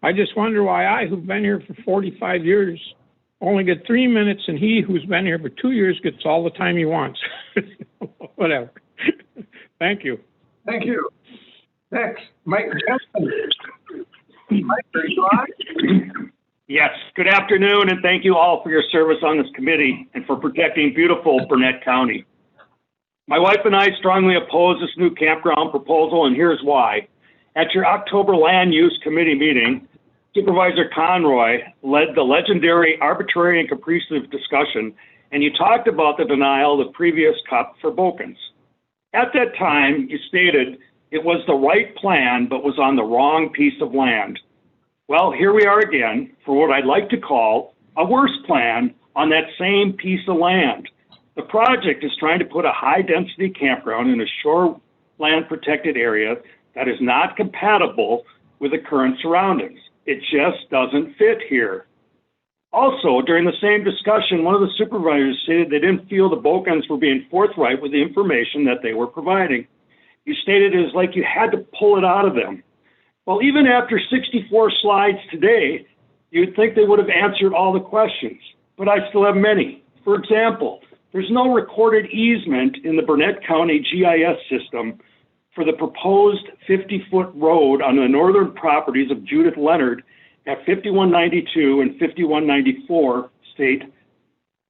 I just wonder why I, who've been here for 45 years, only get 3 minutes, and he, who's been here for 2 years, gets all the time he wants. Whatever. Thank you. Thank you. Next, Mike Jensen. Mike, are you on? Yes. Good afternoon, and thank you all for your service on this committee and for protecting beautiful Burnett County. My wife and I strongly oppose this new campground proposal, and here's why. At your October Land Use Committee meeting, Supervisor Conroy led the legendary arbitrary and capricious discussion, and you talked about the denial of the previous CUP for Bokens. At that time, you stated it was the right plan, but was on the wrong piece of land. Well, here we are again for what I'd like to call a worse plan on that same piece of land. The project is trying to put a high-density campground in a shoreland protected area that is not compatible with the current surroundings. It just doesn't fit here. Also, during the same discussion, one of the supervisors stated they didn't feel the Bokens were being forthright with the information that they were providing. You stated it was like you had to pull it out of them. Well, even after 64 slides today, you'd think they would have answered all the questions, but I still have many. For example, there's no recorded easement in the Burnett County GIS system for the proposed 50-foot road on the northern properties of Judith Leonard at 5192 and 5194 State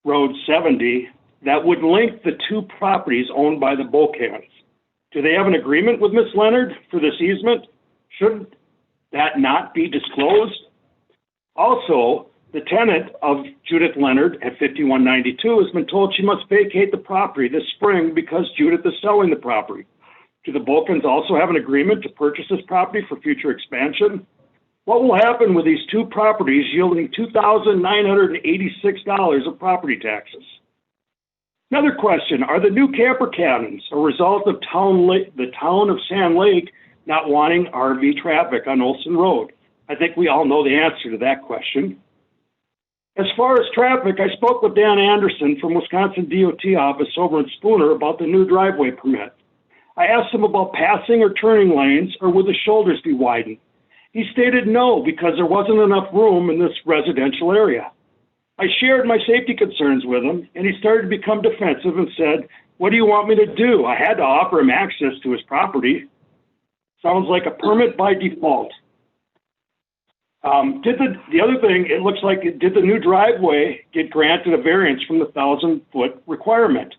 Road 70 that would link the two properties owned by the Bokans. Do they have an agreement with Ms. Leonard for this easement? Shouldn't that not be disclosed? Also, the tenant of Judith Leonard at 5192 has been told she must vacate the property this spring because Judith is selling the property. Do the Bulkins also have an agreement to purchase this property for future expansion? What will happen with these two properties yielding $2,986 of property taxes? Another question, are the new camper cabins a result of the town of Sand Lake not wanting RV traffic on Olson Road? I think we all know the answer to that question. As far as traffic, I spoke with Dan Anderson from Wisconsin DOT office over in Spooner about the new driveway permit. I asked him about passing or turning lanes, or would the shoulders be widened? He stated no, because there wasn't enough room in this residential area. I shared my safety concerns with him, and he started to become defensive and said, "What do you want me to do? I had to offer him access to his property." Sounds like a permit by default. The other thing, it looks like, did the new driveway get granted a variance from the 1,000-foot requirement?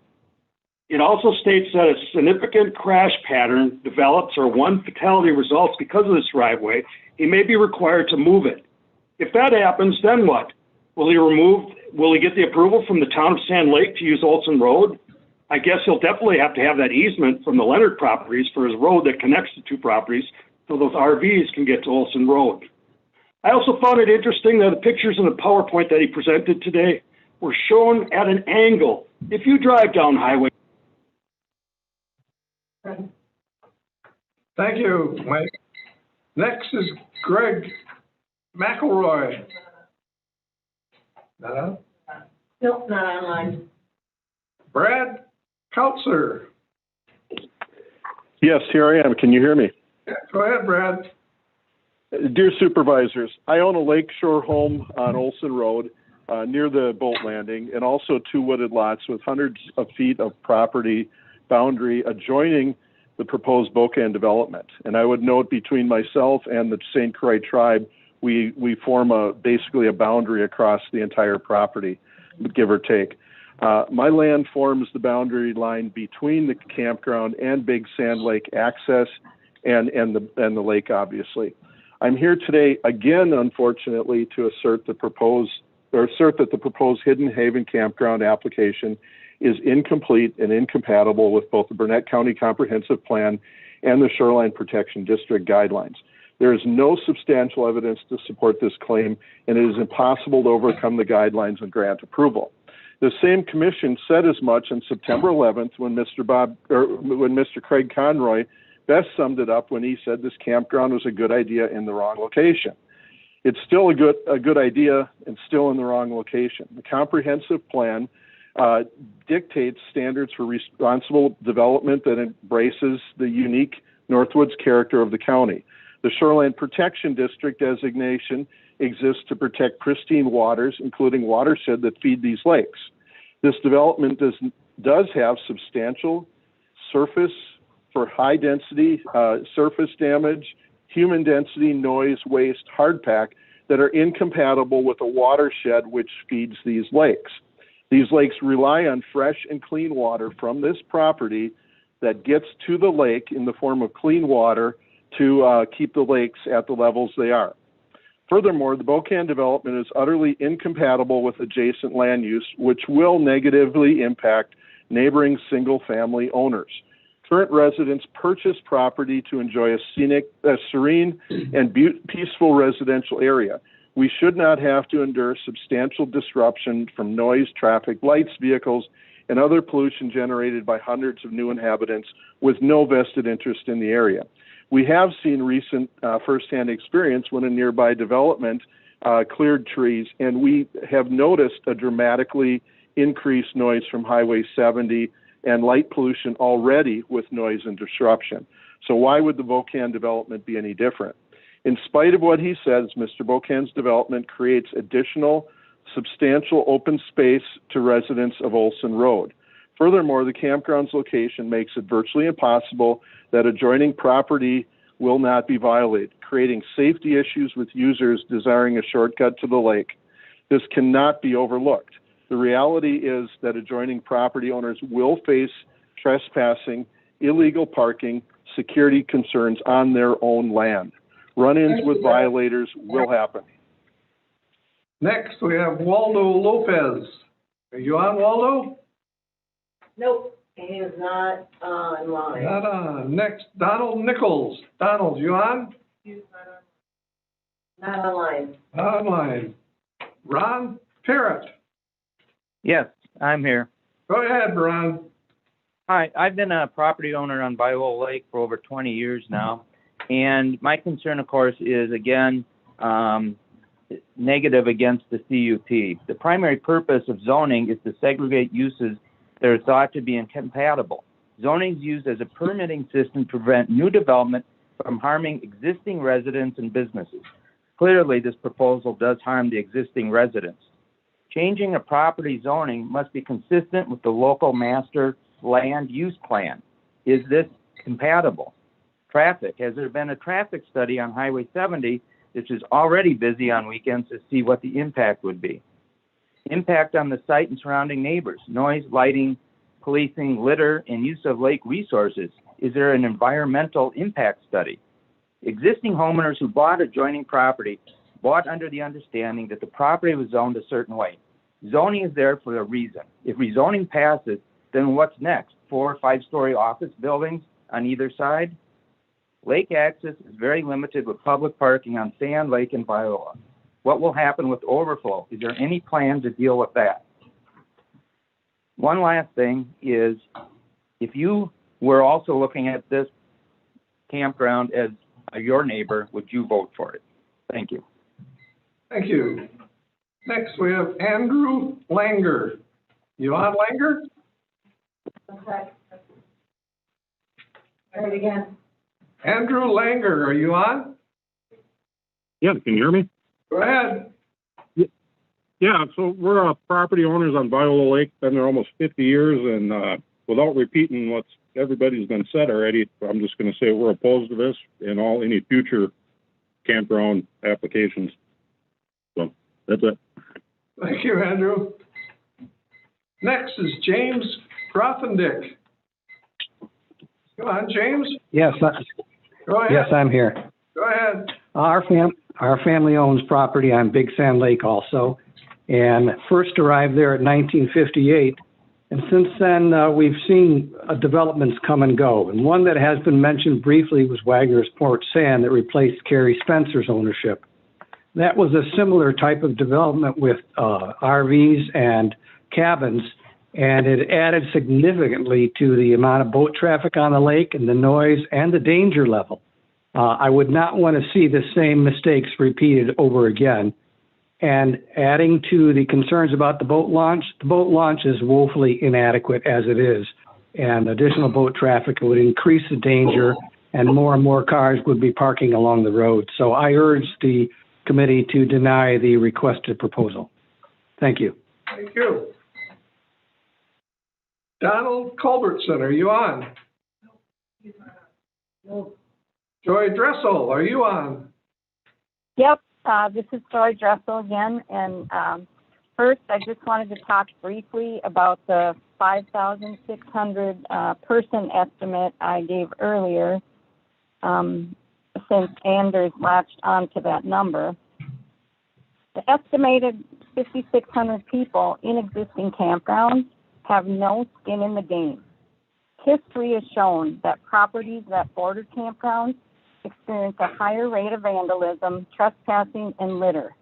It also states that a significant crash pattern develops or one fatality results because of this driveway. He may be required to move it. If that happens, then what? Will he get the approval from the town of Sand Lake to use Olson Road? I guess he'll definitely have to have that easement from the Leonard properties for his road that connects the two properties so those RVs can get to Olson Road. I also found it interesting that the pictures in the PowerPoint that he presented today were shown at an angle. If you drive down Highway... Thank you, Mike. Next is Greg McElroy. Not on? Nope, not online. Brad Kautzer. Yes, here I am. Can you hear me? Yeah, go ahead, Brad. Dear supervisors, I own a lakeshore home on Olson Road near the boat landing, and also two wooded lots with hundreds of feet of property boundary adjoining the proposed Bocan development. And I would note, between myself and the St. Croix tribe, we form basically a boundary across the entire property, give or take. My land forms the boundary line between the campground and Big Sand Lake access and the lake, obviously. I'm here today again, unfortunately, to assert that the proposed Hidden Haven campground application is incomplete and incompatible with both the Burnett County Comprehensive Plan and the Shoreline Protection District guidelines. There is no substantial evidence to support this claim, and it is impossible to overcome the guidelines and grant approval. The same commission said as much on September 11th when Mr. Craig Conroy best summed it up when he said this campground was a good idea in the wrong location. It's still a good idea and still in the wrong location. The comprehensive plan dictates standards for responsible development that embraces the unique Northwoods character of the county. The Shoreline Protection District designation exists to protect pristine waters, including watershed that feed these lakes. This development does have substantial surface for high density surface damage, human density, noise, waste, hardpack that are incompatible with a watershed which feeds these lakes. These lakes rely on fresh and clean water from this property that gets to the lake in the form of clean water to keep the lakes at the levels they are. Furthermore, the Bocan development is utterly incompatible with adjacent land use, which will negatively impact neighboring single-family owners. Current residents purchase property to enjoy a serene and peaceful residential area. We should not have to endure substantial disruption from noise, traffic, lights, vehicles, and other pollution generated by hundreds of new inhabitants with no vested interest in the area. We have seen recent firsthand experience when a nearby development cleared trees, and we have noticed a dramatically increased noise from Highway 70 and light pollution already with noise and disruption. So why would the Bocan development be any different? In spite of what he says, Mr. Bocan's development creates additional substantial open space to residents of Olson Road. Furthermore, the campground's location makes it virtually impossible that adjoining property will not be violated, creating safety issues with users desiring a shortcut to the lake. This cannot be overlooked. The reality is that adjoining property owners will face trespassing, illegal parking, security concerns on their own land. Run-ins with violators will happen. Next, we have Waldo Lopez. Are you on, Waldo? Nope. He is not online. Not on. Next, Donald Nichols. Donald, you on? Not online. Online. Ron Parrott. Yes, I'm here. Go ahead, Ron. Hi, I've been a property owner on Viola Lake for over 20 years now. And my concern, of course, is, again, negative against the CUP. The primary purpose of zoning is to segregate uses that are thought to be incompatible. Zoning is used as a permitting system to prevent new development from harming existing residents and businesses. Clearly, this proposal does harm the existing residents. Changing a property zoning must be consistent with the local master land use plan. Is this compatible? Traffic. Has there been a traffic study on Highway 70, which is already busy on weekends, to see what the impact would be? Impact on the site and surrounding neighbors, noise, lighting, policing, litter, and use of lake resources. Is there an environmental impact study? Existing homeowners who bought adjoining property bought under the understanding that the property was zoned a certain way. Zoning is there for a reason. If rezoning passes, then what's next? 4 or 5-story office buildings on either side? Lake access is very limited with public parking on Sand Lake and Viola. What will happen with overflow? Is there any plan to deal with that? One last thing is, if you were also looking at this campground as your neighbor, would you vote for it? Thank you. Thank you. Next, we have Andrew Langer. You on, Langer? Okay. Try it again. Andrew Langer, are you on? Yeah, can you hear me? Go ahead. Yeah, so we're property owners on Viola Lake, been there almost 50 years, and without repeating what everybody's been said already, I'm just going to say we're opposed to this and any future campground applications. So that's it. Thank you, Andrew. Next is James Grothendieck. Come on, James. Yes, Go ahead. yes, I'm here. Go ahead. Our family owns property on Big Sand Lake also, and first arrived there at 1958. And since then, we've seen developments come and go. And one that has been mentioned briefly was Wagner's Port Sand that replaced Carrie Spencer's ownership. That was a similar type of development with RVs and cabins, and it added significantly to the amount of boat traffic on the lake and the noise and the danger level. I would not want to see the same mistakes repeated over again. And adding to the concerns about the boat launch is woefully inadequate as it is. And additional boat traffic would increase the danger, and more cars would be parking along the road. So I urge the committee to deny the requested proposal. Thank you. Thank you. Donald Culbertson, are you on? No. Joy Dressel, are you on? Yep, this is Joy Dressel again. And first, I just wanted to talk briefly about the 5,600 person estimate I gave earlier, since Anders latched onto that number. The estimated 5,600 people in existing campgrounds have no skin in the game. History has shown that properties that border campgrounds experience a higher rate of vandalism, trespassing, and litter.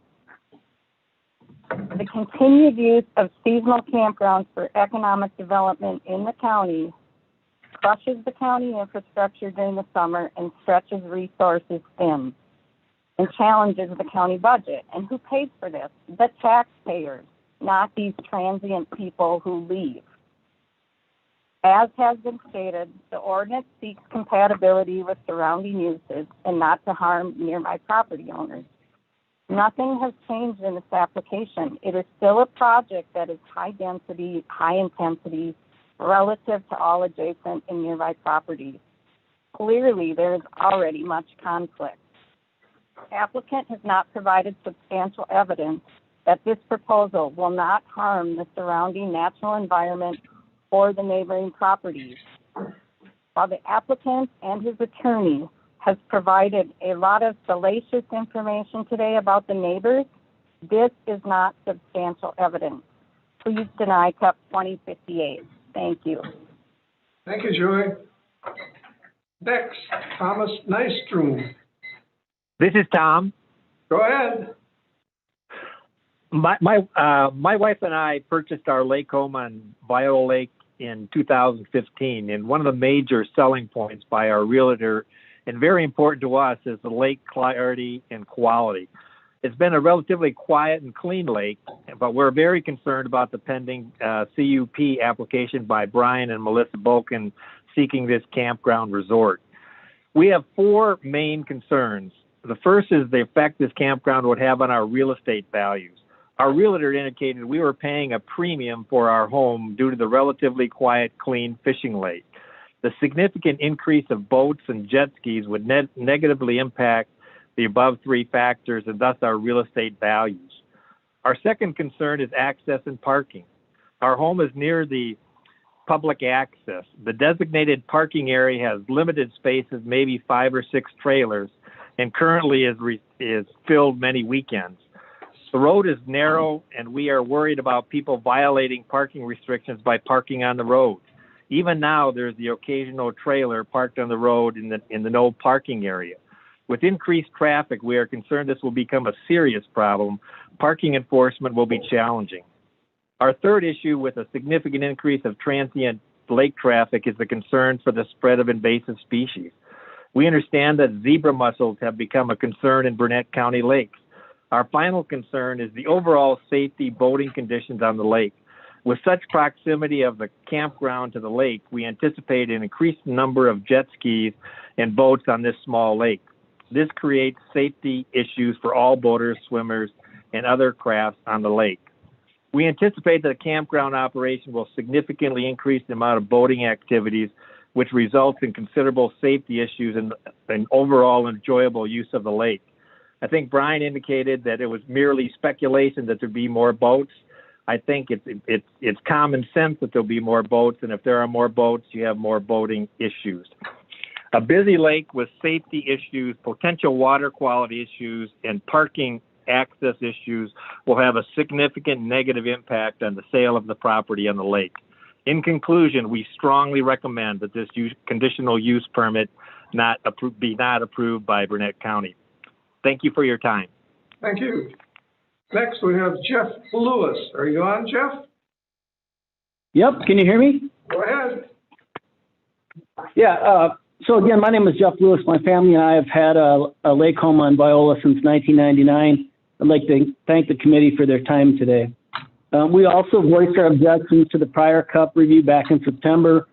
The continued use of seasonal campgrounds for economic development in the county crushes the county infrastructure during the summer and stretches resources thin and challenges the county budget. And who pays for this? The taxpayers, not these transient people who leave. As has been stated, the ordinance seeks compatibility with surrounding uses and not to harm nearby property owners. Nothing has changed in this application. It is still a project that is high density, high intensity, relative to all adjacent and nearby properties. Clearly, there is already much conflict. The applicant has not provided substantial evidence that this proposal will not harm the surrounding natural environment or the neighboring properties. While the applicant and his attorney has provided a lot of salacious information today about the neighbors, this is not substantial evidence. Please deny CUP 2058. Thank you. Thank you, Joy. Next, Thomas Nystrom. This is Tom. Go ahead. My wife and I purchased our lake home on Viola Lake in 2015, and one of the major selling points by our realtor, and very important to us, is the lake clarity and quality. It's been a relatively quiet and clean lake, but we're very concerned about the pending CUP application by Brian and Melissa Boken seeking this campground resort. We have four main concerns. The first is the effect this campground would have on our real estate values. Our realtor indicated we were paying a premium for our home due to the relatively quiet, clean fishing lake. The significant increase of boats and jet skis would negatively impact the above three factors and thus our real estate values. Our second concern is access and parking. Our home is near the public access. The designated parking area has limited spaces, maybe 5 or 6 trailers, and currently is filled many weekends. The road is narrow, and we are worried about people violating parking restrictions by parking on the road. Even now, there's the occasional trailer parked on the road in the no parking area. With increased traffic, we are concerned this will become a serious problem. Parking enforcement will be challenging. Our third issue, with a significant increase of transient lake traffic, is the concern for the spread of invasive species. We understand that zebra mussels have become a concern in Burnett County lakes. Our final concern is the overall safety boating conditions on the lake. With such proximity of the campground to the lake, we anticipate an increased number of jet skis and boats on this small lake. This creates safety issues for all boaters, swimmers, and other crafts on the lake. We anticipate that a campground operation will significantly increase the amount of boating activities, which results in considerable safety issues and overall enjoyable use of the lake. I think Brian indicated that it was merely speculation that there'd be more boats. I think it's common sense that there'll be more boats, and if there are more boats, you have more boating issues. A busy lake with safety issues, potential water quality issues, and parking access issues will have a significant negative impact on the sale of the property on the lake. In conclusion, we strongly recommend that this conditional use permit be not approved by Burnett County. Thank you for your time. Thank you. Next, we have Jeff Lewis. Are you on, Jeff? Yep. Can you hear me? Go ahead. Yeah. So again, my name is Jeff Lewis. My family and I have had a lake home on Viola since 1999. I'd like to thank the committee for their time today. We also voiced our objections to the prior CUP review back in September.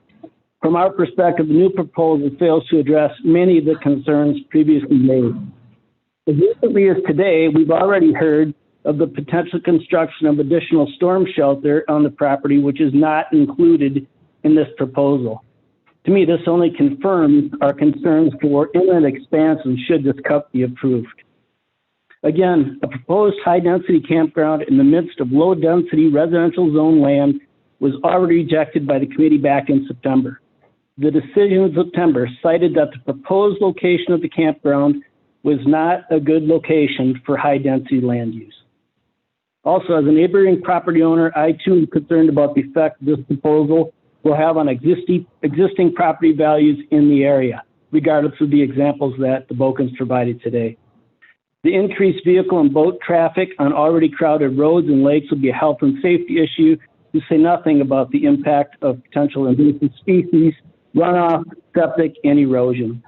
From our perspective, the new proposal fails to address many of the concerns previously made. As recently as today, we've already heard of the potential construction of additional storm shelter on the property, which is not included in this proposal. To me, this only confirms our concerns for inland expansion should this CUP be approved. Again, a proposed high-density campground in the midst of low-density residential zone land was already rejected by the committee back in September. The decision in September cited that the proposed location of the campground was not a good location for high-density land use. Also, as a neighboring property owner, I too am concerned about the effect this proposal will have on existing property values in the area, regardless of the examples that the Bokens provided today. The increased vehicle and boat traffic on already crowded roads and lakes will be a health and safety issue, to say nothing about the impact of potential invasive species, runoff, septic, and erosion.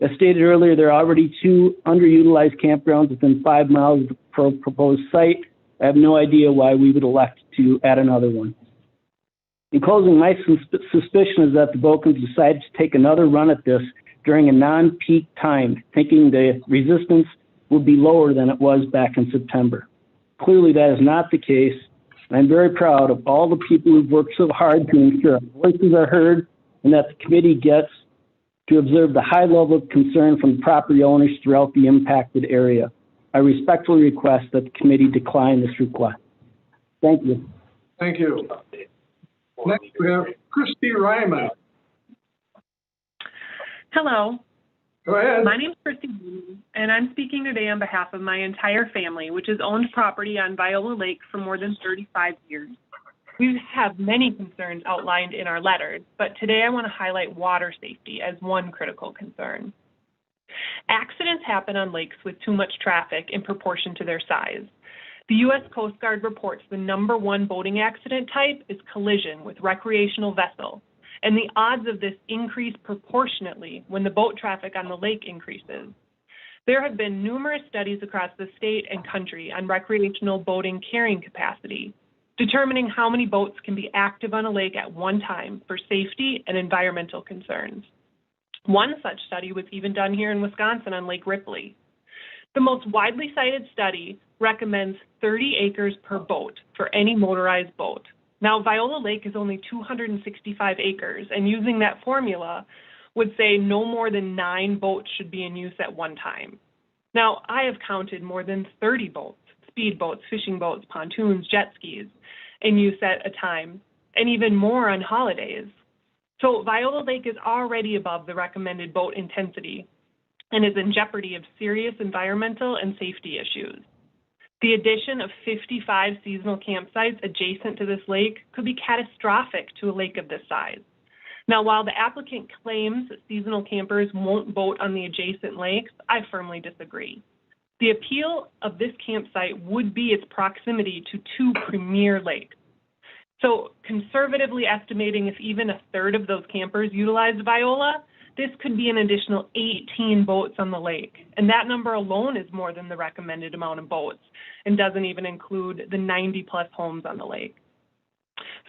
As stated earlier, there are already 2 underutilized campgrounds within 5 miles of the proposed site. I have no idea why we would elect to add another one. In closing, my suspicion is that the Bokens decided to take another run at this during a non-peak time, thinking the resistance would be lower than it was back in September. Clearly, that is not the case. I'm very proud of all the people who've worked so hard to ensure our voices are heard and that the committee gets to observe the high level of concern from property owners throughout the impacted area. I respectfully request that the committee decline this request. Thank you. Thank you. Next, we have Christy Ryman. Hello. Go ahead. My name is Christy, and I'm speaking today on behalf of my entire family, which has owned property on Viola Lake for more than 35 years. We have many concerns outlined in our letters, but today I want to highlight water safety as one critical concern. Accidents happen on lakes with too much traffic in proportion to their size. The U.S. Coast Guard reports the #1 boating accident type is collision with recreational vessel, and the odds of this increase proportionately when the boat traffic on the lake increases. There have been numerous studies across the state and country on recreational boating carrying capacity, determining how many boats can be active on a lake at one time for safety and environmental concerns. One such study was even done here in Wisconsin on Lake Ripley. The most widely cited study recommends 30 acres per boat for any motorized boat. Now, Viola Lake is only 265 acres, and using that formula would say no more than 9 boats should be in use at one time. Now, I have counted more than 30 boats, speedboats, fishing boats, pontoons, jet skis, in use at a time, and even more on holidays. So Viola Lake is already above the recommended boat intensity and is in jeopardy of serious environmental and safety issues. The addition of 55 seasonal campsites adjacent to this lake could be catastrophic to a lake of this size. Now, while the applicant claims that seasonal campers won't boat on the adjacent lakes, I firmly disagree. The appeal of this campsite would be its proximity to 2 premier lakes. So conservatively estimating if even a third of those campers utilized Viola, this could be an additional 18 boats on the lake. And that number alone is more than the recommended amount of boats and doesn't even include the 90+ homes on the lake.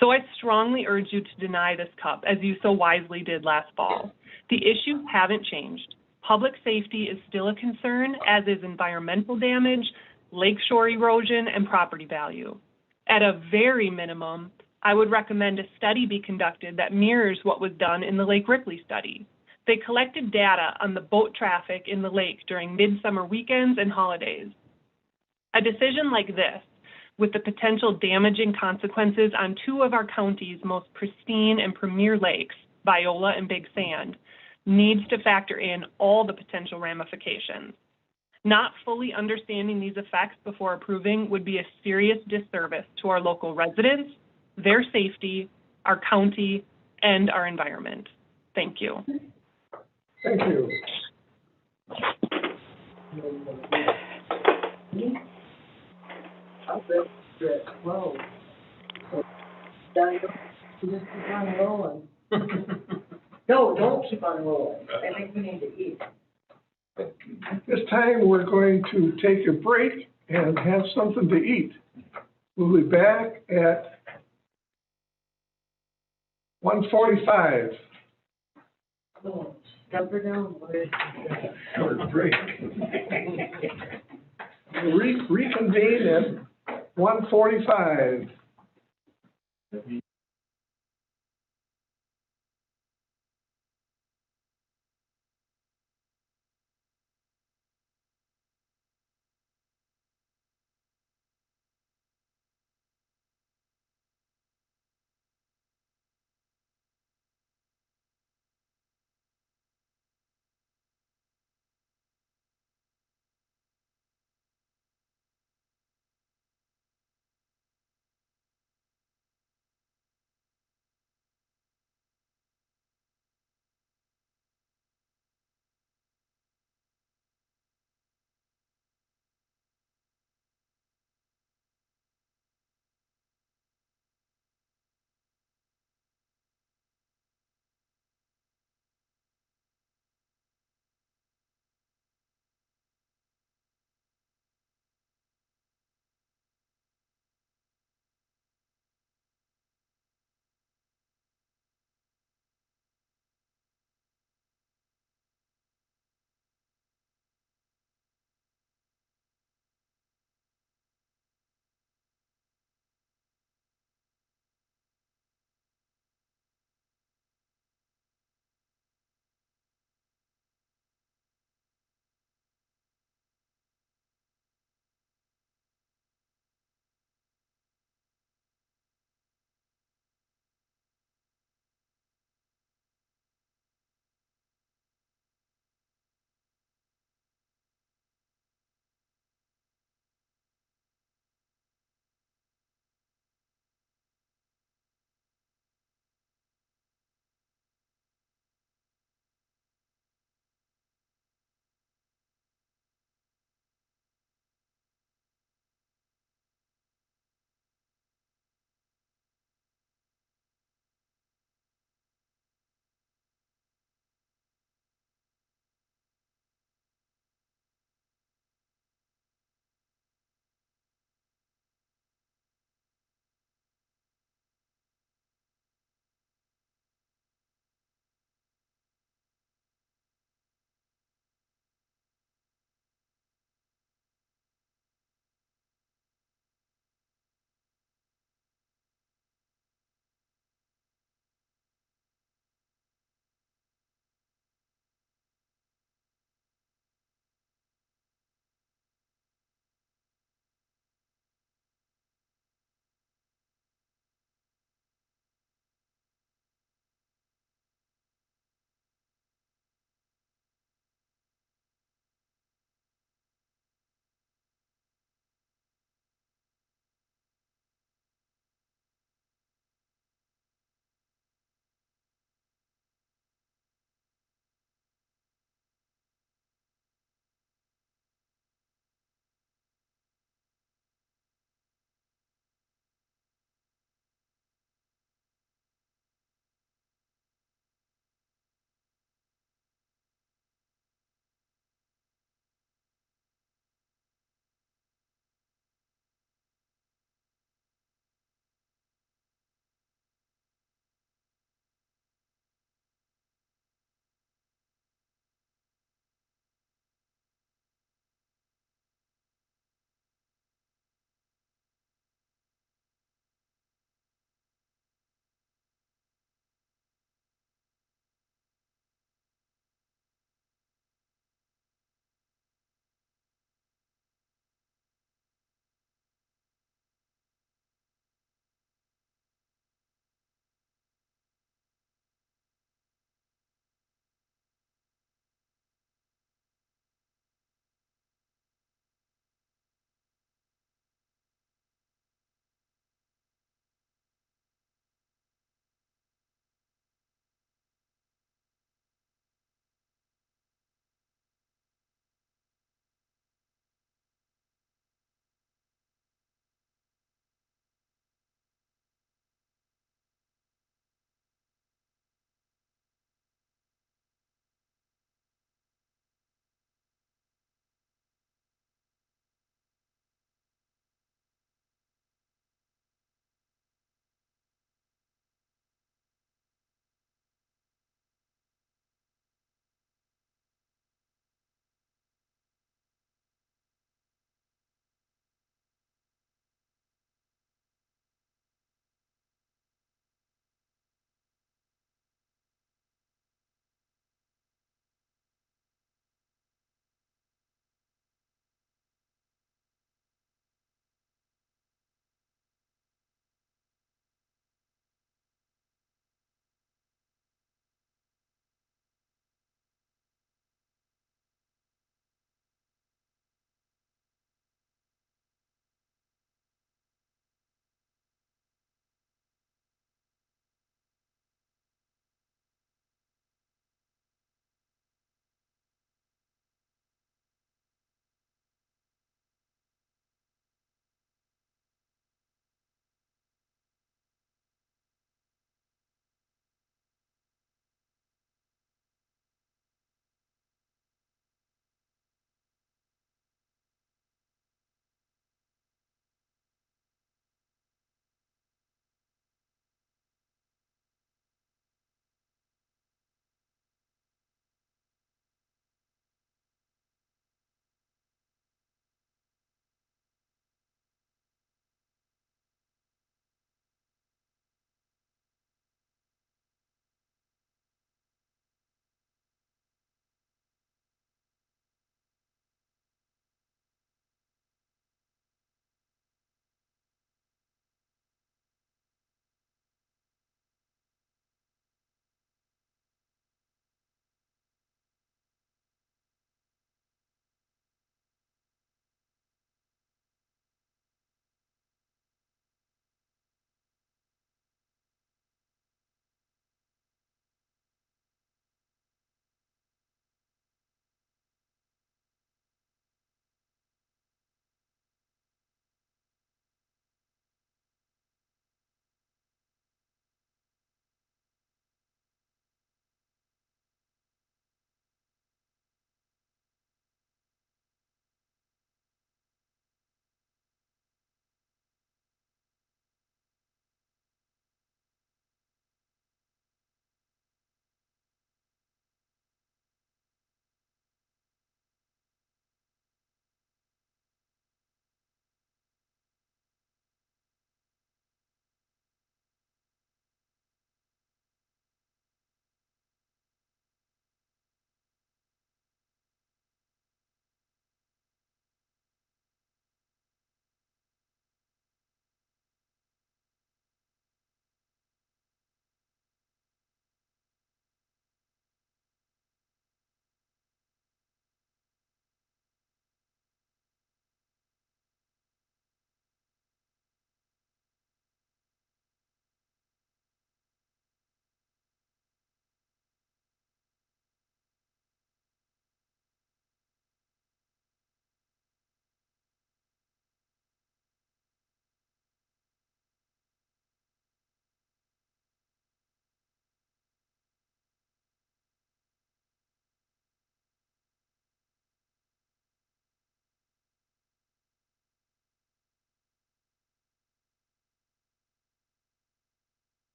So I strongly urge you to deny this cup, as you so wisely did last fall. The issues haven't changed. Public safety is still a concern, as is environmental damage, lakeshore erosion, and property value. At a very minimum, I would recommend a study be conducted that mirrors what was done in the Lake Ripley study. They collected data on the boat traffic in the lake during midsummer weekends and holidays. A decision like this, with the potential damaging consequences on 2 of our county's most pristine and premier lakes, Viola and Big Sand, needs to factor in all the potential ramifications. Not fully understanding these effects before approving would be a serious disservice to our local residents, their safety, our county, and our environment. Thank you. Thank you. Whoa. Just keep on rolling. No, don't keep on rolling. I think we need to eat. This time, we're going to take a break and have something to eat. We'll be back at 1:45. Dump her down. Short break. Reconvene at 1:45.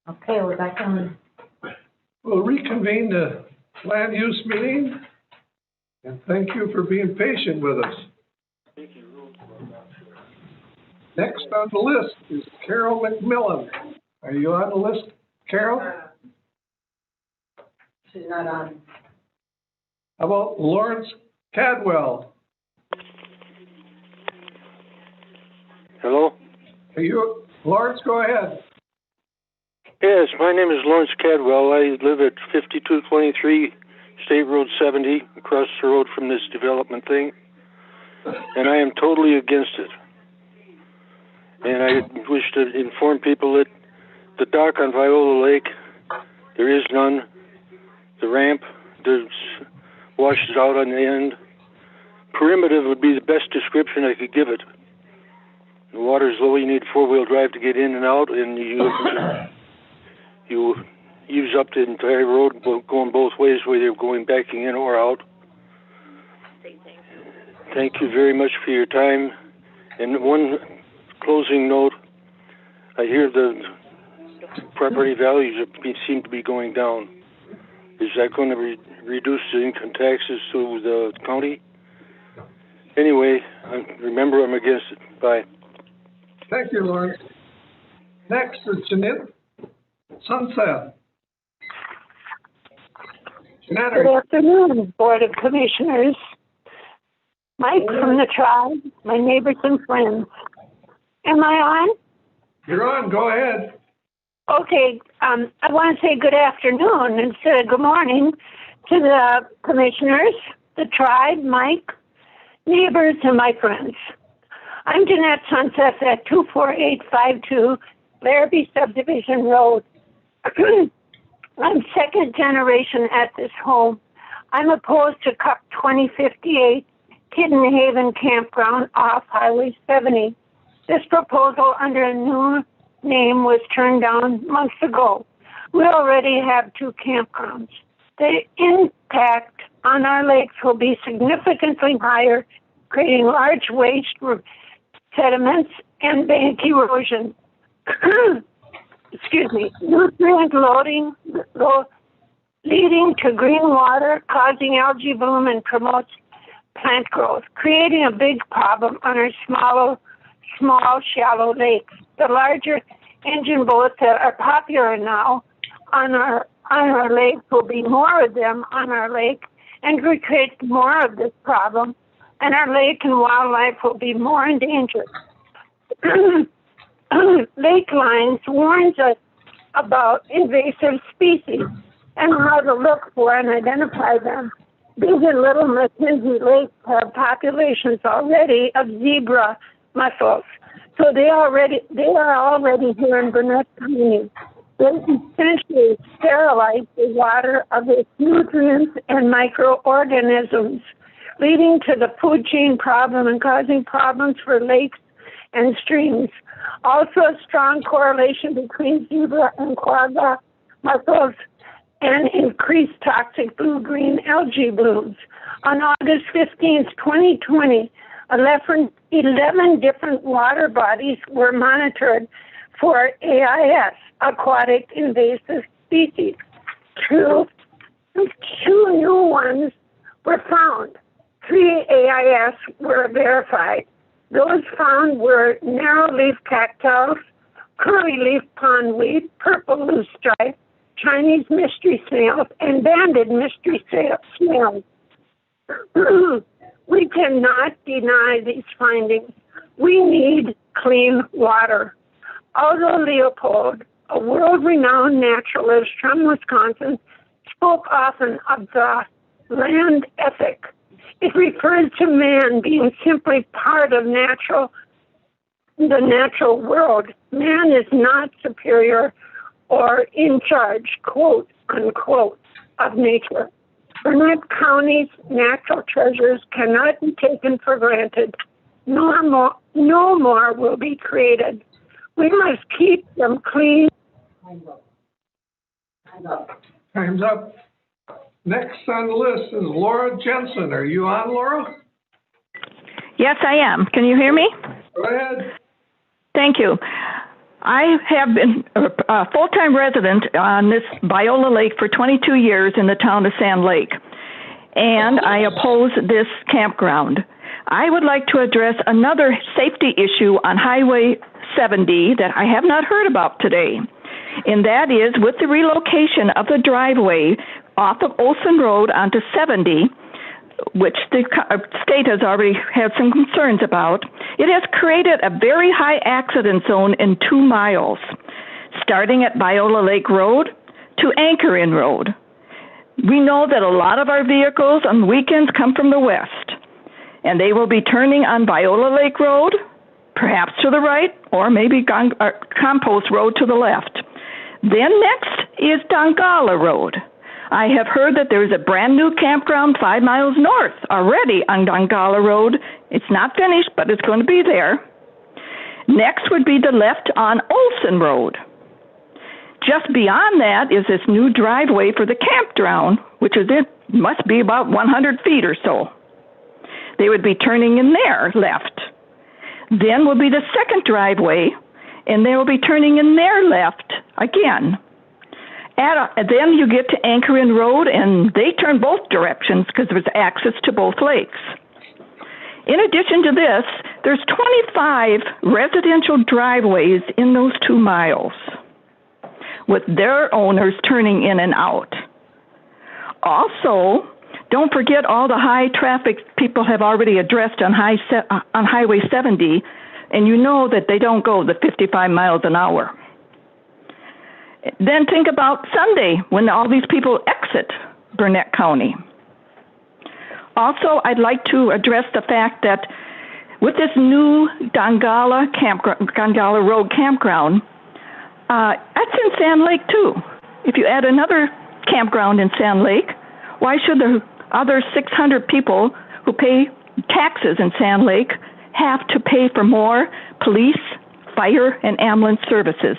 Okay, we're back on. We'll reconvene the land use meeting, and thank you for being patient with us. Next on the list is Carol McMillan. Are you on the list, Carol? She's not on. How about Lawrence Cadwell? Hello? Are you, Lawrence, go ahead. Yes, my name is Lawrence Cadwell. I live at 5223 State Road 70, across the road from this development thing, and I am totally against it. And I wish to inform people that the dock on Viola Lake, there is none. The ramp, there's washes out on the end. Primitive would be the best description I could give it. The water's low, you need four-wheel drive to get in and out, and you use up the entire road going both ways, whether you're going backing in or out. Thank you very much for your time. And one closing note, I hear the property values seem to be going down. Is that going to reduce the income taxes to the county? Anyway, remember, I'm against it. Bye. Thank you, Lawrence. Next is Jeanette Sunset. Jeanette, Good afternoon, Board of Commissioners. Mike from the tribe, my neighbors and friends. Am I on? You're on. Go ahead. Okay, I want to say good afternoon instead of good morning to the commissioners, the tribe, Mike, neighbors, and my friends. I'm Jeanette Sunset at 24852 Larrabee Subdivision Road. I'm second generation at this home. I'm opposed to CUP 2058 Hidden Haven Campground off Highway 70. This proposal under a new name was turned down months ago. We already have 2 campgrounds. The impact on our lakes will be significantly higher, creating large waste sediments and bank erosion. Excuse me. Nutrient loading, leading to green water, causing algae bloom, and promotes plant growth, creating a big problem on our small, shallow lakes. The larger engine boats that are popular now on our lake will be more of them on our lake, and we create more of this problem, and our lake and wildlife will be more endangered. Lake Lines warns us about invasive species and how to look for and identify them. Big and Little McKenzie Lakes have populations already of zebra mussels. So they are already here in Burnett County. They essentially sterilize the water of its nutrients and microorganisms, leading to the food chain problem and causing problems for lakes and streams. Also a strong correlation between zebra and quagga mussels and increased toxic blue-green algae blooms. On August 15th, 2020, 11 different water bodies were monitored for AIS, aquatic invasive species. Two new ones were found. 3 AIS were verified. Those found were narrow-leaf cactus, curly-leaf pondweed, purple loosestrife, Chinese mystery snails, and banded mystery snails. We cannot deny these findings. We need clean water. Aldo Leopold, a world-renowned naturalist from Wisconsin, spoke often of the land ethic. It refers to man being simply part of the natural world. Man is not superior or in charge, quote, unquote, of nature. Burnett County's natural treasures cannot be taken for granted. No more will be created. We must keep them clean. Time's up. Next on the list is Laura Jensen. Are you on, Laura? Yes, I am. Can you hear me? Go ahead. Thank you. I have been a full-time resident on this Viola Lake for 22 years in the town of Sand Lake, and I oppose this campground. I would like to address another safety issue on Highway 70 that I have not heard about today, and that is with the relocation of the driveway off of Olson Road onto 70, which the state has already had some concerns about. It has created a very high accident zone in 2 miles, starting at Viola Lake Road to Anchor Inn Road. We know that a lot of our vehicles on weekends come from the west, and they will be turning on Viola Lake Road, perhaps to the right, or maybe Compost Road to the left. Then next is Dongala Road. I have heard that there is a brand new campground 5 miles north already on Dongala Road. It's not finished, but it's going to be there. Next would be the left on Olson Road. Just beyond that is this new driveway for the campground, which is must be about 100 feet or so. They would be turning in there left. Then will be the second driveway, and they will be turning in their left again. Then you get to Anchor Inn Road, and they turn both directions because there's access to both lakes. In addition to this, there's 25 residential driveways in those 2 miles, with their owners turning in and out. Also, don't forget all the high traffic people have already addressed on Highway 70, and you know that they don't go the 55 miles an hour. Then think about Sunday when all these people exit Burnett County. Also, I'd like to address the fact that with this new Dongala Road campground, that's in Sand Lake too. If you add another campground in Sand Lake, why should the other 600 people who pay taxes in Sand Lake have to pay for more police, fire, and ambulance services?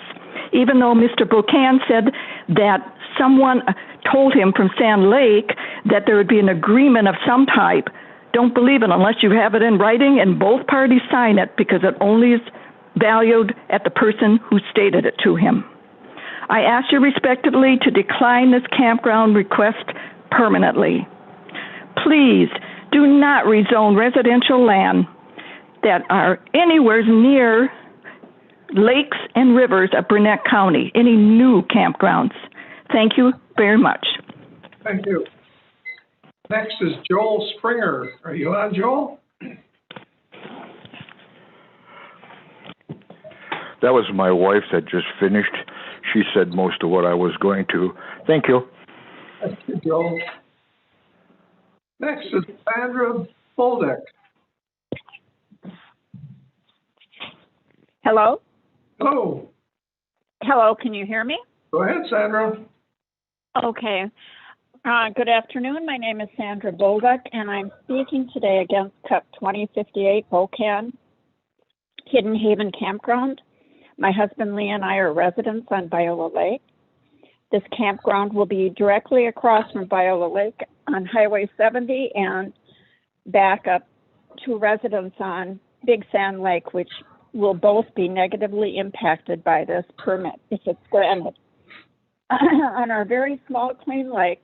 Even though Mr. Bocan said that someone told him from Sand Lake that there would be an agreement of some type, don't believe it unless you have it in writing and both parties sign it, because it only is valued at the person who stated it to him. I ask you respectfully to decline this campground request permanently. Please do not rezone residential land that are anywhere near lakes and rivers of Burnett County, any new campgrounds. Thank you very much. Thank you. Next is Joel Springer. Are you on, Joel? That was my wife that just finished. She said most of what I was going to. Thank you. Thank you, Joel. Next is Sandra Bolduc. Hello? Hello. Hello, can you hear me? Go ahead, Sandra. Okay. Good afternoon. My name is Sandra Bolduc, and I'm speaking today against CUP 2058 Bocan Hidden Haven Campground. My husband Lee and I are residents on Viola Lake. This campground will be directly across from Viola Lake on Highway 70 and back up to residents on Big Sand Lake, which will both be negatively impacted by this permit if it's granted. On our very small clean lake,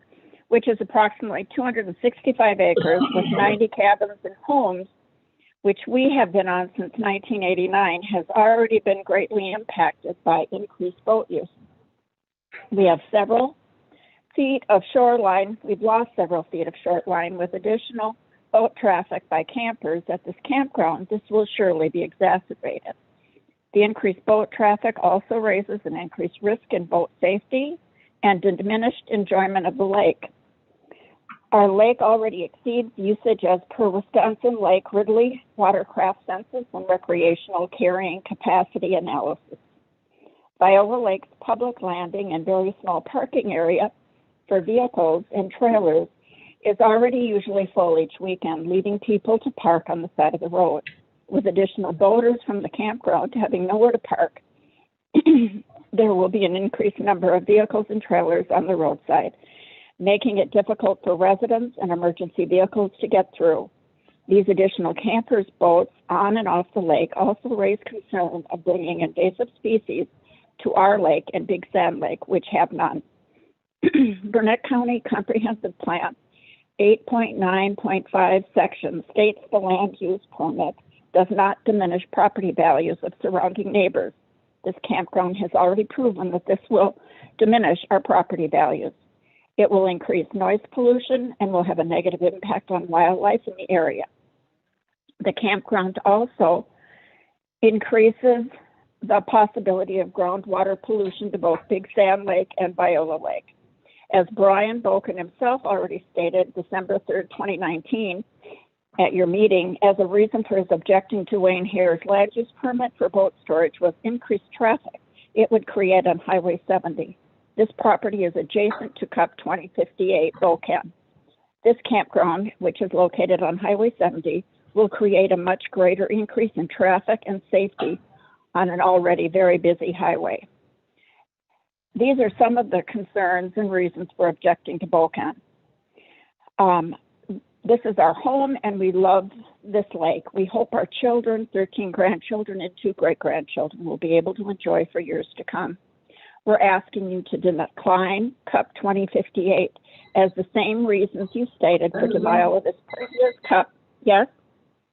which is approximately 265 acres with 90 cabins and homes, which we have been on since 1989, has already been greatly impacted by increased boat use. We have several feet of shoreline. We've lost several feet of shoreline with additional boat traffic by campers at this campground. This will surely be exacerbated. The increased boat traffic also raises an increased risk in boat safety and a diminished enjoyment of the lake. Our lake already exceeds usage as per Wisconsin Lake Ridley Watercraft Census and Recreational Carrying Capacity Analysis. Viola Lake's public landing and very small parking area for vehicles and trailers is already usually full each weekend, leaving people to park on the side of the road. With additional boaters from the campground having nowhere to park, there will be an increased number of vehicles and trailers on the roadside, making it difficult for residents and emergency vehicles to get through. These additional campers' boats on and off the lake also raise concern of bringing invasive species to our lake and Big Sand Lake, which have none. Burnett County Comprehensive Plan 8.9.5 section states the land use permit does not diminish property values of surrounding neighbors. This campground has already proven that this will diminish our property values. It will increase noise pollution and will have a negative impact on wildlife in the area. The campground also increases the possibility of groundwater pollution to both Big Sand Lake and Viola Lake. As Brian Boken himself already stated December 3rd, 2019, at your meeting, as a reason for his objecting to Wayne Hare's land use permit for boat storage was increased traffic it would create on Highway 70. This property is adjacent to CUP 2058 Boken. This campground, which is located on Highway 70, will create a much greater increase in traffic and safety on an already very busy highway. These are some of the concerns and reasons for objecting to Boken. This is our home and we love this lake. We hope our children, 13 grandchildren and 2 great-grandchildren, will be able to enjoy for years to come. We're asking you to decline CUP 2058 as the same reasons you stated for denial of this previous CUP. Yes?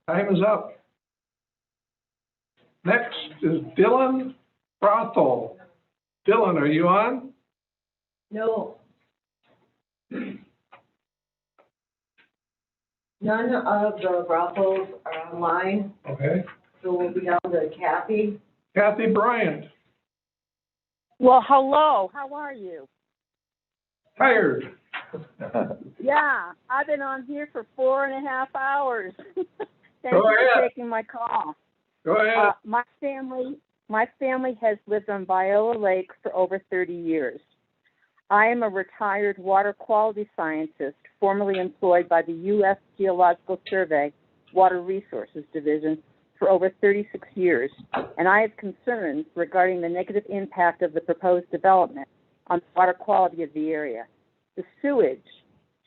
Time is up. Next is Dylan Brothel. Dylan, are you on? No. None of the Brothels are online, Okay. so we'll be down to Kathy. Kathy Bryant. Well, hello. How are you? Tired. Yeah, I've been on here for 4.5 hours. Thank Go you for ahead. taking my call. Go ahead. My family has lived on Viola Lake for over 30 years. I am a retired water quality scientist formerly employed by the U.S. Geological Survey Water Resources Division for over 36 years, and I have concerns regarding the negative impact of the proposed development on the water quality of the area. The sewage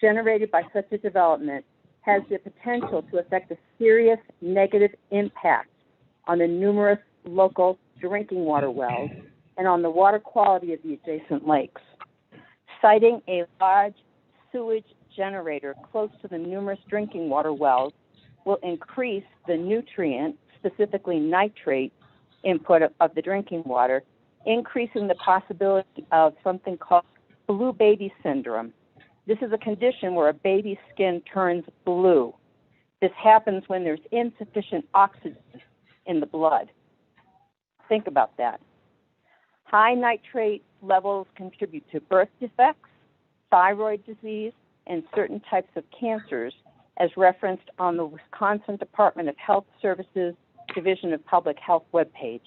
generated by such a development has the potential to affect a serious negative impact on the numerous local drinking water wells and on the water quality of the adjacent lakes. Siting a large sewage generator close to the numerous drinking water wells will increase the nutrient, specifically nitrate, input of the drinking water, increasing the possibility of something called blue baby syndrome. This is a condition where a baby's skin turns blue. This happens when there's insufficient oxygen in the blood. Think about that. High nitrate levels contribute to birth defects, thyroid disease, and certain types of cancers, as referenced on the Wisconsin Department of Health Services Division of Public Health webpage.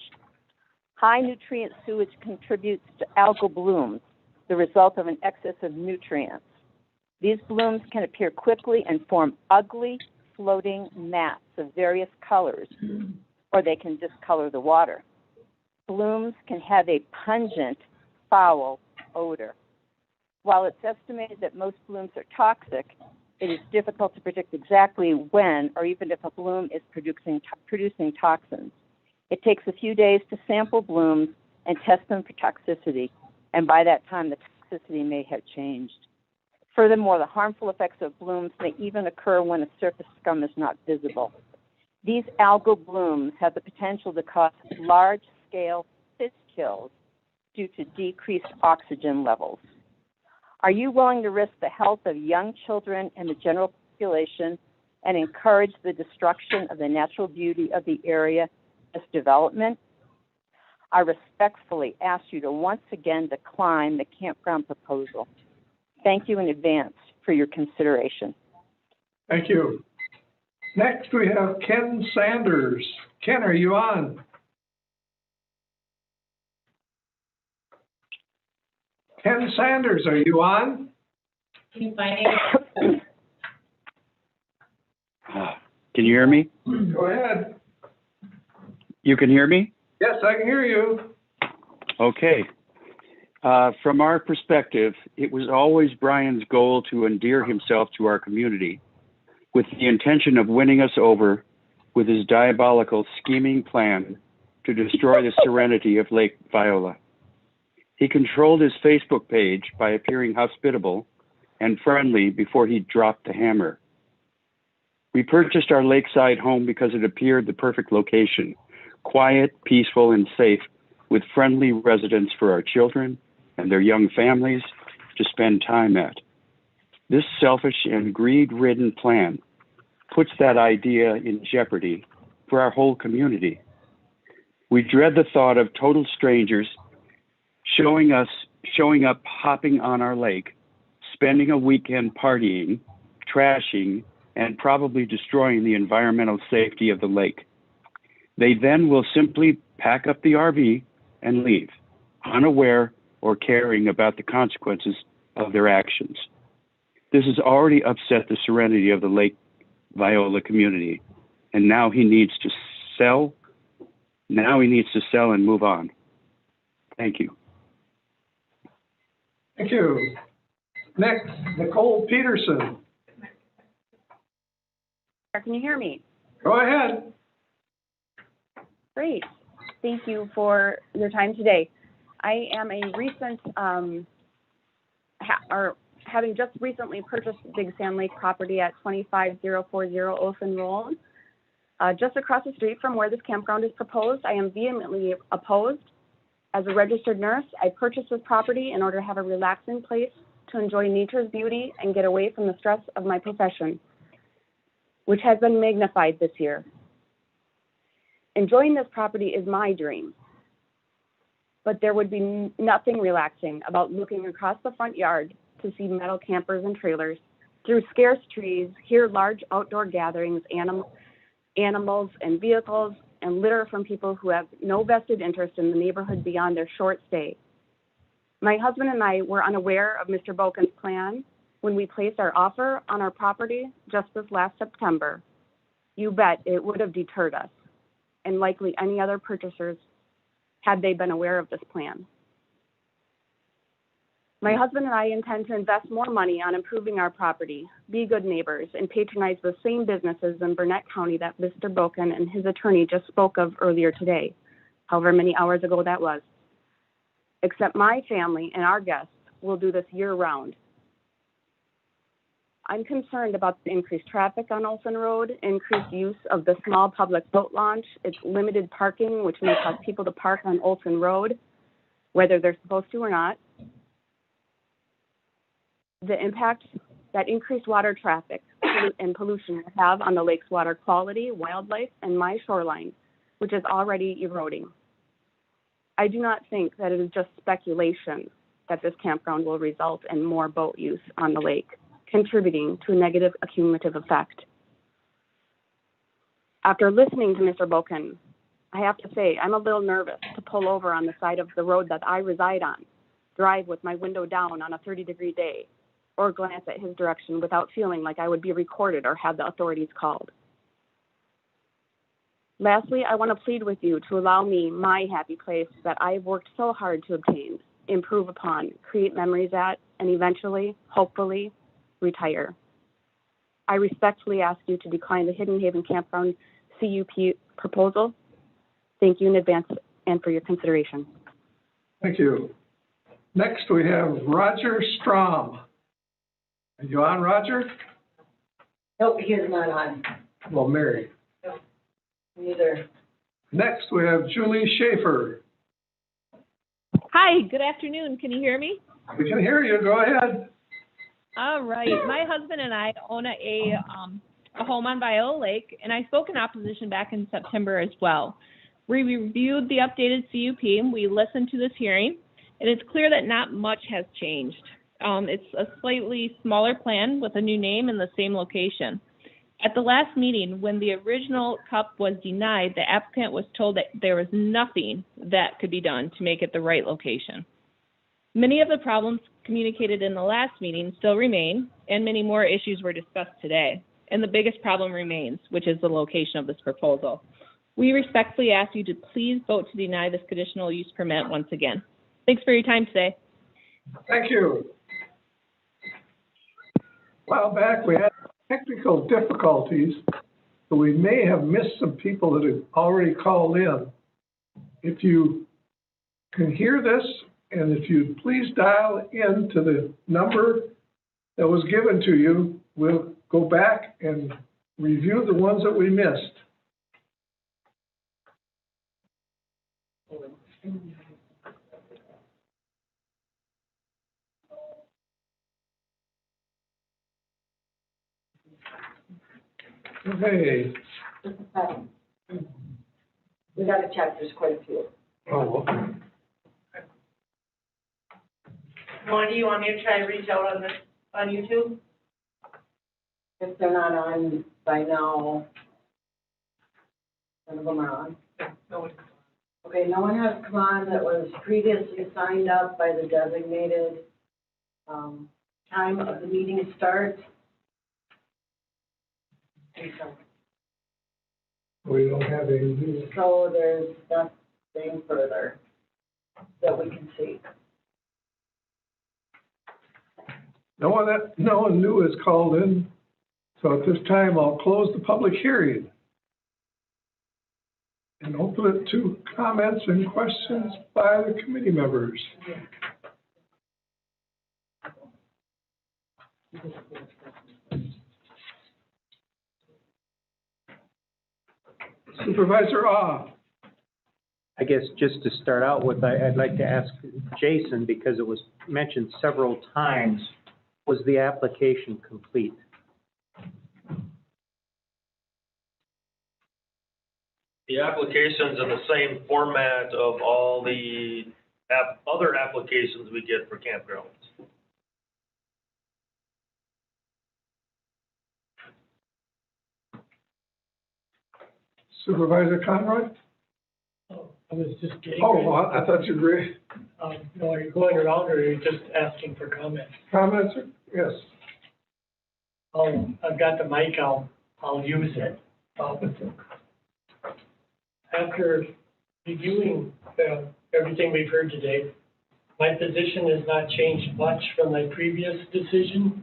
High nutrient sewage contributes to algal blooms, the result of an excess of nutrients. These blooms can appear quickly and form ugly, floating mats of various colors, or they can discolor the water. Blooms can have a pungent, foul odor. While it's estimated that most blooms are toxic, it is difficult to predict exactly when or even if a bloom is producing toxins. It takes a few days to sample blooms and test them for toxicity, and by that time the toxicity may have changed. Furthermore, the harmful effects of blooms may even occur when a surface scum is not visible. These algal blooms have the potential to cause large-scale fish kills due to decreased oxygen levels. Are you willing to risk the health of young children and the general population and encourage the destruction of the natural beauty of the area as development? I respectfully ask you to once again decline the campground proposal. Thank you in advance for your consideration. Thank you. Next, we have Ken Sanders. Ken, are you on? Ken Sanders, are you on? Can you hear me? Go ahead. You can hear me? Yes, I can hear you. Okay. From our perspective, it was always Brian's goal to endear himself to our community. with the intention of winning us over with his diabolical scheming plan to destroy the serenity of Lake Viola. He controlled his Facebook page by appearing hospitable and friendly before he dropped the hammer. We purchased our lakeside home because it appeared the perfect location, quiet, peaceful, and safe, with friendly residents for our children and their young families to spend time at. This selfish and greed-ridden plan puts that idea in jeopardy for our whole community. We dread the thought of total strangers showing up, hopping on our lake, spending a weekend partying, trashing, and probably destroying the environmental safety of the lake. They then will simply pack up the RV and leave, unaware or caring about the consequences of their actions. This has already upset the serenity of the Lake Viola community, and now he needs to sell. Now he needs to sell and move on. Thank you. Thank you. Next, Nicole Peterson. Can you hear me? Go ahead. Great. Thank you for your time today. I am a recent, having just recently purchased Big Sand Lake property at 25040 Olson Road. Just across the street from where this campground is proposed, I am vehemently opposed. As a registered nurse, I purchased this property in order to have a relaxing place to enjoy nature's beauty and get away from the stress of my profession, which has been magnified this year. Enjoying this property is my dream, but there would be nothing relaxing about looking across the front yard to see metal campers and trailers, through scarce trees, hear large outdoor gatherings, animals and vehicles, and litter from people who have no vested interest in the neighborhood beyond their short stay. My husband and I were unaware of Mr. Boken's plan when we placed our offer on our property just this last September. You bet it would have deterred us, and likely any other purchasers had they been aware of this plan. My husband and I intend to invest more money on improving our property, be good neighbors, and patronize the same businesses in Burnett County that Mr. Boken and his attorney just spoke of earlier today, however many hours ago that was. Except my family and our guests will do this year-round. I'm concerned about the increased traffic on Olson Road, increased use of the small public boat launch, its limited parking, which may cause people to park on Olson Road, whether they're supposed to or not. The impact that increased water traffic and pollution will have on the lake's water quality, wildlife, and my shoreline, which is already eroding. I do not think that it is just speculation that this campground will result in more boat use on the lake, contributing to a negative accumulative effect. After listening to Mr. Boken, I have to say I'm a little nervous to pull over on the side of the road that I reside on, drive with my window down on a 30-degree day, or glance at his direction without feeling like I would be recorded or have the authorities called. Lastly, I want to plead with you to allow me my happy place that I've worked so hard to obtain, improve upon, create memories at, and eventually, hopefully, retire. I respectfully ask you to decline the Hidden Haven Campground CUP proposal. Thank you in advance and for your consideration. Thank you. Next, we have Roger Strom. Are you on, Roger? Nope, he is not on. Well, Mary. Nope, neither. Next, we have Julie Schaefer. Hi, good afternoon. Can you hear me? We can hear you. Go ahead. All right. My husband and I own a home on Viola Lake, and I spoke in opposition back in September as well. We reviewed the updated CUP, we listened to this hearing, and it's clear that not much has changed. It's a slightly smaller plan with a new name in the same location. At the last meeting, when the original CUP was denied, the applicant was told that there was nothing that could be done to make it the right location. Many of the problems communicated in the last meeting still remain, and many more issues were discussed today. And the biggest problem remains, which is the location of this proposal. We respectfully ask you to please vote to deny this conditional use permit once again. Thanks for your time today. Thank you. A while back, we had technical difficulties, so we may have missed some people that have already called in. If you can hear this, and if you please dial in to the number that was given to you, we'll go back and review the ones that we missed. Okay. We got to check, there's quite a few. Oh, okay. Lauren, do you want me to try to reach out on YouTube? If they're not on by now, none of them are on. Okay, no one has come on that was previously signed up by the designated time of the meeting start. We don't have any. So there's nothing further that we can see. No one new has called in, so at this time, I'll close the public hearing and open it to comments and questions by the committee members. Supervisor Ah. I guess just to start out with, I'd like to ask Jason, because it was mentioned several times, was the application complete? The application's in the same format of all the other applications we get for campgrounds. Supervisor Conroy? I was just getting. Oh, I thought you'd read. No, are you going around or are you just asking for comments? Comments? Yes. I've got the mic, I'll use it. After reviewing everything we've heard today, my position has not changed much from my previous decision.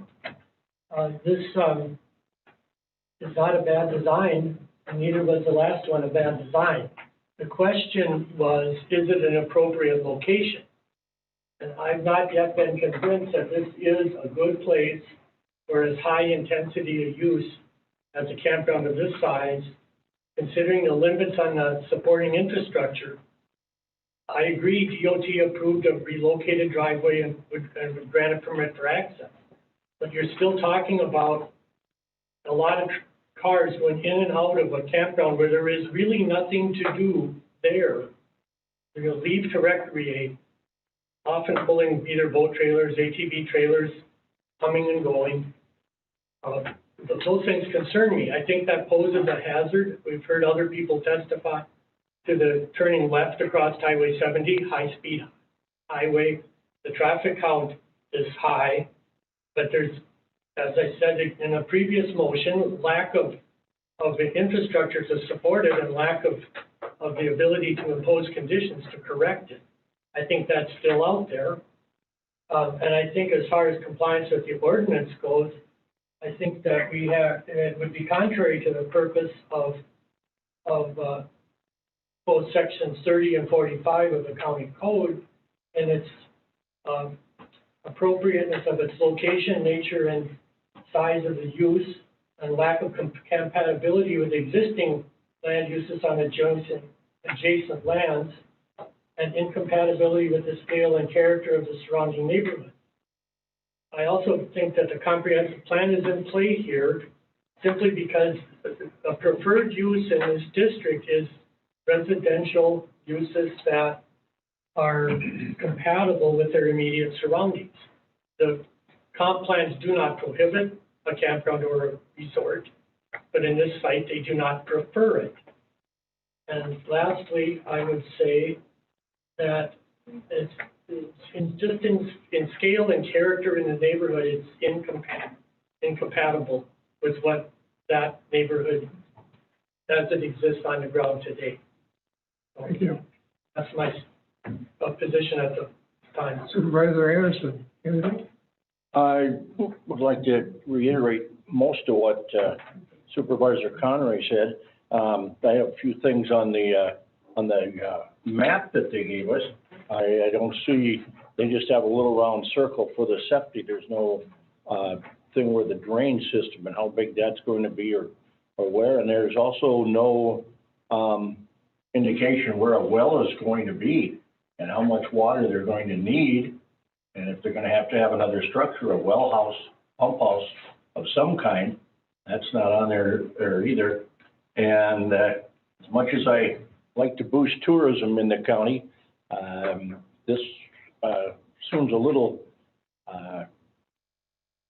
This is not a bad design, and neither was the last one a bad design. The question was, is it an appropriate location? And I've not yet been convinced that this is a good place for as high intensity a use as a campground of this size, considering the limits on the supporting infrastructure. I agree, DOT approved a relocated driveway and would grant a permit for access. But you're still talking about a lot of cars going in and out of a campground where there is really nothing to do there. They're going to leave to recreate, often pulling either boat trailers, ATV trailers, coming and going. Those things concern me. I think that poses a hazard. We've heard other people testify to the turning left across Highway 70, high-speed highway. The traffic count is high, but there's, as I said in a previous motion, lack of the infrastructure to support it and lack of the ability to impose conditions to correct it. I think that's still out there. And I think as far as compliance with the ordinance goes, I think that it would be contrary to the purpose of both sections 30 and 45 of the county code and its appropriateness of its location, nature, and size of the use, and lack of compatibility with existing land uses on adjacent lands, and incompatibility with the scale and character of the surrounding neighborhood. I also think that the comprehensive plan is in play here simply because a preferred use in this district is residential uses that are compatible with their immediate surroundings. The comp plans do not prohibit a campground or a resort, but in this site, they do not prefer it. And lastly, I would say that it's in scale and character in the neighborhood, it's incompatible with what that neighborhood as it exists on the ground today. Thank you. That's my position at the time. Supervisor Anderson, anything? I would like to reiterate most of what Supervisor Connery said. I have a few things on the map that they gave us. I don't see, they just have a little round circle for the septic. There's no thing where the drain system and how big that's going to be or where. And there's also no indication where a well is going to be and how much water they're going to need. And if they're going to have another structure, a well house, pump house of some kind, that's not on there either. And as much as I like to boost tourism in the county, this assumes a little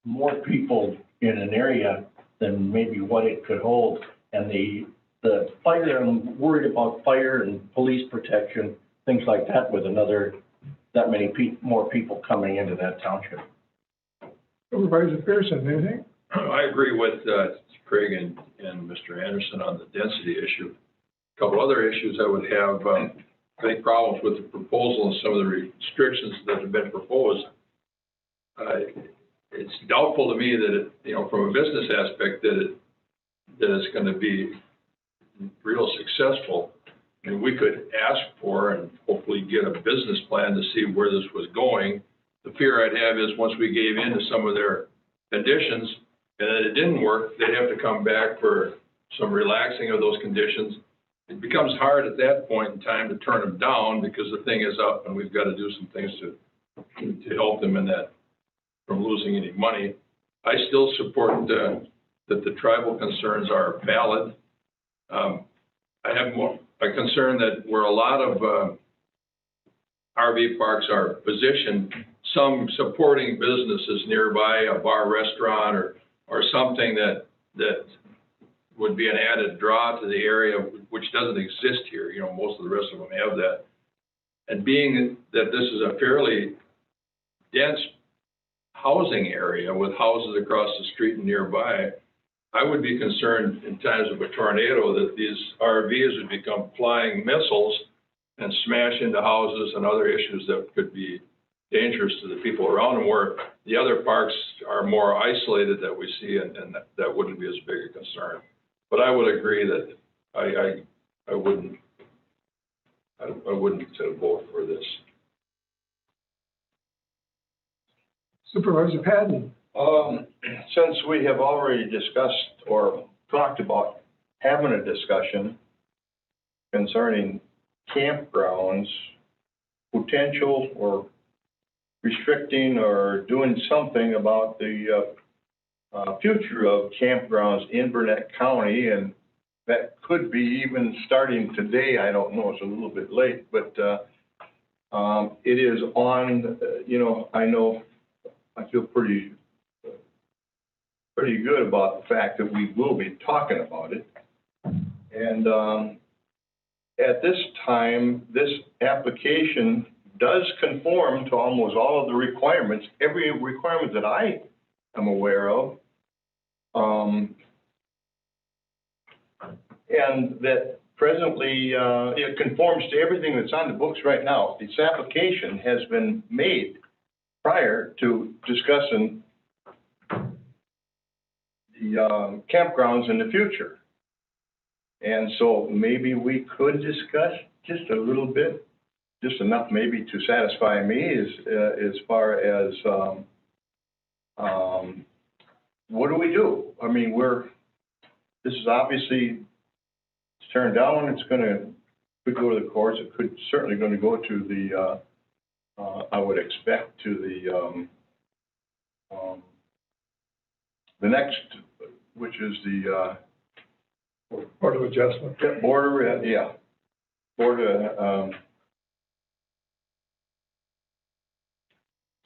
more people in an area than maybe what it could hold. And the fire, I'm worried about fire and police protection, things like that, with that many more people coming into that township. Supervisor Pearson, anything? I agree with Craig and Mr. Anderson on the density issue. A couple other issues I would have, I think, problems with the proposal and some of the restrictions that have been proposed. It's doubtful to me that it, from a business aspect, that it's going to be real successful. I mean, we could ask for and hopefully get a business plan to see where this was going. The fear I'd have is once we gave in to some of their conditions and that it didn't work, they'd have to come back for some relaxing of those conditions. It becomes hard at that point in time to turn them down because the thing is up and we've got to do some things to help them in that, from losing any money. I still support that the tribal concerns are valid. I have a concern that where a lot of RV parks are positioned, some supporting businesses nearby, a bar, restaurant, or something that would be an added draw to the area, which doesn't exist here. Most of the rest of them have that. And being that this is a fairly dense housing area with houses across the street and nearby, I would be concerned in times of a tornado that these RVs would become flying missiles and smash into houses and other issues that could be dangerous to the people around them, where the other parks are more isolated that we see, and that wouldn't be as big a concern. But I would agree that I wouldn't vote for this. Supervisor Patton. Since we have already discussed or talked about having a discussion concerning campgrounds, potential or restricting or doing something about the future of campgrounds in Burnett County, and that could be even starting today. I don't know, it's a little bit late, but it is on, I feel pretty good about the fact that we will be talking about it. And at this time, this application does conform to almost all of the requirements, every requirement that I am aware of. And that presently it conforms to everything that's on the books right now. This application has been made prior to discussing the campgrounds in the future. And so maybe we could discuss just a little bit, just enough maybe to satisfy me as far as what do we do? I mean, this is obviously turned down. It's could go to the courts. It could certainly going to go to the, I would expect to the next, which is the Board of Adjustment. Board, yeah. Board.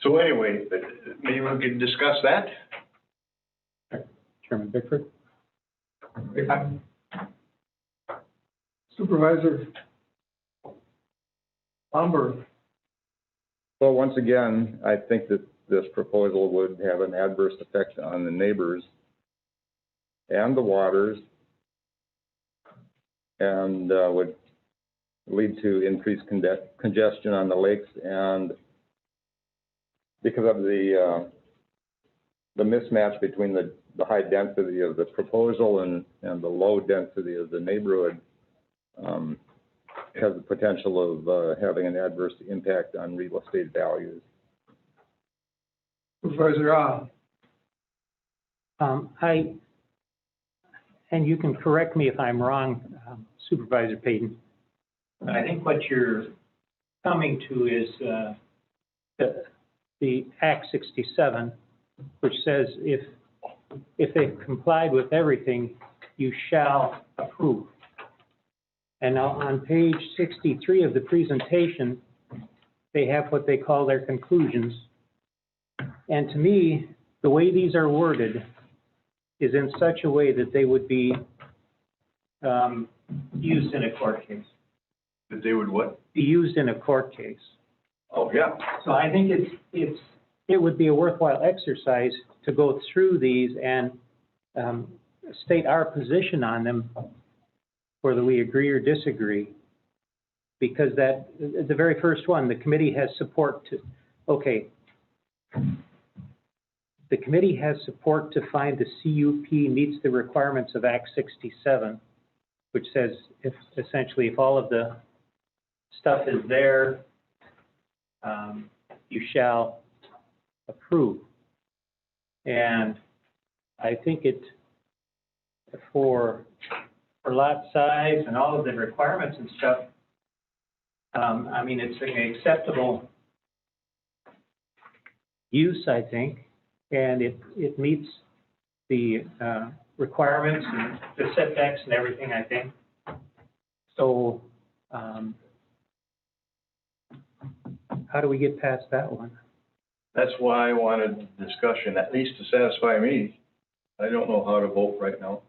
So anyway, maybe we can discuss that. Chairman Bickford. Supervisor Lomberg. Well, once again, I think that this proposal would have an adverse effect on the neighbors and the waters, and would lead to increased congestion on the lakes, and because of the mismatch between the the high density of the proposal and the low density of the neighborhood has the potential of having an adverse impact on real estate values. Supervisor Ah. And you can correct me if I'm wrong, Supervisor Payton, but I think what you're coming to is the Act 67, which says if they've complied with everything, you shall approve. And now on page 63 of the presentation, they have what they call their conclusions. And to me, the way these are worded is in such a way that they would be used in a court case. That they would what? Be used in a court case. Oh, yeah. So I think it would be a worthwhile exercise to go through these and state our position on them, whether we agree or disagree. Because that, the very first one, the committee has support to, okay. The committee has support to find the CUP meets the requirements of Act 67, which says if all of the stuff is there, you shall approve. And I think for lot size and all of the requirements and stuff, I mean, it's an acceptable use, I think, and it meets the requirements and the setbacks and everything, I think. So how do we get past that one? That's why I wanted discussion, at least to satisfy me. I don't know how to vote right now.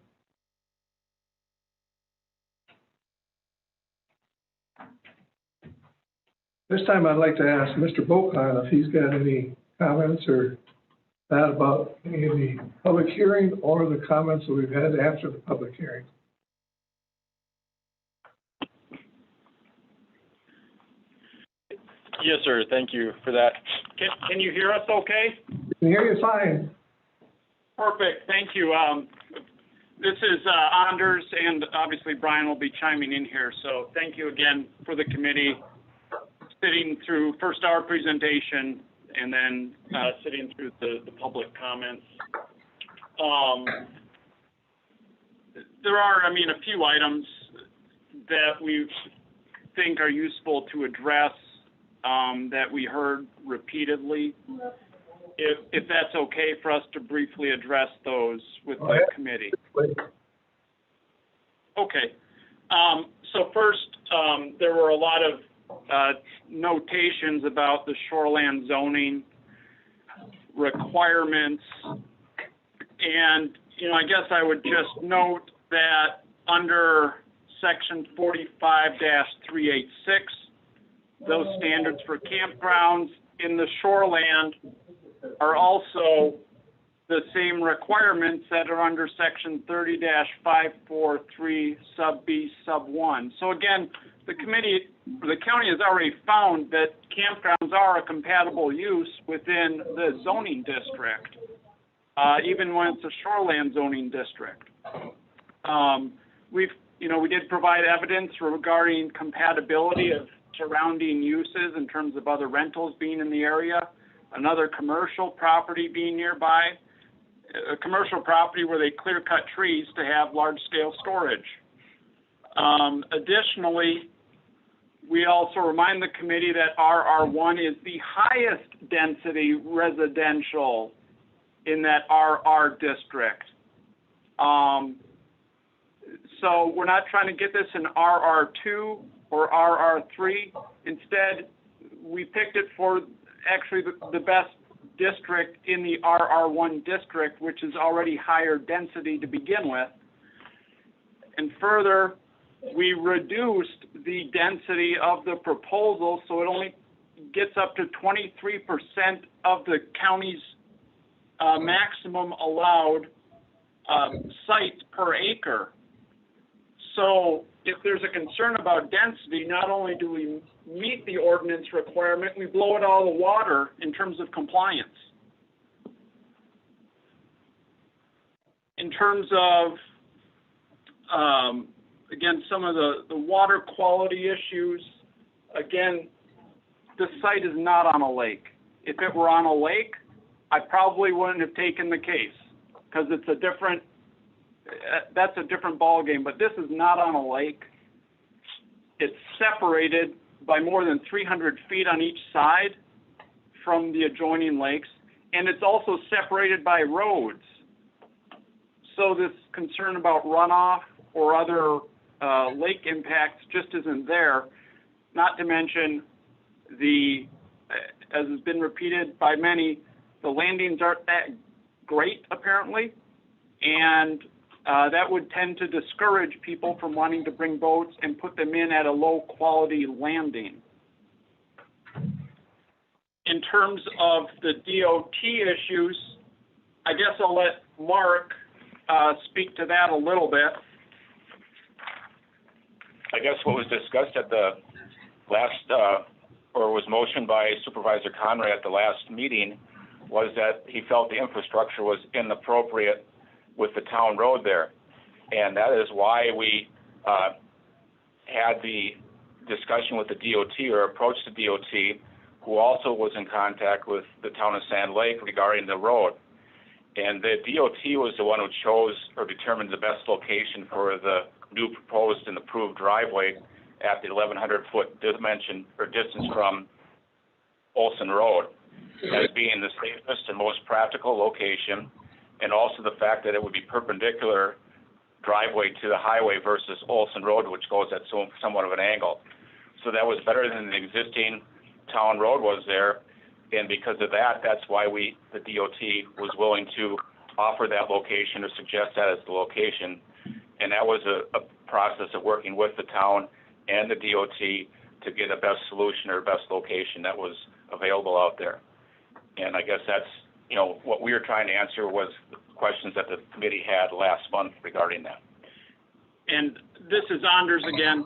This time I'd like to ask Mr. Bokan if he's got any comments or that about any of the public hearing or the comments that we've had after the public hearing. Yes, sir. Thank you for that. Can you hear us okay? I can hear you fine. Perfect. Thank you. This is Anders, and obviously Brian will be chiming in here. So thank you again for the committee sitting through first our presentation and then sitting through the public comments. There are, I mean, a few items that we think are useful to address that we heard repeatedly. If that's okay for us to briefly address those with the committee. Okay. So first, there were a lot of notations about the shoreland zoning requirements. And, you know, I guess I would just note that under section 45-386, those standards for campgrounds in the shoreland are also the same requirements that are under section 30-543 sub B sub 1. So again, the county has already found that campgrounds are a compatible use within the zoning district, even when it's a shoreland zoning district. We did provide evidence regarding compatibility of surrounding uses in terms of other rentals being in the area, another commercial property being nearby, a commercial property where they clear-cut trees to have large-scale storage. Additionally, we also remind the committee that RR1 is the highest density residential in that RR district. So we're not trying to get this in RR2 or RR3. Instead, we picked it for actually the best district in the RR1 district, which is already higher density to begin with. And further, we reduced the density of the proposal so it only gets up to 23% of the county's maximum allowed sites per acre. So if there's a concern about density, not only do we meet the ordinance requirement, we blow it all the water in terms of compliance. in terms of, again, some of the water quality issues, again, the site is not on a lake. If it were on a lake, I probably wouldn't have taken the case because it's that's a different ballgame, but this is not on a lake. It's separated by more than 300 feet on each side from the adjoining lakes, and it's also separated by roads. So this concern about runoff or other lake impacts just isn't there, not to mention as has been repeated by many, the landings aren't that great apparently, and that would tend to discourage people from wanting to bring boats and put them in at a low quality landing. In terms of the DOT issues, I guess I'll let Mark speak to that a little bit. I guess what was discussed at the last, or was motioned by Supervisor Conrad at the last meeting, was that he felt the infrastructure was inappropriate with the town road there. And that is why we had the discussion with the DOT, or approached the DOT, who also was in contact with the town of Sand Lake regarding the road. And the DOT was the one who chose or determined the best location for the new proposed and approved driveway at the 1,100-foot dimension or distance from Olson Road, as being the safest and most practical location, and also the fact that it would be perpendicular driveway to the highway versus Olson Road, which goes at somewhat of an angle. So that was better than the existing town road was there, and because of that, that's why the DOT was willing to offer that location or suggest that as the location. And that was a process of working with the town and the DOT to get a best solution or best location that was available out there. And I guess that's, what we were trying to answer was the questions that the committee had last month regarding that. And this is Anders again.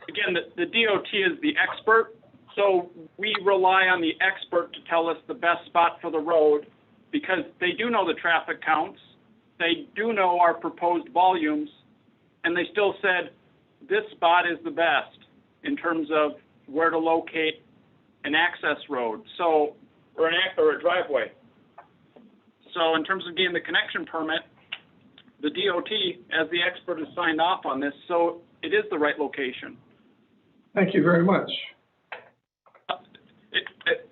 Again, the DOT is the expert, so we rely on the expert to tell us the best spot for the road because they do know the traffic counts, they do know our proposed volumes, and they still said this spot is the best in terms of where to locate an access road, so or a driveway. So in terms of getting the connection permit, the DOT, as the expert, has signed off on this, so it is the right location. Thank you very much.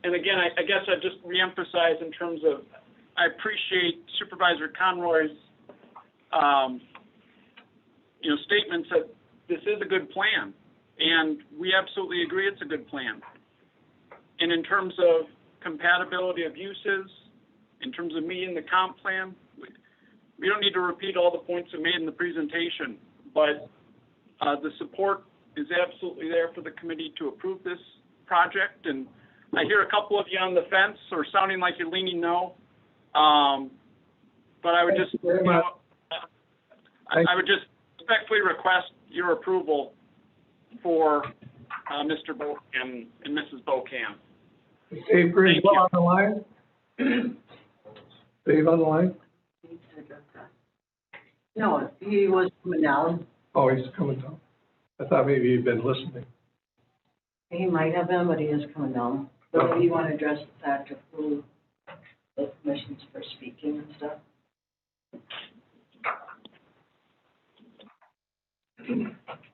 And again, I guess I'd just reemphasize in terms of, I appreciate Supervisor Conroy's, statements that this is a good plan, and we absolutely agree it's a good plan. And in terms of compatibility of uses, in terms of meeting the comp plan, we don't need to repeat all the points we made in the presentation, but the support is absolutely there for the committee to approve this project. And I hear a couple of you on the fence or sounding like you're leaning no, but I would just, I would just respectfully request your approval for Mr. Bocan and Mrs. Bocan. Dave Griswold on the line? Dave on the line? No, he was coming down. Oh, he's coming down. I thought maybe he'd been listening. He might have been, but he is coming down. But do you want to address the fact of who the commissions for speaking and stuff?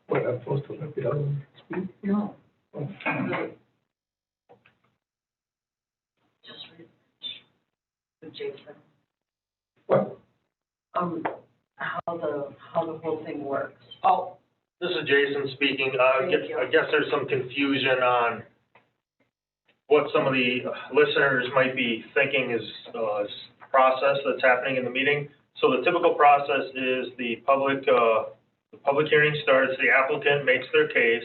What, I'm supposed to let the other one speak? No. Oh. Just read with Jason. What? How the whole thing works. Oh, this is Jason speaking. I guess there's some confusion on what some of the listeners might be thinking is process that's happening in the meeting. So the typical process is the public hearing starts, the applicant makes their case,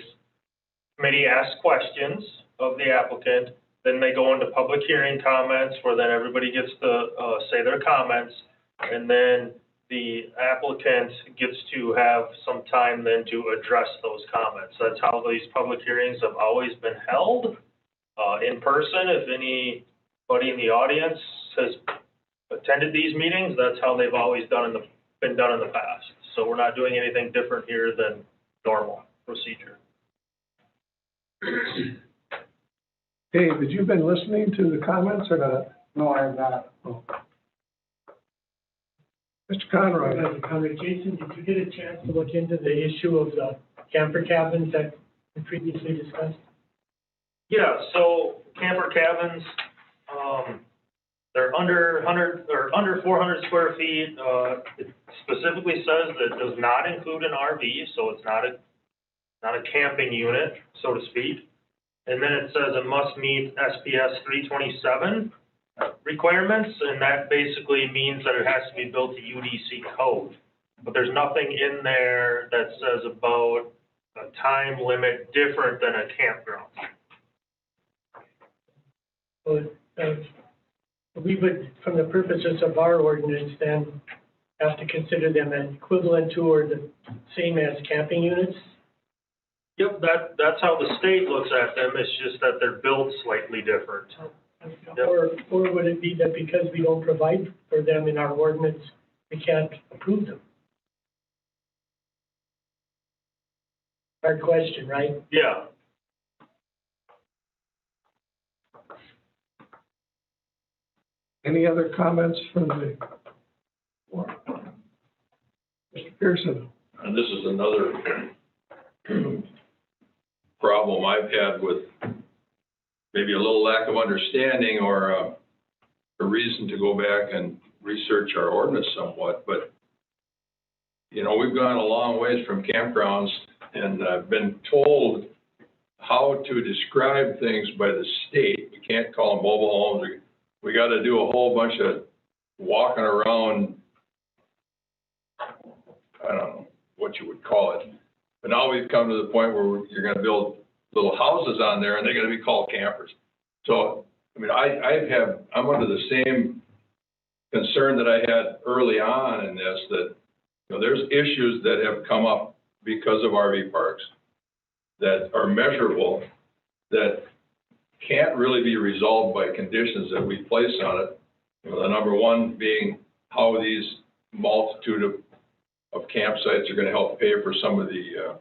committee asks questions of the applicant, then they go into public hearing comments where then everybody gets to say their comments, and then the applicant gets to have some time then to address those comments. That's how these public hearings have always been held in person. If anybody in the audience has attended these meetings, that's how they've always done in been done in the past. So we're not doing anything different here than normal procedure. Dave, have you been listening to the comments or not? No, I have not. Oh. Mr. Conroy. Jason, did you get a chance to look into the issue of the camper cabins that we previously discussed? Yeah, so camper cabins, they're under 100, or under 400 square feet. It specifically says that it does not include an RV, so it's not a camping unit, so to speak. And then it says it must meet SPS 327 requirements, and that basically means that it has to be built to UDC code. But there's nothing in there that says about a time limit different than a campground. Well, we would, from the purposes of our ordinance, then have to consider them an equivalent to or the same as camping units? Yep, that's how the state looks at them. It's just that they're built slightly different. Yep. Or would it be that because we don't provide for them in our ordinance, we can't approve them? Hard question, right? Yeah. Any other comments from the board? Mr. Pearson? And this is another problem I've had with maybe a little lack of understanding or a reason to go back and research our ordinance somewhat. But, you know, we've gone a long ways from campgrounds, and I've been told how to describe things by the state. We can't call them mobile homes. We got to do a whole bunch of walking around, I don't know what you would call it. But now we've come to the point where you're going to build little houses on there, and they're going to be called campers. So, I mean, I'm under the same concern that I had early on in this, that, you know, there's issues that have come up because of RV parks that are measurable, that can't really be resolved by conditions that we place on it. You know, the number one being how these multitude of campsites are going to help pay for some of the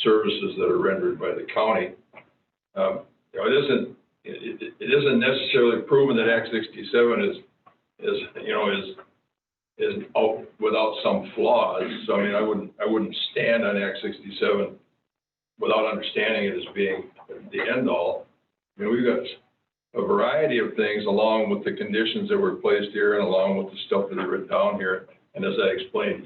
services that are rendered by the county. You know, it isn't necessarily proven that Act 67 is out without some flaws. So I mean, I wouldn't stand on Act 67 without understanding it as being the end all. I mean, we've got a variety of things along with the conditions that were placed here and along with the stuff that are written down here. And as I explained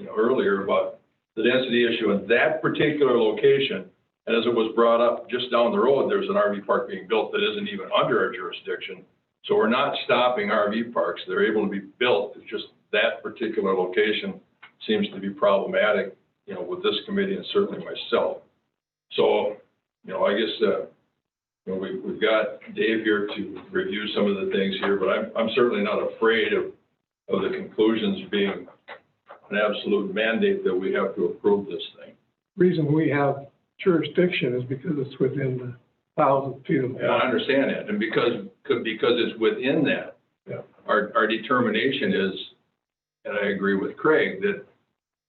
earlier about the density issue in that particular location, and as it was brought up just down the road, there's an RV park being built that isn't even under our jurisdiction. So we're not stopping RV parks. They're able to be built. It's just that particular location seems to be problematic, you know, with this committee and certainly myself. So, you know, I guess, you know, we've got Dave here to review some of the things here, but I'm certainly not afraid of the conclusions being an absolute mandate that we have to approve this thing. Reason we have jurisdiction is because it's within the 1,000 feet of. Yeah, I understand that, and because it's within that, yeah. Our determination is, and I agree with Craig, that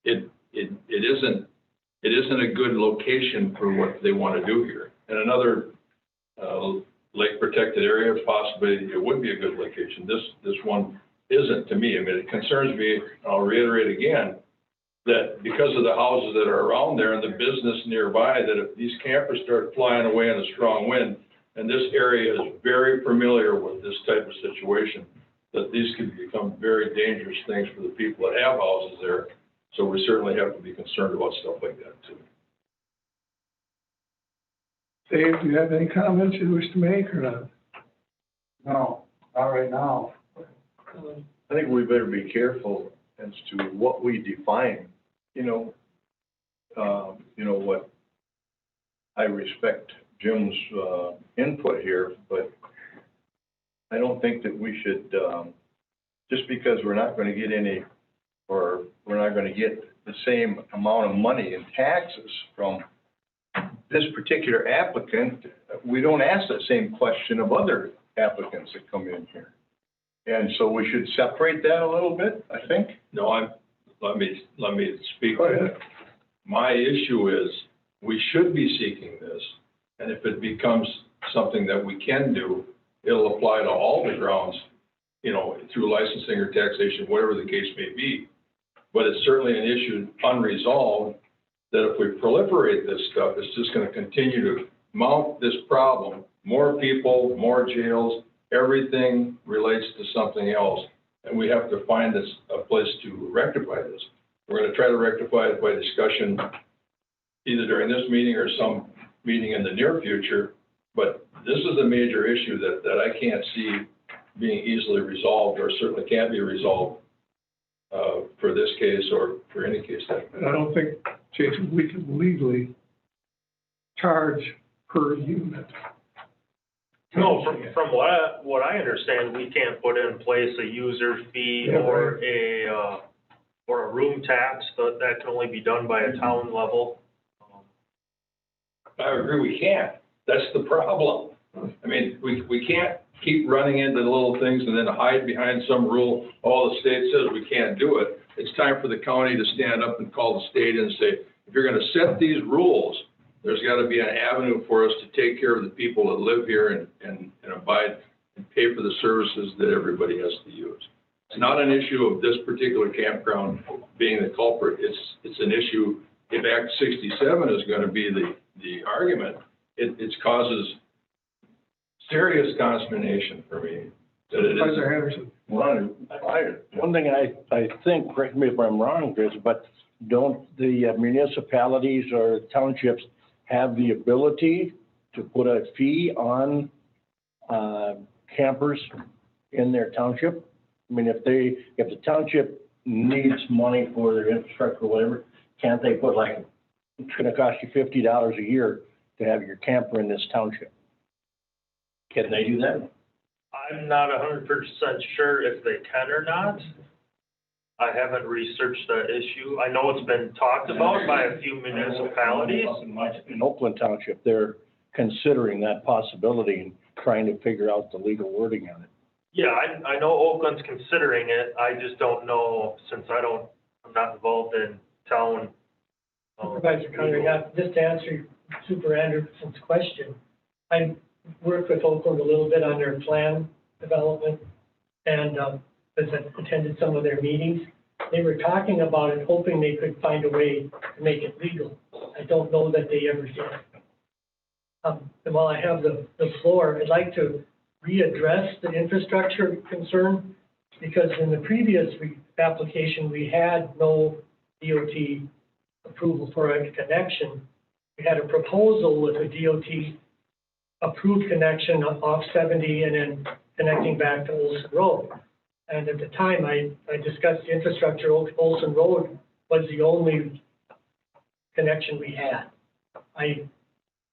it isn't a good location for what they want to do here. And another lake protected area, possibly it would be a good location. This one isn't to me. I mean, it concerns me, I'll reiterate again, that because of the houses that are around there and the business nearby, that if these campers start flying away in a strong wind, and this area is very familiar with this type of situation, that these could become very dangerous things for the people that have houses there. So we certainly have to be concerned about stuff like that too. Dave, do you have any comments you wish to make or not? No, not right now. I think we better be careful as to what we define, what I respect Jim's input here, but I don't think that we should, just because we're not going to get any, or we're not going to get the same amount of money in taxes from this particular applicant, we don't ask that same question of other applicants that come in here. And so we should separate that a little bit, I think. No, let me speak. Go ahead. My issue is, we should be seeking this, and if it becomes something that we can do, it'll apply to all the grounds, you know, through licensing or taxation, whatever the case may be. But it's certainly an issue unresolved, that if we proliferate this stuff, it's just gonna continue to mount this problem. More people, more jails, everything relates to something else. And we have to find a place to rectify this. We're gonna try to rectify it by discussion, either during this meeting or some meeting in the near future. But this is a major issue that I can't see being easily resolved, or certainly can't be resolved for this case or for any case. And I don't think, Jason, we can legally charge per unit. No, from what I understand, we can't put in place a user fee or a room tax, but that can only be done by a town level. I agree, we can't. That's the problem. I mean, we can't keep running into little things and then hide behind some rule. Oh, the state says we can't do it. It's time for the county to stand up and call the state and say, if you're gonna set these rules, there's gotta be an avenue for us to take care of the people that live here and abide and pay for the services that everybody has to use. It's not an issue of this particular campground being the culprit. It's an issue, if Act 67 is gonna be the argument, it causes serious consternation for me. That it is. Anderson. One thing I think, correct me if I'm wrong, Chris, but don't the municipalities or townships have the ability to put a fee on campers in their township? I mean, if the township needs money for their infrastructure or whatever, can't they put like, it's gonna cost you $50 a year to have your camper in this township? Can they do that? I'm not 100% sure if they can or not. I haven't researched that issue. I know it's been talked about by a few municipalities. In Oakland Township, they're considering that possibility and trying to figure out the legal wording on it. Yeah, I know Oakland's considering it. I just don't know, since I'm not involved in town. Supervisor Conrad, just to answer Super Anderson's question, I worked with Oakland a little bit on their plan development and attended some of their meetings. They were talking about it, hoping they could find a way to make it legal. I don't know that they ever did. And while I have the floor, I'd like to readdress the infrastructure concern, because in the previous application, we had no DOT approval for a connection. We had a proposal with a DOT approved connection off 70 and then connecting back to Olson Road. And at the time, I discussed the infrastructure. Olson Road was the only connection we had. I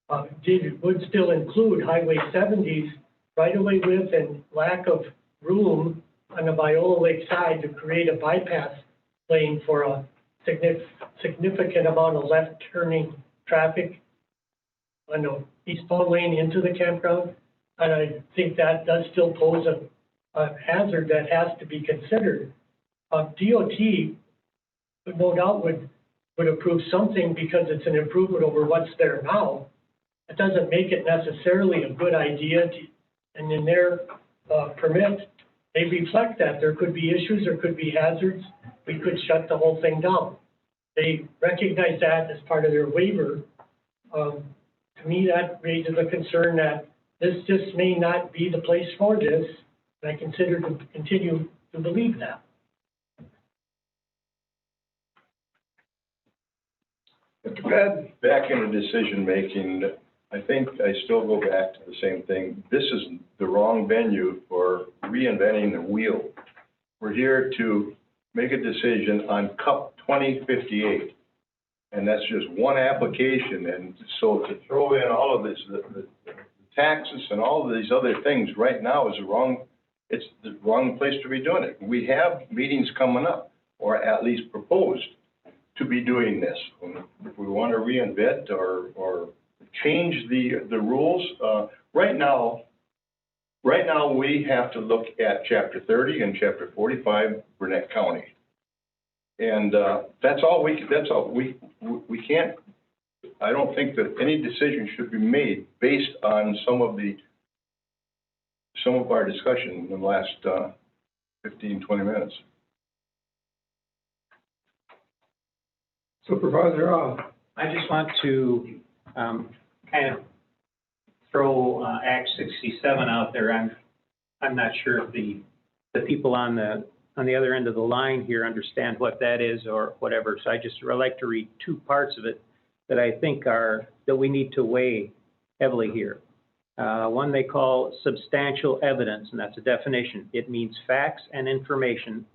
would still include Highway 70's right-of-way width and lack of room on the Viola Lake side to create a bypass lane for a significant amount of left-turning traffic on the eastbound lane into the campground. And I think that does still pose a hazard that has to be considered. DOT, no doubt, would approve something because it's an improvement over what's there now. It doesn't make it necessarily a good idea and in their permit, they reflect that there could be issues, there could be hazards, we could shut the whole thing down. They recognize that as part of their waiver. To me, that raises a concern that this just may not be the place for this, and I continue to believe that. Back into decision-making, I think I still go back to the same thing. This is the wrong venue for reinventing the wheel. We're here to make a decision on CUP 2058, and that's just one application. And so to throw in all of this, the taxes and all of these other things right now is it's the wrong place to be doing it. We have meetings coming up, or at least proposed to be doing this. If we want to reinvent or change the rules, right now we have to look at Chapter 30 and Chapter 45, Burnett County. And, that's all we can't, I don't think that any decision should be made based on some of our discussion in the last, 15, 20 minutes. Supervisor, I just want to kind of throw Act 67 out there. I'm not sure if the people on the other end of the line here understand what that is or whatever. So I just would like to read two parts of it that I think that we need to weigh heavily here. One they call substantial evidence, and that's a definition. It means facts and information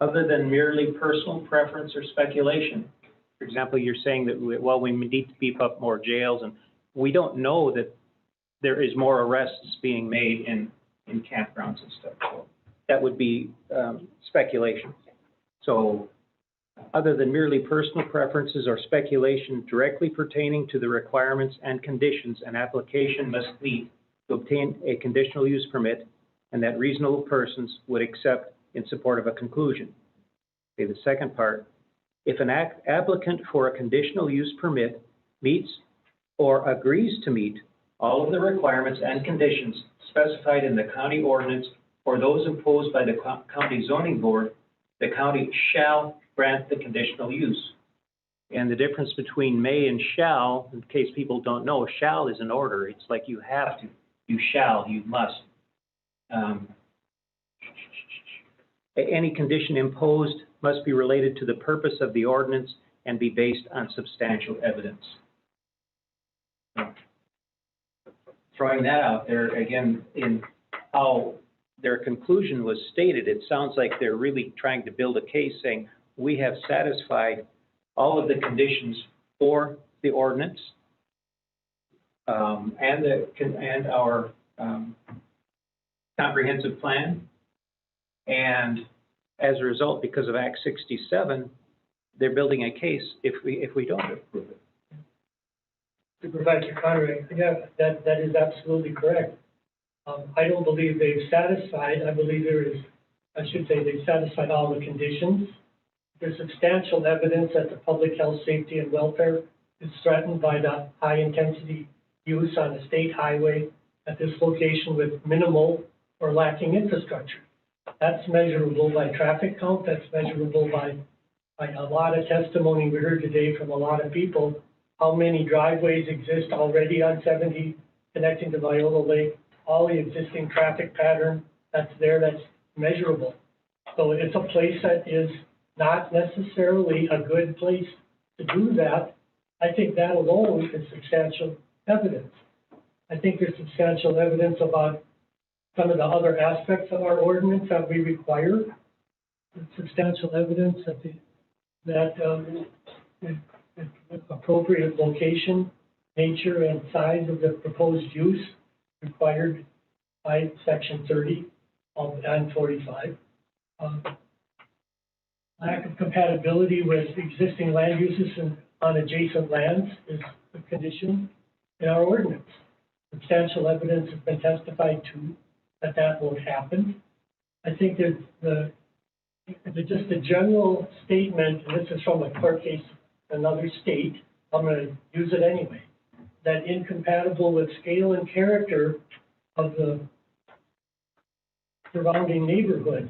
other than merely personal preference or speculation. For example, you're saying that, we need to beef up more jails, and we don't know that there is more arrests being made in campgrounds and stuff. So that would be speculation. So other than merely personal preferences or speculation directly pertaining to the requirements and conditions an application must meet to obtain a conditional use permit, and that reasonable persons would accept in support of a conclusion. Okay, the second part, if an applicant for a conditional use permit meets or agrees to meet all of the requirements and conditions specified in the county ordinance or those imposed by the county zoning board, the county shall grant the conditional use. And the difference between may and shall, in case people don't know, shall is an order. It's like you have to, you shall, you must. Any condition imposed must be related to the purpose of the ordinance and be based on substantial evidence. Throwing that out there again, in how their conclusion was stated, it sounds like they're really trying to build a case saying we have satisfied all of the conditions for the ordinance and our comprehensive plan, and as a result, because of Act 67, they're building a case if we don't approve it. Supervisor Conrad, yeah, that is absolutely correct. I don't believe they've satisfied, I believe they've satisfied all the conditions. There's substantial evidence that the public health, safety, and welfare is threatened by the high-intensity use on a state highway at this location with minimal or lacking infrastructure. That's measurable by traffic count, that's measurable by a lot of testimony we heard today from a lot of people, how many driveways exist already on 70 connecting to Viola Lake, all the existing traffic pattern that's there, that's measurable. So it's a place that is not necessarily a good place to do that. I think that alone is substantial evidence. I think there's substantial evidence about some of the other aspects of our ordinance that we require. Substantial evidence that appropriate location, nature, and size of the proposed use required by Section 30 and 45. Lack of compatibility with existing land uses on adjacent lands is a condition in our ordinance. Substantial evidence has been testified to that won't happen. I think that just the general statement, and this is from a court case in another state, I'm going to use it anyway, that incompatible with scale and character of the surrounding neighborhood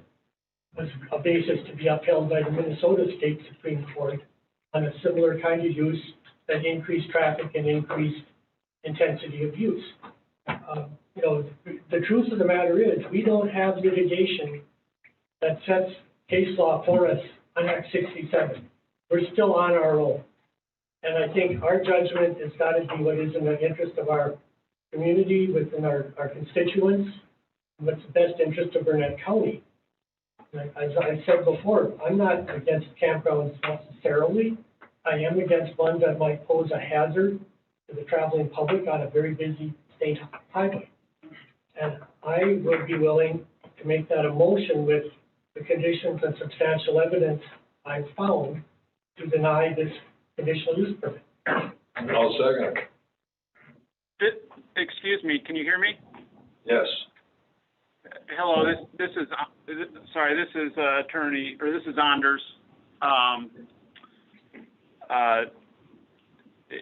was a basis to be upheld by the Minnesota State Supreme Court on a similar kind of use that increased traffic and increased intensity of use. The truth of the matter is we don't have litigation that sets case law for us on Act 67. We're still on our own. And I think our judgment has got to be what is in the interest of our community, within our constituents, and what's the best interest of Burnett County. As I said before, I'm not against campgrounds necessarily. I am against ones that might pose a hazard to the traveling public on a very busy state highway. And I would be willing to make that a motion with the conditions and substantial evidence I've found to deny this conditional use permit. I'll second. Excuse me, can you hear me? Yes. Hello, this is attorney, or this is Anders.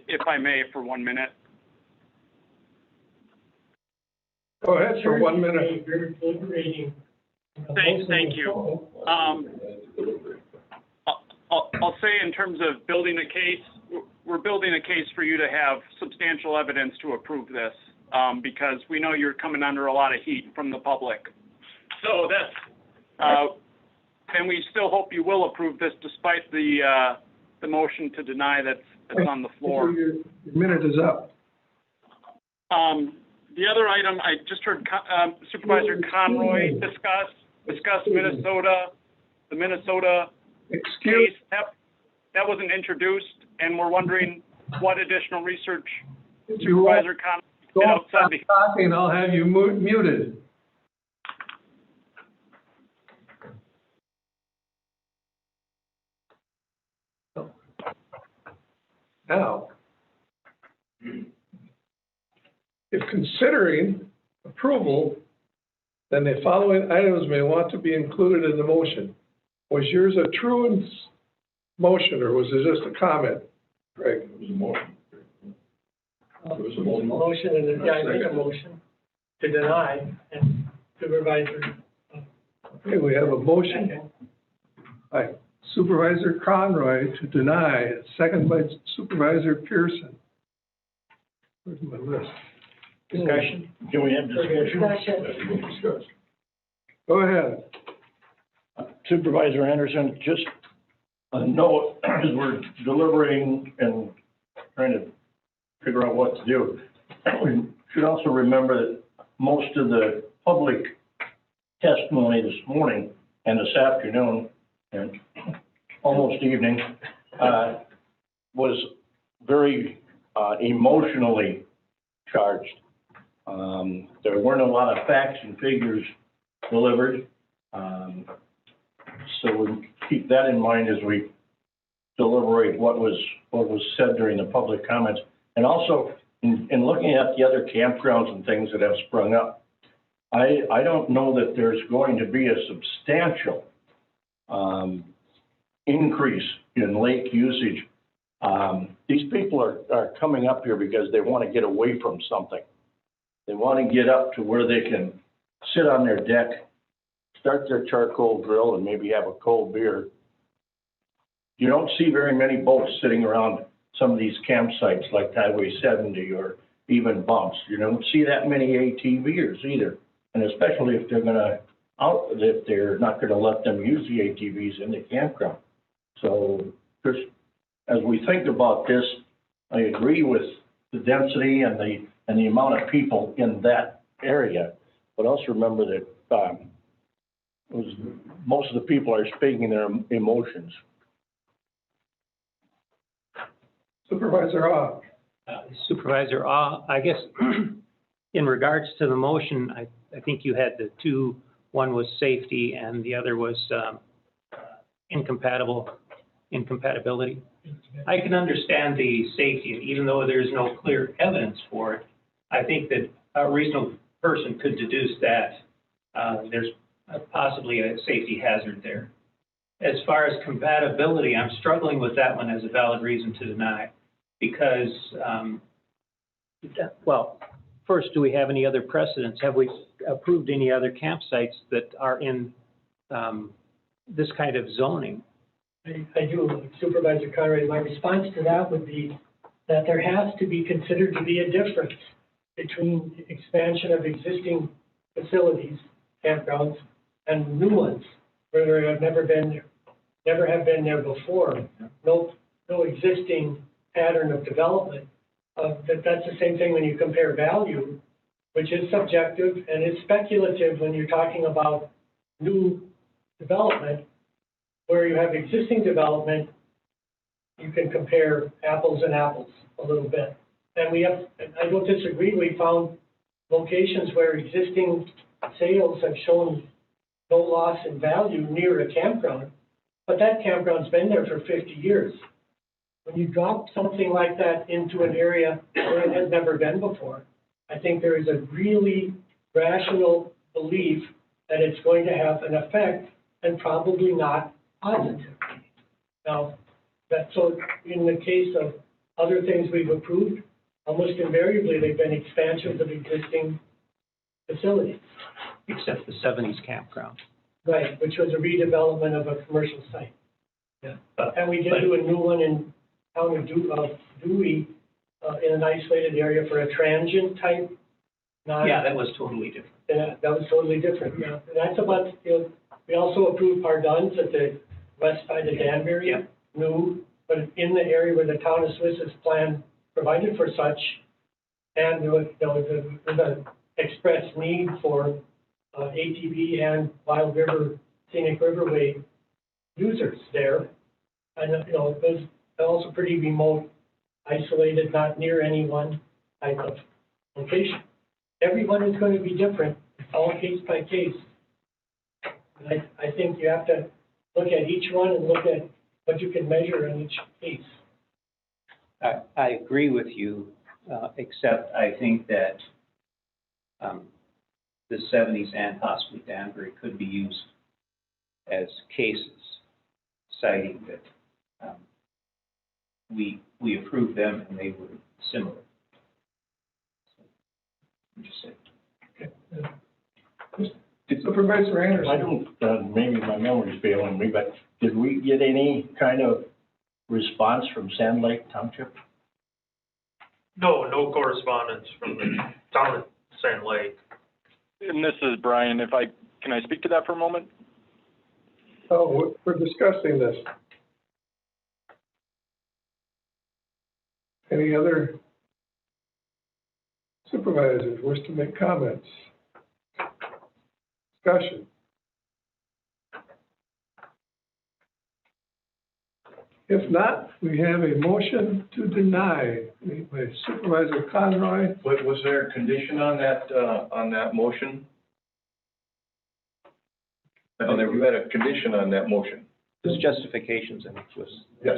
If I may, for 1 minute. Go ahead for 1 minute. You're deliberating. Thank you. I'll say in terms of building a case, we're building a case for you to have substantial evidence to approve this, because we know you're coming under a lot of heat from the public. So that's, and we still hope you will approve this despite the motion to deny that's on the floor. Your minute is up. The other item, I just heard Supervisor Conroy discuss Minnesota, the Minnesota case. That wasn't introduced, and we're wondering what additional research Supervisor Conroy did outside the... Talking, I'll have you muted. Now, if considering approval, then the following items may want to be included in the motion. Was yours a truant motion, or was it just a comment, Greg? It was a motion. It was a motion, and I make a motion to deny, and Supervisor. Okay, we have a motion by Supervisor Conroy to deny, second by Supervisor Pearson. Where's my list? Discussion? Can we have discussion? Discussion. Go ahead. Supervisor Anderson, just a note, as we're deliberating and trying to figure out what to do, we should also remember that most of the public testimony this morning and this afternoon and almost evening was very emotionally charged. There weren't a lot of facts and figures delivered. So we keep that in mind as we deliberate what was said during the public comments. And also, in looking at the other campgrounds and things that have sprung up, I don't know that there's going to be a substantial increase in lake usage. These people are coming up here because they want to get away from something. They want to get up to where they can sit on their deck, start their charcoal grill, and maybe have a cold beer. You don't see very many boats sitting around some of these campsites like Highway 70 or even bumps. You don't see that many ATVers either, and especially if they're if they're not going to let them use the ATVs in the campground. So just as we think about this, I agree with the density and the amount of people in that area, but also remember that most of the people are speaking their emotions. Supervisor Ah. Supervisor Ah, I guess in regards to the motion, I think you had the two, one was safety and the other was incompatibility. I can understand the safety, and even though there's no clear evidence for it, I think that a reasonable person could deduce that there's possibly a safety hazard there. As far as compatibility, I'm struggling with that one as a valid reason to deny, because, well, first, do we have any other precedents? Have we approved any other campsites that are in this kind of zoning? I do, Supervisor Conrad. My response to that would be that there has to be considered to be a difference between expansion of existing facilities, campgrounds, and new ones where there have never have been there before. No existing pattern of development. That's the same thing when you compare value, which is subjective and is speculative when you're talking about new development. Where you have existing development, you can compare apples and apples a little bit. And I don't disagree, we found locations where existing sales have shown no loss in value near a campground, but that campground's been there for 50 years. When you drop something like that into an area where it has never been before, I think there is a really rational belief that it's going to have an effect and probably not positive. Now, so in the case of other things we've approved, almost invariably, they've been expansions of existing facilities. Except the 70s campground. Right, which was a redevelopment of a commercial site. Yeah. And we did do a new one in town of Dewey, in an isolated area for a transient type. Yeah, that was totally different. Yeah, that was totally different, yeah. And that's about, we also approved Pardon's at the west side of Danbury. Yeah. New, but in the area where the town of Swiss's plan provided for such, and there was an express need for ATV and Wild River, Scenic Riverway users there. And, those are also pretty remote, isolated, not near anyone type of location. Everyone is going to be different, all case by case. And I think you have to look at each one and look at what you can measure in each case. I agree with you, except I think that the 70s and possibly Danbury could be used as cases citing that we approved them and they were similar. So, I'm just saying. Supervisor Anderson. I don't, maybe my memory's failing me, but did we get any kind of response from Sand Lake Township? No correspondence from the town of Sand Lake. And this is Brian. Can I speak to that for a moment? Oh, we're discussing this. Any other supervisors wish to make comments? Discussion. If not, we have a motion to deny made by Supervisor Conroy. But was there a condition on that motion? I think you had a condition on that motion. There's justifications and it was. Yes,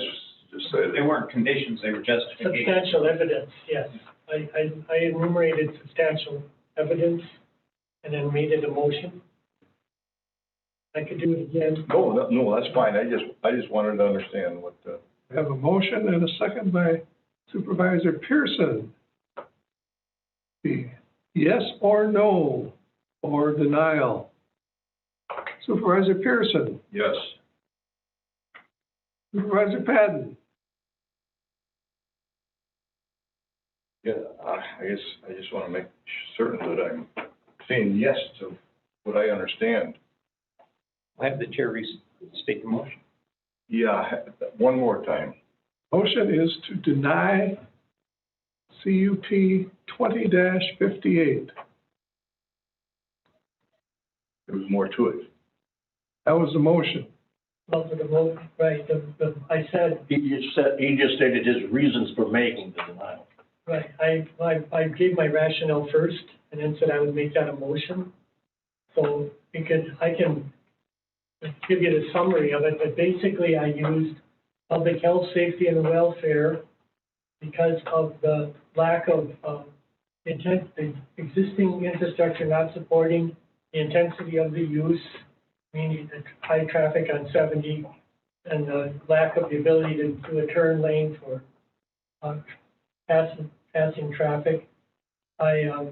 just say that. They weren't conditions, they were justifications. Substantial evidence, yes. I enumerated substantial evidence and then made it a motion. I could do it again. No, that's fine. I just wanted to understand what the. We have a motion and a second by Supervisor Pearson. The yes or no or denial. Supervisor Pearson. Yes. Supervisor Patton. Yeah, I just want to make certain that I'm saying yes to what I understand. I'll have the chair restate the motion. Yeah, one more time. Motion is to deny CUP 20-58. There was more to it. That was the motion. Well, for the vote, right, I said, He just stated his reasons for making the denial. right, I gave my rationale first and then said I would make that a motion. So I can give you the summary of it, but basically I used public health, safety, and welfare because of the lack of the existing infrastructure not supporting the intensity of the use, meaning the high traffic on 70, and the lack of the ability to do a turn lane for passing traffic. I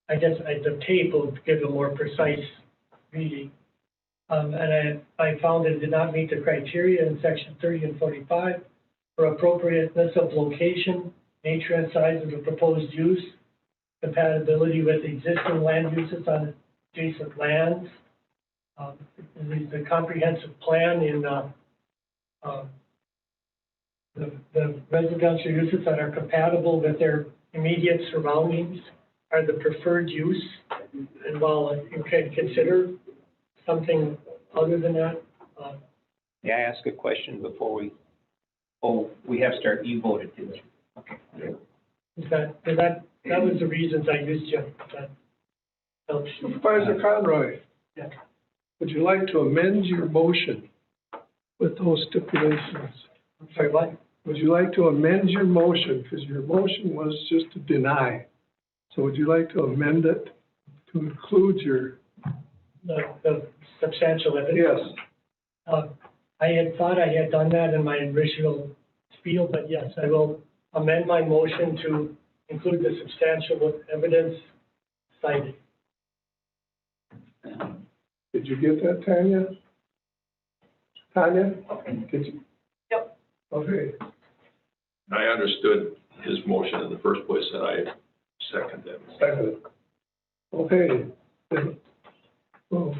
guess the tape will give a more precise reading. And I found it did not meet the criteria in section 30 and 45 for appropriateness of location, nature and size of the proposed use, compatibility with existing land uses on adjacent lands, the comprehensive plan in the residential uses that are compatible with their immediate surroundings are the preferred use. And while you can consider something other than that. May I ask a question before we have to start, you voted, didn't you? Okay. That was the reasons I used, Jim. Supervisor Conroy. Yeah. Would you like to amend your motion with those stipulations? I'm sorry, what? Would you like to amend your motion? Because your motion was just to deny. So would you like to amend it to include your The substantial evidence? Yes. I had thought I had done that in my original spiel, but yes, I will amend my motion to include the substantial evidence cited. Did you get that, Tanya? Tanya? Did you? Yep. Okay. I understood his motion in the first place, and I second that. Second. Okay. Then, well,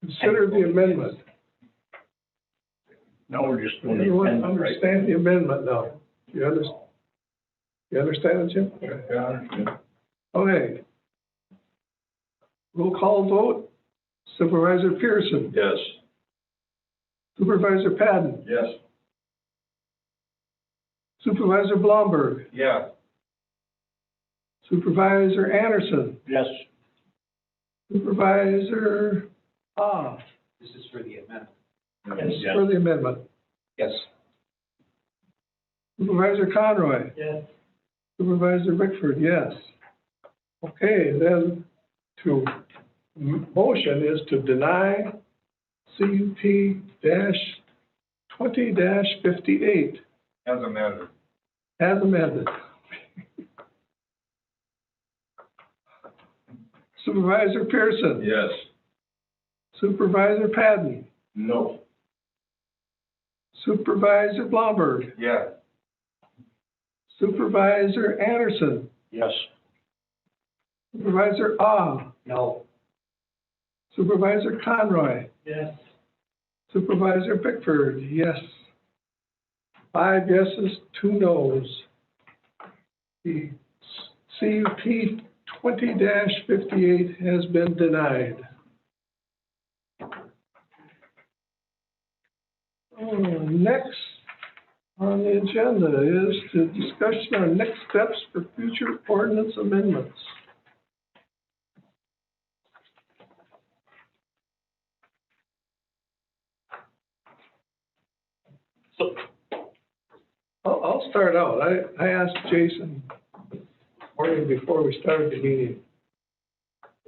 consider the amendment. Now we're just doing the Everyone amendment, right? understand the amendment now? You understand it, Jim? Yeah. Okay. Roll call vote. Supervisor Pearson. Yes. Supervisor Padden. Yes. Supervisor Blomberg. Yeah. Supervisor Anderson. Yes. Supervisor This is for the amendment. Yes, for the amendment. Yes. Supervisor Conroy. Yes. Supervisor Bickford, yes. Okay, then motion is to deny CUP-20-58 As amended. as amended. Supervisor Pearson. Yes. Supervisor Padden. No. Supervisor Blomberg. Yeah. Supervisor Anderson. Yes. Supervisor No. Supervisor Conroy. Yes. Supervisor Bickford, yes. 5 yeses, 2 noes. The CUP 20-58 has been denied. Next on the agenda is to discussion on next steps for future ordinance amendments. So, I'll start out. I asked Jason morning before we started the meeting,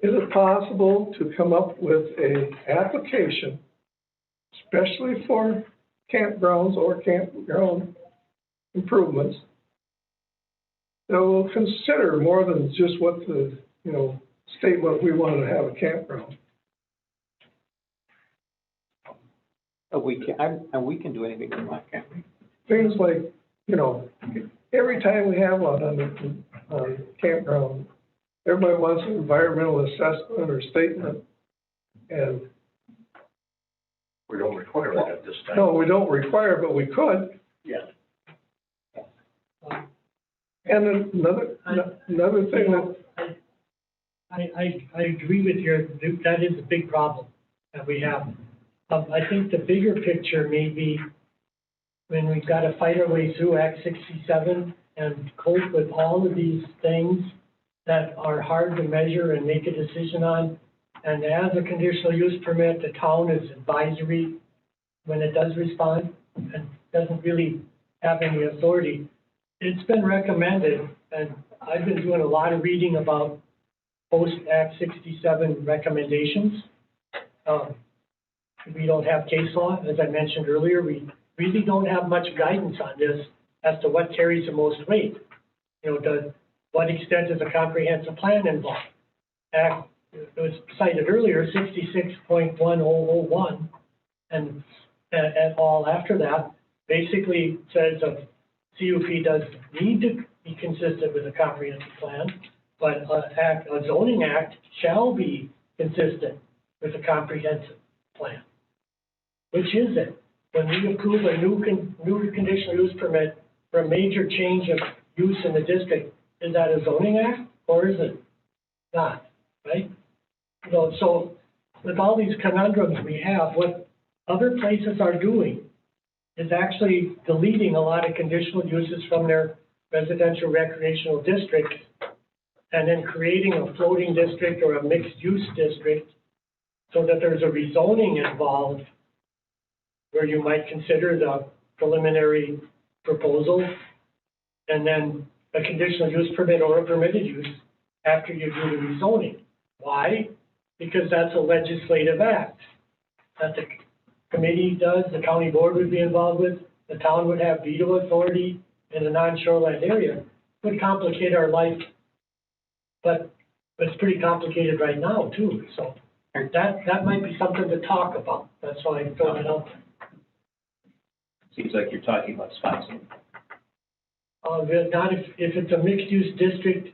is it possible to come up with a application, especially for campgrounds or campground improvements, that will consider more than just what the, statement we want to have a campground? We can do anything we want, can't we? Things like, every time we have one on the campground, everybody wants an environmental assessment or statement. And We don't require that at this time. no, we don't require, but we could. Yeah. And then another thing that, I agree with that is a big problem that we have. I think the bigger picture may be when we've got to fight our way through Act 67 and cope with all of these things that are hard to measure and make a decision on. And as a conditional use permit, the town is advisory when it does respond and doesn't really have any authority. It's been recommended, and I've been doing a lot of reading about post-Act 67 recommendations. We don't have case law, as I mentioned earlier. We really don't have much guidance on this as to what carries the most weight. To what extent is a comprehensive plan involved? Act, it was cited earlier, 66.1001, and all after that basically says a CUP does need to be consistent with a comprehensive plan, but a zoning act shall be consistent with a comprehensive plan. Which is it? When we approve a new conditional use permit for a major change of use in the district, is that a zoning act or is it not, right? So with all these conundrums we have, what other places are doing is actually deleting a lot of conditional uses from their residential recreational districts and then creating a floating district or a mixed use district so that there's a rezoning involved where you might consider the preliminary proposal and then a conditional use permit or a permitted use after you do the rezoning. Why? Because that's a legislative act that the committee does, the county board would be involved with, the town would have veto authority in a non-shoreline area. Would complicate our life, but it's pretty complicated right now too, so that might be something to talk about. That's why I'm throwing it out there. Seems like you're talking about spot zoning. Not if it's a mixed-use district,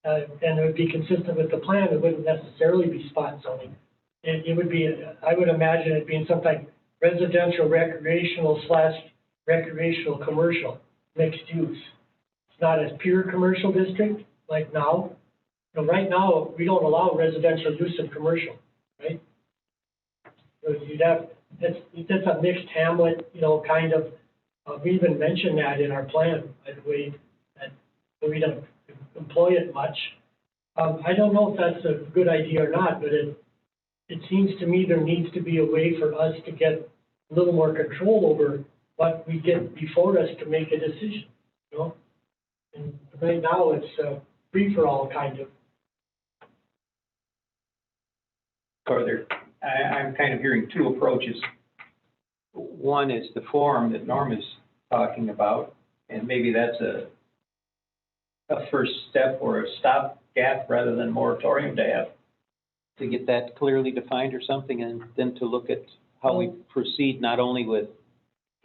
and it would be consistent with the plan, it wouldn't necessarily be spot zoning. It would be, I would imagine it being something residential, recreational / recreational commercial, mixed use. It's not a pure commercial district like now. You know, right now, we don't allow residential use of commercial, right? So you'd have, it's a mixed hamlet, you know, kind of, we even mentioned that in our plan, by the way, that we don't employ it much. I don't know if that's a good idea or not, but it seems to me there needs to be a way for us to get a little more control over what we get before us to make a decision, you know? And right now, it's free-for-all kind of. Further, I'm kind of hearing two approaches. One is the forum that Norm is talking about, and maybe that's a first step or a stopgap rather than moratorium to have, to get that clearly defined or something, and then to look at how we proceed not only with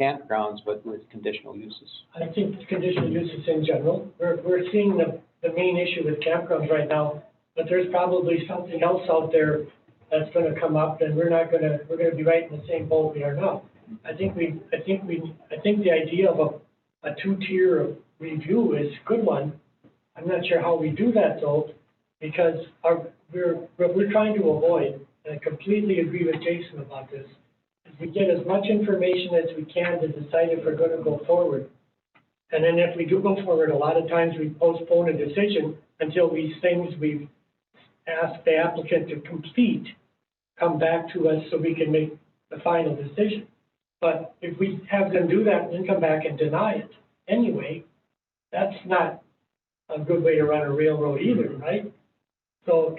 campgrounds, but with conditional uses. I think conditional uses in general, we're seeing the main issue with campgrounds right now, but there's probably something else out there that's gonna come up, and we're gonna be right in the same boat we are now. I think the idea of a two-tier review is a good one. I'm not sure how we do that though, because what we're trying to avoid, and I completely agree with Jason about this, is we get as much information as we can to decide if we're gonna go forward. And then if we do go forward, a lot of times we postpone a decision until these things we've asked the applicant to complete come back to us so we can make the final decision. But if we have them do that and then come back and deny it anyway, that's not a good way to run a railroad either, right? So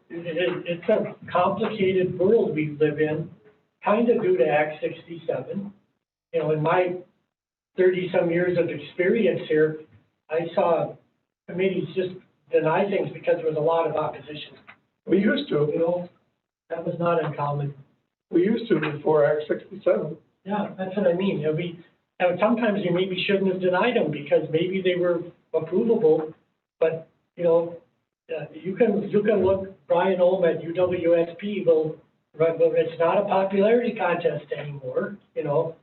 it's a complicated world we live in, kind of due to Act 67. You know, in my 30-some years of experience here, I saw committees just deny things because there was a lot of opposition. We used to. You know, that was not uncommon. We used to before Act 67. Yeah, that's what I mean. And sometimes you maybe shouldn't have denied them because maybe they were approvable, but, you know, you can look, Brian Ohm at UWSP will, it's not a popularity contest anymore, you know.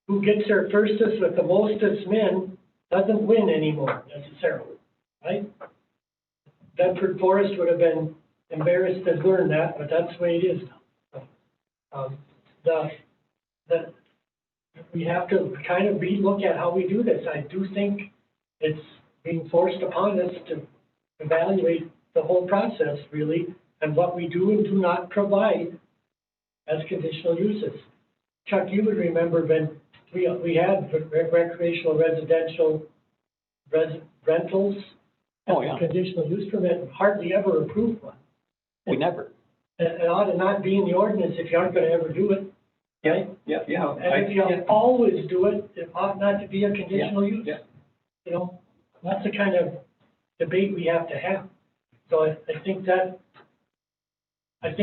Who gets there firstest with the mostest men doesn't win anymore necessarily, right? Bedford Forest would have been embarrassed to learn that, but that's the way it is now. We have to kind of relook at how we do this. I do think it's being forced upon us to evaluate the whole process, really, and what we do and do not provide as conditional uses. Chuck, you would remember when we had recreational residential rentals. Oh, yeah. Conditional use permit, hardly ever approved one. We never. It ought to not be in the ordinance if you aren't gonna ever do it. Right? Yeah. And if you always do it, it ought not to be a conditional use. Yeah. You know, that's the kind of debate we have to have. So I think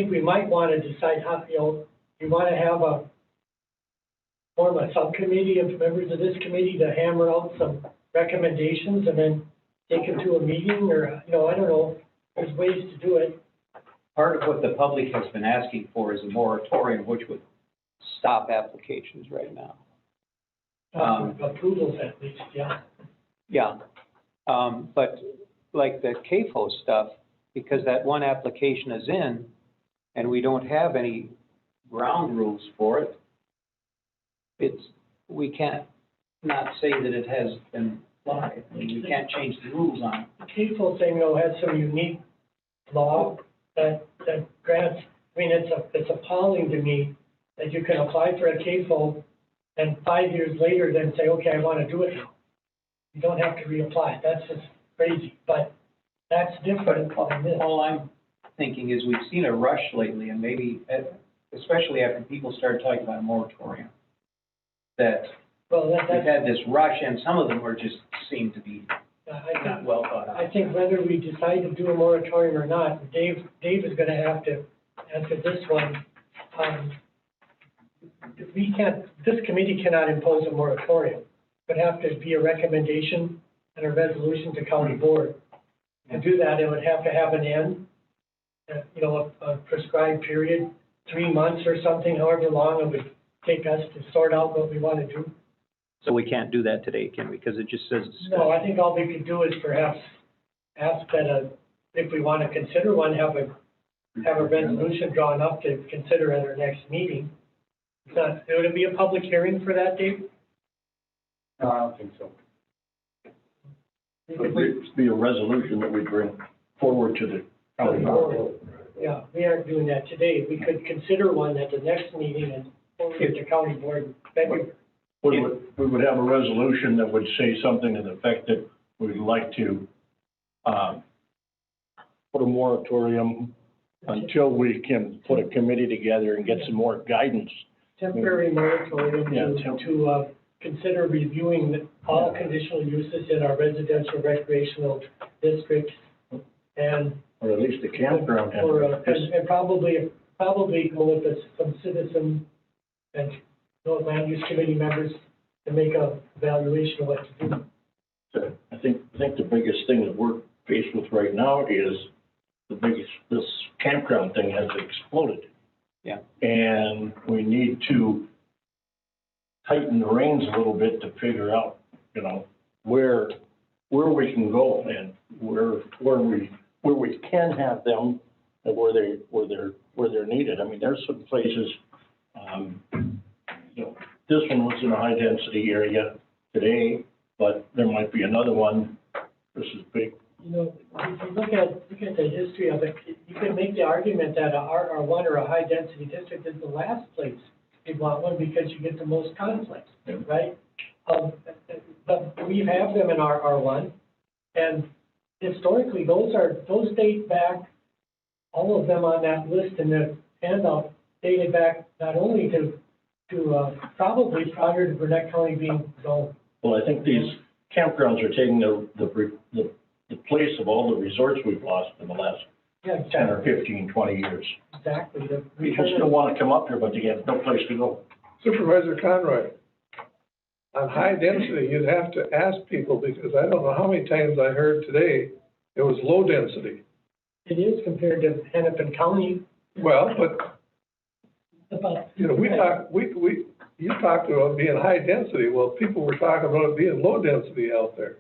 we might want to decide how, you know, you want to form a subcommittee of members of this committee to hammer out some recommendations and then take them to a meeting, or, you know, I don't know, there's ways to do it. Part of what the public has been asking for is a moratorium, which would stop applications right now. Approvals at least, yeah. Yeah, but like the CAFO stuff, because that one application is in, and we don't have any ground rules for it, we can't not say that it has been applied. I mean, we can't change the rules on it. The CAFO thing, though, has some unique law that grants, I mean, it's appalling to me that you can apply for a CAFO and 5 years later then say, okay, I want to do it now. You don't have to reapply. That's just crazy, but that's different than this. All I'm thinking is we've seen a rush lately, and maybe especially after people started talking about a moratorium. That Well, we've had this rush, and some of them were just seem to be not well thought out. I think whether we decide to do a moratorium or not, Dave is gonna have to answer this one. This committee cannot impose a moratorium. It would have to be a recommendation and a resolution to county board. To do that, it would have to have an end, a prescribed period, 3 months or something, however long it would take us to sort out what we want to do. So we can't do that today, can we? Because it just says discuss. No, I think all we could do is perhaps ask that, if we want to consider one, have a resolution drawn up to consider at our next meeting. Would it be a public hearing for that, Dave? No, I don't think so. It would be a resolution that we bring forward to the county board. Yeah, we aren't doing that today. We could consider one at the next meeting and forward it to county board. We would have a resolution that would say something to the effect that we'd like to, put a moratorium until we can put a committee together and get some more guidance. Temporary moratorium to consider reviewing all conditional uses in our residential recreational districts and. Or at least the campground. And probably go with some citizen and land use committee members to make a evaluation of what to do. So I think the biggest thing that we're faced with right now is this campground thing has exploded. Yeah. And we need to tighten the reins a little bit to figure out, where we can go and where we can have them and where they're needed. I mean, there's some places, this one was in a high density area today, but there might be another one. This is big. If you look at the history of it, you can make the argument that a R1 or a high density district is the last place you want one because you get the most conflict, right? But we have them in our R1, and historically, those date back, all of them on that list in the handout dated back not only to probably prior to Burnett County being zoned. Well, I think these campgrounds are taking the place of all the resorts we've lost in the last 10 or 15, 20 years. Exactly. People still want to come up here, but they have no place to go. Supervisor Conroy, on high density, you'd have to ask people, because I don't know how many times I heard today it was low density. It is compared to Hennepin County. Well, but you talked about being high density. Well, people were talking about it being low density out there.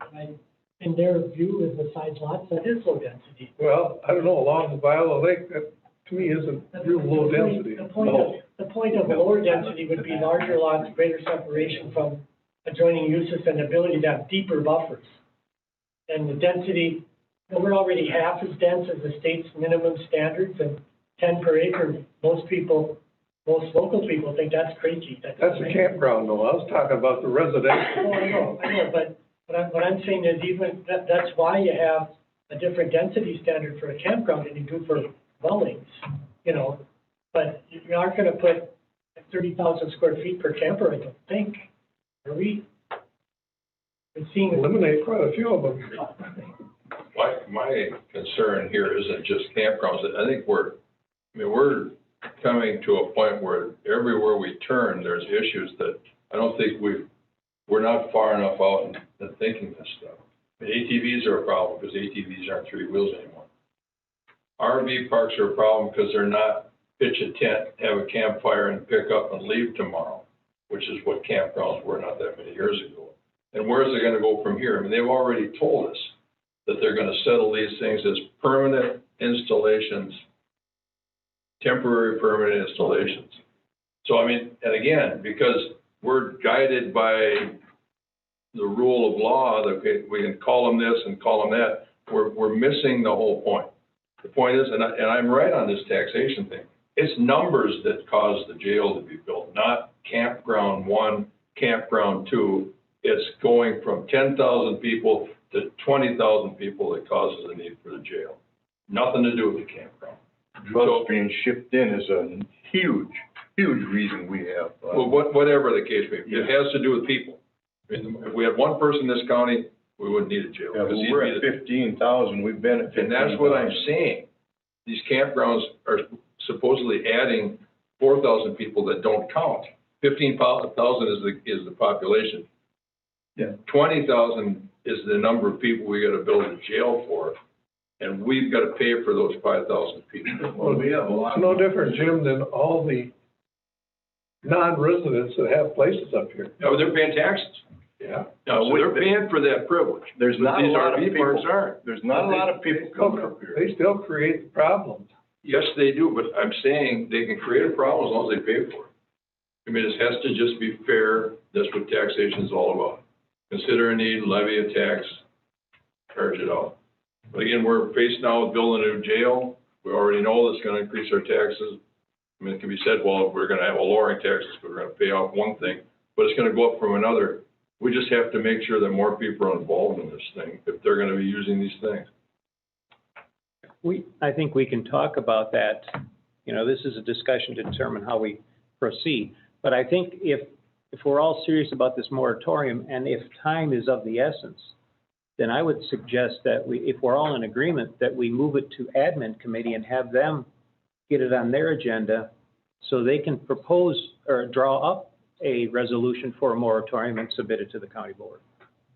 In their view, with the size lots, that is low density. Well, I don't know, along the Viola Lake, that to me isn't real low density. The point of lower density would be larger lots, greater separation from adjoining uses and ability to have deeper buffers. And the density, we're already half as dense as the state's minimum standards, and 10 per acre, most local people think that's crazy. That's a campground though. I was talking about the residential. I know, but what I'm saying is even, that's why you have a different density standard for a campground than you do for dwellings, but you aren't gonna put 30,000 square feet per camper, I don't think, are we? Eliminate quite a few of them. My concern here isn't just campgrounds. I think we're coming to a point where everywhere we turn, there's issues that I don't think we're not far enough out in thinking this stuff. The ATVs are a problem because ATVs aren't 3 wheels anymore. RV parks are a problem because they're not pitch a tent, have a campfire, and pick up and leave tomorrow, which is what campgrounds were not that many years ago. And where is it going to go from here? I mean, they've already told us that they're going to settle these things as permanent installations, temporary permanent installations. So, I mean, and again, because we're guided by the rule of law that we can call them this and call them that, we're missing the whole point. The point is, and I'm right on this taxation thing, it's numbers that cause the jail to be built, not campground 1, campground 2. It's going from 10,000 people to 20,000 people that causes the need for the jail. Nothing to do with the campground. Drugs being shipped in is a huge reason we have. Well, whatever the case may be, it has to do with people. I mean, if we had one person in this county, we wouldn't need a jail. Yeah, but because he'd we're be at the- 15,000, we've been at 15,000. And that's what I'm saying. These campgrounds are supposedly adding 4,000 people that don't count. 15,000 is the population. Yeah. 20,000 is the number of people we gotta build a jail for, and we've gotta pay for those 5,000 people. Well, we have a lot. It's no different, Jim, than all the non-residents that have places up here. No, they're paying taxes. Yeah. No, so they're paying for that privilege. There's But not a these lot of RV parks people. aren't. There's not a lot of people coming up here. They still create problems. Yes, they do, but I'm saying they can create a problem as long as they pay for it. I mean, it has to just be fair. That's what taxation is all about. Consider a need, levy a tax, charge it out. But again, we're faced now with building a new jail. We already know that's gonna increase our taxes. I mean, it can be said, well, we're gonna have a lowering taxes, we're gonna pay off one thing, but it's gonna go up from another. We just have to make sure that more people are involved in this thing, if they're gonna be using these things. I think we can talk about that. You know, this is a discussion to determine how we proceed. But I think if we're all serious about this moratorium and if time is of the essence, then I would suggest that if we're all in agreement, that we move it to admin committee and have them get it on their agenda so they can propose or draw up a resolution for a moratorium and submit it to the county board.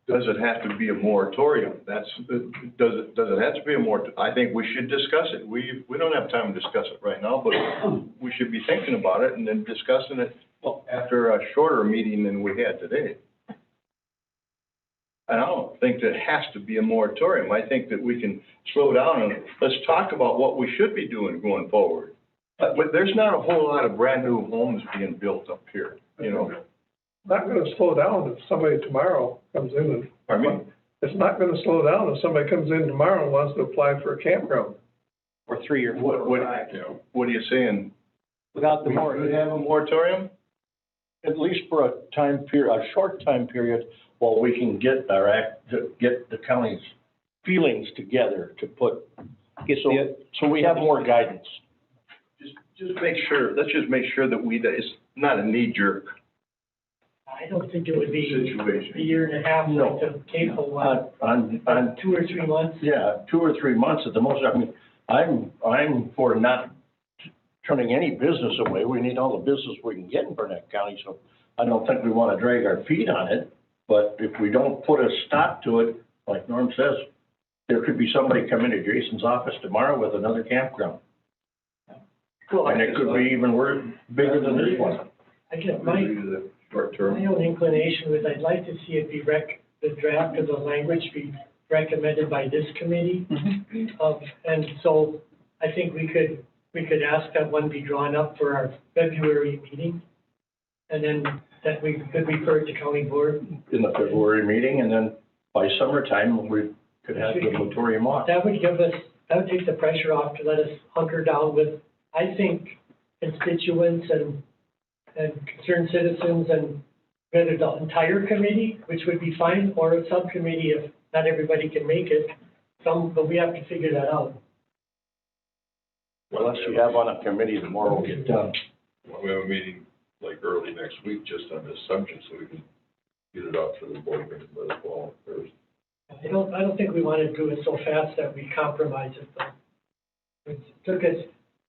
Does it have to be a moratorium? Does it have to be a moratorium? I think we should discuss it. We don't have time to discuss it right now, but we should be thinking about it and then discussing it after a shorter meeting than we had today. I don't think that it has to be a moratorium. I think that we can slow down and let's talk about what we should be doing going forward. But there's not a whole lot of brand new homes being built up here, you know. Not gonna slow down if somebody tomorrow comes in and. Pardon me? It's not gonna slow down if somebody comes in tomorrow and wants to apply for a campground. Or 3 or 4 or 5. What are you saying? Without the We moratorium. could have a moratorium? At least for a time period, a short time period, while we can get the county's feelings together to put, so we have more guidance. Just make sure, let's just make sure that it's not a knee-jerk I don't think it would be situation. a year and a half No. like the CAFO one, On 2 or 3 months. Yeah, 2 or 3 months at the most. I mean, I'm for not turning any business away. We need all the business we can get in Burnett County, so I don't think we want to drag our feet on it. But if we don't put a stop to it, like Norm says, there could be somebody come into Jason's office tomorrow with another campground. And it could be even bigger than this one. I guess my own inclination was I'd like to see it be the draft of the language be recommended by this committee. And so I think we could ask that one be drawn up for our February meeting. And then that we could refer it to county board. In the February meeting, and then by summertime, we could have the moratorium off. That would take the pressure off to let us hunker down with, I think, constituents and concerned citizens and whether the entire committee, which would be fine, or a subcommittee if not everybody can make it. But we have to figure that out. The less you have on a committee, the more will get done. We have a meeting like early next week just on this subject, so we can get it out for the board meeting by the fall first. I don't think we want to do it so fast that we compromise it though. It took us,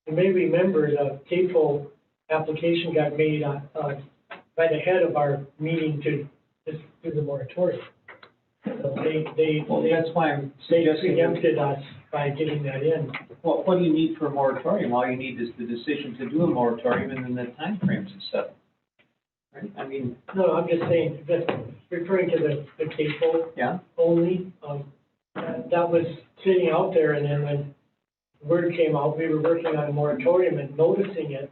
you may remember the CAFO application got made right ahead of our meeting to do the moratorium. So That's why I'm they suggesting. preempted us by getting that in. Well, what do you need for a moratorium? All you need is the decision to do a moratorium and then the timeframes is set. Right? I mean. No, I'm just saying, just referring to the CAFO. Yeah. Only, that was sitting out there, and then when word came out, we were working on a moratorium and noticing it,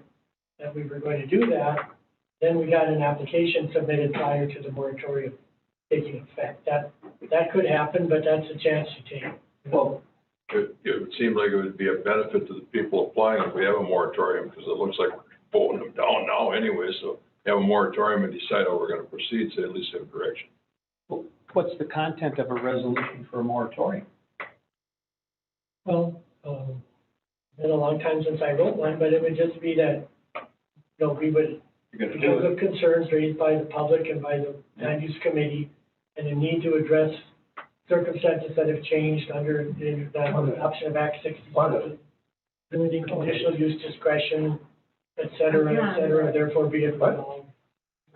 that we were going to do that, then we got an application submitted prior to the moratorium taking effect. That could happen, but that's a chance you take. Well, it would seem like it would be a benefit to the people applying if we have a moratorium, because it looks like we're voting them down now anyway, so have a moratorium and decide how we're gonna proceed, so at least have direction. What's the content of a resolution for a moratorium? Well, been a long time since I wrote one, but it would just be that we would, You're gonna do because it. of concerns raised by the public and by the land use committee, and the need to address circumstances that have changed under the adoption of Act 67, limiting conditional use discretion, et cetera, therefore be it resolved.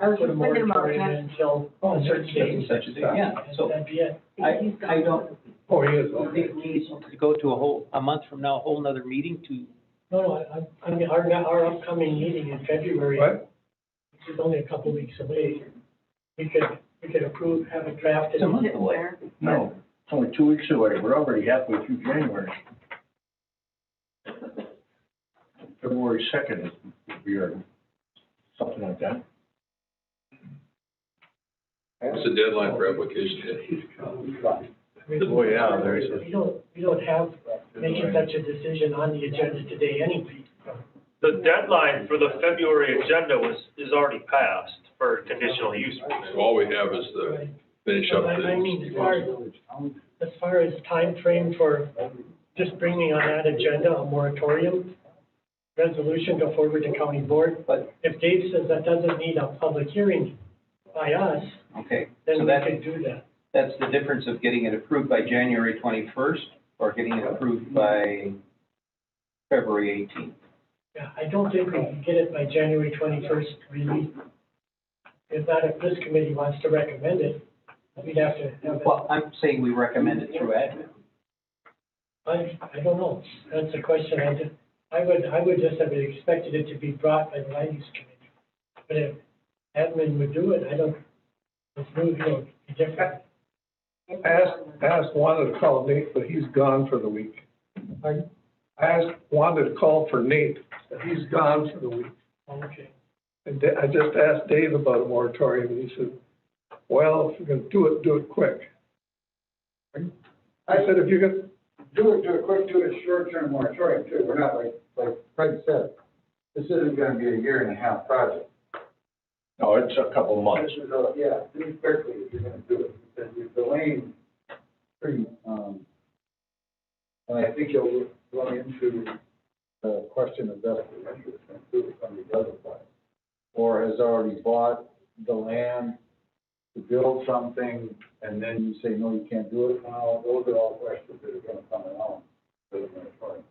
I was Put a just thinking about moratorium that. until a certain date. Such a thing, yeah, so That'd be it. I don't, Oh, he is. think we need to go to a month from now, a whole nother meeting to, No, I mean, our upcoming meeting in February, What? which is only a couple weeks away, we could approve, have it drafted. it's a month away. No, it's only 2 weeks away. We're already halfway through January. February 2nd would be our, something like that. What's the deadline for application? Oh, yeah, there's a. We don't have making such a decision on the agenda today anyway. The deadline for the February agenda is already passed for conditional use. So all we have is to finish up I mean, as far as time frame for just bringing on that agenda, a moratorium resolution to forward to county board, but if Dave says that doesn't need a public hearing by us, Okay, then so we that, could do that. that's the difference of getting it approved by January 21st or getting it approved by February 18th. Yeah, I don't think we can get it by January 21st, really. If not, if this committee wants to recommend it, we'd have to have it. Well, I'm saying we recommend it through admin. I don't know. That's a question I would just have expected it to be brought by the land use committee. But if admin would do it, it's moving, be different. I asked Wanda to call Nate, but he's gone for the week. I asked Wanda to call for Nate, but he's gone for the week. Okay. And I just asked Dave about a moratorium, and he said, well, if you're gonna do it quick. I said, if you're gonna, Do it quick, do it short-term moratorium too. We're not like Craig said, this isn't gonna be a year and a half project. No, it's a couple of months. This is do it quickly if you're gonna do it, because you're delaying pretty, and I think you'll run into the question of vested interest too, if somebody does apply. Or has already bought the land to build something, and then you say, no, you can't do it now. Those are all questions that are gonna come along for the moratorium.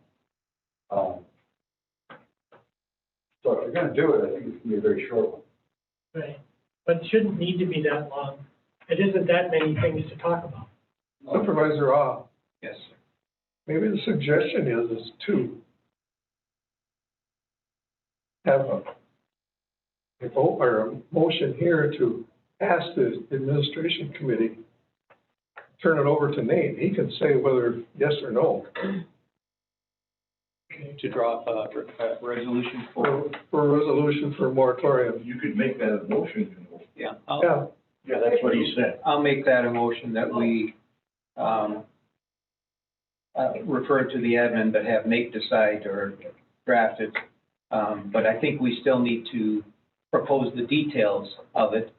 So if you're gonna do it, I think it's gonna be a very short one. Right. But it shouldn't need to be that long. It isn't that many things to talk about. Supervisor Off, Yes. maybe the suggestion is to have a vote or a motion here to ask the administration committee, turn it over to Nate. He can say whether yes or no. To draw up a resolution for, For a resolution for a moratorium. You could make that a motion. yeah. Yeah, Yeah, that's what he said. I'll make that a motion that we, refer to the admin, but have Nate decide or draft it. But I think we still need to propose the details of it,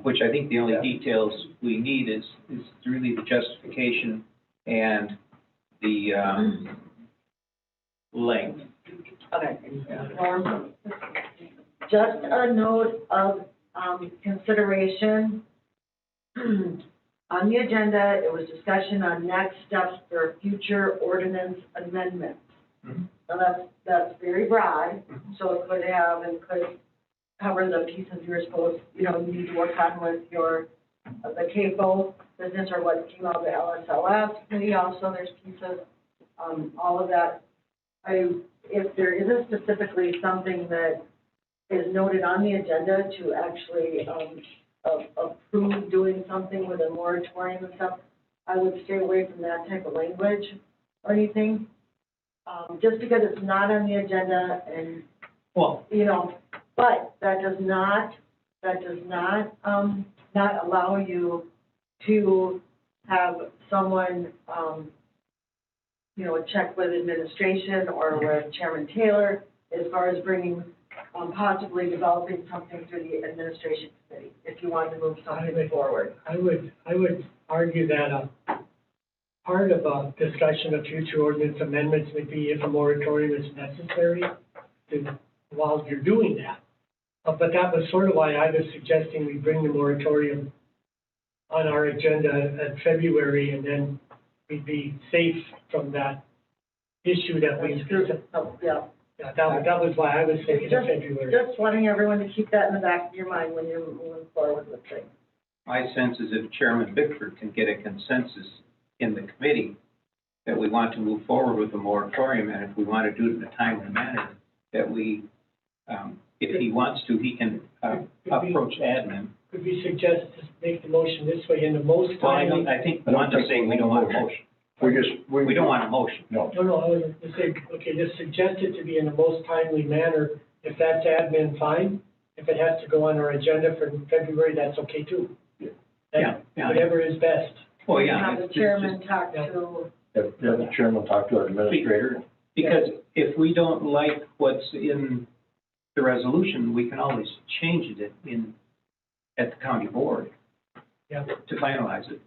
which I think the only details we need is really the justification and the, length. Okay. Just a note of, consideration. On the agenda, it was discussion on next steps for future ordinance amendments. Now, that's very broad, so it could cover the pieces you're supposed, you need to work on with the CAFO business or what came out of the LSLS. Maybe also there's pieces, all of that. If there isn't specifically something that is noted on the agenda to actually, approve doing something with a moratorium and stuff, I would stay away from that type of language or anything. Just because it's not on the agenda and, well, but that does not not allow you to have someone, check with administration or with Chairman Taylor as far as bringing, possibly developing something through the administration committee, if you want to move something forward. I would argue that part of a discussion of future ordinance amendments would be if a moratorium is necessary to while you're doing that. But that was sort of why I was suggesting we bring the moratorium on our agenda in February, and then we'd be safe from that issue that we. Yeah. Yeah, that was why I was thinking of February. Just wanting everyone to keep that in the back of your mind when you're moving forward with things. My sense is if Chairman Bickford can get a consensus in the committee that we want to move forward with the moratorium, and if we want to do it in a timely manner, that we, if he wants to, he can approach admin. Could we suggest to make the motion this way in the most Well, timely? I think Wanda's saying we don't want a motion. We don't want a motion. No, I was to say, okay, just suggest it to be in the most timely manner. If that's admin, fine. If it has to go on our agenda for February, that's okay too. Yeah. Whatever is best. Oh, yeah. Have the chairman talk to. Have the chairman talk to our administrator? Because if we don't like what's in the resolution, we can always change it at the county board. Yeah. To finalize it.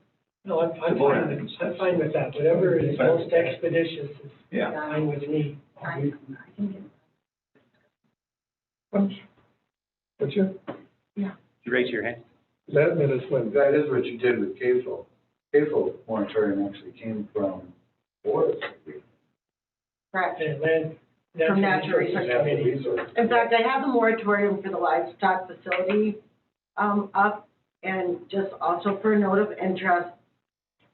No, I'm fine with that. Whatever is most expeditious is fine with me. What's your? Yeah. You raise your hand. That is when. That is what you did with CAFO. CAFO moratorium actually came from forest. Correct. And From Natural Resources. In fact, I have a moratorium for the livestock facility, up, and just also for a note of interest,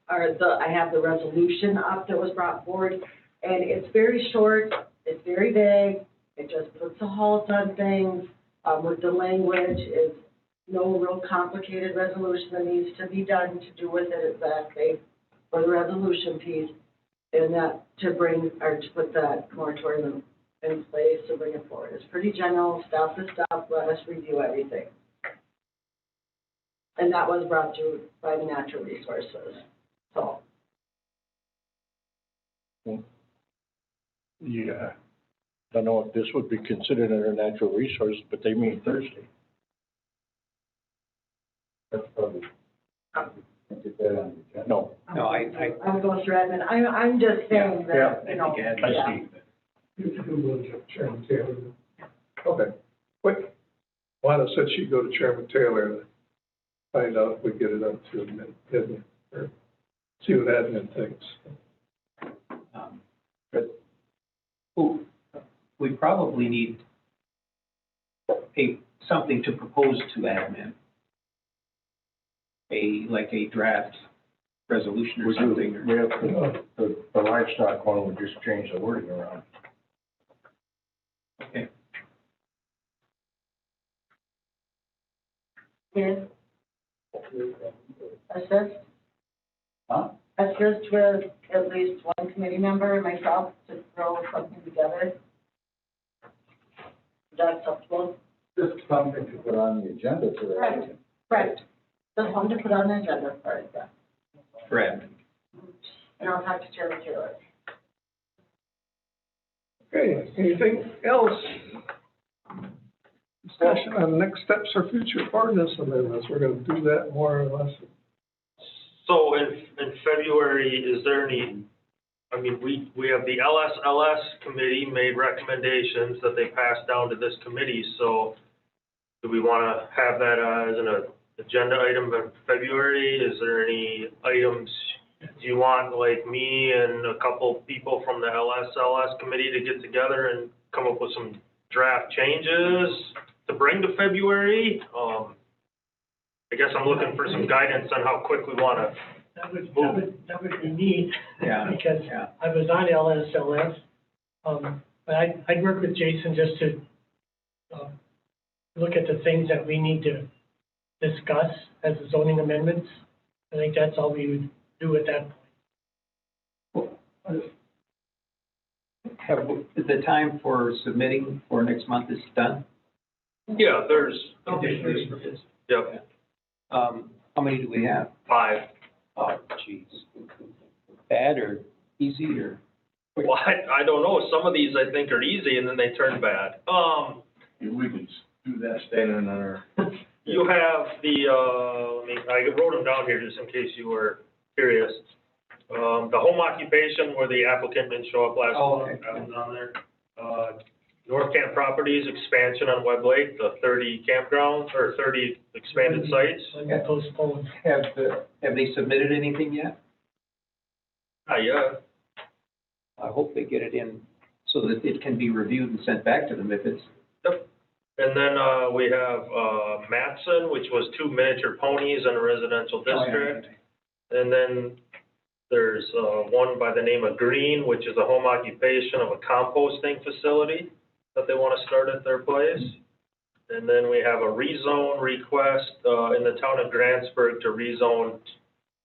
I have the resolution up that was brought forward, and it's very short, it's very vague, it just puts a halt on things, with the language, it's no real complicated resolution that needs to be done to do with it exactly, for the resolution piece, and that to put that moratorium in place to bring it forward. It's pretty general, stuff is stuff, let us review everything. And that was brought to by the Natural Resources, so. Yeah, don't know if this would be considered under natural resources, but they meet Thursday. That's probably. Get that on the agenda. No. No, I I'm going through admin, I'm just saying that, you know. I see. You will get Chairman Taylor. Okay. Quick. Wanda said she'd go to Chairman Taylor and find out if we get it up to admin, or see what admin thinks. We probably need something to propose to admin. Like a draft resolution or something. We have the livestock one, we just change the wording around. Okay. Yes. Assist? Huh? Assist with at least one committee member and myself to throw something together. Is that acceptable? Just something to put on the agenda for that. Right. Right. Just something to put on the agenda for it, yeah. For admin. And I'll talk to Chairman Taylor. Okay, anything else? Discussion on next steps or future ordinance amendments. We're gonna do that more or less. So in February, is there any, I mean, we have the LSLS committee made recommendations that they passed down to this committee, so do we want to have that as an agenda item in February? Is there any items, do you want like me and a couple people from the LSLS committee to get together and come up with some draft changes to bring to February? I guess I'm looking for some guidance on how quick we want to That would be neat. Yeah. Because I was on LSLS, but I'd work with Jason just to, look at the things that we need to discuss as zoning amendments. I think that's all we would do at that point. Have the time for submitting for next month is done? Yeah, there's. Yep. How many do we have? 5. Oh, geez. Bad or easy or? Well, I don't know. Some of these I think are easy and then they turn bad. We can do that standing on our. You have I wrote them down here just in case you were curious. The home occupation where the applicant didn't show up last month, that was on there. North Camp Properties expansion on Webb Lake, the 30 campgrounds, or 30 expanded sites. Postponed. Have they submitted anything yet? Not yet. I hope they get it in so that it can be reviewed and sent back to them if it's. Yep. And then, we have, Matson, which was 2 miniature ponies in a residential district. And then there's, one by the name of Green, which is a home occupation of a composting facility that they want to start at their place. And then we have a rezone request, in the town of Grantsburg to rezone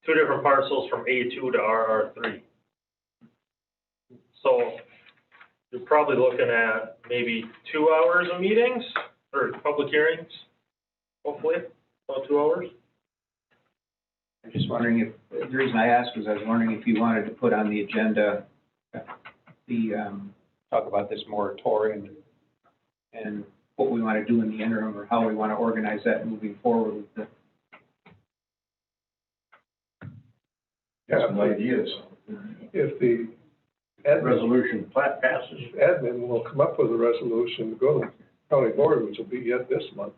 2 different parcels from A2 to RR3. So you're probably looking at maybe 2 hours of meetings or public hearings, hopefully, about 2 hours. I'm just wondering if, the reason I asked was I was wondering if you wanted to put on the agenda, talk about this moratorium and what we want to do in the interim or how we want to organize that moving forward with the. Got some ideas. If the admin, Resolution passes. admin will come up with a resolution to go to county board, which will be yet this month,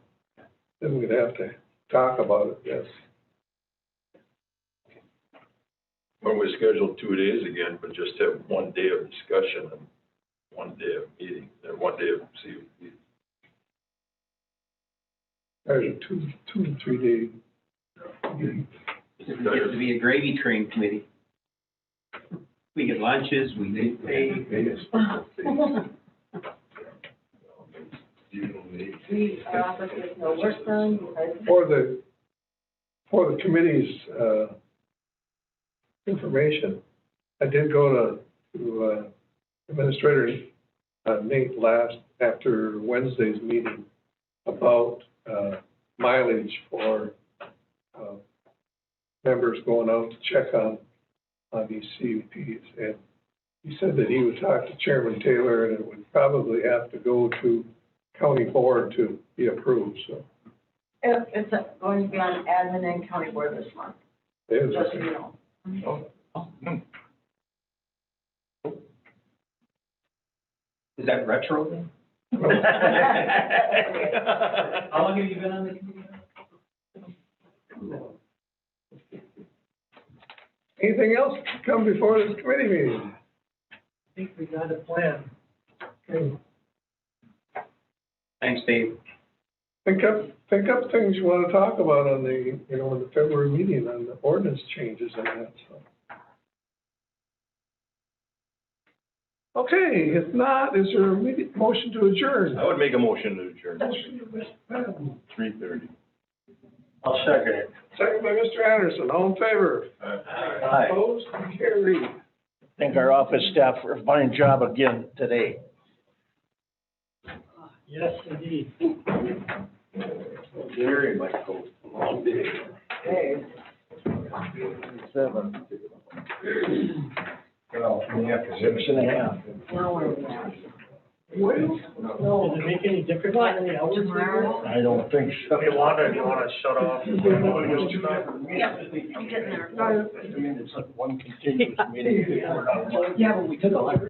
then we'd have to talk about it, yes. When we schedule 2 days again, but just have 1 day of discussion and 1 day of meeting, and 1 day of CUP. There's a two to 3 day. It gets to be a gravy train committee. We get lunches, we get paid. No worse done. For the committee's, information, I did go to Administrator Nate last, after Wednesday's meeting, about mileage for members going out to check on these CUPs. And he said that he would talk to Chairman Taylor, and it would probably have to go to county board to be approved, so. It's going to be on admin and county board this month, it is. just so you know. Is that retro then? How long have you been on the committee? Anything else come before this committee meeting? I think we got a plan. Okay. Thanks, Dave. Think up things you want to talk about on the, in the February meeting on the ordinance changes and that, so. Okay, if not, is there a motion to adjourn? I would make a motion to adjourn. 3:30. I'll second it. Second by Mr. Anderson, all in favor? Aye. Opposed, carried. Thank our office staff for a fine job again today. Yes, indeed. Gary might go a long day. Hey. 7. Well, we have 6.5. Now where are we at? No. Does it make any difference on the hours tomorrow? I don't think so. Do you want to shut off? Yeah, I'm getting there. I mean, it's like one continuous meeting. Yeah, but we took a lot.